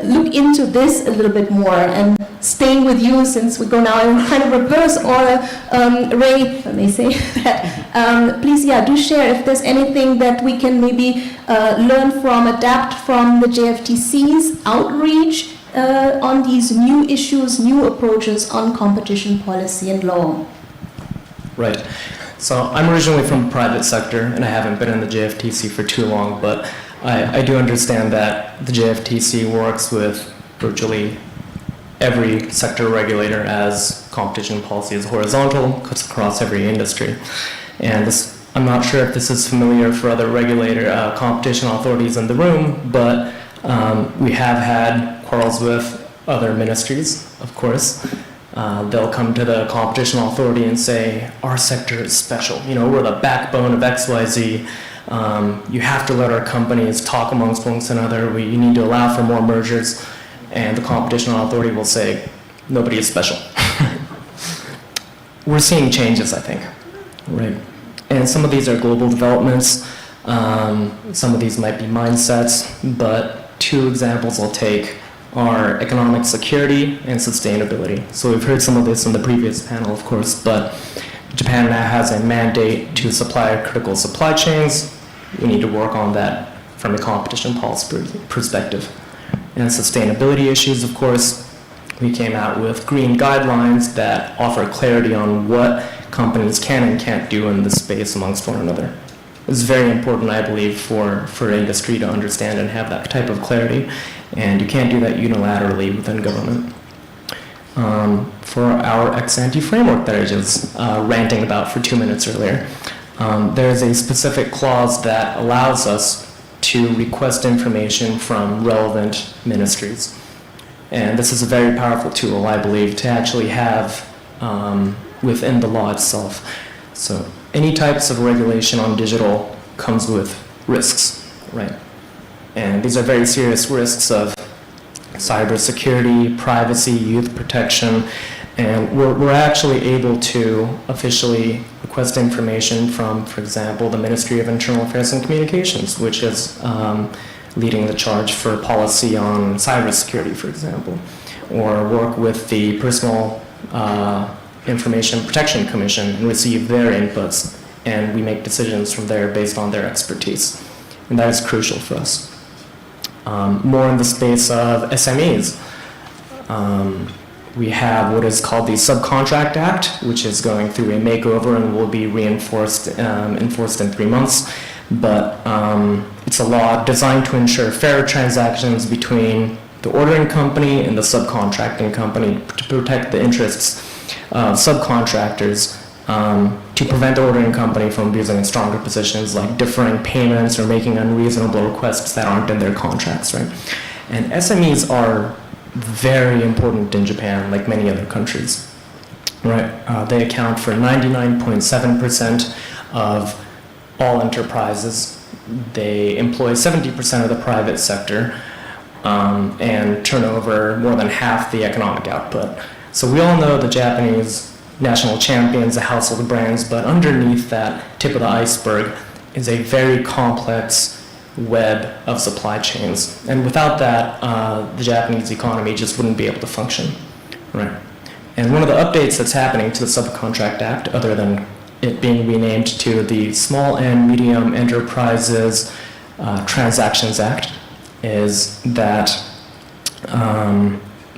look into this a little bit more. And staying with you, since we go now in kind of reverse order, Ray, if I may say that, please, do share if there's anything that we can maybe learn from, adapt from the JFTC's outreach on these new issues, new approaches on competition policy and law. Right. So I'm originally from the private sector, and I haven't been in the JFTC for too long, but I do understand that the JFTC works with virtually every sector regulator, as competition policy is horizontal, cuts across every industry. And this, I'm not sure if this is familiar for other regulator competition authorities in the room, but we have had quarrels with other ministries, of course. They'll come to the competition authority and say, our sector is special. You know, we're the backbone of XYZ. You have to let our companies talk amongst one another. You need to allow for more mergers. And the competition authority will say, nobody is special. We're seeing changes, I think. Right. And some of these are global developments. Some of these might be mindsets, but two examples I'll take are economic security and sustainability. So we've heard some of this in the previous panel, of course, but Japan now has a mandate to supply critical supply chains. We need to work on that from a competition policy perspective. And sustainability issues, of course, we came out with green guidelines that offer clarity on what companies can and can't do in this space amongst one another. is very important, I believe, for industry to understand and have that type of clarity. And you can't do that unilaterally within government. For our ex-ante framework that I was just ranting about for 2 minutes earlier, there is a specific clause that allows us to request information from relevant ministries. And this is a very powerful tool, I believe, to actually have within the law itself. So any types of regulation on digital comes with risks, right? And these are very serious risks of cybersecurity, privacy, youth protection, and we're actually able to officially request information from, for example, the Ministry of Internal Affairs and Communications, which is leading the charge for policy on cybersecurity, for example, or work with the Personal Information Protection Commission and receive their inputs, and we make decisions from there based on their expertise. And that is crucial for us. More in the space of SMEs. We have what is called the Subcontract Act, which is going through a makeover and will be enforced in 3 months. But it's a law designed to ensure fair transactions between the ordering company and the subcontracting company to protect the interests of subcontractors, to prevent the ordering company from abusing stronger positions like deferring payments or making unreasonable requests that aren't in their contracts, right? And SMEs are very important in Japan, like many other countries, right? They account for 99.7% of all enterprises. They employ 70% of the private sector and turn over more than half the economic output. So we all know the Japanese national champions, the household brands, but underneath that tip of the iceberg is a very complex web of supply chains. And without that, the Japanese economy just wouldn't be able to function, right? And one of the updates that's happening to the Subcontract Act, other than it being renamed to the Small and Medium Enterprises Transactions Act, is that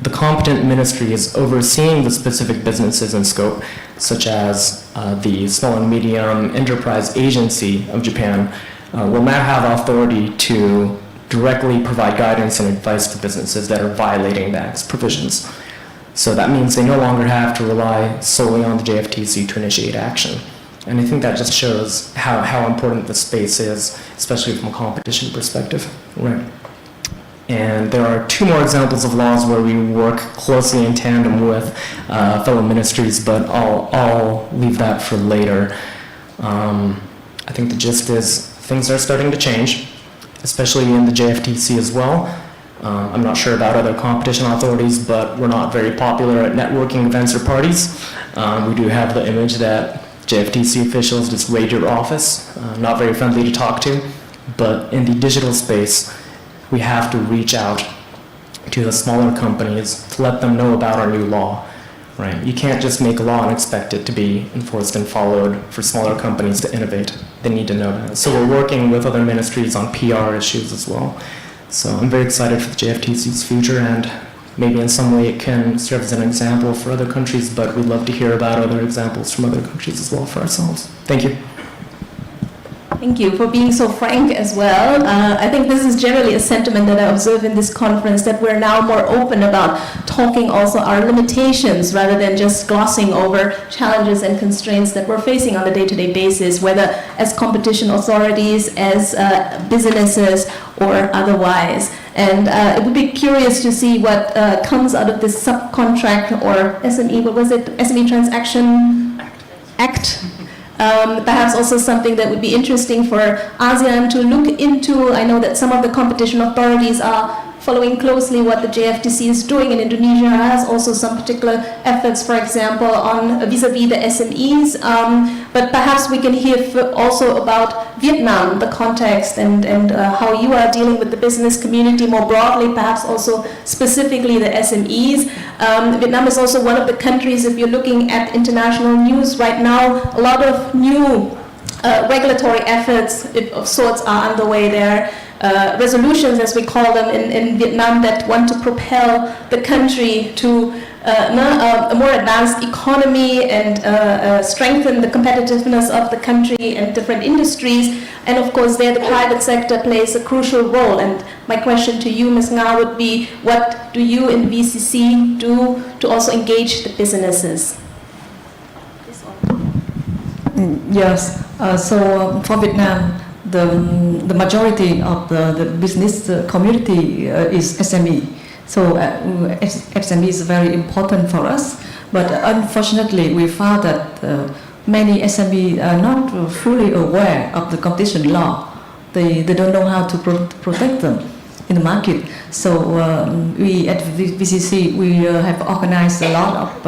the competent ministry is overseeing the specific businesses in scope, such as the Small and Medium Enterprise Agency of Japan, will now have authority to directly provide guidance and advice to businesses that are violating the Act's provisions. So that means they no longer have to rely solely on the JFTC to initiate action. And I think that just shows how important this space is, especially from a competition perspective, right? And there are 2 more examples of laws where we work closely in tandem with fellow ministries, but I'll leave that for later. I think the gist is things are starting to change, especially in the JFTC as well. I'm not sure about other competition authorities, but we're not very popular at networking events or parties. We do have the image that JFTC officials just raid your office, not very friendly to talk to. But in the digital space, we have to reach out to the smaller companies to let them know about our new law, right? You can't just make a law and expect it to be enforced and followed for smaller companies to innovate. They need to know that. So we're working with other ministries on PR issues as well. So I'm very excited for the JFTC's future, and maybe in some way it can serve as an example for other countries, but we'd love to hear about other examples from other countries as well for ourselves. Thank you. Thank you for being so frank as well. I think this is generally a sentiment that I observe in this conference, that we're now more open about talking also our limitations rather than just glossing over challenges and constraints that we're facing on a day-to-day basis, whether as competition authorities, as businesses, or otherwise. And it would be curious to see what comes out of this subcontract or SME, what was it, SME Transaction Act. Perhaps also something that would be interesting for ASEAN to look into. I know that some of the competition authorities are following closely what the JFTC is doing, and Indonesia has also some particular efforts, for example, on vis-a-vis the SMEs. But perhaps we can hear also about Vietnam, the context, and how you are dealing with the business community more broadly, perhaps also specifically the SMEs. Vietnam is also one of the countries, if you're looking at international news right now, a lot of new regulatory efforts of sorts are underway there. Resolutions, as we call them in Vietnam, that want to propel the country to a more advanced economy and strengthen the competitiveness of the country and different industries. And of course, there the private sector plays a crucial role. And my question to you, Ms. Nga, would be, what do you in VCC do to also engage the businesses? Yes, so for Vietnam, the majority of the business community is SME. So SME is very important for us, but unfortunately we found that many SME are not fully aware of the competition law. They don't know how to protect them in the market. So we at VCC, we have organized a lot of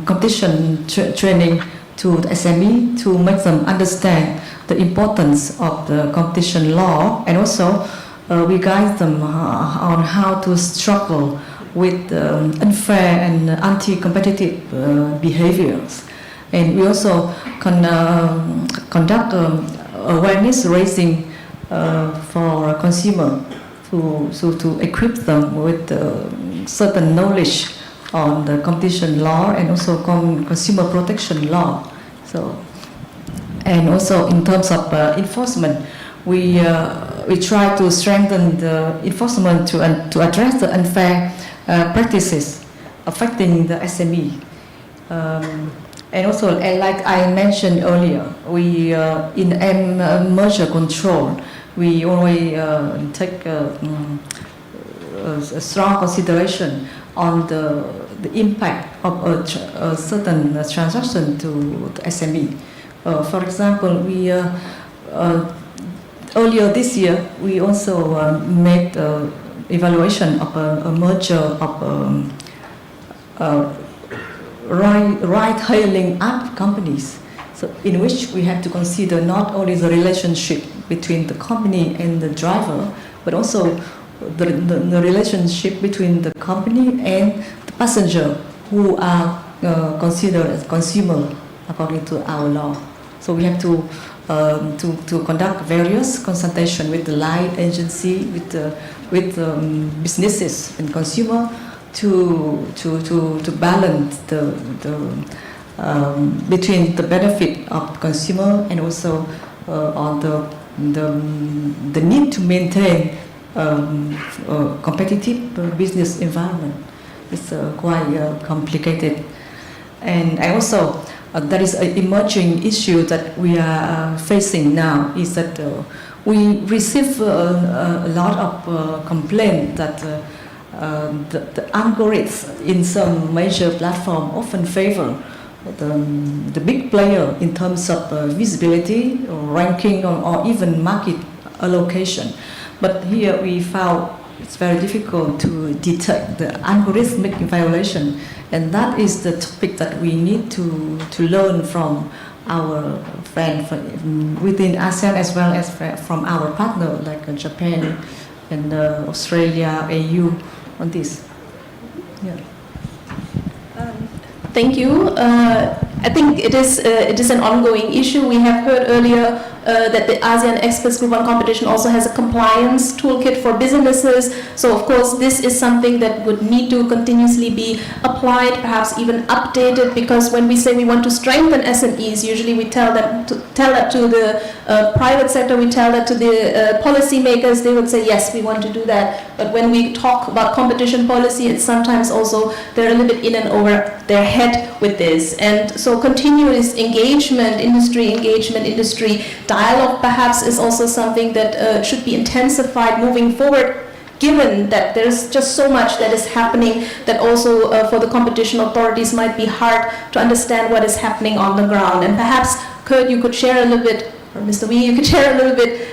competition training to the SME to make them understand the importance of the competition law, and also we guide them on how to struggle with unfair and anti-competitive behaviors. And we also conduct awareness raising for consumer to equip them with certain knowledge on the competition law and also consumer protection law. So, and also in terms of enforcement, we try to strengthen the enforcement to address the unfair practices affecting the SME. And also, like I mentioned earlier, we in merger control, we always take a strong consideration on the impact of a certain transaction to the SME. For example, we earlier this year we also made evaluation of a merger of ride-hailing app companies. So in which we have to consider not only the relationship between the company and the driver, but also the relationship between the company and the passenger who are considered as consumer according to our law. So we have to conduct various consultation with the line agency, with businesses and consumer to balance between the benefit of consumer and also on the need to maintain competitive business environment. It's quite complicated. And I also, there is an emerging issue that we are facing now, is that we receive a lot of complaints that the algorithms in some major platform often favor the big player in terms of visibility or ranking or even market allocation. But here we found it's very difficult to detect the algorithmic violation, and that is the topic that we need to learn from our friends within ASEAN as well as from our partner like Japan and Australia, AU on this. Yeah. Thank you. I think it is an ongoing issue. We have heard earlier that the ASEAN Experts Group on Competition also has a compliance toolkit for businesses. So of course this is something that would need to continuously be applied, perhaps even updated, because when we say we want to strengthen SMEs, usually we tell that to the private sector, we tell that to the policy makers, they would say yes, we want to do that. But when we talk about competition policy, it's sometimes also they're a little bit in and over their head with this. And so continuous engagement, industry dialogue perhaps is also something that should be intensified moving forward, given that there's just so much that is happening that also for the competition authorities might be hard to understand what is happening on the ground. And perhaps, Kurt, you could share a little bit, or Mr. Wee, you could share a little bit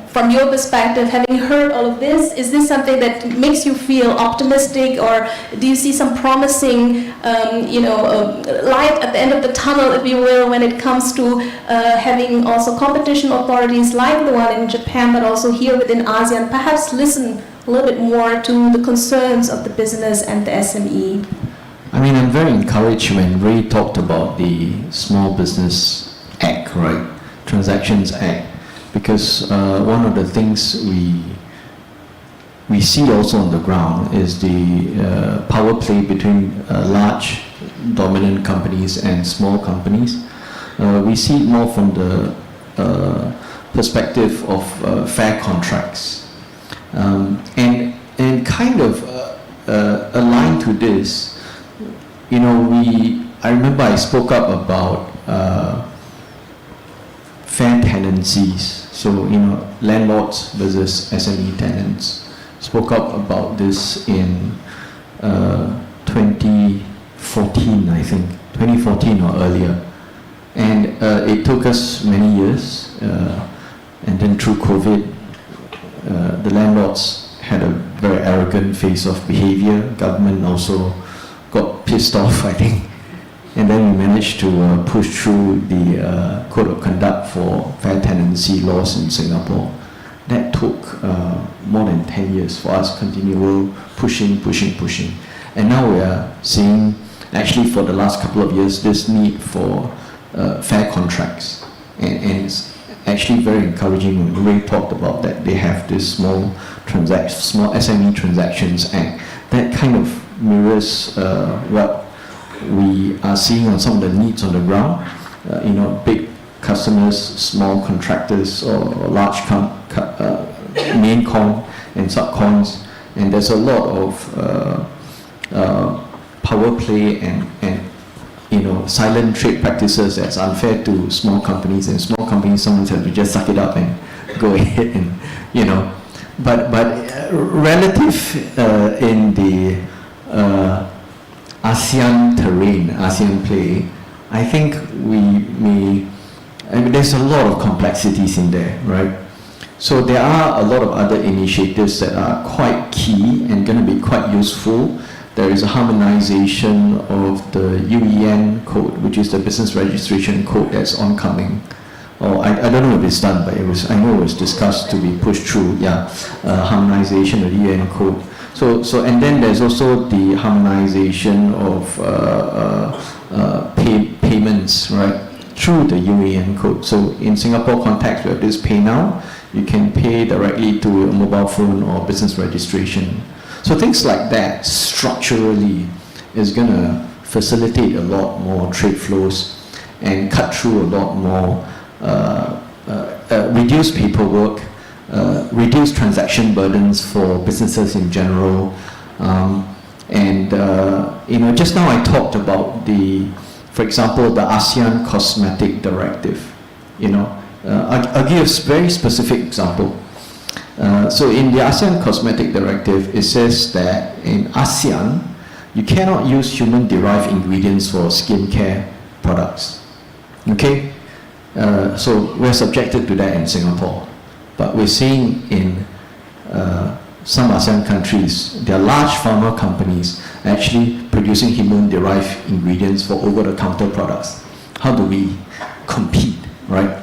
from your perspective, having heard all of this, is this something that makes you feel optimistic, or do you see some promising light at the end of the tunnel, if you will, when it comes to having also competition authorities like the one in Japan, but also here within ASEAN, perhaps listen a little bit more to the concerns of the business and the SME? I mean, I'm very encouraged when Ray talked about the Small Business Act, right? Transactions Act, because one of the things we see also on the ground is the power play between large dominant companies and small companies. We see it more from the perspective of fair contracts. And kind of aligned to this, I remember I spoke up about fair tenancies. So, landlords versus SME tenants. Spoke up about this in 2014, I think, 2014 or earlier. And it took us many years, and then through COVID, the landlords had a very arrogant face of behavior. Government also got pissed off, I think. And then we managed to push through the Code of Conduct for fair tenancy laws in Singapore. That took more than 10 years for us, continual pushing. And now we are seeing, actually for the last couple of years, this need for fair contracts. And it's actually very encouraging when Ray talked about that they have this small SME Transactions Act. That kind of mirrors what we are seeing on some of the needs on the ground. Big customers, small contractors, or large main con and subcons, and there's a lot of power play and silent trade practices that's unfair to small companies, and small companies sometimes have to just suck it up and go ahead and but relative in the ASEAN terrain, ASEAN play, I think there's a lot of complexities in there, right? So there are a lot of other initiatives that are quite key and going to be quite useful. There is a harmonization of the UEN code, which is the business registration code that's oncoming. I don't know if it's done, but I know it was discussed to be pushed through. Harmonization of the UEN code. So and then there's also the harmonization of payments, right, through the UEN code. So in Singapore context, we have this Pay Now. You can pay directly to a mobile phone or business registration. So things like that structurally is going to facilitate a lot more trade flows and cut through a lot more, reduce paperwork, reduce transaction burdens for businesses in general. Just now I talked about for example, the ASEAN Cosmetic Directive. I'll give a very specific example. So in the ASEAN Cosmetic Directive, it says that in ASEAN, you cannot use human-derived ingredients for skincare products. Okay? So we're subjected to that in Singapore. But we're seeing in some ASEAN countries, there are large pharma companies actually producing human-derived ingredients for over-the-counter products. How do we compete, right?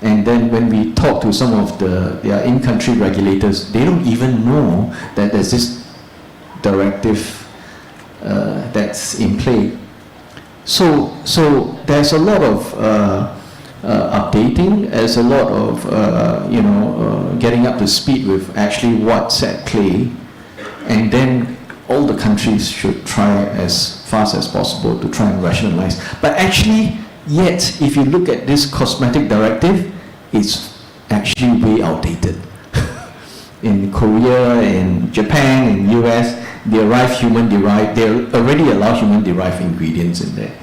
And then when we talk to some of their in-country regulators, they don't even know that there's this directive that's in play. So there's a lot of updating, there's a lot of getting up to speed with actually what's at play, and then all the countries should try as fast as possible to try and rationalize. But actually, yet, if you look at this cosmetic directive, it's actually way outdated. In Korea, in Japan, in US, they already allow human-derived ingredients in there.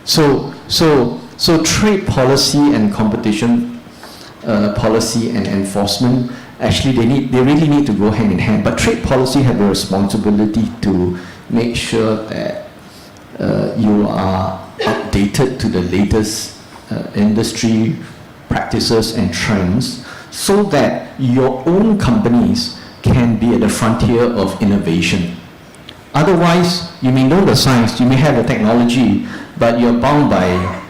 So trade policy and competition policy and enforcement, actually they really need to go hand in hand. But trade policy have a responsibility to make sure that you are updated to the latest industry practices and trends, so that your own companies can be at the frontier of innovation. Otherwise, you may know the science, you may have the technology, but you're bound by,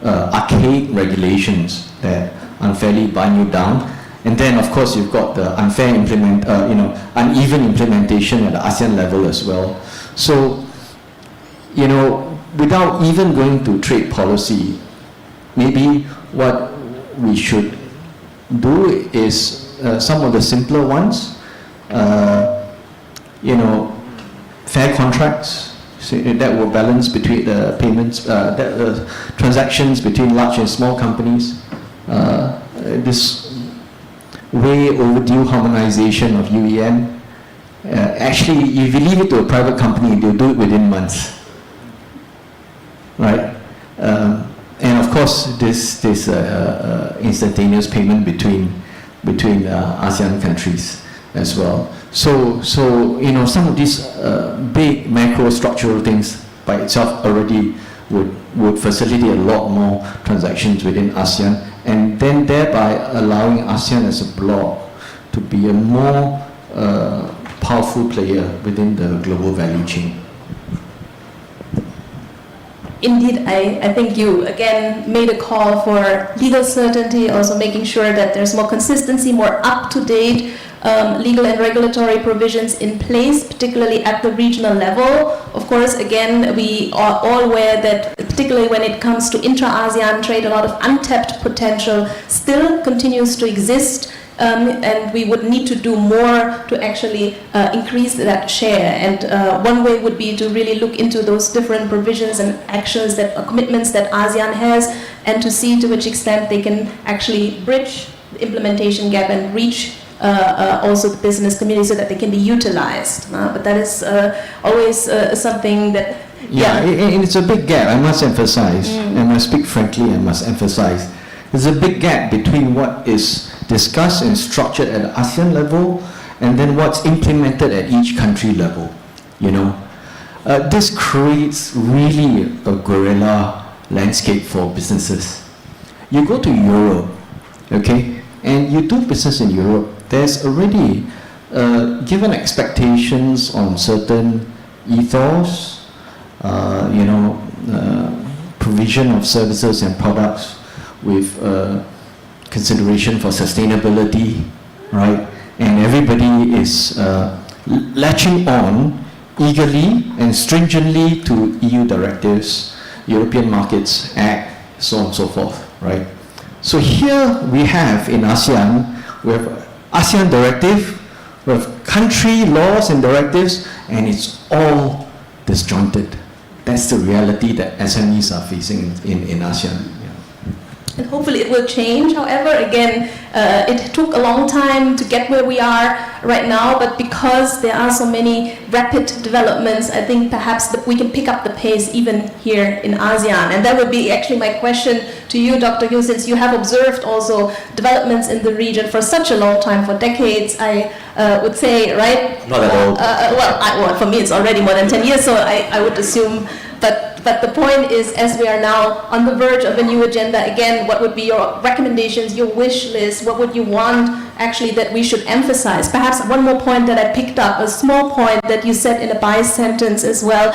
archaic regulations that unfairly bind you down. And then, of course, you've got the uneven implementation at the ASEAN level as well. So, without even going to trade policy, maybe what we should do is some of the simpler ones, fair contracts, so that will balance between the payments, transactions between large and small companies. This way overdue harmonization of UEN. Actually, if you leave it to a private company, they'll do it within months, right? And of course, this instantaneous payment between ASEAN countries as well. So some of these big macro structural things by itself already would facilitate a lot more transactions within ASEAN, and then thereby allowing ASEAN as a bloc to be a more powerful player within the global value chain. Indeed, I think you again made a call for legal certainty, also making sure that there's more consistency, more up-to-date legal and regulatory provisions in place, particularly at the regional level. Of course, again, we are all aware that particularly when it comes to intra-ASEAN trade, a lot of untapped potential still continues to exist. And we would need to do more to actually increase that share. And one way would be to really look into those different provisions and actions that commitments that ASEAN has, and to see to which extent they can actually bridge the implementation gap and reach also the business community so that they can be utilized. But that is always something that... And it's a big gap, I must emphasize. And I speak frankly, I must emphasize. There's a big gap between what is discussed and structured at the ASEAN level and then what's implemented at each country level. This creates really a guerrilla landscape for businesses. You go to Europe, okay, and you do business in Europe, there's already given expectations on certain ethos, provision of services and products with consideration for sustainability, right? And everybody is latching on eagerly and stringently to EU directives, European Markets Act, so on and so forth, right? So here we have in ASEAN, we have ASEAN directive, we have country laws and directives, and it's all disjointed. That's the reality that SMEs are facing in ASEAN. And hopefully it will change. However, again, it took a long time to get where we are right now, but because there are so many rapid developments, I think perhaps we can pick up the pace even here in ASEAN. And that would be actually my question to you, Dr. Hugh, since you have observed also developments in the region for such a long time, for decades, I would say, right? Not at all. Well, for me it's already more than 10 years, so I would assume. But the point is, as we are now on the verge of a new agenda, again, what would be your recommendations, your wish list? What would you want actually that we should emphasize? Perhaps one more point that I picked up, a small point that you said in a by-sentence as well,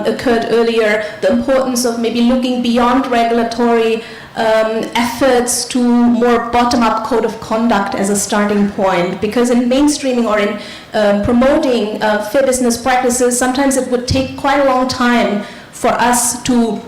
occurred earlier, the importance of maybe looking beyond regulatory efforts to more bottom-up code of conduct as a starting point. Because in mainstreaming or in promoting fair business practices, sometimes it would take quite a long time for us to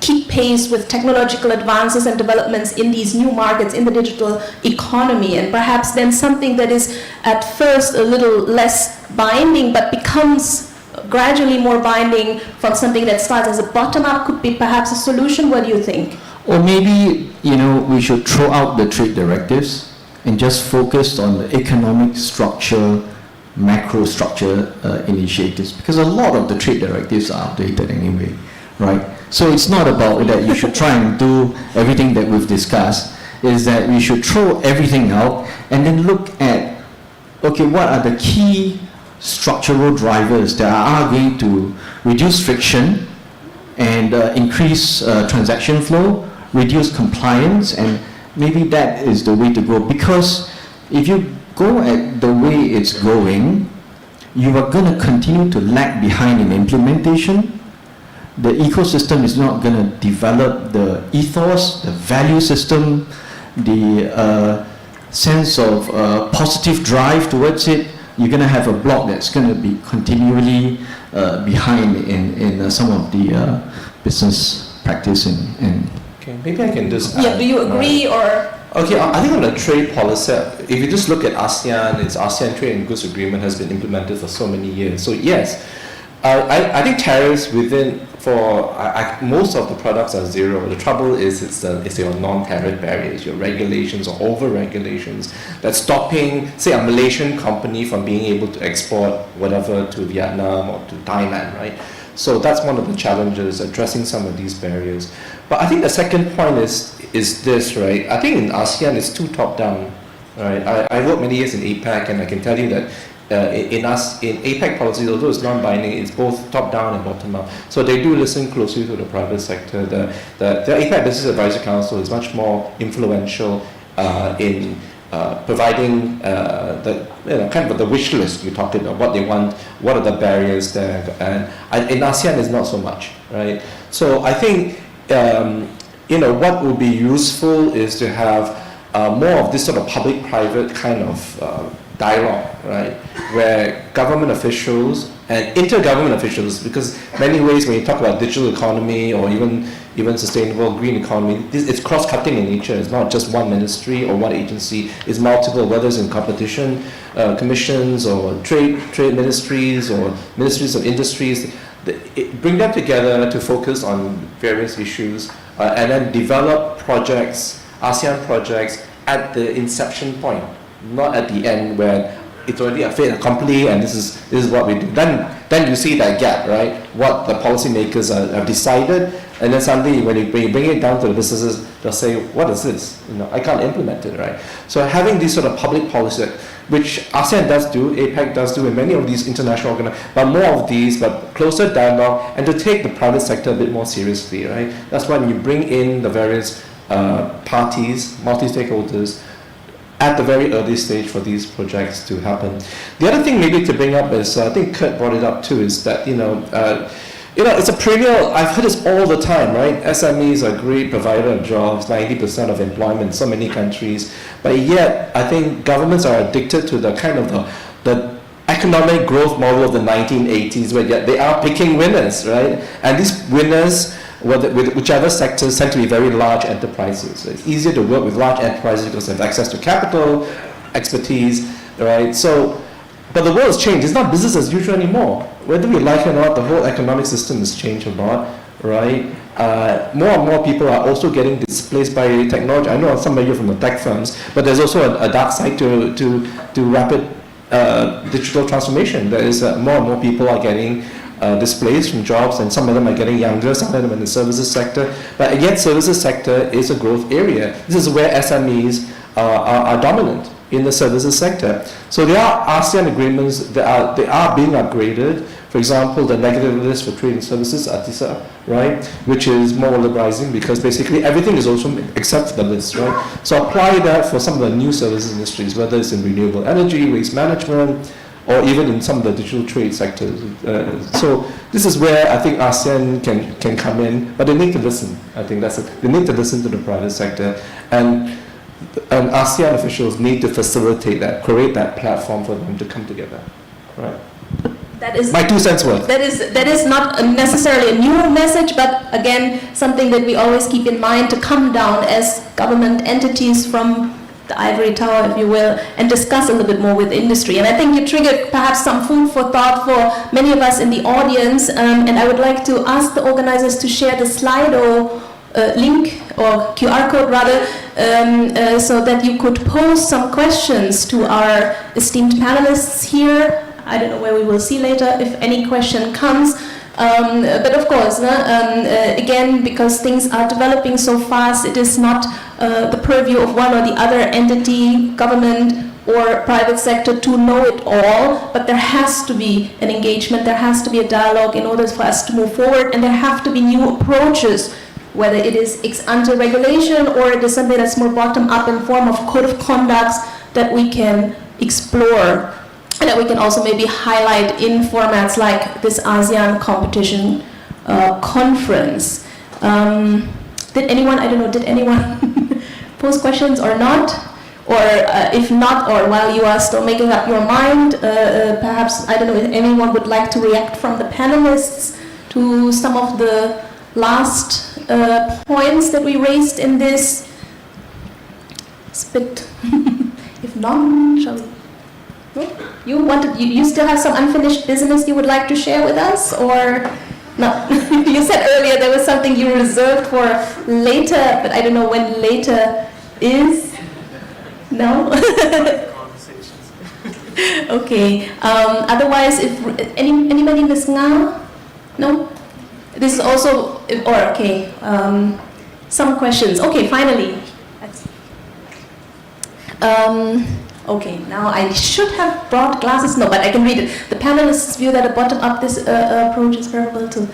keep pace with technological advances and developments in these new markets, in the digital economy. And perhaps then something that is at first a little less binding but becomes gradually more binding from something that starts as a bottom-up could be perhaps a solution. What do you think? Or maybe, we should throw out the trade directives and just focus on the economic structure, macro structure initiatives, because a lot of the trade directives are outdated anyway, right? So it's not about that you should try and do everything that we've discussed, is that we should throw everything out and then look at, okay, what are the key structural drivers that are going to reduce friction and increase transaction flow, reduce compliance, and maybe that is the way to go. Because if you go at the way it's going, you are going to continue to lag behind in implementation. The ecosystem is not going to develop the ethos, the value system, the sense of positive drive towards it. You're going to have a block that's going to be continually behind in some of the business practice and Okay, maybe I can just do you agree or Okay, I think on the trade policy, if you just look at ASEAN, its ASEAN Trade and Goods Agreement has been implemented for so many years. So yes, I think tariffs within, most of the products are zero. The trouble is it's your non-tariff barriers, your regulations or over-regulations that's stopping, say, a Malaysian company from being able to export whatever to Vietnam or to Thailand, right? So that's one of the challenges, addressing some of these barriers. But I think the second point is this, right? I think in ASEAN it's too top-down, right? I worked many years in APEC, and I can tell you that in APEC policies, although it's non-binding, it's both top-down and bottom-up. So they do listen closely to the private sector. The APEC Business Advisory Council is much more influential in providing kind of the wish list you talked about, what they want, what are the barriers there, and in ASEAN is not so much, right? So I think what would be useful is to have more of this sort of public-private kind of dialogue, right, where government officials and intergovernment officials, because many ways when you talk about digital economy or even sustainable green economy, it's cross-cutting in nature. It's not just one ministry or one agency. It's multiple, whether it's in competition commissions or trade ministries or ministries of industries. Bring them together to focus on various issues and then develop projects, ASEAN projects, at the inception point, not at the end where it's already a fait accompli and this is what we do. Then you see that gap, right? What the policymakers have decided, and then suddenly when you bring it down to the businesses, they'll say, what is this? I can't implement it, right? So having these sort of public policy, which ASEAN does do, APEC does do, and many of these international organizations, but more of these, but closer dialogue, and to take the private sector a bit more seriously, right? That's when you bring in the various parties, multi-stakeholders, at the very early stage for these projects to happen. The other thing maybe to bring up is, I think Kurt brought it up too, is that, it's a perennial, I've heard this all the time, right? SMEs are a great provider of jobs, 90% of employment in so many countries, but yet I think governments are addicted to the kind of the economic growth model of the 1980s, where yet they are picking winners, right? And these winners, with whichever sectors, tend to be very large enterprises. So it's easier to work with large enterprises because they have access to capital, expertise, right? So, but the world has changed. It's not business as usual anymore. Whether we like it or not, the whole economic system has changed a lot, right? More and more people are also getting displaced by technology. I know some of you from the tech firms, but there's also a dark side to rapid digital transformation. There is more and more people are getting displaced from jobs, and some of them are getting younger, some of them in the services sector. But yet, services sector is a growth area. This is where SMEs are dominant in the services sector. So there are ASEAN agreements that they are being upgraded. For example, the negative list for trade and services, ATISA, right, which is more liberalizing because basically everything is also except the list, right? So apply that for some of the new services industries, whether it's in renewable energy, waste management, or even in some of the digital trade sectors. So this is where I think ASEAN can come in, but they need to listen. I think that's it. They need to listen to the private sector, and ASEAN officials need to facilitate that, create that platform for them to come together. Right. That is my 2 cents worth. That is not necessarily a new message, but again, something that we always keep in mind to come down as government entities from the ivory tower, if you will, and discuss a little bit more with industry. And I think you triggered perhaps some food for thought for many of us in the audience, and I would like to ask the organizers to share the Slido link, or QR code rather, so that you could pose some questions to our esteemed panelists here. I don't know where we will see later if any question comes. But of course, again, because things are developing so fast, it is not the purview of one or the other entity, government or private sector, to know it all, but there has to be an engagement, there has to be a dialogue in order for us to move forward, and there have to be new approaches, whether it is ex-ante regulation or it is something that's more bottom-up in form of code of conducts that we can explore, and that we can also maybe highlight in formats like this ASEAN competition conference. Did anyone pose questions or not? Or if not, or while you are still making up your mind, perhaps, I don't know if anyone would like to react from the panelists to some of the last points that we raised in this spit? If not, shall we? No? You still have some unfinished business you would like to share with us, or no? You said earlier there was something you reserved for later, but I don't know when later is. No. Okay. Otherwise, if anybody, Ms. Nga? No. This is also, or okay. Some questions. Okay, finally. Okay, now I should have brought glasses. No, but I can read it. The panelists view that a bottom-up this approach is preferable to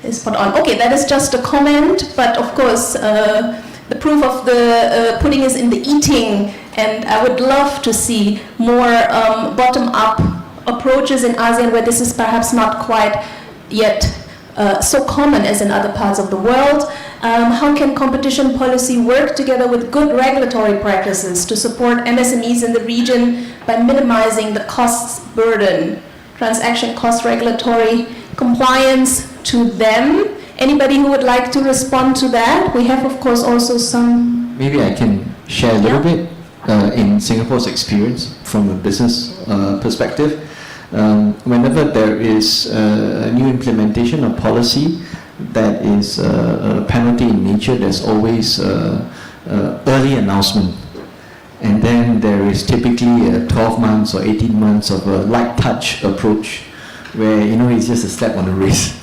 is spot on. Okay, that is just a comment, but of course, the proof of the pudding is in the eating, and I would love to see more bottom-up approaches in ASEAN where this is perhaps not quite yet so common as in other parts of the world. How can competition policy work together with good regulatory practices to support MSMEs in the region by minimizing the costs burden, transaction cost regulatory compliance to them? Anybody who would like to respond to that? We have, of course, also some... Maybe I can share a little bit in Singapore's experience from a business perspective. Whenever there is a new implementation of policy that is a penalty in nature, there's always early announcement. And then there is typically 12 months or 18 months of a light touch approach where, it's just a step on the wrist.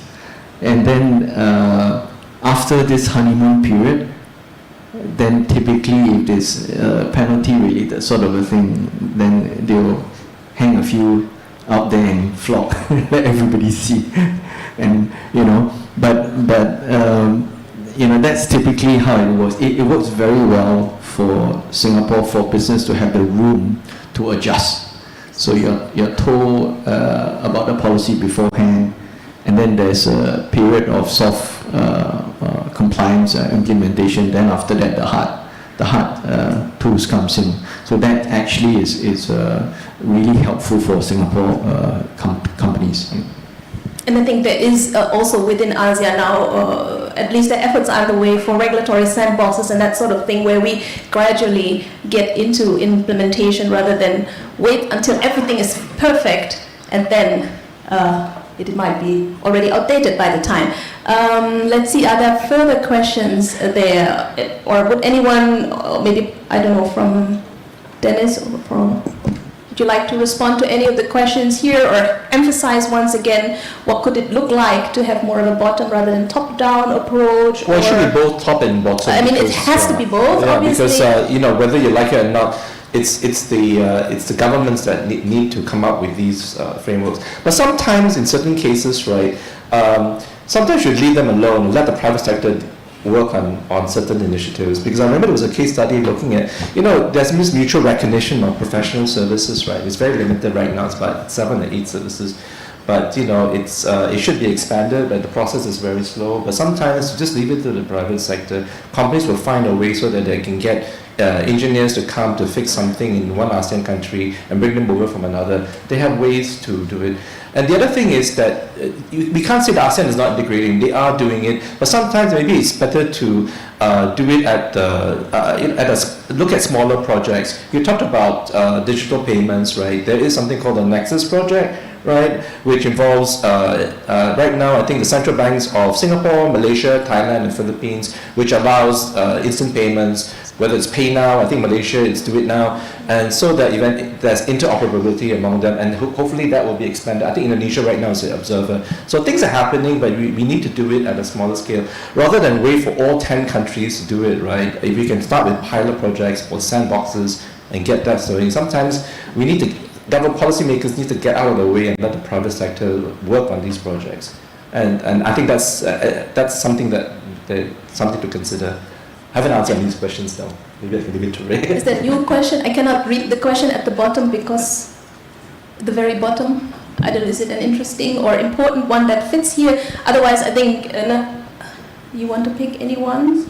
And then after this honeymoon period, then typically if there's penalty related sort of a thing, then they'll hang a few out there and flock, let everybody see. And that's typically how it works. It works very well for Singapore, for business to have the room to adjust. So you're told about the policy beforehand, and then there's a period of soft compliance implementation. Then after that, the hard tools comes in. So that actually is really helpful for Singapore companies. And I think there is also within ASEAN now, at least the efforts are underway for regulatory sandboxes and that sort of thing, where we gradually get into implementation rather than wait until everything is perfect and then it might be already outdated by the time. Let's see, are there further questions there? Or would anyone, maybe, I don't know, from Dennis or from... Would you like to respond to any of the questions here, or emphasize once again what could it look like to have more of a bottom rather than top-down approach? Well, it should be both top and bottom. I mean, it has to be both, obviously. Because whether you like it or not, it's the governments that need to come up with these frameworks. But sometimes, in certain cases, right, sometimes you leave them alone and let the private sector work on certain initiatives. Because I remember there was a case study looking at, there's this mutual recognition of professional services, right? It's very limited right now. It's about 7 or 8 services. But, it should be expanded, but the process is very slow. But sometimes, just leave it to the private sector. Companies will find a way so that they can get engineers to come to fix something in one ASEAN country and bring them over from another. They have ways to do it. And the other thing is that we can't say that ASEAN is not integrating. They are doing it, but sometimes maybe it's better to do it look at smaller projects. You talked about digital payments, right? There is something called the Nexus project, right, which involves right now I think the central banks of Singapore, Malaysia, Thailand, and Philippines, which allows instant payments. Whether it's Pay Now, I think Malaysia is Do It Now, and so that there's interoperability among them, and hopefully that will be expanded. I think Indonesia right now is the observer. So things are happening, but we need to do it at a smaller scale, rather than wait for all 10 countries to do it, right? If we can start with pilot projects or sandboxes and get that starting. Sometimes government policymakers need to get out of the way and let the private sector work on these projects. And I think that's something something to consider. I haven't answered these questions though. Maybe I can leave it to Ray. Is that your question? I cannot read the question at the bottom because the very bottom, I don't know, is it an interesting or important one that fits here? Otherwise, I think, you want to pick anyone?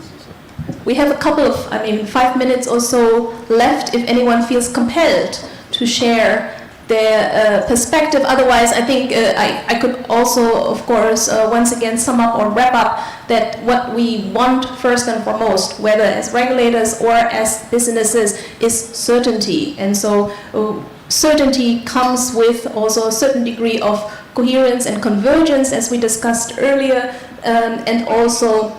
We have a couple of, 5 minutes or so left if anyone feels compelled to share their perspective. Otherwise, I think I could also, of course, once again sum up or wrap up that what we want first and foremost, whether as regulators or as businesses, is certainty. And so certainty comes with also a certain degree of coherence and convergence, as we discussed earlier, and also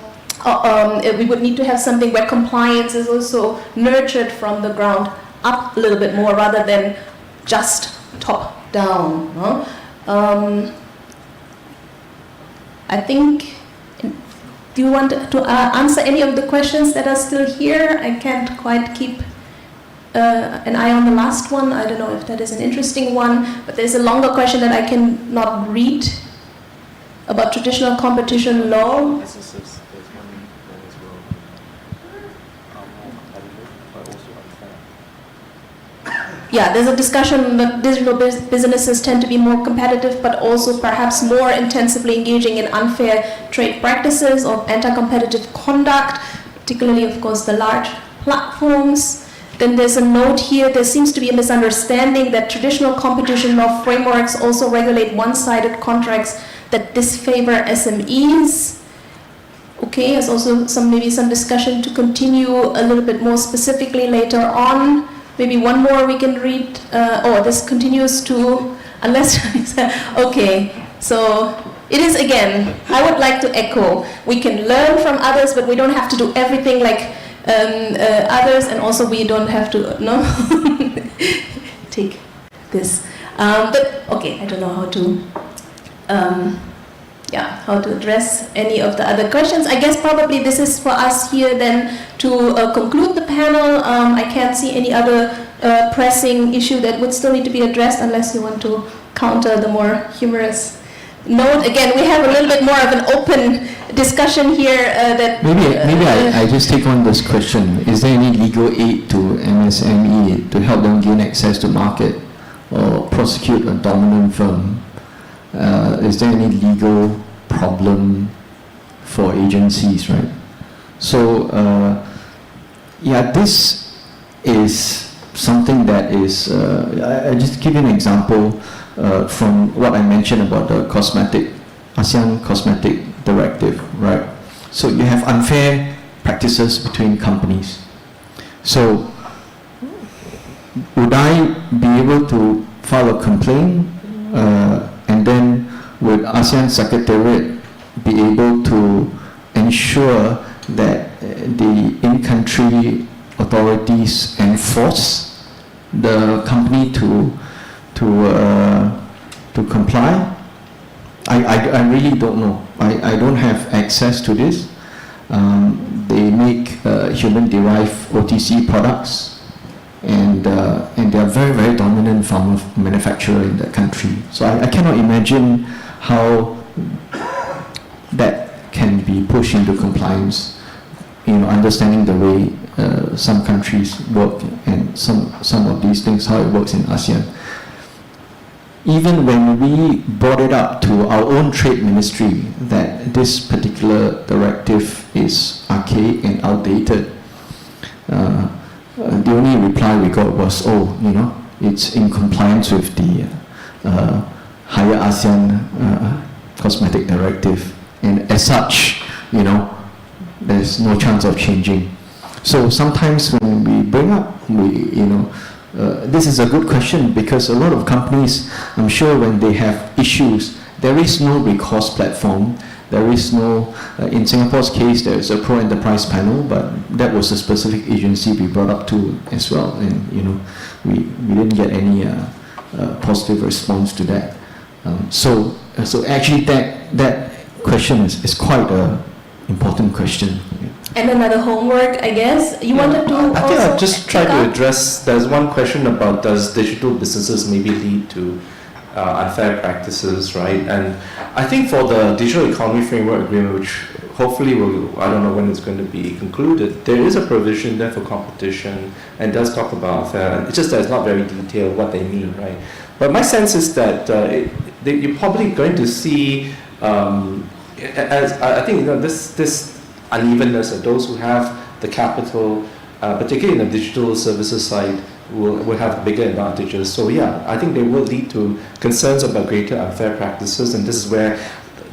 we would need to have something where compliance is also nurtured from the ground up a little bit more rather than just top down. No? I think, do you want to answer any of the questions that are still here? I can't quite keep an eye on the last one. I don't know if that is an interesting one, but there's a longer question that I cannot read about traditional competition law. Yeah, there's a discussion that digital businesses tend to be more competitive, but also perhaps more intensively engaging in unfair trade practices or anti-competitive conduct, particularly, of course, the large platforms. Then there's a note here, there seems to be a misunderstanding that traditional competition law frameworks also regulate one-sided contracts that disfavor SMEs. Okay, there's also maybe some discussion to continue a little bit more specifically later on. Maybe one more we can read. This continues to, unless, okay. So it is, again, I would like to echo, we can learn from others, but we don't have to do everything like others, and also we don't have to, take this. But, okay, I don't know how to, how to address any of the other questions. I guess probably this is for us here then to conclude the panel. I can't see any other pressing issue that would still need to be addressed unless you want to counter the more humorous note. Again, we have a little bit more of an open discussion here that... Maybe I just take on this question. Is there any legal aid to MSME to help them gain access to market or prosecute a dominant firm? Is there any legal problem for agencies, right? So, this is something that is, I just give you an example from what I mentioned about the ASEAN Cosmetic Directive, right? So you have unfair practices between companies. So would I be able to file a complaint and then would ASEAN Secretariat be able to ensure that the in-country authorities enforce the company to comply? I really don't know. I don't have access to this. They make human-derived OTC products, and they are very, very dominant pharma manufacturer in that country. So I cannot imagine how that can be pushed into compliance. Understanding the way some countries work and some of these things, how it works in ASEAN. Even when we brought it up to our own trade ministry that this particular directive is archaic and outdated, the only reply we got was, it's in compliance with the higher ASEAN Cosmetic Directive, and as such, there's no chance of changing. So sometimes when we bring up, this is a good question, because a lot of companies, I'm sure when they have issues, there is no recourse platform. There is no, in Singapore's case, there is a pro-enterprise panel, but that was a specific agency we brought up to as well, and we didn't get any positive response to that. So actually that question is quite an important question. And another homework, I guess. You wanted to I think I'll just try to address, there's one question about does digital businesses maybe lead to unfair practices, right? And I think for the Digital Economy Framework Agreement, which hopefully I don't know when it's going to be concluded, there is a provision there for competition and does talk about unfair. It's just that it's not very detailed what they mean, right? But my sense is that you're probably going to see, as I think this unevenness of those who have the capital, particularly in the digital services side, will have bigger advantages. So yeah, I think they will lead to concerns about greater unfair practices, and this is where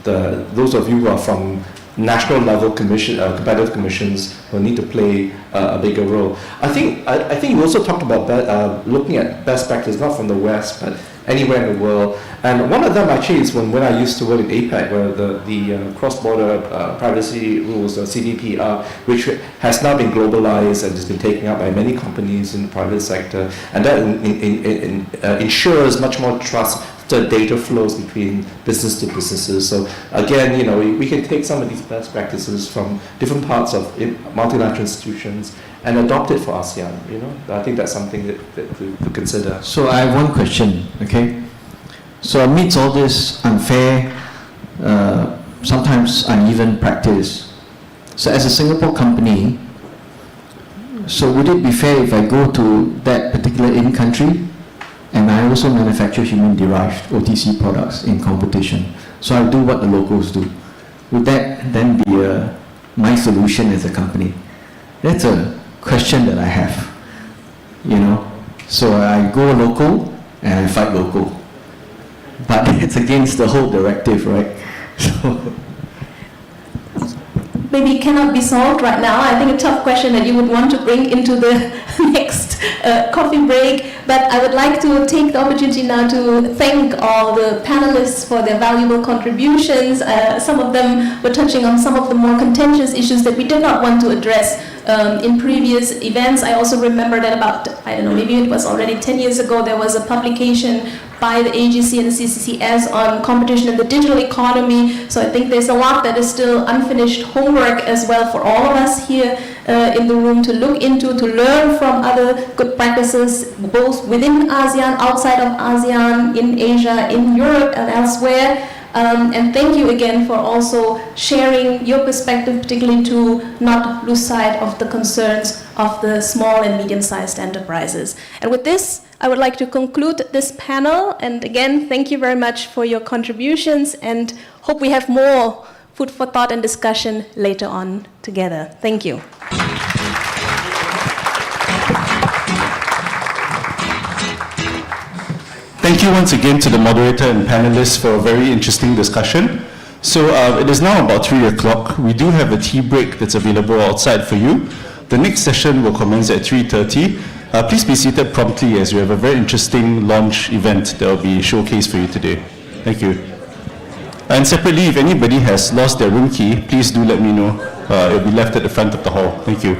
those of you who are from national level competitive commissions will need to play a bigger role. I think you also talked about looking at best practice, not from the West, but anywhere in the world. And one of them actually is when I used to work in APEC, where the cross-border privacy rules, or CDPR, which has now been globalized and has been taken up by many companies in the private sector, and that ensures much more trust the data flows between business to businesses. So again, we can take some of these best practices from different parts of multilateral institutions and adopt it for ASEAN. I think that's something that to consider. So I have one question, okay? So amidst all this unfair, sometimes uneven practice, so as a Singapore company, so would it be fair if I go to that particular in-country and I also manufacture human-derived OTC products in competition? So I do what the locals do. Would that then be my solution as a company? That's a question that I have, So I go local and I fight local. But it's against the whole directive, right? So maybe it cannot be solved right now. I think a tough question that you would want to bring into the next coffee break. But I would like to take the opportunity now to thank all the panelists for their valuable contributions. Some of them were touching on some of the more contentious issues that we did not want to address in previous events. I also remember that about, maybe it was already 10 years ago, there was a publication by the AGC and the CCCS on competition in the digital economy. So I think there's a lot that is still unfinished homework as well for all of us here in the room to look into, to learn from other good practices, both within ASEAN, outside of ASEAN, in Asia, in Europe and elsewhere. And thank you again for also sharing your perspective, particularly to not lose sight of the concerns of the small and medium-sized enterprises. And with this, I would like to conclude this panel. And again, thank you very much for your contributions, and hope we have more food for thought and discussion later on together. Thank you. Thank you once again to the moderator and panelists for a very interesting discussion. So it is now about 3 o'clock. We do have a tea break that's available outside for you. The next session will commence at 3:30. Please be seated promptly as we have a very interesting launch event that will be showcased for you today. Thank you. And separately, if anybody has lost their room key, please do let me know. It will be left at the front of the hall. Thank you.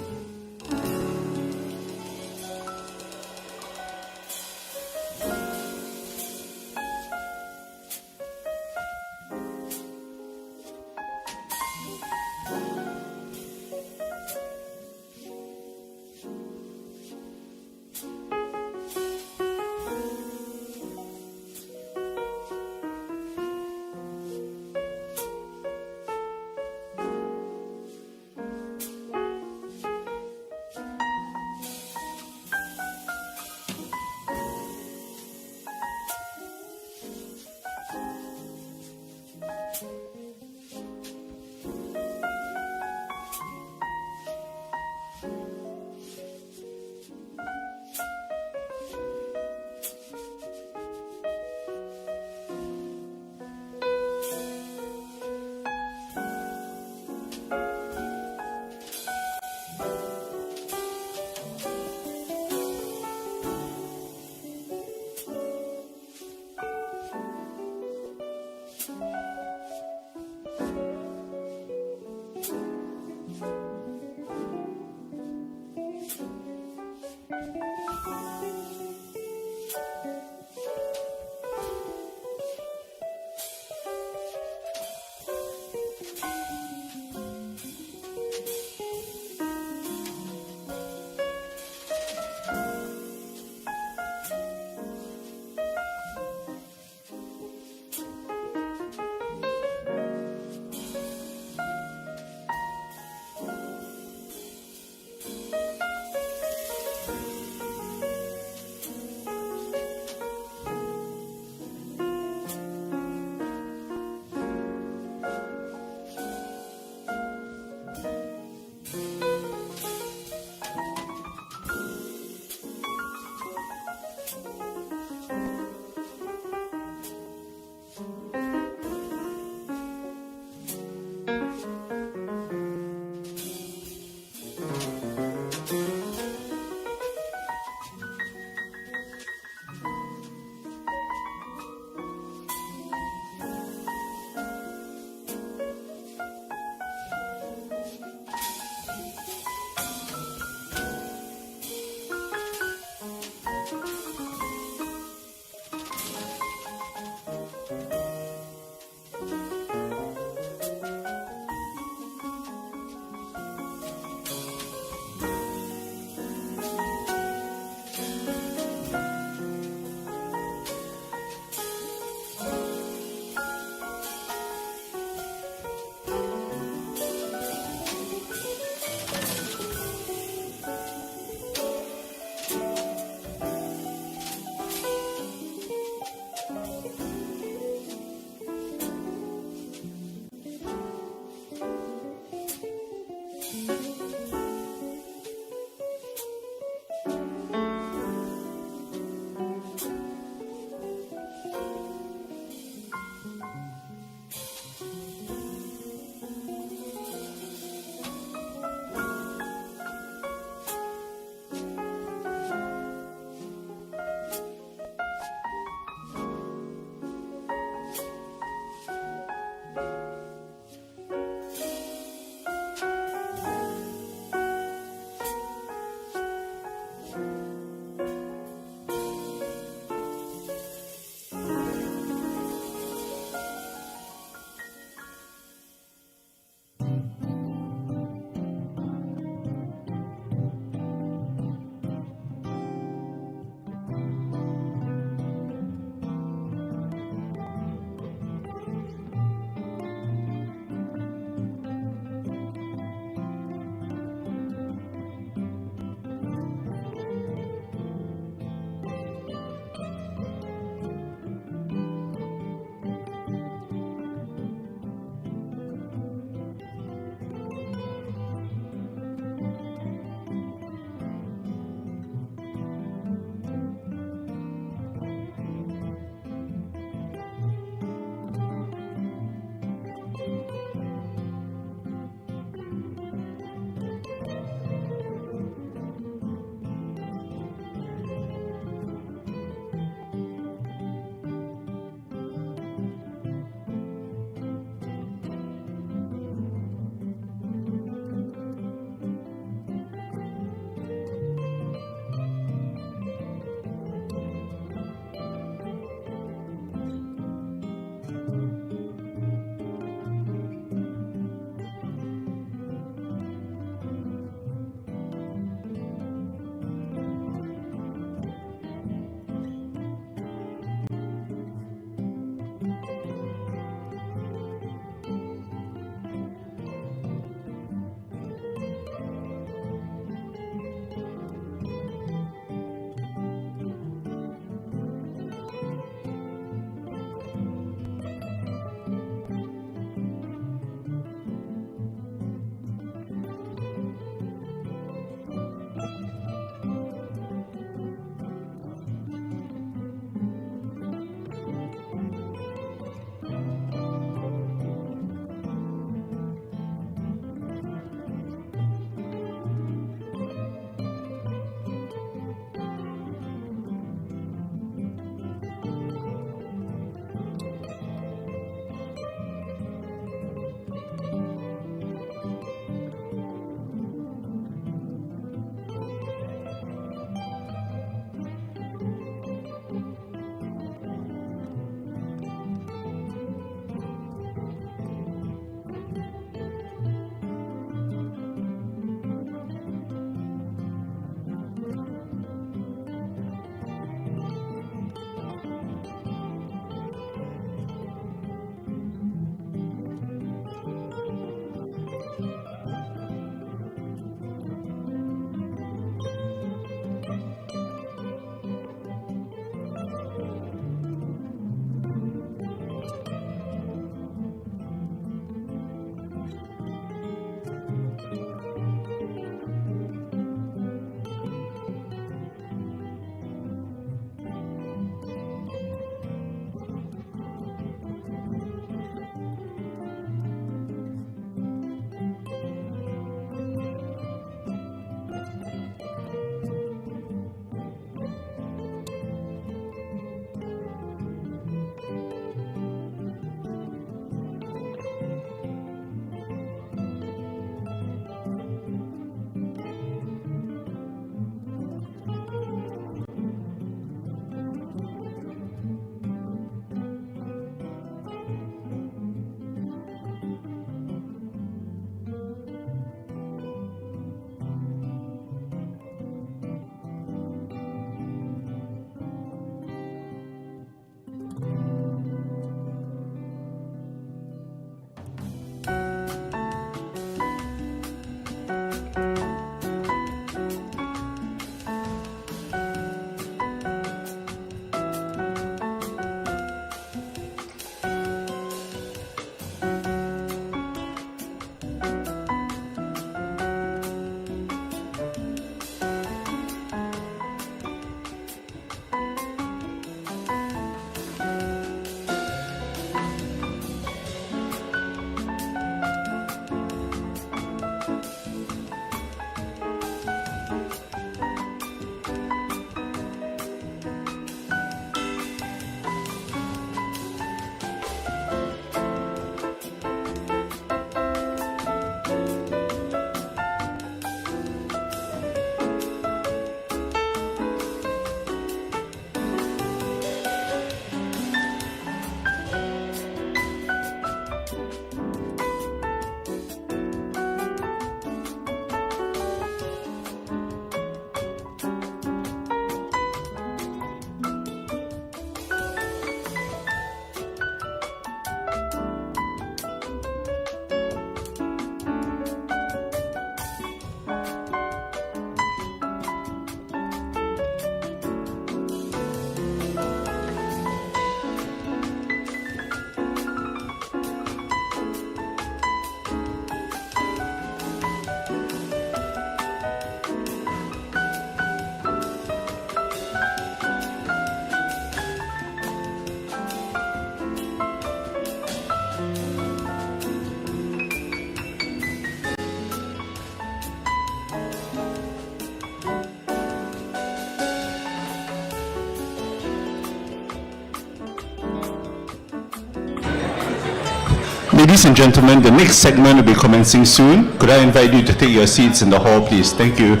Ladies and gentlemen, the next segment will be commencing soon. Could I invite you to take your seats in the hall, please? Thank you.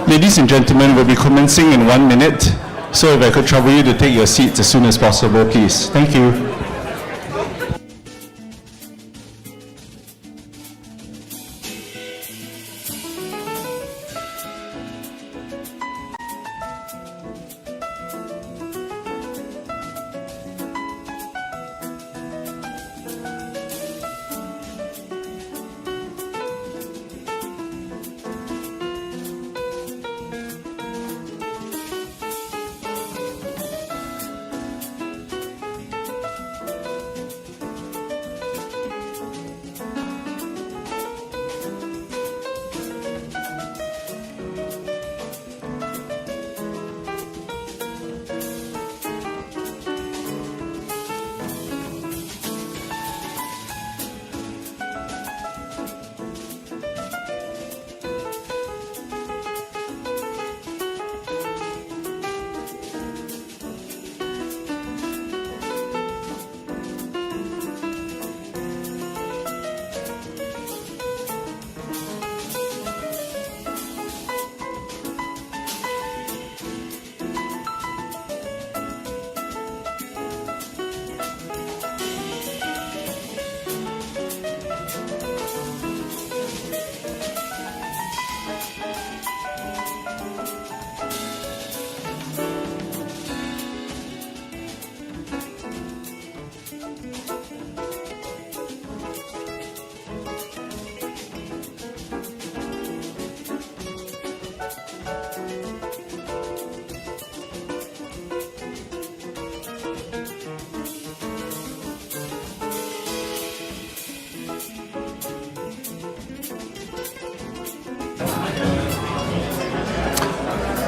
Ladies and gentlemen, we'll be commencing in 1 minute. So if I could trouble you to take your seats as soon as possible, please. Thank you.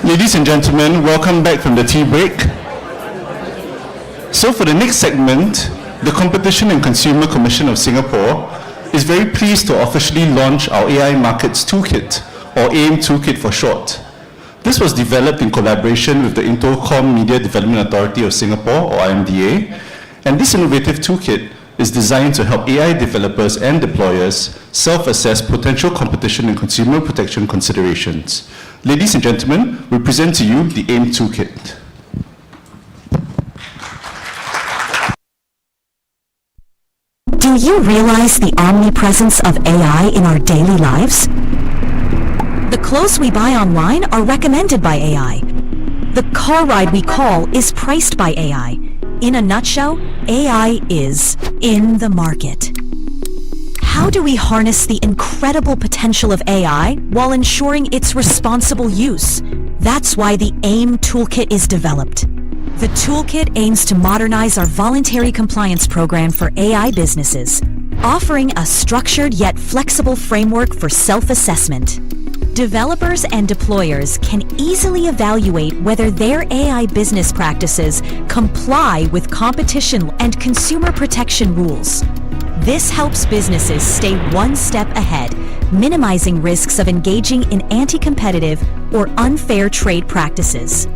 Ladies and gentlemen, welcome back from the tea break. So for the next segment, the Competition and Consumer Commission of Singapore is very pleased to officially launch our AI Markets Toolkit, or AIM Toolkit for short. This was developed in collaboration with the Intercom Media Development Authority of Singapore, or IMDA, and this innovative toolkit is designed to help AI developers and deployers self-assess potential competition and consumer protection considerations. Ladies and gentlemen, we present to you the AIM Toolkit. Do you realize the omnipresence of AI in our daily lives? The clothes we buy online are recommended by AI. The car ride we call is priced by AI. In a nutshell, AI is in the market. How do we harness the incredible potential of AI while ensuring its responsible use? That's why the AIM Toolkit is developed. The toolkit aims to modernize our voluntary compliance program for AI businesses. offering a structured yet flexible framework for self-assessment. Developers and deployers can easily evaluate whether their AI business practices comply with competition and consumer protection rules. This helps businesses stay one step ahead, minimizing risks of engaging in anti-competitive or unfair trade practices.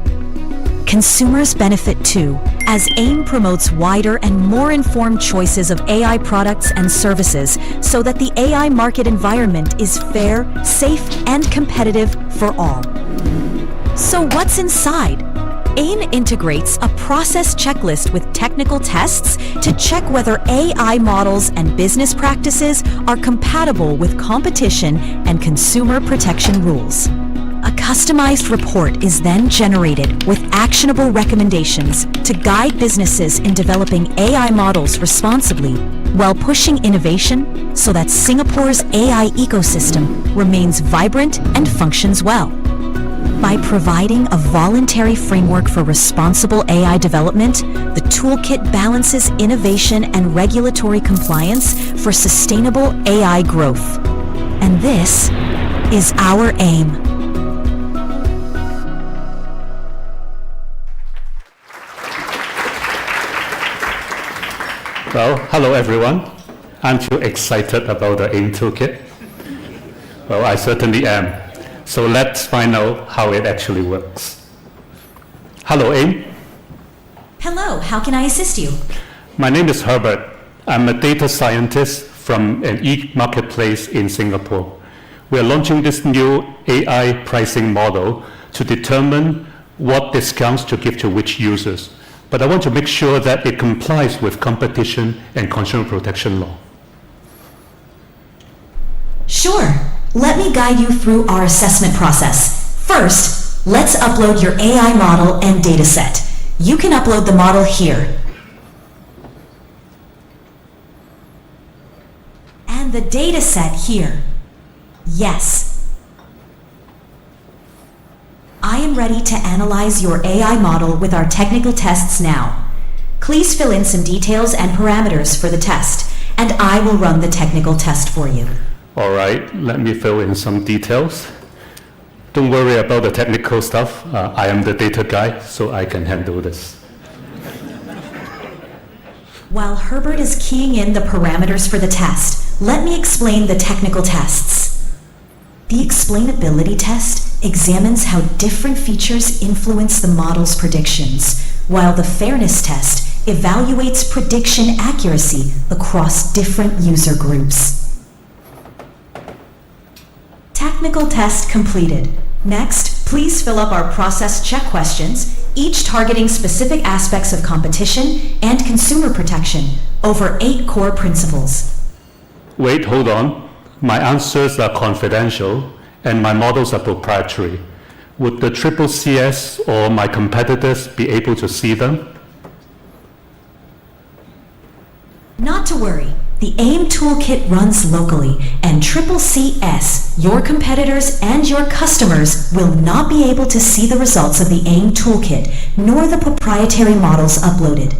Consumers benefit too, as AIM promotes wider and more informed choices of AI products and services so that the AI market environment is fair, safe, and competitive for all. So what's inside? AIM integrates a process checklist with technical tests to check whether AI models and business practices are compatible with competition and consumer protection rules. A customized report is then generated with actionable recommendations to guide businesses in developing AI models responsibly while pushing innovation so that Singapore's AI ecosystem remains vibrant and functions well. By providing a voluntary framework for responsible AI development, the toolkit balances innovation and regulatory compliance for sustainable AI growth. And this is our aim. Well, hello everyone. Aren't you excited about the AIM toolkit? Well, I certainly am. So let's find out how it actually works. Hello AIM. Hello, how can I assist you? My name is Herbert. I'm a data scientist from an e-marketplace in Singapore. We are launching this new AI pricing model to determine what discounts to give to which users. But I want to make sure that it complies with competition and consumer protection law. Sure. Let me guide you through our assessment process. First, let's upload your AI model and dataset. You can upload the model here. And the dataset here. Yes. I am ready to analyze your AI model with our technical tests now. Please fill in some details and parameters for the test, and I will run the technical test for you. All right, let me fill in some details. Don't worry about the technical stuff. I am the data guy, so I can handle this. While Herbert is keying in the parameters for the test, let me explain the technical tests. The explainability test examines how different features influence the model's predictions, while the fairness test evaluates prediction accuracy across different user groups. Technical test completed. Next, please fill up our process check questions, each targeting specific aspects of competition and consumer protection over 8 core principles. Wait, hold on. My answers are confidential and my models are proprietary. Would the CCCs or my competitors be able to see them? Not to worry. The AIM toolkit runs locally, and CCCs, your competitors and your customers, will not be able to see the results of the AIM toolkit, nor the proprietary models uploaded.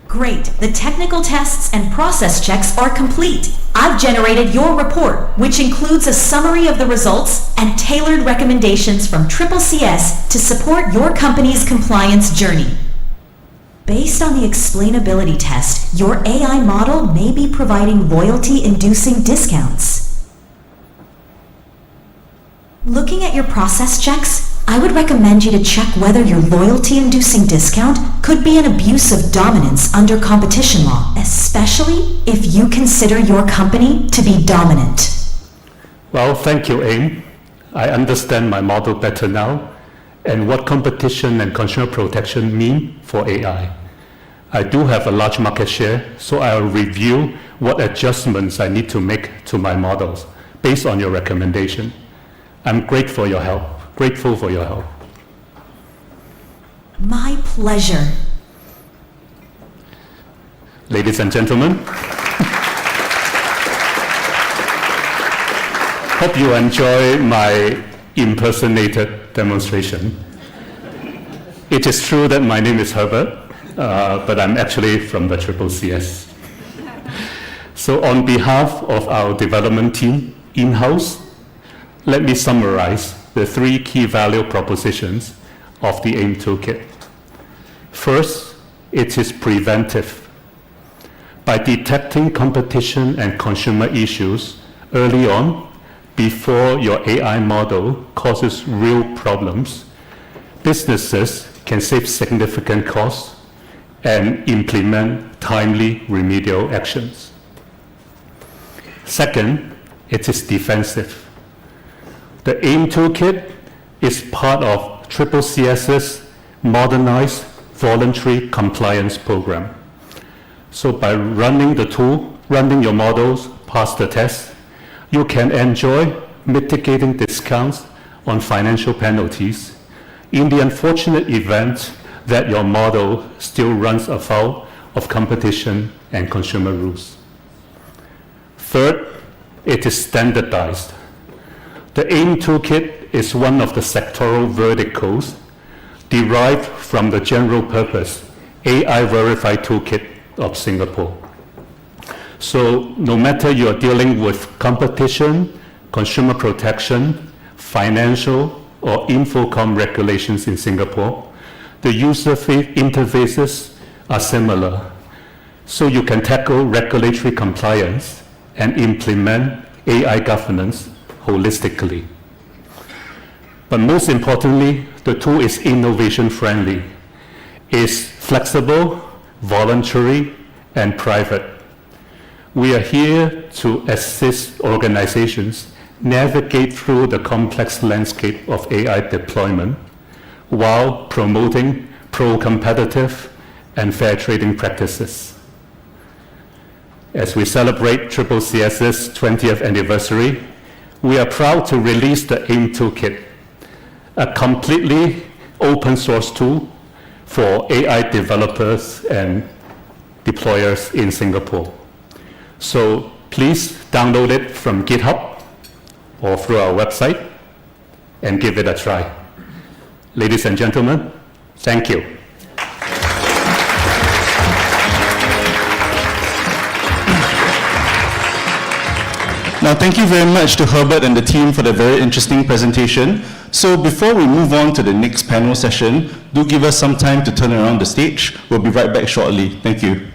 Great, the technical tests and process checks are complete. I've generated your report, which includes a summary of the results and tailored recommendations from CCCs to support your company's compliance journey. Based on the explainability test, your AI model may be providing loyalty-inducing discounts. Looking at your process checks, I would recommend you to check whether your loyalty-inducing discount could be an abuse of dominance under competition law, especially if you consider your company to be dominant. Well, thank you, AIM. I understand my model better now and what competition and consumer protection mean for AI. I do have a large market share, so I'll review what adjustments I need to make to my models based on your recommendation. I'm grateful for your help. My pleasure. Ladies and gentlemen, hope you enjoy my impersonated demonstration. It is true that my name is Herbert, but I'm actually from the CCCS. So on behalf of our development team in-house, let me summarize the 3 key value propositions of the AIM toolkit. First, it is preventive. By detecting competition and consumer issues early on, before your AI model causes real problems, businesses can save significant costs and implement timely remedial actions. Second, it is defensive. The AIM toolkit is part of CCCS's modernized voluntary compliance program. So by running the tool, running your models past the test, you can enjoy mitigating discounts on financial penalties in the unfortunate event that your model still runs afoul of competition and consumer rules. Third, it is standardized. The AIM toolkit is one of the sectoral verticals derived from the general purpose AI Verify toolkit of Singapore. So no matter you're dealing with competition, consumer protection, financial, or infocom regulations in Singapore, the user interfaces are similar. So you can tackle regulatory compliance and implement AI governance holistically. But most importantly, the tool is innovation friendly, is flexible, voluntary, and private. We are here to assist organizations navigate through the complex landscape of AI deployment while promoting pro-competitive and fair trading practices. As we celebrate CCCS's 20th anniversary, we are proud to release the AIM toolkit, a completely open source tool for AI developers and deployers in Singapore. So please download it from GitHub or through our website and give it a try. Ladies and gentlemen, thank you. Now, thank you very much to Herbert and the team for the very interesting presentation. So before we move on to the next panel session, do give us some time to turn around the stage. We'll be right back shortly. Thank you.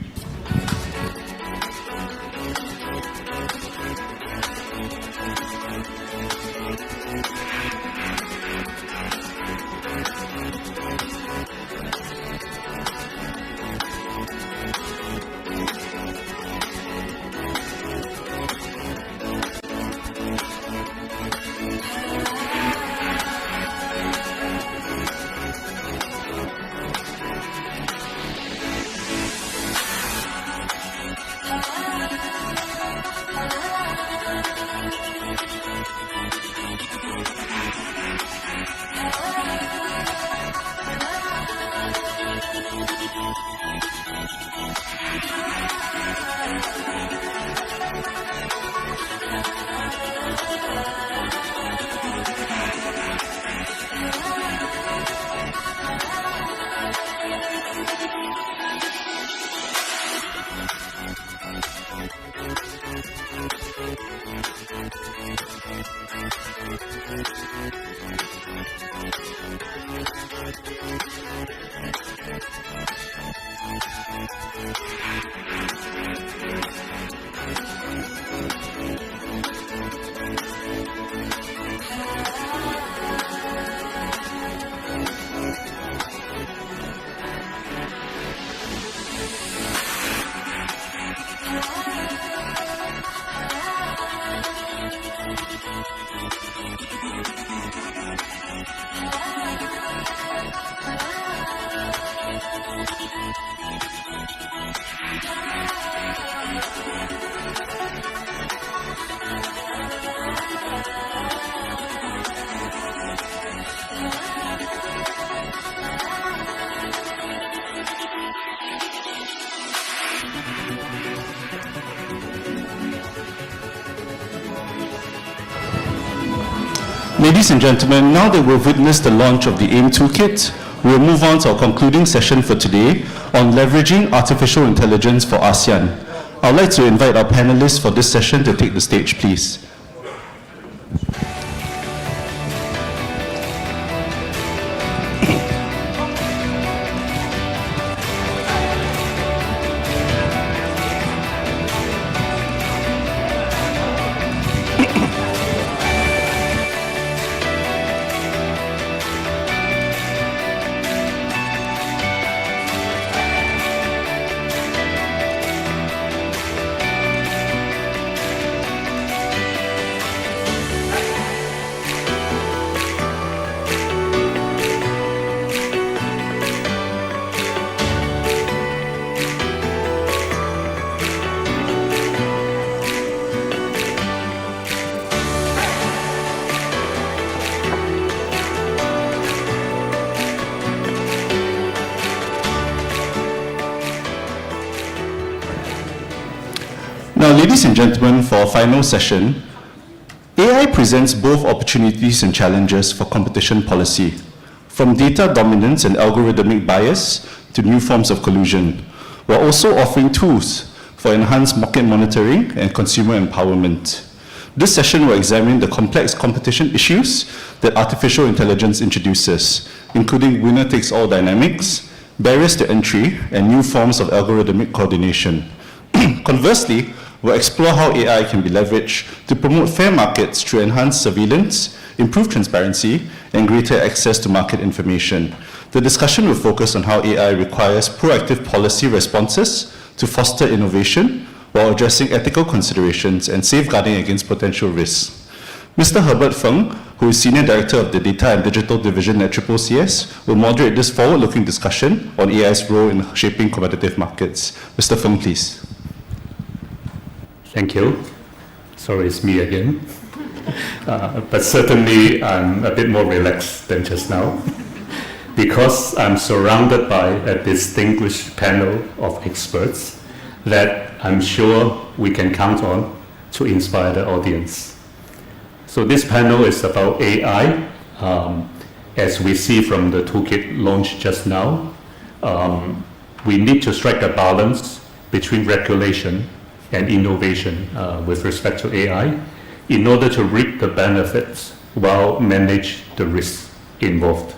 Ladies and gentlemen, now that we've witnessed the launch of the AIM toolkit, we'll move on to our concluding session for today on leveraging artificial intelligence for ASEAN. I'd like to invite our panelists for this session to take the stage, please. Now, ladies and gentlemen, for our final session, AI presents both opportunities and challenges for competition policy, from data dominance and algorithmic bias to new forms of collusion, while also offering tools for enhanced market monitoring and consumer empowerment. This session will examine the complex competition issues that artificial intelligence introduces, including winner-takes-all dynamics, barriers to entry, and new forms of algorithmic coordination. Conversely, we'll explore how AI can be leveraged to promote fair markets through enhanced surveillance, improved transparency, and greater access to market information. The discussion will focus on how AI requires proactive policy responses to foster innovation while addressing ethical considerations and safeguarding against potential risks. Mr. Herbert Feng, who is Senior Director of the Data and Digital Division at CCCS, will moderate this forward-looking discussion on AI's role in shaping competitive markets. Mr. Feng, please. Thank you. Sorry, it's me again. But certainly I'm a bit more relaxed than just now because I'm surrounded by a distinguished panel of experts that I'm sure we can count on to inspire the audience. So this panel is about AI. As we see from the toolkit launched just now, we need to strike a balance between regulation and innovation with respect to AI in order to reap the benefits while manage the risks involved.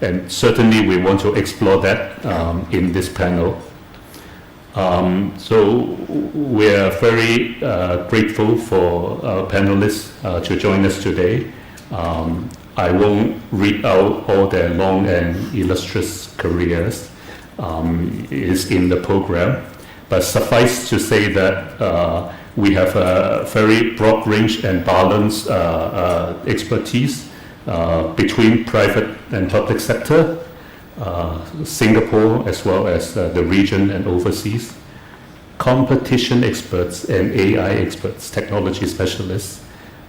And certainly we want to explore that in this panel. So we're very grateful for our panelists to join us today. I won't read out all their long and illustrious careers. It's in the program. But suffice to say that we have a very broad range and balanced expertise between private and public sector, Singapore as well as the region and overseas, competition experts and AI experts, technology specialists,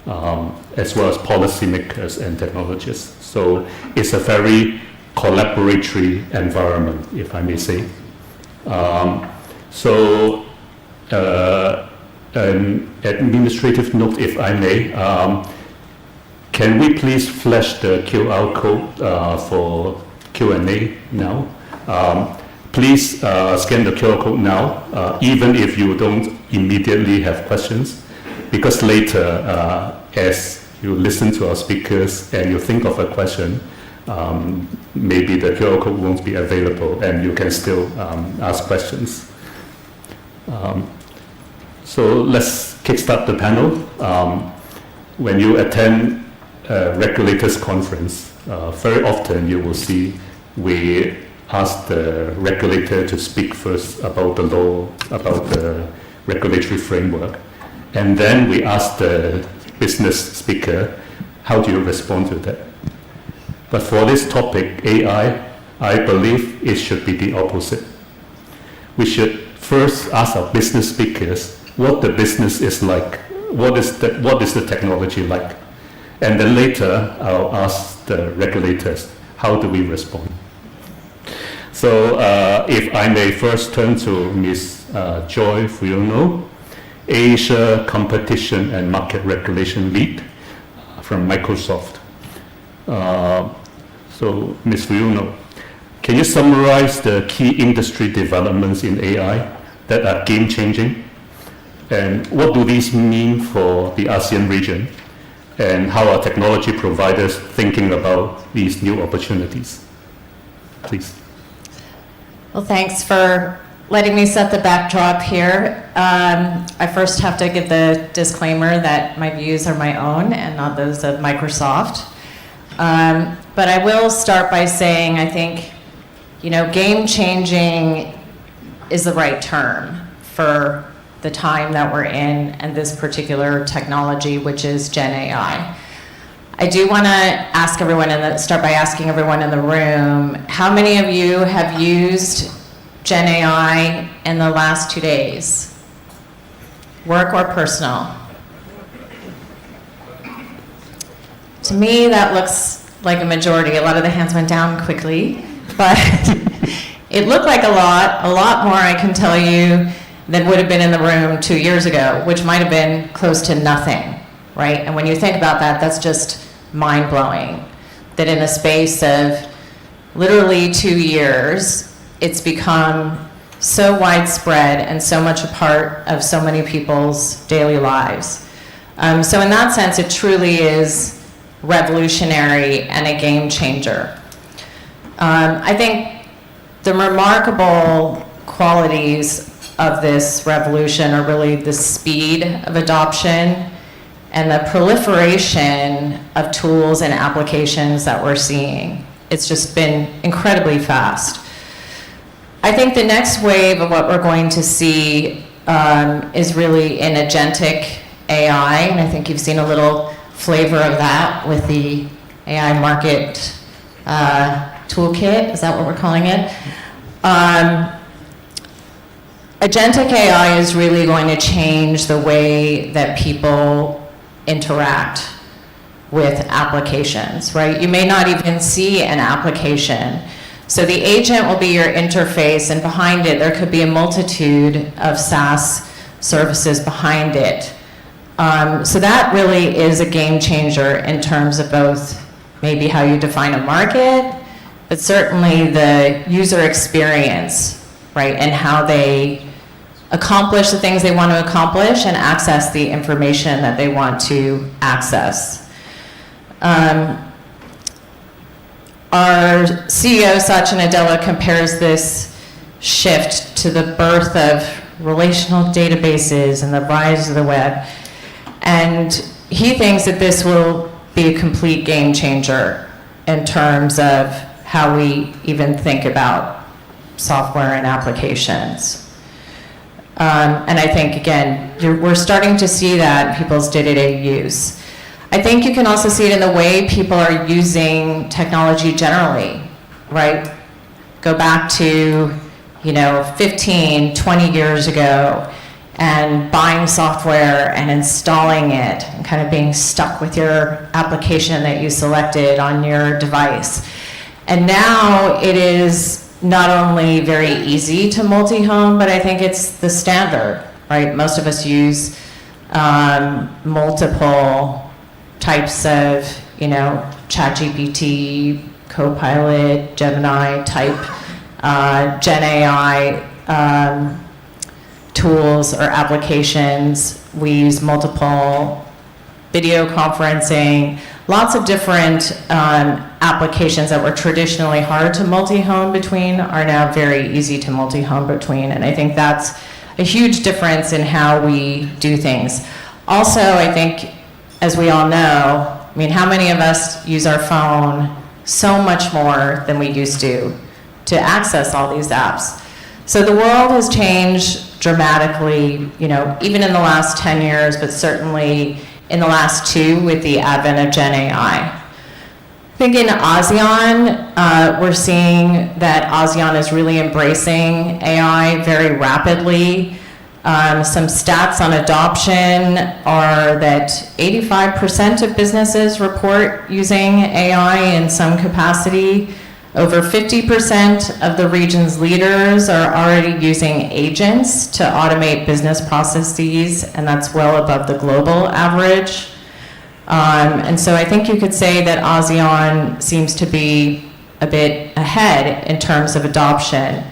as well as policymakers and technologists. So it's a very collaboratory environment, if I may say. So an administrative note, if I may, can we please flash the QR code for Q&A now? Please scan the QR code now, even if you don't immediately have questions, because later, as you listen to our speakers and you think of a question, maybe the QR code won't be available and you can still ask questions. So let's kickstart the panel. When you attend a regulators conference, very often you will see we ask the regulator to speak first about the law, about the regulatory framework, and then we ask the business speaker, how do you respond to that? But for this topic, AI, I believe it should be the opposite. We should first ask our business speakers what the business is like, what is the technology like, and then later I'll ask the regulators, how do we respond? So if I may first turn to Ms. Joy Fuyuno, Asia Competition and Market Regulation Lead from Microsoft. So Ms. Fuyuno, Can you summarize the key industry developments in AI that are game-changing? And what do these mean for the ASEAN region? And how are technology providers thinking about these new opportunities? Please. Well, thanks for letting me set the backdrop here. I first have to give the disclaimer that my views are my own and not those of Microsoft. But I will start by saying I think, game-changing is the right term for the time that we're in and this particular technology, which is Gen AI. I do want to start by asking everyone in the room, how many of you have used Gen AI in the last 2 days? Work or personal? To me, that looks like a majority. A lot of the hands went down quickly, but it looked like a lot more, I can tell you, than would have been in the room 2 years ago, which might have been close to nothing, right? And when you think about that, that's just mind-blowing, that in a space of literally 2 years, it's become so widespread and so much a part of so many people's daily lives. So in that sense, it truly is revolutionary and a game changer. I think the remarkable qualities of this revolution are really the speed of adoption and the proliferation of tools and applications that we're seeing. It's just been incredibly fast. I think the next wave of what we're going to see is really in agentic AI, and I think you've seen a little flavor of that with the AI market toolkit. Is that what we're calling it? Agentic AI is really going to change the way that people interact with applications, right? You may not even see an application. So the agent will be your interface, and behind it, there could be a multitude of SaaS services behind it. So that really is a game changer in terms of both maybe how you define a market, but certainly the user experience, right? And how they accomplish the things they want to accomplish and access the information that they want to access. Our CEO, Satya Nadella, compares this shift to the birth of relational databases and the rise of the web. And he thinks that this will be a complete game changer in terms of how we even think about software and applications. And I think, again, we're starting to see that in people's day-to-day use. I think you can also see it in the way people are using technology generally, right? Go back to, 15, 20 years ago, and buying software and installing it and kind of being stuck with your application that you selected on your device. And now it is not only very easy to multi-home, but I think it's the standard, right? Most of us use multiple types of, ChatGPT, Copilot, Gemini type, Gen AI tools or applications. We use multiple video conferencing, lots of different applications that were traditionally hard to multi-home between are now very easy to multi-home between. And I think that's a huge difference in how we do things. Also, I think, as we all know, how many of us use our phone so much more than we used to access all these apps? So the world has changed dramatically, even in the last 10 years, but certainly in the last 2 with the advent of Gen AI. I think in ASEAN, we're seeing that ASEAN is really embracing AI very rapidly. Some stats on adoption are that 85% of businesses report using AI in some capacity. Over 50% of the region's leaders are already using agents to automate business processes, and that's well above the global average. And so I think you could say that ASEAN seems to be a bit ahead in terms of adoption.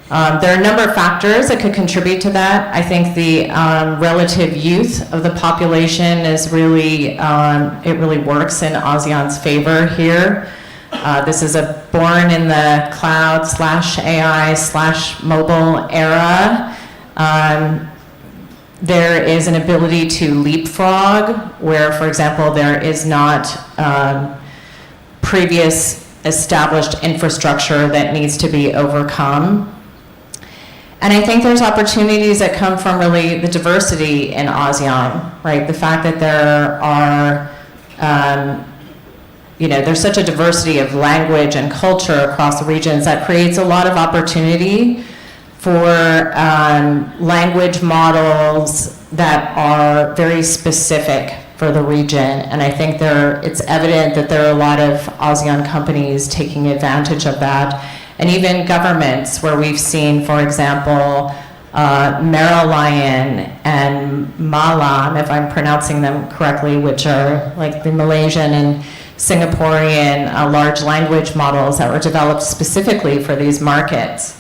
There are a number of factors that could contribute to that. I think the relative youth of the population is really, it really works in ASEAN's favor here. This is a born in the cloud /AI/mobile era. There is an ability to leapfrog where, for example, there is not previous established infrastructure that needs to be overcome. And I think there's opportunities that come from really the diversity in ASEAN, right? The fact that there are, there's such a diversity of language and culture across the regions that creates a lot of opportunity for language models that are very specific for the region. And I think it's evident that there are a lot of ASEAN companies taking advantage of that. And even governments, where we've seen, for example, Merlion and Malam, if I'm pronouncing them correctly, which are like the Malaysian and Singaporean large language models that were developed specifically for these markets.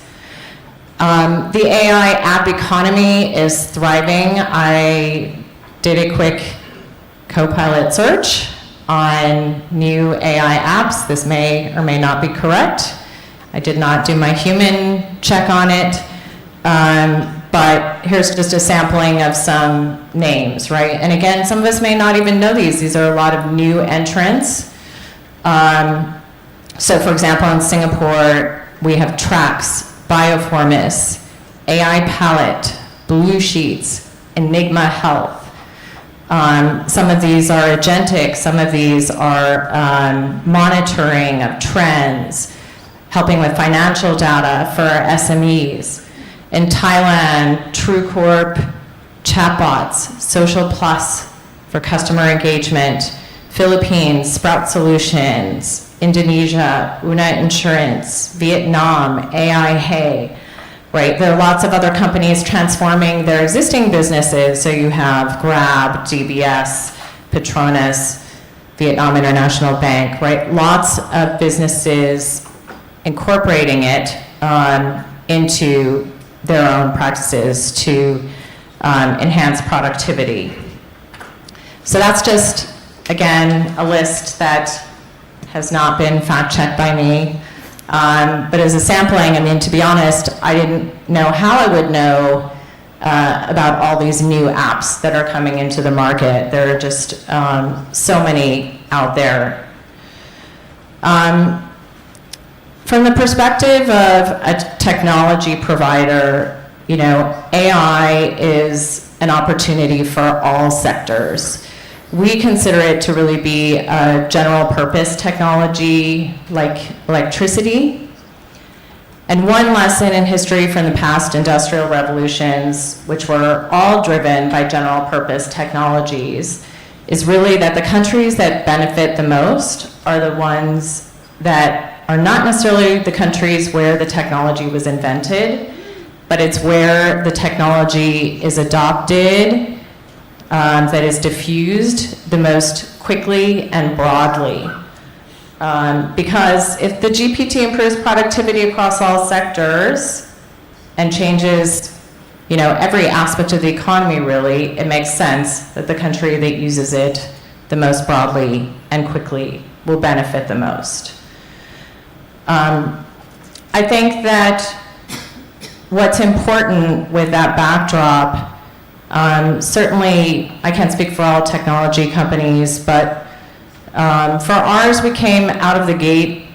The AI app economy is thriving. I did a quick Copilot search on new AI apps. This may or may not be correct. I did not do my human check on it, but here's just a sampling of some names, right? And again, some of us may not even know these. These are a lot of new entrants. So for example, in Singapore, we have Trax, Bioformis, AI Palette, Blue Sheets, Enigma Health. Some of these are agentic, some of these are monitoring of trends, helping with financial data for SMEs. In Thailand, TrueCorp, chatbots, Social Plus for customer engagement. Philippines, Sprout Solutions. Indonesia, Una Insurance. Vietnam, AI Hey. Right, there are lots of other companies transforming their existing businesses. So you have Grab, DBS, Petronas, Vietnam International Bank, right? Lots of businesses incorporating it into their own practices to enhance productivity. So that's just, again, a list that has not been fact-checked by me. But as a sampling, I mean, to be honest, I didn't know how I would know about all these new apps that are coming into the market. There are just so many out there. From the perspective of a technology provider, AI is an opportunity for all sectors. We consider it to really be a general purpose technology like electricity. And one lesson in history from the past industrial revolutions, which were all driven by general purpose technologies, is really that the countries that benefit the most are the ones that are not necessarily the countries where the technology was invented, but it's where the technology is adopted, that is diffused the most quickly and broadly. Because if the GPT improves productivity across all sectors and changes, every aspect of the economy really, it makes sense that the country that uses it the most broadly and quickly will benefit the most. I think that what's important with that backdrop, certainly I can't speak for all technology companies, but for ours, we came out of the gate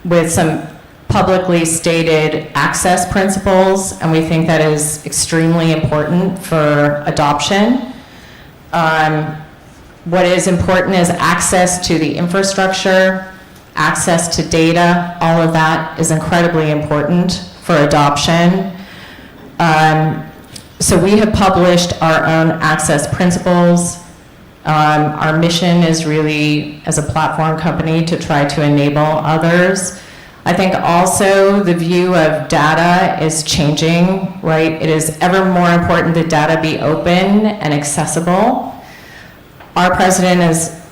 with some publicly stated access principles, and we think that is extremely important for adoption. What is important is access to the infrastructure, access to data. All of that is incredibly important for adoption. So we have published our own access principles. Our mission is really, as a platform company, to try to enable others. I think also the view of data is changing, right? It is ever more important that data be open and accessible. Our president has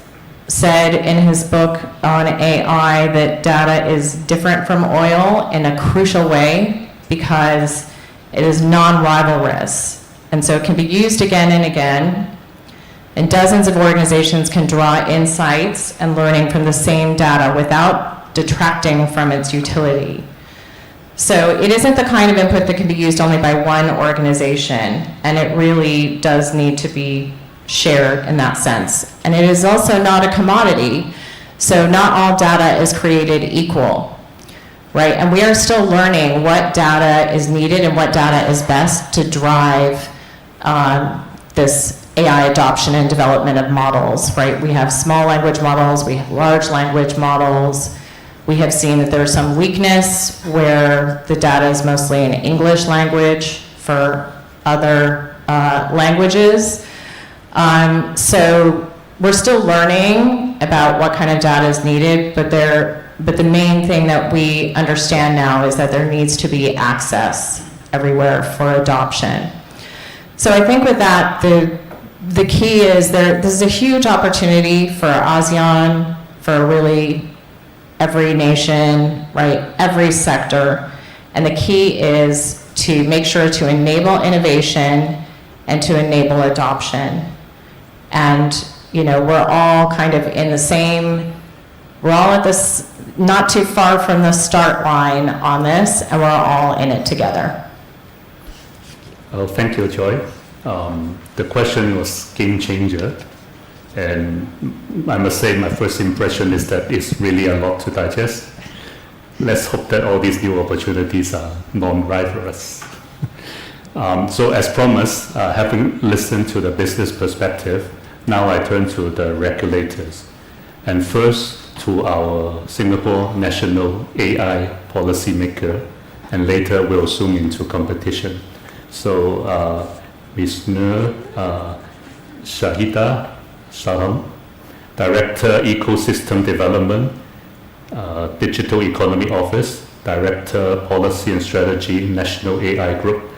said in his book on AI that data is different from oil in a crucial way because it is non-rivalrous. And so it can be used again and again, and dozens of organizations can draw insights and learning from the same data without detracting from its utility. So it isn't the kind of input that can be used only by one organization, and it really does need to be shared in that sense. And it is also not a commodity, so not all data is created equal, right? And we are still learning what data is needed and what data is best to drive this AI adoption and development of models, right? We have small language models, we have large language models. We have seen that there's some weakness where the data is mostly in English language for other languages. So we're still learning about what kind of data is needed, but the main thing that we understand now is that there needs to be access everywhere for adoption. So I think with that, the key is this is a huge opportunity for ASEAN, for really every nation, right, every sector. And the key is to make sure to enable innovation and to enable adoption. And, you know, we're all kind of in the same, we're all at this, not too far from the start line on this, and we're all in it together. Oh, thank you, Joy. The question was game changer. And I must say my first impression is that it's really a lot to digest. Let's hope that all these new opportunities are non-rivalrous. So as promised, having listened to the business perspective, now I turn to the regulators. And first to our Singapore national AI policymaker, and later we'll zoom into competition. So Ms. Nur Shahida Saham, Director Ecosystem Development, Digital Economy Office, Director Policy and Strategy, National AI Group,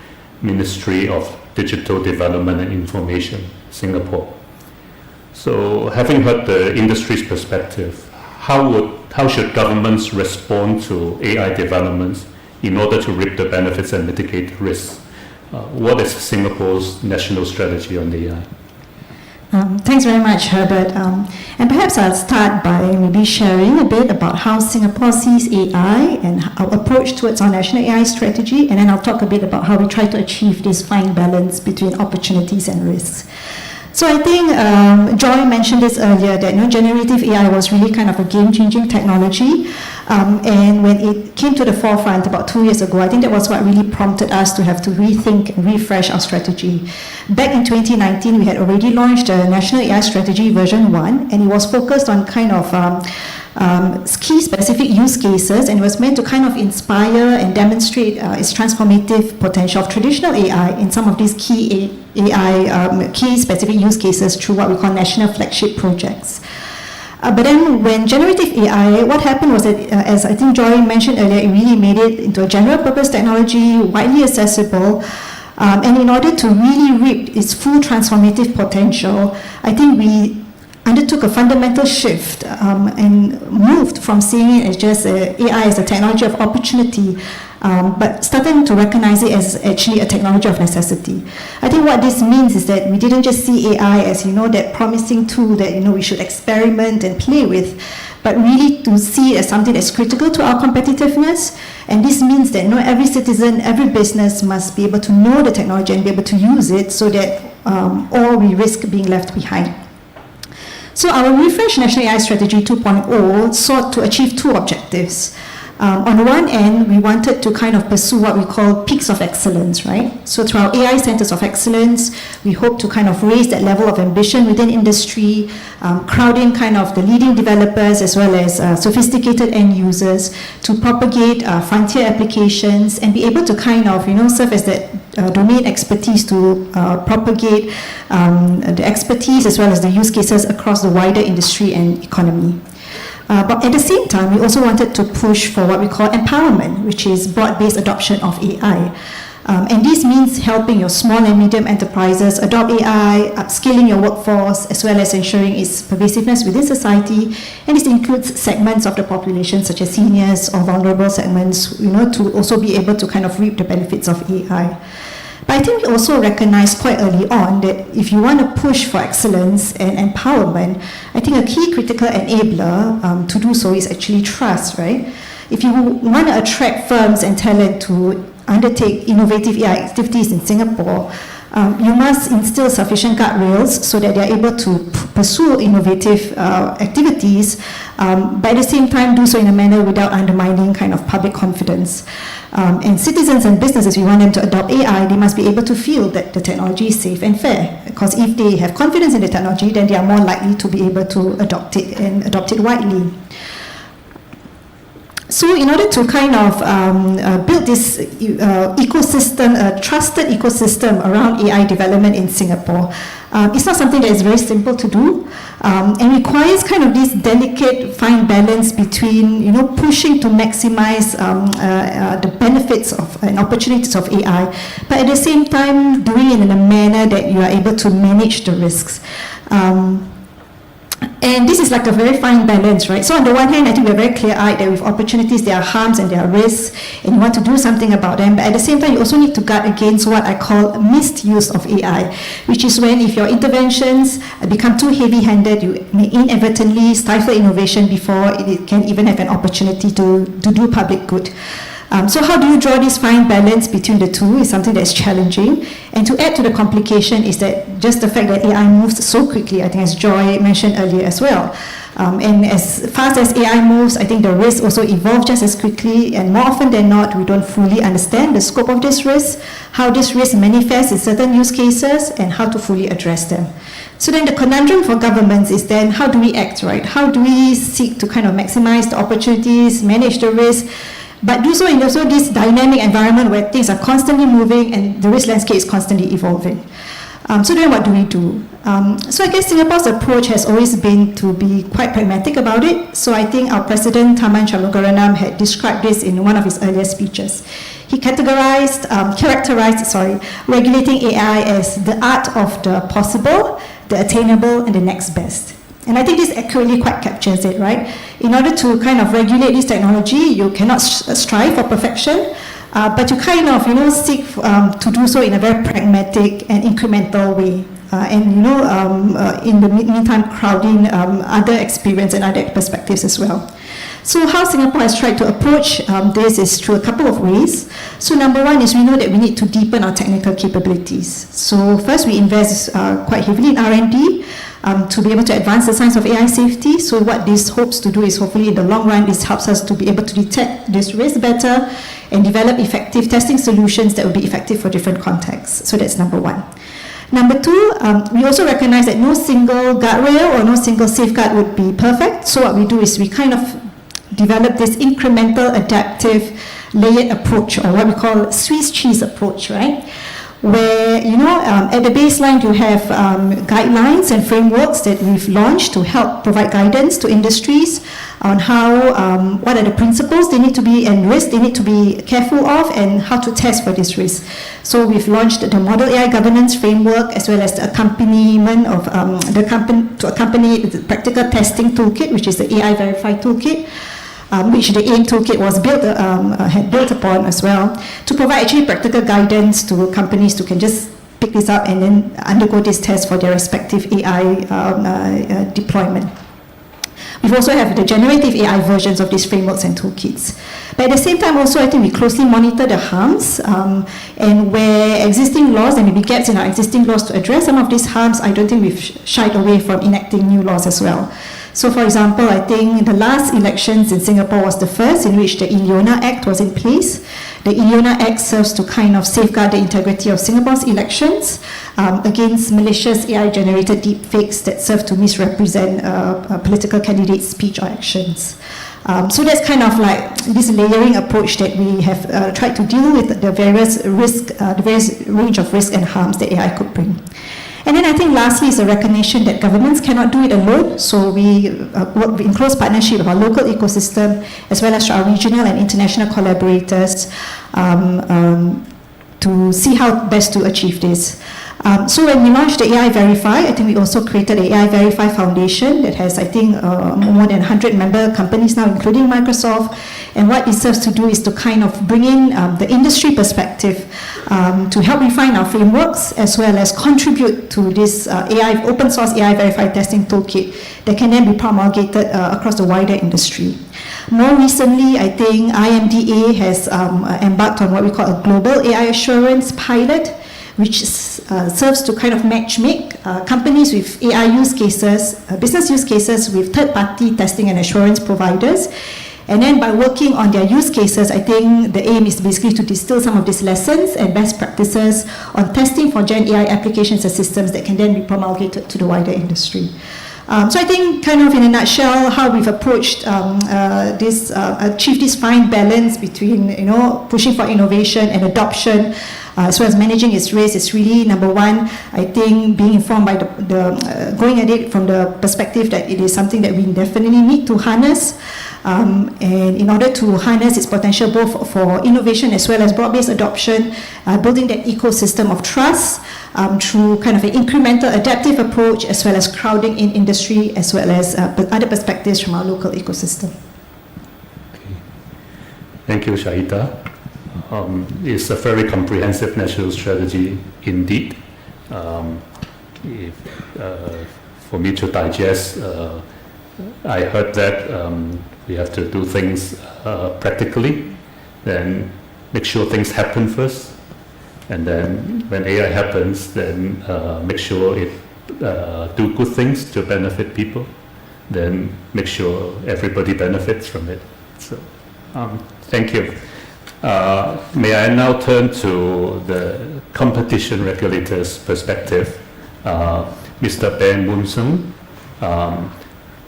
Ministry of Digital Development and Information, Singapore. So having heard the industry's perspective, how should governments respond to AI developments in order to reap the benefits and mitigate risks? What is Singapore's national strategy on AI? Thanks very much, Herbert. And perhaps I'll start by maybe sharing a bit about how Singapore sees AI and our approach towards our national AI strategy, and then I'll talk a bit about how we try to achieve this fine balance between opportunities and risks. So I think Joy mentioned this earlier, that generative AI was really kind of a game-changing technology. And when it came to the forefront about 2 years ago, I think that was what really prompted us to have to rethink and refresh our strategy. Back in 2019, we had already launched a National AI Strategy version 1, and it was focused on kind of key specific use cases, and it was meant to kind of inspire and demonstrate its transformative potential of traditional AI in some of these key key specific use cases through what we call national flagship projects. But then when generative AI, what happened was that, as I think Joy mentioned earlier, it really made it into a general purpose technology, widely accessible, and in order to really reap its full transformative potential, I think we undertook a fundamental shift and moved from seeing it as just AI as a technology of opportunity, but starting to recognize it as actually a technology of necessity. I think what this means is that we didn't just see AI as, that promising tool that, we should experiment and play with, but really to see it as something that's critical to our competitiveness. And this means that, every citizen, every business must be able to know the technology and be able to use it so that or we risk being left behind. So our refreshed National AI Strategy 2.0 sought to achieve two objectives. On one end, we wanted to kind of pursue what we call peaks of excellence, right? So through our AI centers of excellence, we hope to kind of raise that level of ambition within industry, crowd in kind of the leading developers as well as sophisticated end users to propagate frontier applications and be able to kind of, serve as that domain expertise to propagate the expertise as well as the use cases across the wider industry and economy. But at the same time, we also wanted to push for what we call empowerment, which is broad-based adoption of AI. And this means helping your small and medium enterprises adopt AI, upskilling your workforce, as well as ensuring its pervasiveness within society. And this includes segments of the population, such as seniors or vulnerable segments, to also be able to kind of reap the benefits of AI. But I think we also recognize quite early on that if you want to push for excellence and empowerment, I think a key critical enabler to do so is actually trust, right? If you want to attract firms and talent to undertake innovative AI activities in Singapore, you must instill sufficient guardrails so that they are able to pursue innovative activities, but at the same time do so in a manner without undermining kind of public confidence. And citizens and businesses, we want them to adopt AI, they must be able to feel that the technology is safe and fair. Because if they have confidence in the technology, then they are more likely to be able to adopt it and adopt it widely. So in order to kind of build this ecosystem, a trusted ecosystem around AI development in Singapore, it's not something that is very simple to do, and requires kind of this delicate, fine balance between, pushing to maximize the benefits of and opportunities of AI, but at the same time doing it in a manner that you are able to manage the risks. And this is like a very fine balance, right? So on the one hand, I think we're very clear-eyed that with opportunities, there are harms and there are risks, and you want to do something about them. But at the same time, you also need to guard against what I call misuse of AI, which is when if your interventions become too heavy-handed, you may inadvertently stifle innovation before it can even have an opportunity to do public good. So how do you draw this fine balance between the two is something that's challenging. And to add to the complication is that just the fact that AI moves so quickly, I think as Joy mentioned earlier as well. And as fast as AI moves, I think the risks also evolve just as quickly, and more often than not, we don't fully understand the scope of this risk, how this risk manifests in certain use cases, and how to fully address them. So then the conundrum for governments is then how do we act, right? How do we seek to kind of maximize the opportunities, manage the risk, but do so in also this dynamic environment where things are constantly moving and the risk landscape is constantly evolving. So then what do we do? So I guess Singapore's approach has always been to be quite pragmatic about it. So I think our President Tharman Shanmugaratnam had described this in one of his earlier speeches. He characterized regulating AI as the art of the possible, the attainable, and the next best. And I think this accurately quite captures it, right? In order to kind of regulate this technology, you cannot strive for perfection, but you kind of, seek to do so in a very pragmatic and incremental way. In the meantime, crowding other experience and other perspectives as well. So how Singapore has tried to approach this is through a couple of ways. So number one is we know that we need to deepen our technical capabilities. So first we invest quite heavily in R&D to be able to advance the science of AI safety. So what this hopes to do is hopefully in the long run, this helps us to be able to detect this risk better and develop effective testing solutions that will be effective for different contexts. So that's number one. Number two, we also recognize that no single guardrail or no single safeguard would be perfect. So what we do is we kind of develop this incremental, adaptive, layered approach, or what we call Swiss cheese approach, right? Where, at the baseline you have guidelines and frameworks that we've launched to help provide guidance to industries on how, what are the principles they need to be and risks they need to be careful of and how to test for this risk. So we've launched the Model AI Governance Framework as well as the accompaniment of to accompany the practical testing toolkit, which is the AI Verify toolkit. Which the AIM toolkit was had built upon as well, to provide actually practical guidance to companies who can just pick this up and then undergo this test for their respective AI deployment. We also have the generative AI versions of these frameworks and toolkits. But at the same time also, I think we closely monitor the harms and where existing laws, there may be gaps in our existing laws to address some of these harms, I don't think we've shied away from enacting new laws as well. So for example, I think the last elections in Singapore was the first in which the Iliona Act was in place. The Iliona Act serves to kind of safeguard the integrity of Singapore's elections against malicious AI-generated deepfakes that serve to misrepresent a political candidate's speech or actions. So that's kind of like this layering approach that we have tried to deal with the various range of risks and harms that AI could bring. And then I think lastly is the recognition that governments cannot do it alone, so we work in close partnership with our local ecosystem as well as our regional and international collaborators to to see how best to achieve this. So when we launched the AI Verify, I think we also created the AI Verify Foundation that has, I think, more than 100 member companies now, including Microsoft. And what it serves to do is to kind of bring in the industry perspective to help refine our frameworks, as well as contribute to this open source AI Verify testing toolkit that can then be promulgated across the wider industry. More recently, I think IMDA has embarked on what we call a global AI assurance pilot, which serves to kind of matchmake companies with AI use cases, business use cases with third-party testing and assurance providers. And then by working on their use cases, I think the aim is basically to distill some of these lessons and best practices on testing for Gen AI applications and systems that can then be promulgated to the wider industry. So I think kind of in a nutshell how we've approached achieve this fine balance between pushing for innovation and adoption, as well as managing its risk is really number one. I think being informed by going at it from the perspective that it is something that we definitely need to harness. And in order to harness its potential both for innovation as well as broad-based adoption, building that ecosystem of trust through kind of an incremental adaptive approach, as well as crowding in industry, as well as other perspectives from our local ecosystem. Thank you, Shahida. It's a very comprehensive national strategy indeed. For me to digest, I heard that we have to do things practically, then make sure things happen first, and then when AI happens, then make sure it do good things to benefit people, then make sure everybody benefits from it. So, thank you. May I now turn to the competition regulators' perspective. Mr. Ben Woonsung,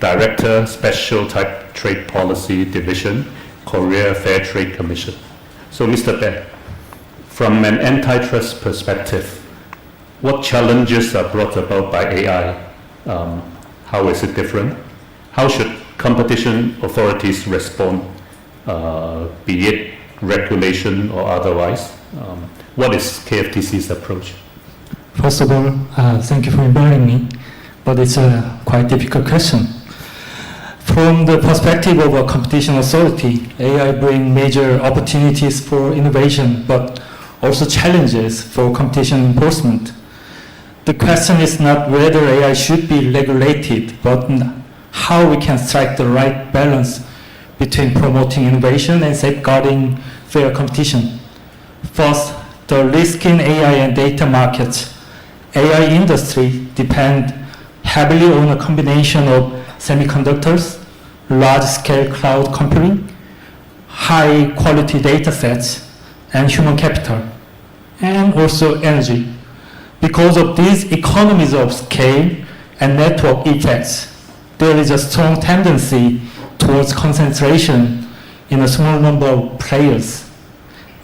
Director, Special Type Trade Policy Division, Korea Fair Trade Commission. So, Mr. Ben, from an antitrust perspective, what challenges are brought about by AI? How is it different? How should competition authorities respond, be it regulation or otherwise? What is KFTC's approach? First of all, thank you for inviting me, but it's a quite difficult question. From the perspective of a competition authority, AI brings major opportunities for innovation, but also challenges for competition enforcement. The question is not whether AI should be regulated, but how we can strike the right balance between promoting innovation and safeguarding fair competition. First, the risk in AI and data markets. AI industry depend heavily on a combination of semiconductors, large-scale cloud computing, high-quality data sets, and human capital, and also energy. Because of these economies of scale and network effects, there is a strong tendency towards concentration in a small number of players.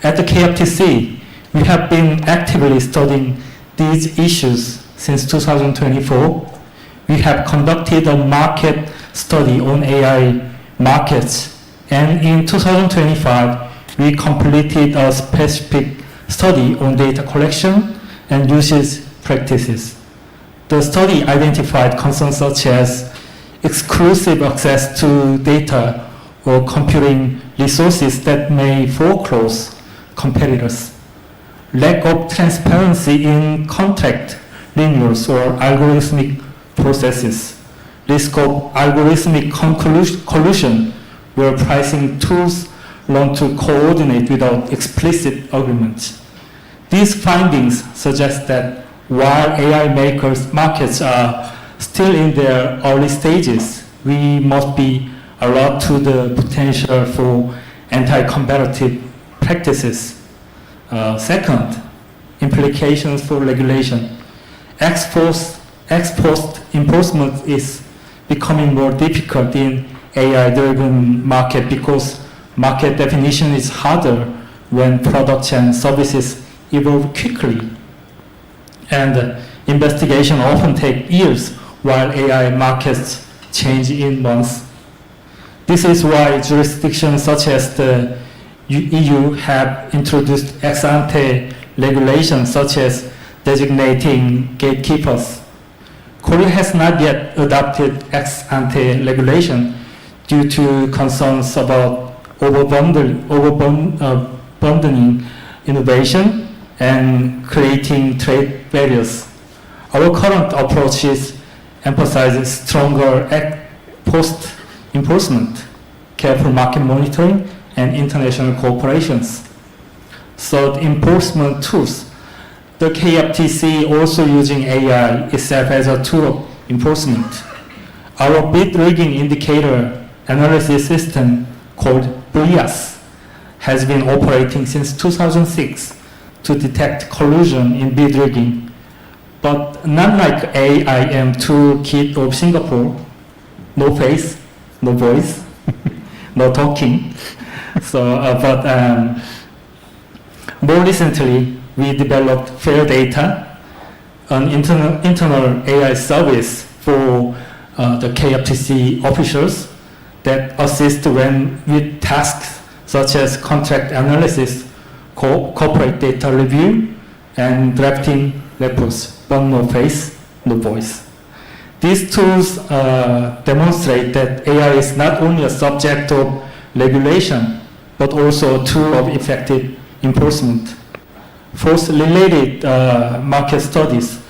At the KFTC, we have been actively studying these issues since 2024. We have conducted a market study on AI markets, and in 2025, we completed a specific study on data collection and usage practices. The study identified concerns such as exclusive access to data or computing resources that may foreclose competitors, lack of transparency in contract renewals or algorithmic processes, risk of algorithmic collusion where pricing tools learn to coordinate without explicit agreements. These findings suggest that while AI markets are still in their early stages, we must be alert to the potential for anti-competitive practices. Second, implications for regulation. Ex post enforcement is becoming more difficult in AI-driven market because market definition is harder when products and services evolve quickly. And investigation often take years while AI markets change in months. This is why jurisdictions such as the EU have introduced ex-ante regulations such as designating gatekeepers. Korea has not yet adopted ex-ante regulation due to concerns about overburdening innovation and creating trade barriers. Our current approaches emphasizes stronger post-enforcement, careful market monitoring, and international cooperations. Third, enforcement tools. The KFTC also using AI itself as a tool of enforcement. Our bid rigging indicator analysis system called BRIAS has been operating since 2006 to detect collusion in bid rigging. But not like AIM toolkit of Singapore, no face, no voice, no talking. But more recently, we developed Fair Data, an internal AI service for the KFTC officials that assist with tasks such as contract analysis, corporate data review, and drafting reports, but no face, no voice. These tools demonstrate that AI is not only a subject of regulation, but also a tool of effective enforcement. Fourth, related market studies.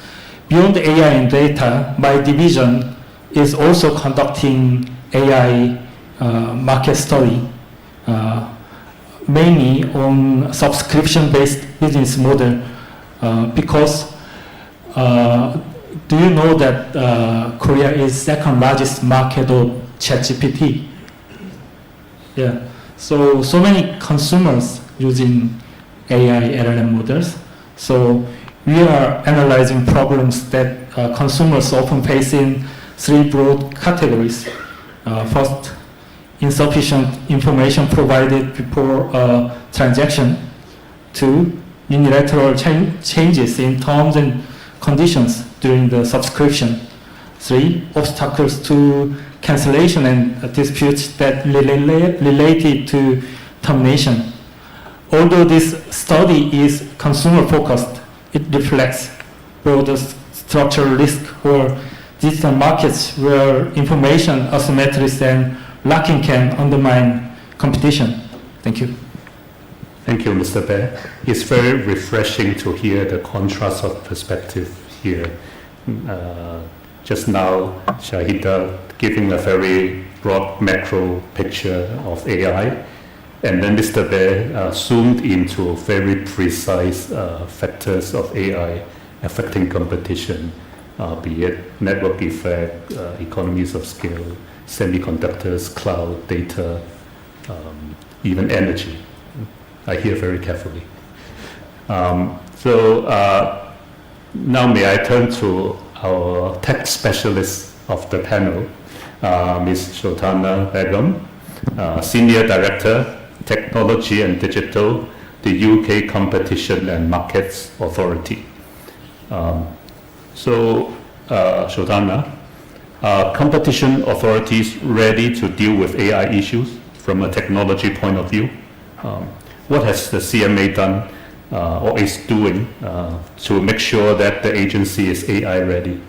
Beyond AI and data, my division is also conducting AI market study, mainly on subscription-based business model, because do you know that Korea is second largest market of ChatGPT? Yeah. So many consumers using AI LLM models. So we are analyzing problems that consumers often face in three broad categories. First, insufficient information provided before a transaction. Two, unilateral changes in terms and conditions during the subscription. Three, obstacles to cancellation and disputes that related to termination. Although this study is consumer-focused, it reflects broader structural risk for digital markets where information asymmetries and lacking can undermine competition. Thank you. Thank you, Mr. Bear. It's very refreshing to hear the contrast of perspective here. Just now, Shahida giving a very broad macro picture of AI, and then Mr. Bear zoomed into very precise factors of AI affecting competition, be it network effect, economies of scale, semiconductors, cloud, data, even energy. I hear very carefully. Now may I turn to our tech specialist of the panel, Ms. Sultana Begum, Senior Director, Technology and Digital, the UK Competition and Markets Authority. Sultana, are competition authorities ready to deal with AI issues from a technology point of view? What has the CMA done or is doing to make sure that the agency is AI ready?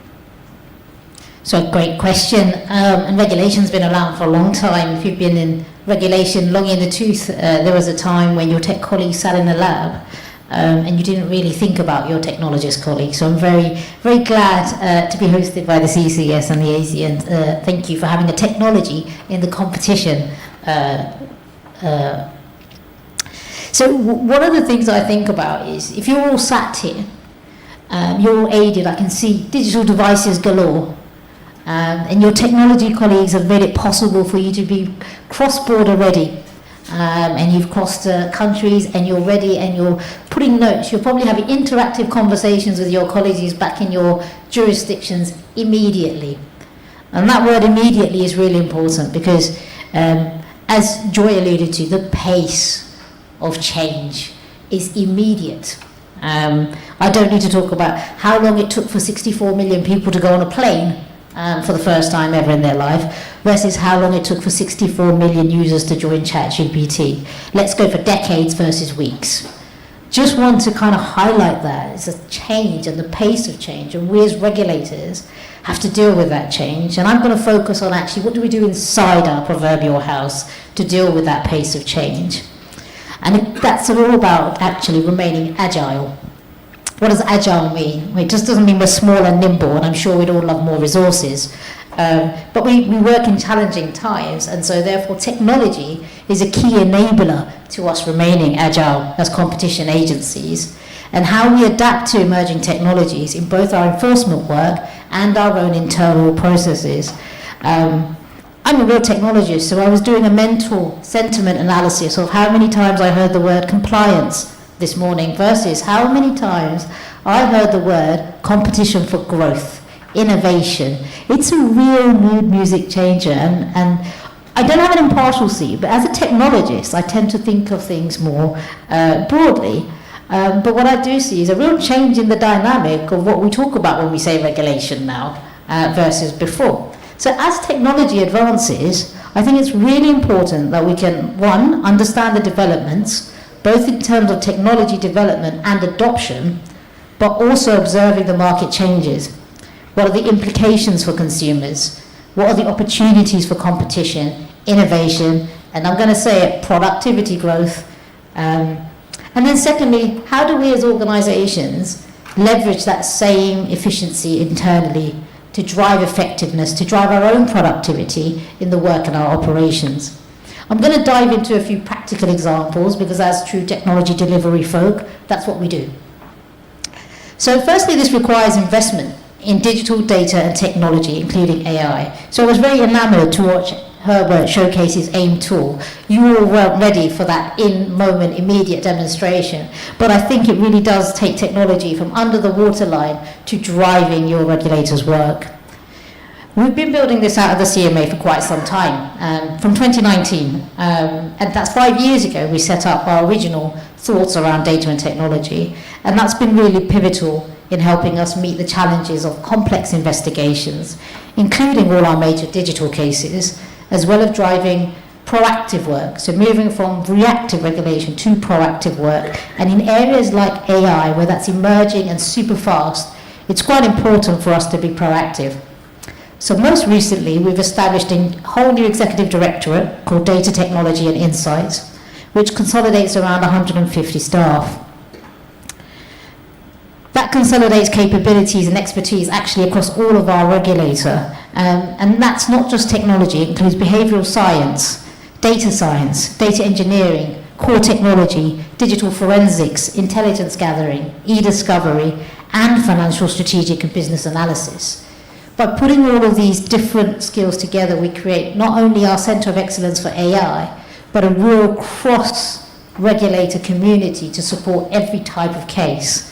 So great question. And regulation's been around for a long time. If you've been in regulation long in the tooth, there was a time when your tech colleagues sat in a lab and you didn't really think about your technologist colleagues. So I'm very, very glad to be hosted by the CCS and the ASEAN. Thank you for having a technology in the competition. So one of the things I think about is if you're all sat here, you're all aided, I can see digital devices galore. And your technology colleagues have made it possible for you to be cross-border ready. And you've crossed countries and you're ready and you're putting notes. You're probably having interactive conversations with your colleagues back in your jurisdictions immediately. And that word immediately is really important because, as Joy alluded to, the pace of change is immediate. I don't need to talk about how long it took for 64 million people to go on a plane for the first time ever in their life versus how long it took for 64 million users to join ChatGPT. Let's go for decades versus weeks. just want to kind of highlight that it's a change and the pace of change, and we as regulators have to deal with that change. And I'm going to focus on actually what do we do inside our proverbial house to deal with that pace of change. And that's all about actually remaining agile. What does agile mean? Well, it just doesn't mean we're small and nimble, and I'm sure we'd all love more resources. But we work in challenging times, and so therefore technology is a key enabler to us remaining agile as competition agencies, and how we adapt to emerging technologies in both our enforcement work and our own internal processes. I'm a real technologist, so I was doing a mental sentiment analysis of how many times I heard the word compliance this morning versus how many times I heard the word competition for growth, innovation. It's a real mood music changer, and I don't have an impartial seat, but as a technologist, I tend to think of things more broadly. But what I do see is a real change in the dynamic of what we talk about when we say regulation now versus before. So as technology advances, I think it's really important that we can, one, understand the developments, both in terms of technology development and adoption, but also observing the market changes. What are the implications for consumers? What are the opportunities for competition, innovation, and I'm going to say it, productivity growth. And then secondly, how do we as organizations leverage that same efficiency internally to drive effectiveness, to drive our own productivity in the work and our operations? I'm going to dive into a few practical examples because as true technology delivery folk, that's what we do. So firstly, this requires investment in digital data and technology, including AI. So I was very enamored to watch Herbert showcase his AIM tool. You all weren't ready for that in-moment, immediate demonstration, but I think it really does take technology from under the waterline to driving your regulators' work. We've been building this out of the CMA for quite some time, from 2019, and that's 5 years ago we set up our original thoughts around data and technology, and that's been really pivotal in helping us meet the challenges of complex investigations, including all our major digital cases, as well as driving proactive work, so moving from reactive regulation to proactive work. And in areas like AI, where that's emerging and super fast, it's quite important for us to be proactive. So most recently, we've established a whole new executive directorate called Data Technology and Insights, which consolidates around 150 staff. That consolidates capabilities and expertise actually across all of our regulator. And that's not just technology, it includes behavioral science, data engineering, core technology, digital forensics, intelligence gathering, e-discovery, and financial strategic and business analysis. By putting all of these different skills together, we create not only our Centre of Excellence for AI, but a real cross-regulator community to support every type of case.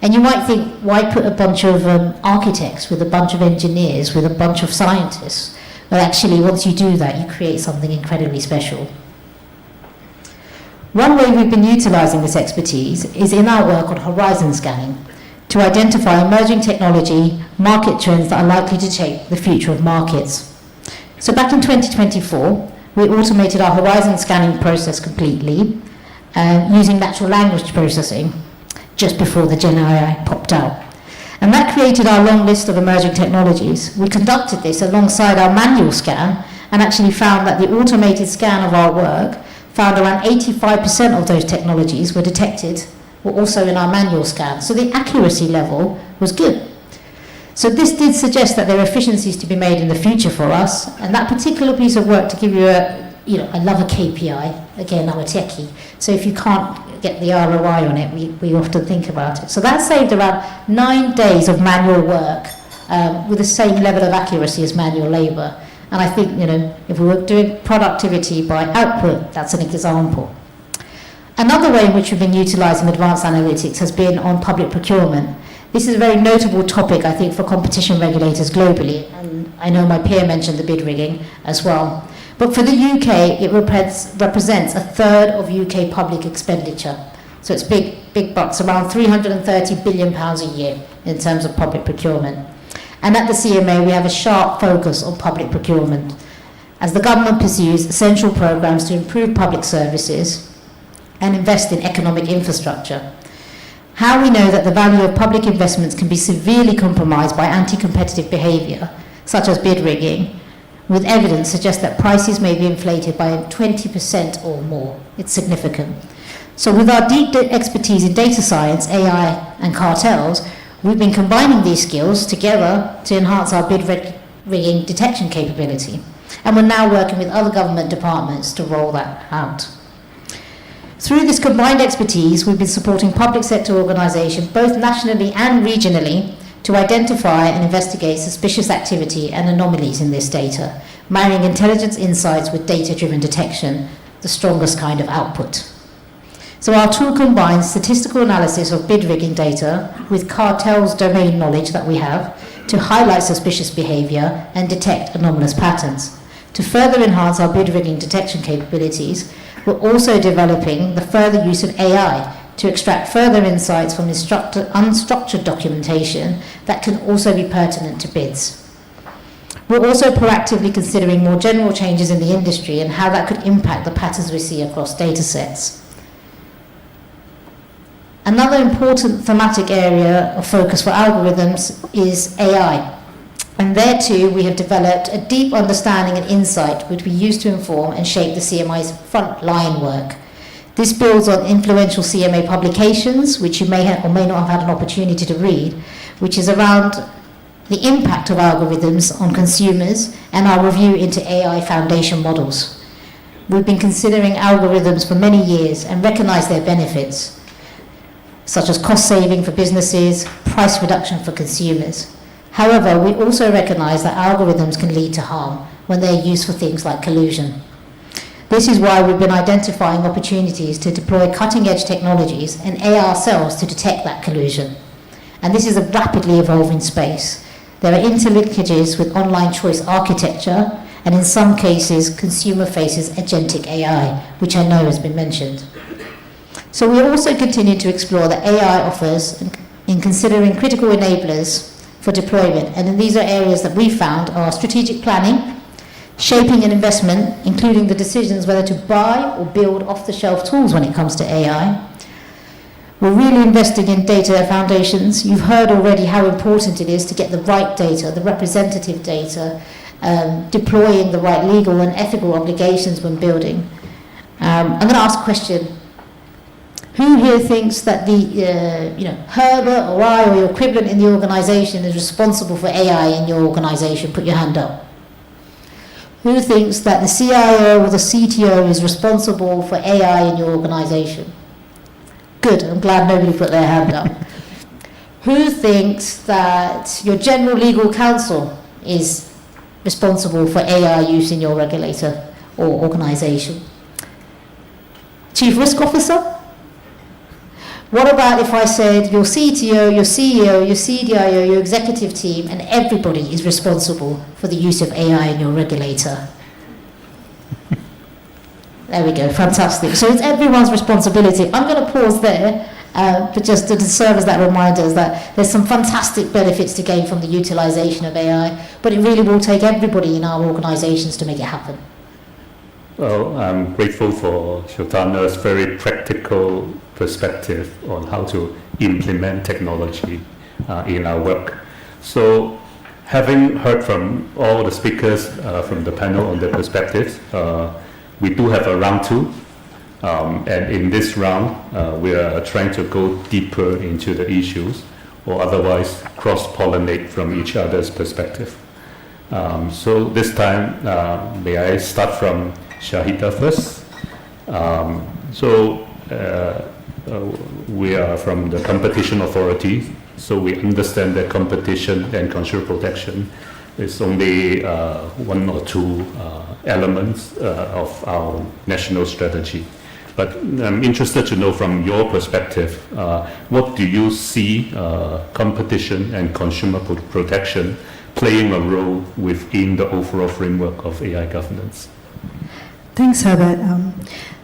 And you might think, why put a bunch of architects with a bunch of engineers, with a bunch of scientists? Well, actually, once you do that, you create something incredibly special. One way we've been utilising this expertise is in our work on horizon scanning to identify emerging technology, market trends that are likely to shape the future of markets. So back in 2024, we automated our horizon scanning process completely using natural language processing just before the Gen AI popped out. And that created our long list of emerging technologies. We conducted this alongside our manual scan and actually found that the automated scan of our work found around 85% of those technologies were detected were also in our manual scan. So the accuracy level was good. So this did suggest that there are efficiencies to be made in the future for us. And that particular piece of work, to give you I love a KPI. Again, I'm a techie. So if you can't get the ROI on it, we often think about it. So that saved around 9 days of manual work with the same level of accuracy as manual labour. And I think, if we were doing productivity by output, that's an example. Another way in which we've been utilising advanced analytics has been on public procurement. This is a very notable topic, I think, for competition regulators globally. And I know my peer mentioned the bid rigging as well. But for the UK, it represents a third of UK public expenditure. So it's big bucks, around £330 billion a year in terms of public procurement. And at the CMA, we have a sharp focus on public procurement as the government pursues essential programmes to improve public services, and invest in economic infrastructure. How we know that the value of public investments can be severely compromised by anti-competitive behaviour, such as bid rigging, with evidence suggests that prices may be inflated by 20% or more. It's significant. So with our deep expertise in data science, AI and cartels, we've been combining these skills together to enhance our bid rigging detection capability. And we're now working with other government departments to roll that out. Through this combined expertise, we've been supporting public sector organisations, both nationally and regionally, to identify and investigate suspicious activity and anomalies in this data, marrying intelligence insights with data-driven detection, the strongest kind of output. So our tool combines statistical analysis of bid rigging data with cartels domain knowledge that we have to highlight suspicious behaviour and detect anomalous patterns. To further enhance our bid rigging detection capabilities, we're also developing the further use of AI to extract further insights from unstructured documentation that can also be pertinent to bids. We're also proactively considering more general changes in the industry and how that could impact the patterns we see across data sets. Another important thematic area of focus for algorithms is AI. And there too, we have developed a deep understanding and insight which we use to inform and shape the CMI's frontline work. This builds on influential CMA publications, which you may or may not have had an opportunity to read, which is around the impact of algorithms on consumers and our review into AI foundation models. We've been considering algorithms for many years and recognise their benefits, such as cost saving for businesses, price reduction for consumers. However, we also recognise that algorithms can lead to harm when they're used for things like collusion. This is why we've been identifying opportunities to deploy cutting-edge technologies and AI ourselves to detect that collusion. And this is a rapidly evolving space. There are interlinkages with online choice architecture, and in some cases, consumer faces agentic AI, which I know has been mentioned. So we also continue to explore that AI offers in considering critical enablers for deployment, and these are areas that we found are strategic planning, shaping an investment, including the decisions whether to buy or build off-the-shelf tools when it comes to AI. We're really investing in data foundations. You've heard already how important it is to get the right data, the representative data, deploying the right legal and ethical obligations when building. I'm going to ask a question. Who here thinks that Herbert or I or your equivalent in the organisation is responsible for AI in your organisation? Put your hand up. Who thinks that the CIO or the CTO is responsible for AI in your organisation? Good, I'm glad nobody put their hand up. Who thinks that your general legal counsel is responsible for AI use in your regulator or organisation? Chief Risk Officer? What about if I said your CTO, your CEO, your CDIO, your executive team, and everybody is responsible for the use of AI in your regulator? There we go, fantastic. So it's everyone's responsibility. I'm going to pause there, but just to serve as that reminder that there's some fantastic benefits to gain from the utilisation of AI, but it really will take everybody in our organisations to make it happen. Well, I'm grateful for Shotana's very practical perspective on how to implement technology in our work. So, having heard from all the speakers from the panel on their perspectives, we do have a round two. And in this round, we are trying to go deeper into the issues or otherwise cross-pollinate from each other's perspective. So this time, may I start from Shahida first? We are from the competition authority, so we understand that competition and consumer protection is only one or two elements of our national strategy. But I'm interested to know from your perspective, what do you see competition and consumer protection playing a role within the overall framework of AI governance? Thanks, Herbert.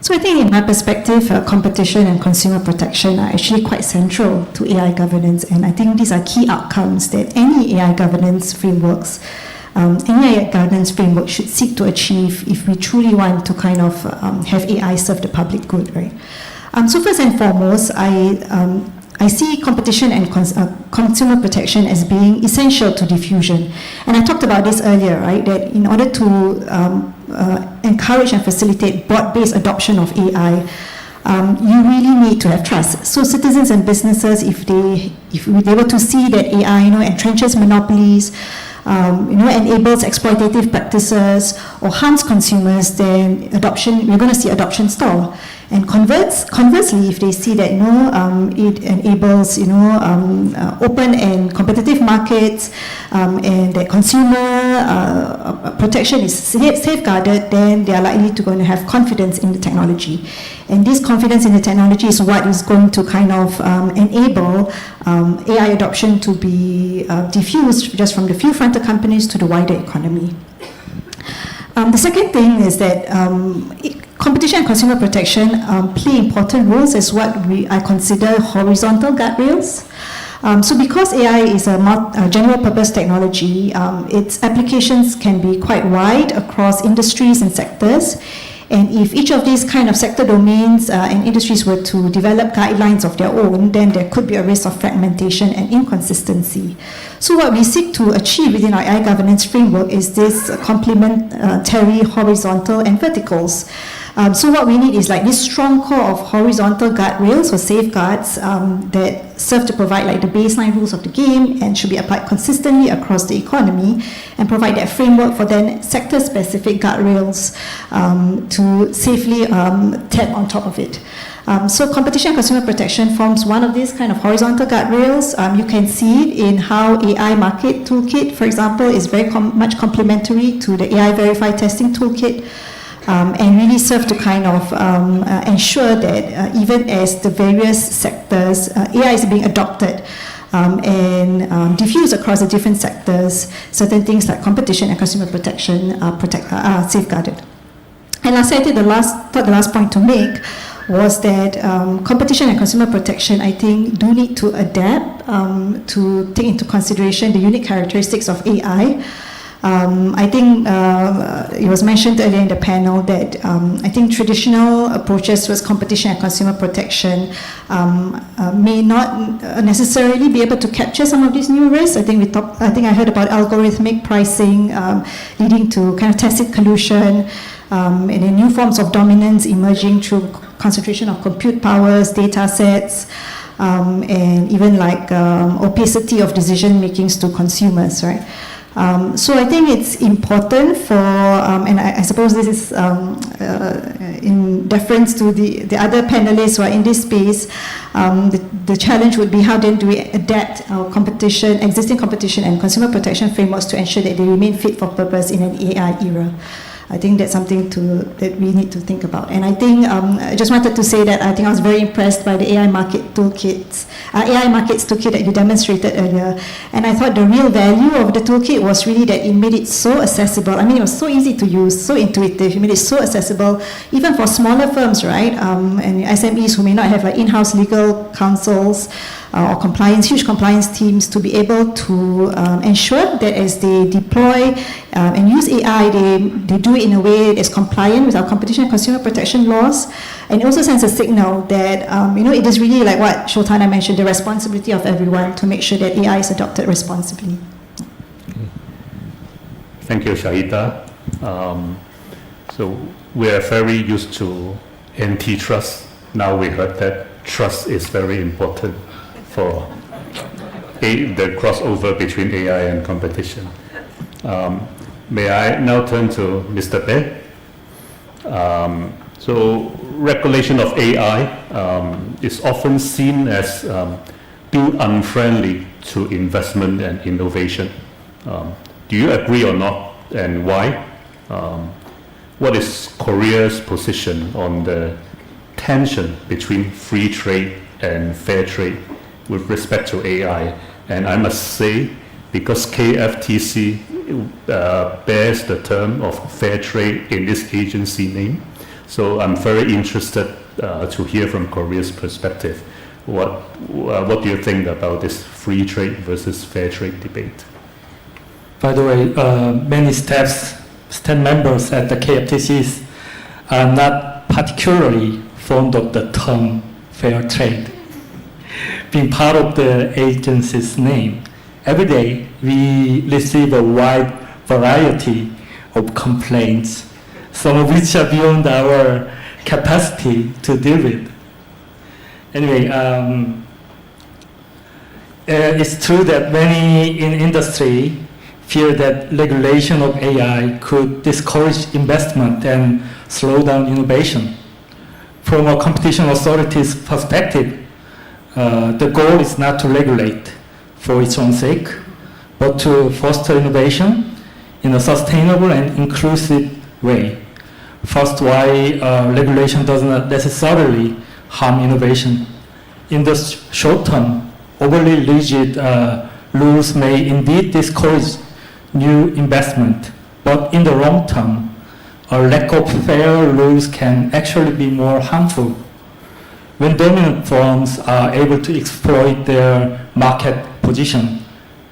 So I think in my perspective, competition and consumer protection are actually quite central to AI governance, and I think these are key outcomes that any AI governance framework should seek to achieve if we truly want to kind of have AI serve the public good, right? So first and foremost, I see competition and consumer protection as being essential to diffusion. And I talked about this earlier, right? That in order to encourage and facilitate broad-based adoption of AI, you really need to have trust. So citizens and businesses, if they were to see that AI, entrenches monopolies, enables exploitative practices or harms consumers, then we're going to see adoption stall. And conversely, if they see that it enables open and competitive markets, and that consumer protection is safeguarded, then they are likely to going to have confidence in the technology. And this confidence in the technology is what is going to kind of enable AI adoption to be diffused just from the few fronted companies to the wider economy. The second thing is that competition and consumer protection play important roles as what I consider horizontal guardrails. So because AI is a general purpose technology, its applications can be quite wide across industries and sectors. And if each of these kind of sector domains and industries were to develop guidelines of their own, then there could be a risk of fragmentation and inconsistency. So what we seek to achieve within our AI governance framework is this complementary horizontal and verticals. So what we need is like this strong core of horizontal guardrails or safeguards that serve to provide like the baseline rules of the game and should be applied consistently across the economy, and provide that framework for then sector-specific guardrails to safely tap on top of it. So competition and consumer protection forms one of these kind of horizontal guardrails. You can see it in how AI market toolkit, for example, is very much complementary to the AI verify testing toolkit. And really serve to kind of ensure that even as the various sectors, AI is being adopted and diffused across the different sectors, certain things like competition and consumer protection are safeguarded. And lastly, I think the last point to make was that competition and consumer protection, I think, do need to adapt to take into consideration the unique characteristics of AI. I think it was mentioned earlier in the panel that I think traditional approaches towards competition and consumer protection may not necessarily be able to capture some of these new risks. I think I heard about algorithmic pricing leading to kind of tacit collusion, and then new forms of dominance emerging through concentration of compute powers, data sets, and even like opacity of decision makings to consumers, right? So I think it's important for, and I suppose this is in deference to the other panelists who are in this space, the challenge would be how then do we adapt our existing competition and consumer protection frameworks to ensure that they remain fit for purpose in an AI era. I think that's something that we need to think about. And I think I just wanted to say that I think I was very impressed by the AI markets toolkit that you demonstrated earlier. And I thought the real value of the toolkit was really that it made it so accessible. I mean, it was so easy to use, so intuitive. It made it so accessible, even for smaller firms, right? And SMEs who may not have like in-house legal counsels or huge compliance teams, to be able to ensure that as they deploy and use AI, they do it in a way that's compliant with our competition and consumer protection laws, and it also sends a signal that it is really like what Shotana mentioned, the responsibility of everyone to make sure that AI is adopted responsibly. Thank you, Shahida. So we are very used to antitrust. Now we heard that trust is very important for the crossover between AI and competition. May I now turn to Mr. Bae? So regulation of AI is often seen as being unfriendly to investment and innovation. Do you agree or not, and why? What is Korea's position on the tension between free trade and fair trade with respect to AI? And I must say, because KFTC bears the term of fair trade in this agency name, so I'm very interested to hear from Korea's perspective. What do you think about this free trade versus fair trade debate? By the way, many staff members at the KFTCs are not particularly fond of the term fair trade. Being part of the agency's name, every day we receive a wide variety of complaints, some of which are beyond our capacity to deal with. Anyway, it's true that many in industry fear that regulation of AI could discourage investment and slow down innovation. From a competition authority's perspective, the goal is not to regulate for its own sake, but to foster innovation in a sustainable and inclusive way. First, why regulation does not necessarily harm innovation. In the short term, overly rigid rules may indeed discourage new investment, but in the long term, a lack of fair rules can actually be more harmful. When dominant firms are able to exploit their market position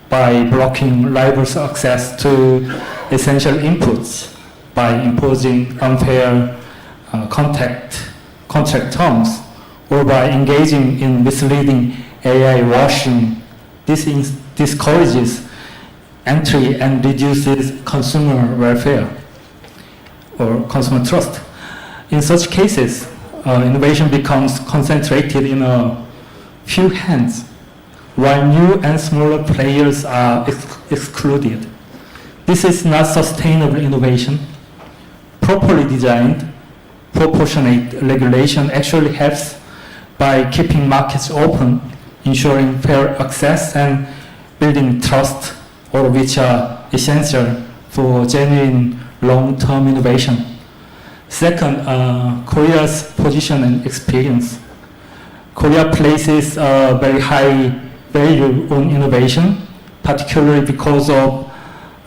by blocking rivals' access to essential inputs, by imposing unfair contract terms, or by engaging in misleading AI washing, this discourages entry and reduces consumer welfare or consumer trust. In such cases, innovation becomes concentrated in a few hands, while new and smaller players are excluded. This is not sustainable innovation. Properly designed, proportionate regulation actually helps by keeping markets open, ensuring fair access, and building trust, all of which are essential for genuine long-term innovation. Second, Korea's position and experience. Korea places a very high value on innovation, particularly because of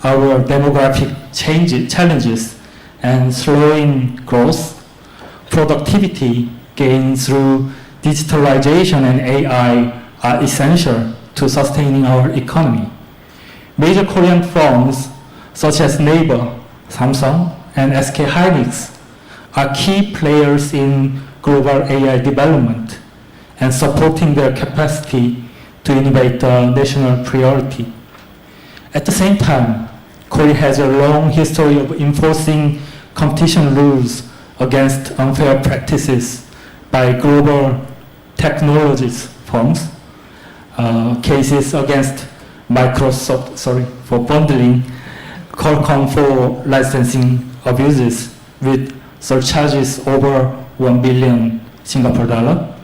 our demographic challenges and slowing growth. Productivity gains through digitalization and AI are essential to sustaining our economy. Major Korean firms such as Naver, Samsung, and SK Hynix are key players in global AI development and supporting their capacity to innovate a national priority. At the same time, Korea has a long history of enforcing competition rules against unfair practices by global technologies firms. Cases against Microsoft, for bundling, Qualcomm for licensing abuses with surcharges over 1 billion Singapore dollar,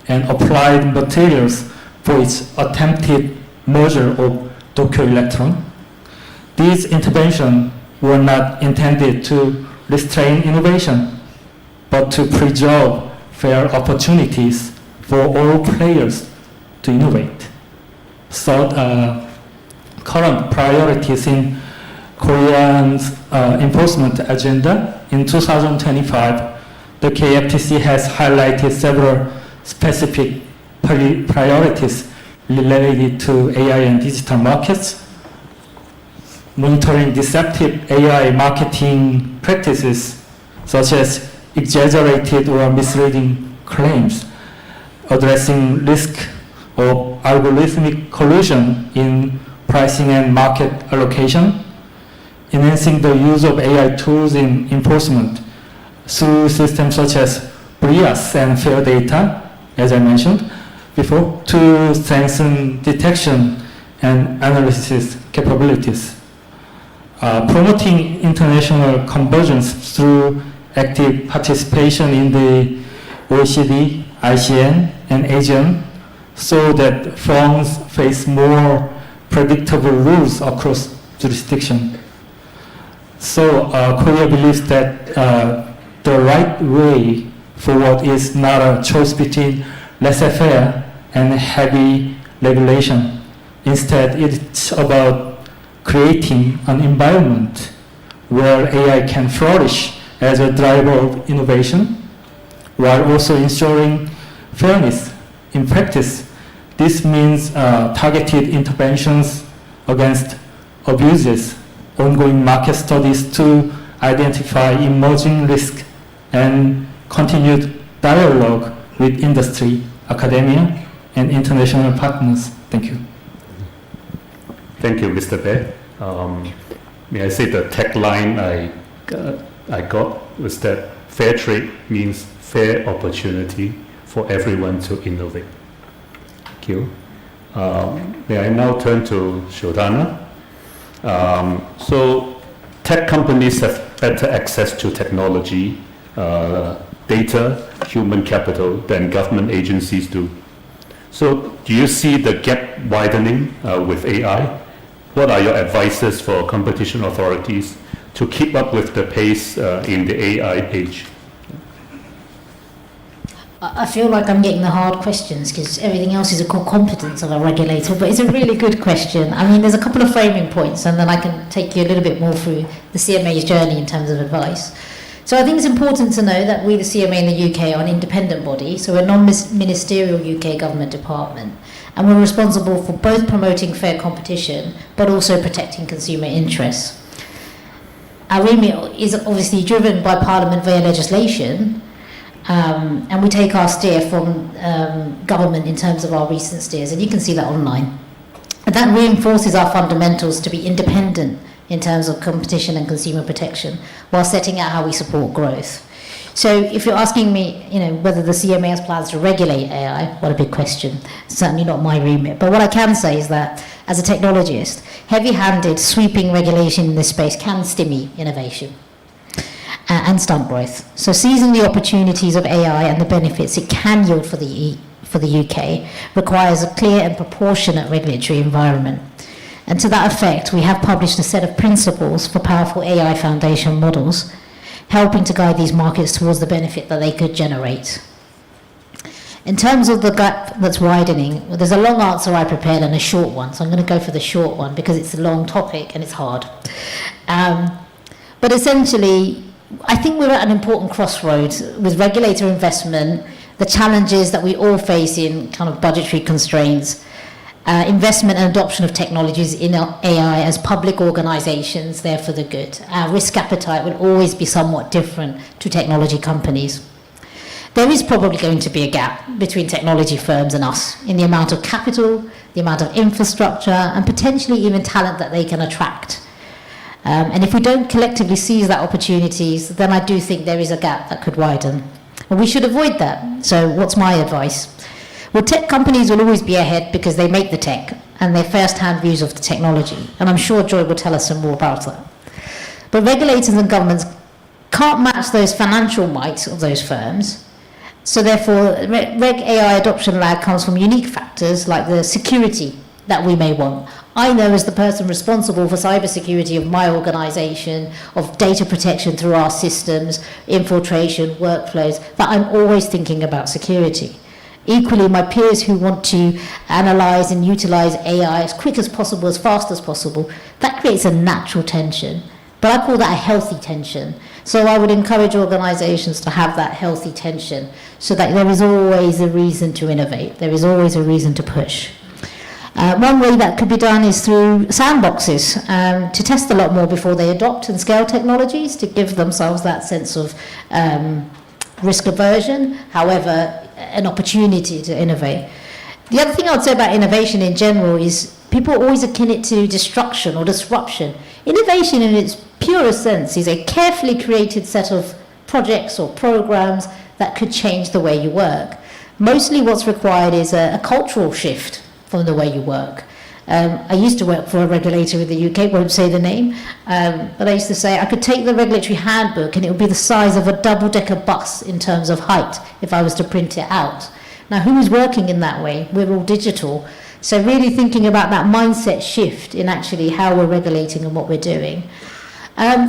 and Applied Materials for its attempted merger of Tokyo Electron. These interventions were not intended to restrain innovation, but to preserve fair opportunities for all players to innovate. Third, current priorities in Korean's enforcement agenda. In 2025, the KFTC has highlighted several specific priorities related to AI and digital markets, monitoring deceptive AI marketing practices such as exaggerated or misleading claims, addressing risk of algorithmic collusion in pricing and market allocation, enhancing the use of AI tools in enforcement through systems such as BRIAS and fair data, as I mentioned before, to strengthen detection and analysis capabilities. Promoting international convergence through active participation in the OECD, ASEAN, and ASEAN, so that firms face more predictable rules across jurisdiction. So Korea believes that the right way forward is not a choice between laissez-faire and heavy regulation. Instead, it's about creating an environment where AI can flourish as a driver of innovation, while also ensuring fairness in practice. This means targeted interventions against abuses, ongoing market studies to identify emerging risks, and continued dialogue with industry, academia, and international partners. Thank you. Thank you, Mr. Bae. May I say the tagline I got was that fair trade means fair opportunity for everyone to innovate. Thank you. May I now turn to Shodhana? So tech companies have better access to technology, data, human capital than government agencies do. So do you see the gap widening with AI? What are your advices for competition authorities to keep up with the pace in the AI age? I feel like I'm getting the hard questions because everything else is a core competence of a regulator, but it's a really good question. I mean, there's a couple of framing points, and then I can take you a little bit more through the CMA's journey in terms of advice. So I think it's important to know that we, the CMA in the UK, are an independent body, so we're a non-ministerial UK government department, and we're responsible for both promoting fair competition, but also protecting consumer interests. Our remit is obviously driven by Parliament via legislation, and we take our steer from government in terms of our recent steers, and you can see that online. And that reinforces our fundamentals to be independent in terms of competition and consumer protection, while setting out how we support growth. So if you're asking me, whether the CMA has plans to regulate AI, what a big question. Certainly not my remit. But what I can say is that, as a technologist, heavy-handed, sweeping regulation in this space can stimulate innovation and stunt growth. So seizing the opportunities of AI and the benefits it can yield for the UK requires a clear and proportionate regulatory environment. And to that effect, we have published a set of principles for powerful AI foundation models, helping to guide these markets towards the benefit that they could generate. In terms of the gap that's widening, there's a long answer I prepared and a short one, so I'm going to go for the short one because it's a long topic and it's hard. But essentially, I think we're at an important crossroads with regulator investment, the challenges that we all face in kind of budgetary constraints, investment and adoption of technologies in AI as public organizations, there for the good. Our risk appetite will always be somewhat different to technology companies. There is probably going to be a gap between technology firms and us in the amount of capital, the amount of infrastructure, and potentially even talent that they can attract. And if we don't collectively seize that opportunities, then I do think there is a gap that could widen. And we should avoid that. So what's my advice? Well, tech companies will always be ahead because they make the tech and their first-hand views of the technology. And I'm sure Joy will tell us some more about that. But regulators and governments can't match those financial might of those firms. So therefore, Reg AI adoption lag comes from unique factors like the security that we may want. I know as the person responsible for cybersecurity of my organization, of data protection through our systems, infiltration, workflows, that I'm always thinking about security. Equally, my peers who want to analyze and utilize AI as quick as possible, as fast as possible, that creates a natural tension. But I call that a healthy tension. So I would encourage organizations to have that healthy tension so that there is always a reason to innovate. There is always a reason to push. One way that could be done is through sandboxes, to test a lot more before they adopt and scale technologies, to give themselves that sense of risk aversion, however, an opportunity to innovate. The other thing I would say about innovation in general is people always akin it to destruction or disruption. Innovation in its purest sense is a carefully created set of projects or programs that could change the way you work. Mostly what's required is a cultural shift from the way you work. I used to work for a regulator in the UK, won't say the name, but I used to say I could take the regulatory handbook and it would be the size of a double-decker bus in terms of height if I was to print it out. Now, who is working in that way? We're all digital. So really thinking about that mindset shift in actually how we're regulating and what we're doing.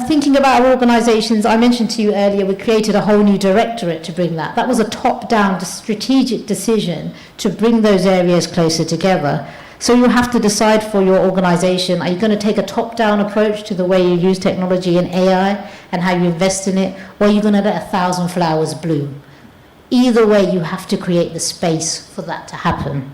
Thinking about our organisations, I mentioned to you earlier, we created a whole new directorate to bring that. That was a top-down strategic decision to bring those areas closer together. So you have to decide for your organisation, are you going to take a top-down approach to the way you use technology and AI and how you invest in it, or are you going to let 1,000 flowers bloom? Either way, you have to create the space for that to happen.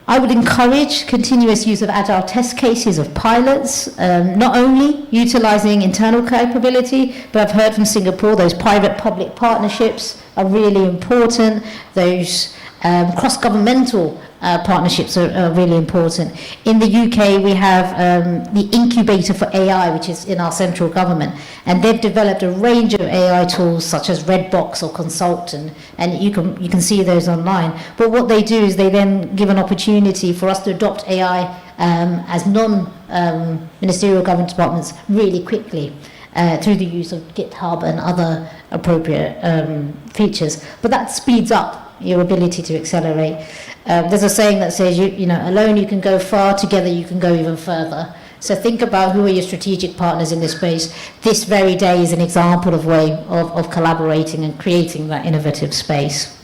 I would encourage continuous use of agile test cases of pilots, not only utilizing internal capability, but I've heard from Singapore those private-public partnerships are really important. Those cross-governmental partnerships are really important. In the UK, we have the Incubator for AI, which is in our central government, and they've developed a range of AI tools such as Redbox or Consult, and you can see those online. But what they do is they then give an opportunity for us to adopt AI as non-ministerial government departments really quickly through the use of GitHub and other appropriate features. But that speeds up your ability to accelerate. There's a saying that says, alone you can go far, together you can go even further. So think about who are your strategic partners in this space. This very day is an example of way of collaborating and creating that innovative space.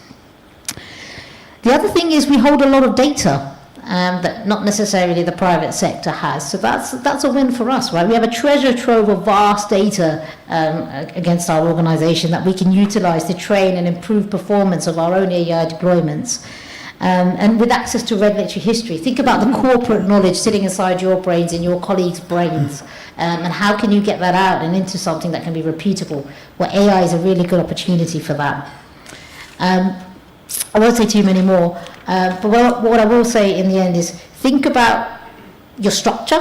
The other thing is we hold a lot of data that not necessarily the private sector has. So that's a win for us, right? We have a treasure trove of vast data against our organization that we can utilize to train and improve performance of our own AI deployments. And with access to regulatory history, think about the corporate knowledge sitting inside your brains and your colleagues' brains, and how can you get that out and into something that can be repeatable? Well, AI is a really good opportunity for that. I won't say too many more, but what I will say in the end is think about your structure.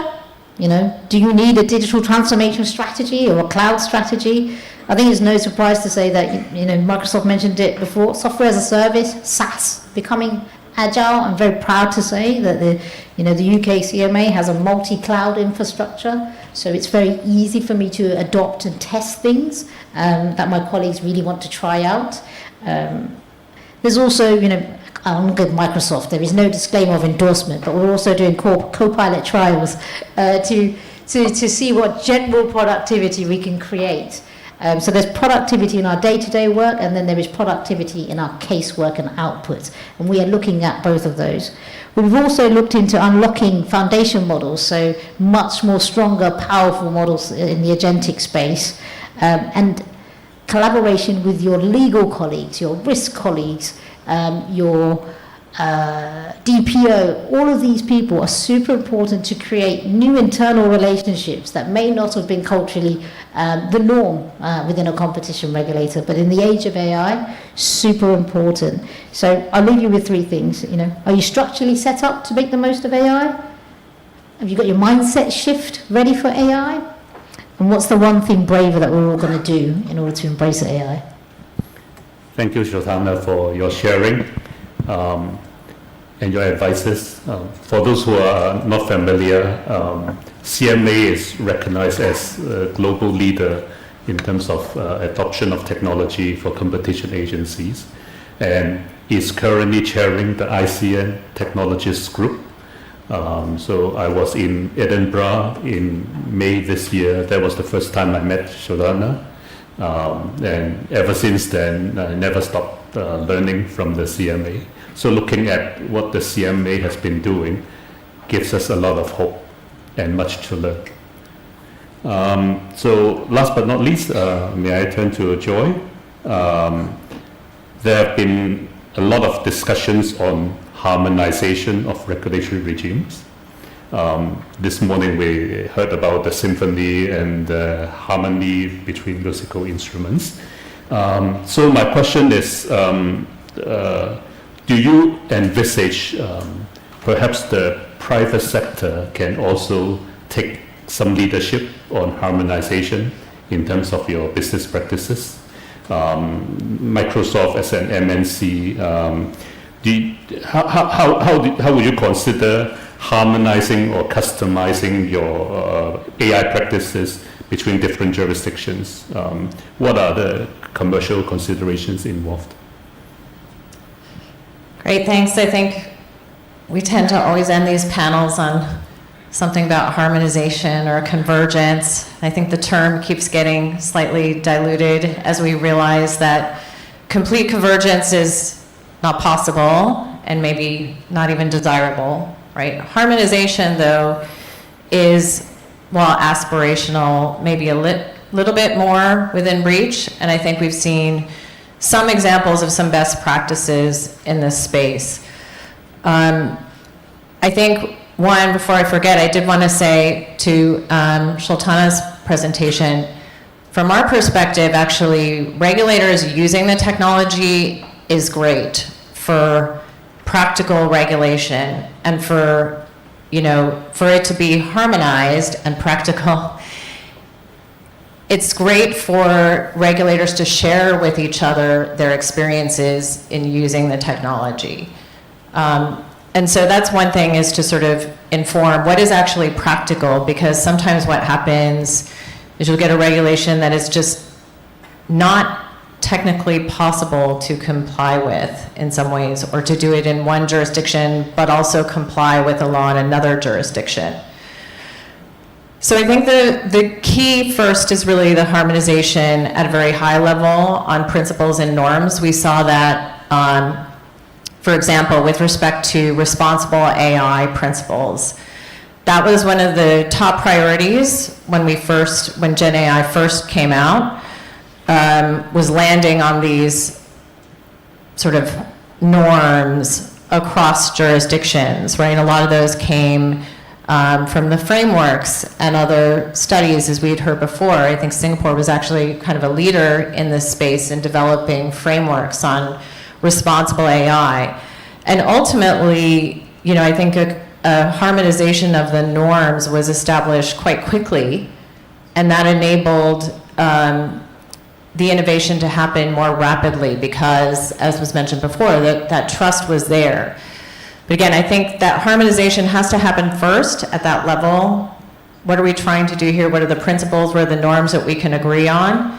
Do you need a digital transformation strategy or a cloud strategy? I think it's no surprise to say that, Microsoft mentioned it before, software as a service, SaaS, becoming agile. I'm very proud to say that the UK CMA has a multi-cloud infrastructure, so it's very easy for me to adopt and test things that my colleagues really want to try out. There's also, I'm good Microsoft, there is no disclaimer of endorsement, but we're also doing co-pilot trials to see what general productivity we can create. So there's productivity in our day-to-day work, and then there is productivity in our casework and outputs, and we are looking at both of those. We've also looked into unlocking foundation models, so much more stronger, powerful models in the agentic space, and collaboration with your legal colleagues, your risk colleagues, your DPO, all of these people are super important to create new internal relationships that may not have been culturally the norm within a competition regulator, but in the age of AI, super important. So I'll leave you with three things. Are you structurally set up to make the most of AI? Have you got your mindset shift ready for AI? And what's the one thing braver that we're all going to do in order to embrace AI? Thank you, Shoshana, for your sharing and your advices. For those who are not familiar, CMA is recognized as a global leader in terms of adoption of technology for competition agencies, and is currently chairing the ASEAN Technologists Group. So I was in Edinburgh in May this year. That was the first time I met Shoshana. And ever since then, I never stopped learning from the CMA. So looking at what the CMA has been doing gives us a lot of hope and much to learn. So last but not least, may I turn to Joy? There have been a lot of discussions on harmonization of regulatory regimes. This morning we heard about the symphony and the harmony between musical instruments. So my question is, do you envisage perhaps the private sector can also take some leadership on harmonization in terms of your business practices? Microsoft as an MNC, how would you consider harmonizing or customizing your AI practices between different jurisdictions? What are the commercial considerations involved? Great, thanks. I think we tend to always end these panels on something about harmonization or convergence. I think the term keeps getting slightly diluted as we realize that complete convergence is not possible and maybe not even desirable, right? Harmonization, though, is, while aspirational, maybe a little bit more within reach, and I think we've seen some examples of some best practices in this space. I think, one, before I forget, I did want to say to Sultana's presentation, from our perspective, actually, regulators using the technology is great for practical regulation and for, for it to be harmonized and practical. It's great for regulators to share with each other their experiences in using the technology. And so that's one thing, is to sort of inform what is actually practical, because sometimes what happens is you'll get a regulation that is just not technically possible to comply with in some ways, or to do it in one jurisdiction but also comply with the law in another jurisdiction. So I think the key first is really the harmonization at a very high level on principles and norms. We saw that, for example, with respect to responsible AI principles. That was one of the top priorities when Gen AI first came out, was landing on these sort of norms across jurisdictions, right? And a lot of those came from the frameworks and other studies, as we had heard before. I think Singapore was actually kind of a leader in this space in developing frameworks on responsible AI. And ultimately, I think a harmonization of the norms was established quite quickly, and that enabled the innovation to happen more rapidly because, as was mentioned before, that trust was there. But again, I think that harmonization has to happen first at that level. What are we trying to do here? What are the principles? What are the norms that we can agree on?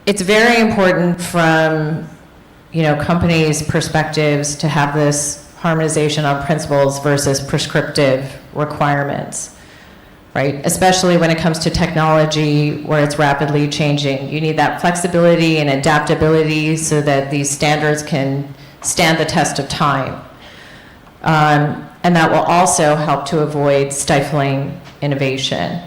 It's very important from companies' perspectives to have this harmonization on principles versus prescriptive requirements, right? Especially when it comes to technology where it's rapidly changing. You need that flexibility and adaptability so that these standards can stand the test of time. And that will also help to avoid stifling innovation.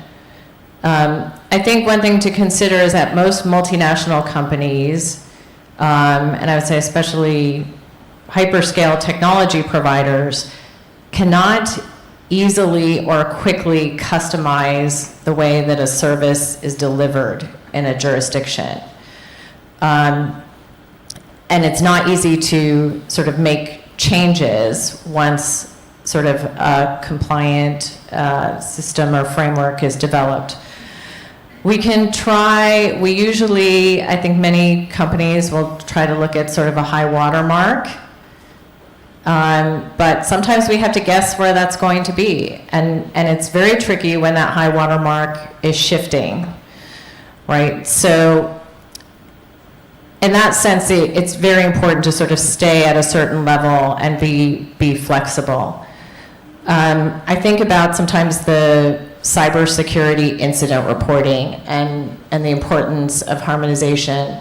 I think one thing to consider is that most multinational companies, and I would say especially hyperscale technology providers, cannot easily or quickly customize the way that a service is delivered in a jurisdiction. And it's not easy to sort of make changes once sort of a compliant system or framework is developed. We usually, I think many companies will try to look at sort of a high water mark, but sometimes we have to guess where that's going to be. And it's very tricky when that high water mark is shifting, right? So in that sense, it's very important to sort of stay at a certain level and be flexible. I think about sometimes the cybersecurity incident reporting and the importance of harmonization.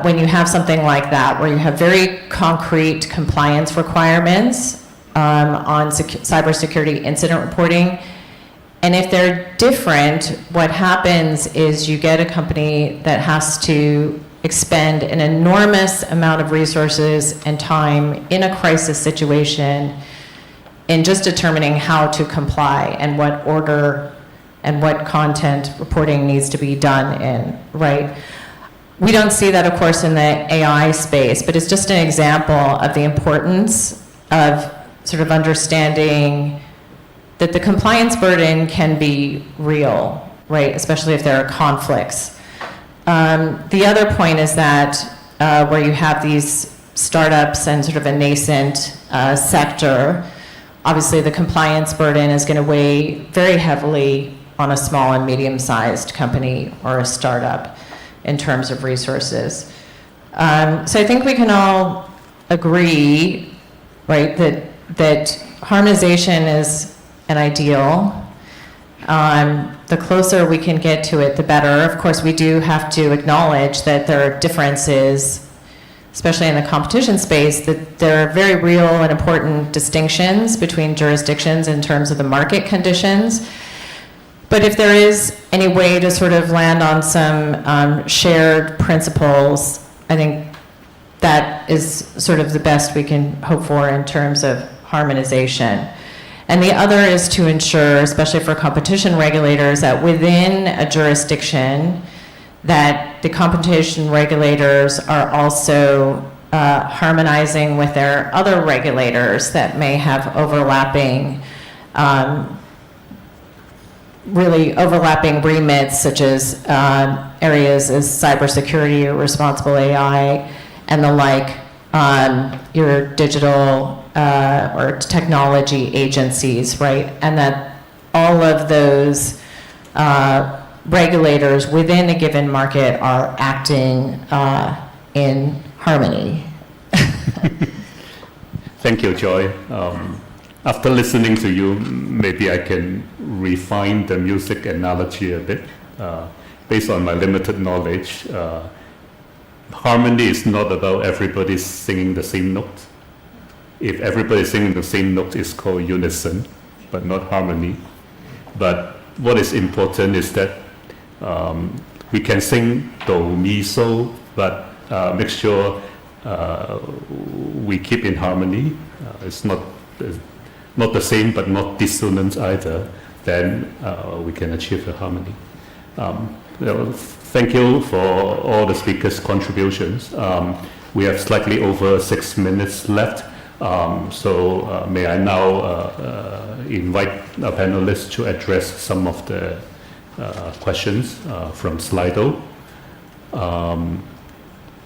When you have something like that, where you have very concrete compliance requirements on cybersecurity incident reporting, and if they're different, what happens is you get a company that has to expend an enormous amount of resources and time in a crisis situation in just determining how to comply and what order and what content reporting needs to be done in, right? We don't see that, of course, in the AI space, but it's just an example of the importance of sort of understanding that the compliance burden can be real, right? Especially if there are conflicts. The other point is that where you have these startups and sort of a nascent sector, obviously the compliance burden is going to weigh very heavily on a small and medium-sized company or a startup in terms of resources. So I think we can all agree, right, that harmonization is an ideal. The closer we can get to it, the better. Of course, we do have to acknowledge that there are differences, especially in the competition space, that there are very real and important distinctions between jurisdictions in terms of the market conditions. But if there is any way to sort of land on some shared principles, I think that is sort of the best we can hope for in terms of harmonization. And the other is to ensure, especially for competition regulators, that within a jurisdiction, that the competition regulators are also harmonizing with their other regulators that may have overlapping, really overlapping remits, such as areas as cybersecurity or responsible AI and the like, your digital or technology agencies, right? And that all of those regulators within a given market are acting in harmony. Thank you, Joy. After listening to you, maybe I can refine the music analogy a bit. Based on my limited knowledge, harmony is not about everybody singing the same note. If everybody's singing the same note, it's called unison, but not harmony. But what is important is that we can sing do, mi, so, but make sure we keep in harmony. It's not the same, but not dissonant either. Then we can achieve the harmony. Thank you for all the speakers' contributions. We have slightly over 6 minutes left. So may I now invite our panelists to address some of the questions from Slido.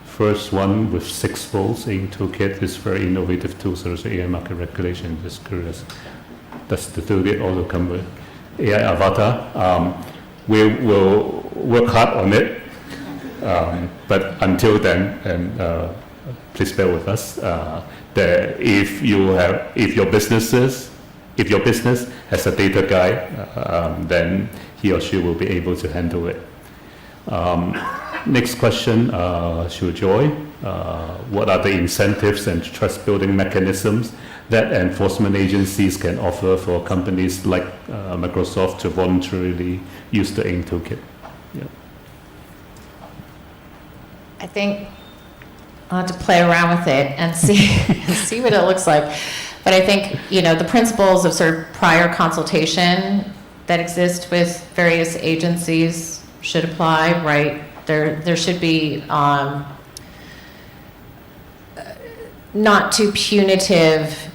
First one with 6 volts in toolkit is very innovative tool, so there's AI market regulation. Just curious, does the toolkit also come with AI avatar? We will work hard on it, but until then, and please bear with us. If your business has a data guy, then he or she will be able to handle it. Next question, to Joy. What are the incentives and trust building mechanisms that enforcement agencies can offer for companies like Microsoft to voluntarily use the AIM toolkit? Yeah. I think I'll have to play around with it and see what it looks like. But I think, the principles of sort of prior consultation that exist with various agencies should apply, right? There should be not too punitive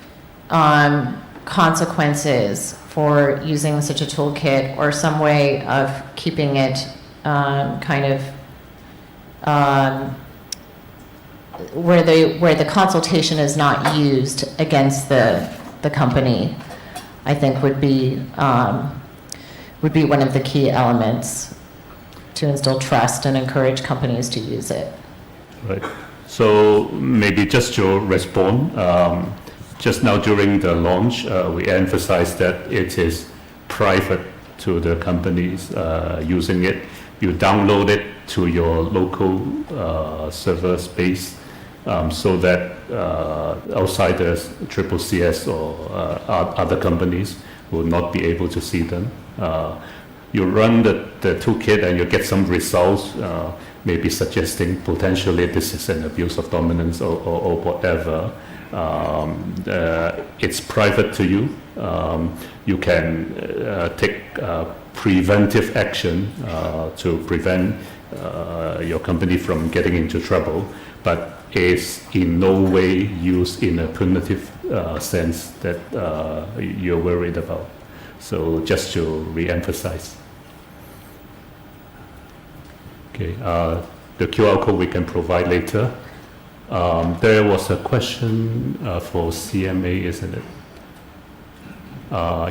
consequences for using such a toolkit, or some way of keeping it where the consultation is not used against the company, I think would be one of the key elements to instill trust and encourage companies to use it. Right. So maybe just to respond, just now during the launch, we emphasized that it is private to the companies using it. You download it to your local server space, so that outsiders, CCCs or other companies will not be able to see them. You run the toolkit and you get some results, maybe suggesting potentially this is an abuse of dominance or whatever. It's private to you. You can take preventive action to prevent your company from getting into trouble, but is in no way used in a punitive sense that you're worried about. So just to re-emphasize. Okay, the QR code we can provide later. There was a question for CMA, isn't it?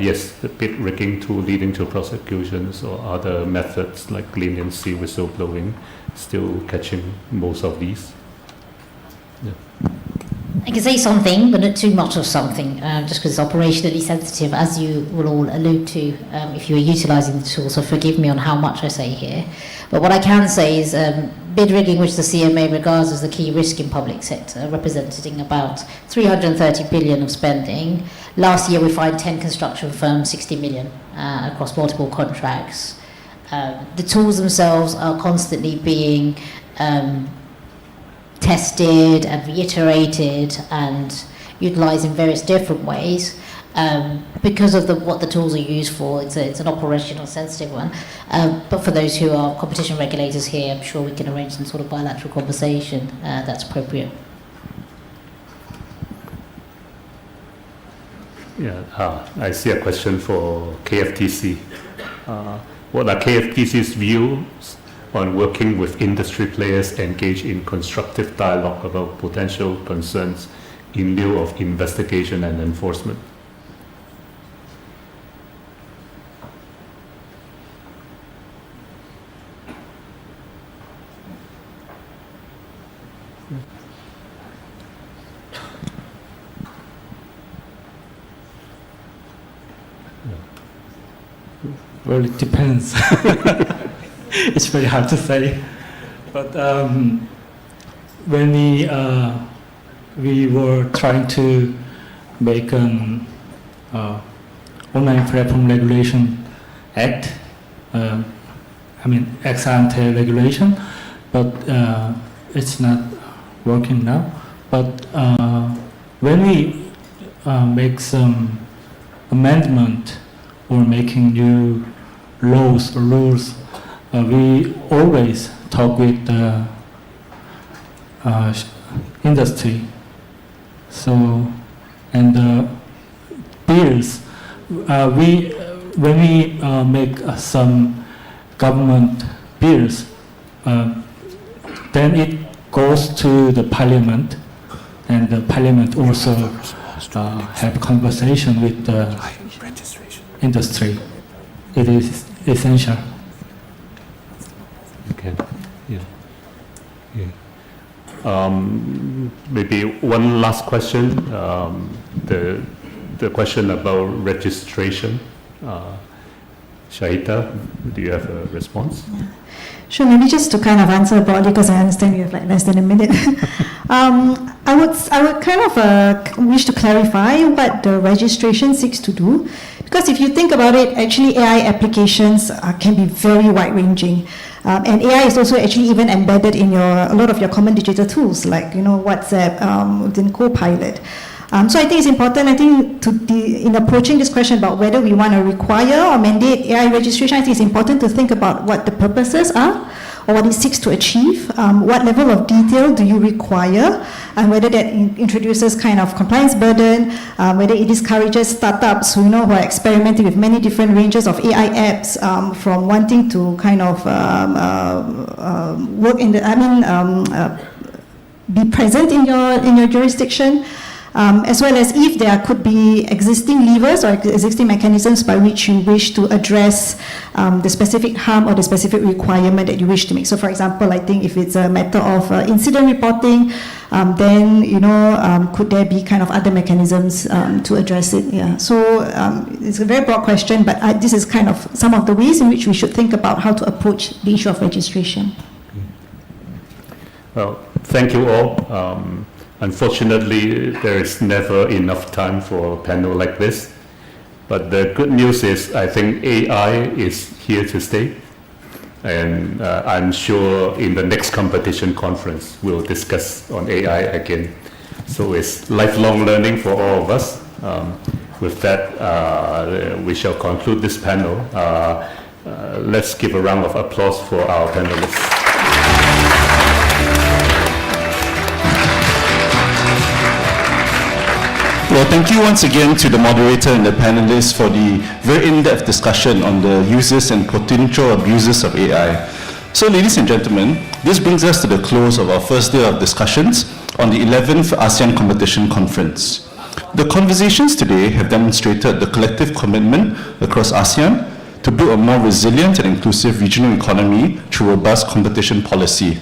Yes, the bid rigging tool leading to prosecutions or other methods like leniency, whistleblowing, still catching most of these. Yeah. I can say something, but not too much of something, just because it's operationally sensitive, as you will all allude to if you are utilising the tool, so forgive me on how much I say here. But what I can say is bid rigging, which the CMA regards as the key risk in public sector, representing about 330 billion of spending. Last year we fined 10 construction firms 60 million across multiple contracts. The tools themselves are constantly being tested and reiterated and utilised in various different ways. Because of what the tools are used for, it's an operational sensitive one. But for those who are competition regulators here, I'm sure we can arrange some sort of bilateral conversation that's appropriate. Yeah, I see a question for KFTC. What are KFTC's views on working with industry players engaged in constructive dialogue about potential concerns in lieu of investigation and enforcement? Well, it depends. It's very hard to say. But when we were trying to make an online platform regulation act, ex ante regulation, but it's not working now. But when we make some amendment or making new laws or rules, we always talk with the industry. So, and the bills, when we make some government bills, then it goes to the parliament, and the parliament also have conversation with the industry. It is essential. Okay. Maybe one last question. The question about registration. Shahita, do you have a response? Yeah. Sure, maybe just to kind of answer broadly, because I understand you have like less than a minute. I would kind of wish to clarify what the registration seeks to do. Because if you think about it, actually AI applications can be very wide-ranging. And AI is also actually even embedded in a lot of your common digital tools, like WhatsApp, within Copilot. So I think it's important, in approaching this question about whether we want to require or mandate AI registration, I think it's important to think about what the purposes are, or what it seeks to achieve, what level of detail do you require, and whether that introduces kind of compliance burden, whether it discourages startups who are experimenting with many different ranges of AI apps, from wanting to kind of work in be present in your jurisdiction. As well as if there could be existing levers or existing mechanisms by which you wish to address the specific harm or the specific requirement that you wish to make. So for example, I think if it's a matter of incident reporting, then could there be kind of other mechanisms to address it? Yeah. So it's a very broad question, but this is kind of some of the ways in which we should think about how to approach the issue of registration. Well, thank you all. Unfortunately, there is never enough time for a panel like this. But the good news is, I think AI is here to stay. And I'm sure in the next competition conference, we'll discuss on AI again. So it's lifelong learning for all of us. With that, we shall conclude this panel. Let's give a round of applause for our panelists. Well, thank you once again to the moderator and the panelists for the very in-depth discussion on the uses and potential abuses of AI. So, ladies and gentlemen, this brings us to the close of our first day of discussions on the 11th ASEAN Competition Conference. The conversations today have demonstrated the collective commitment across ASEAN to build a more resilient and inclusive regional economy through robust competition policy.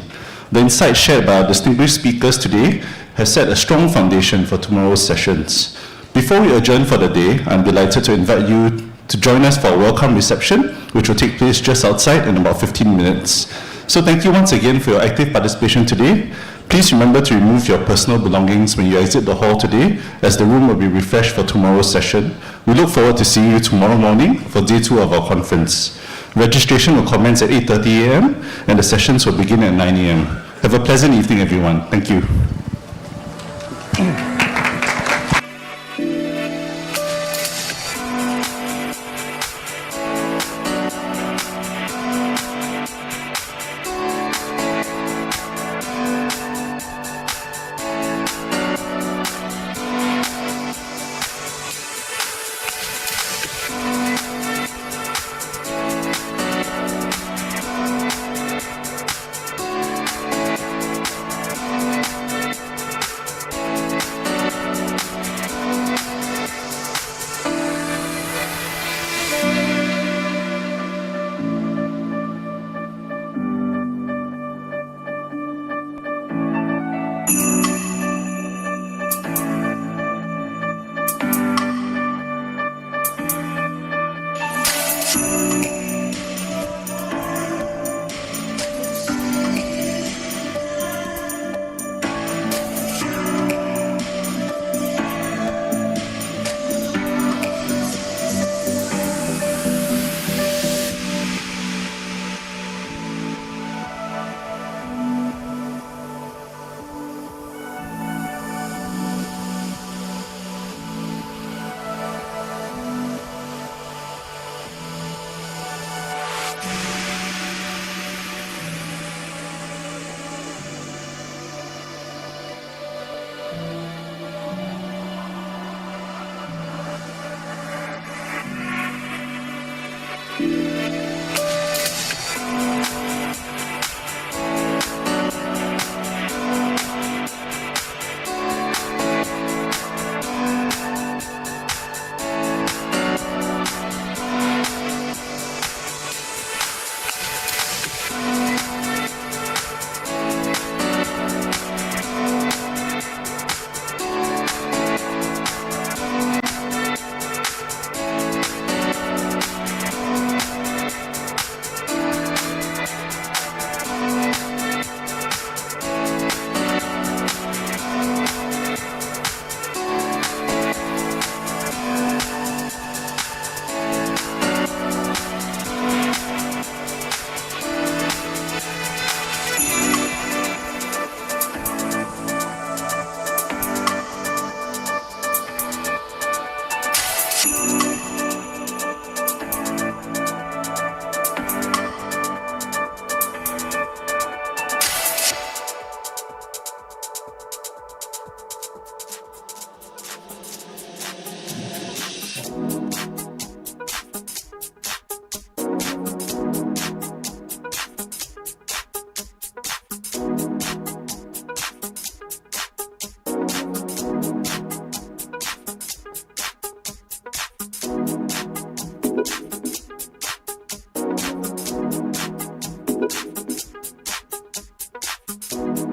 The insights shared by our distinguished speakers today has set a strong foundation for tomorrow's sessions. Before we adjourn for the day, I'm delighted to invite you to join us for a welcome reception, which will take place just outside in about 15 minutes. So thank you once again for your active participation today. Please remember to remove your personal belongings when you exit the hall today, as the room will be refreshed for tomorrow's session. We look forward to seeing you tomorrow morning for day 2 of our conference. Registration will commence at 8:30 a.m. and the sessions will begin at 9 a.m. Have a pleasant evening, everyone. Thank you.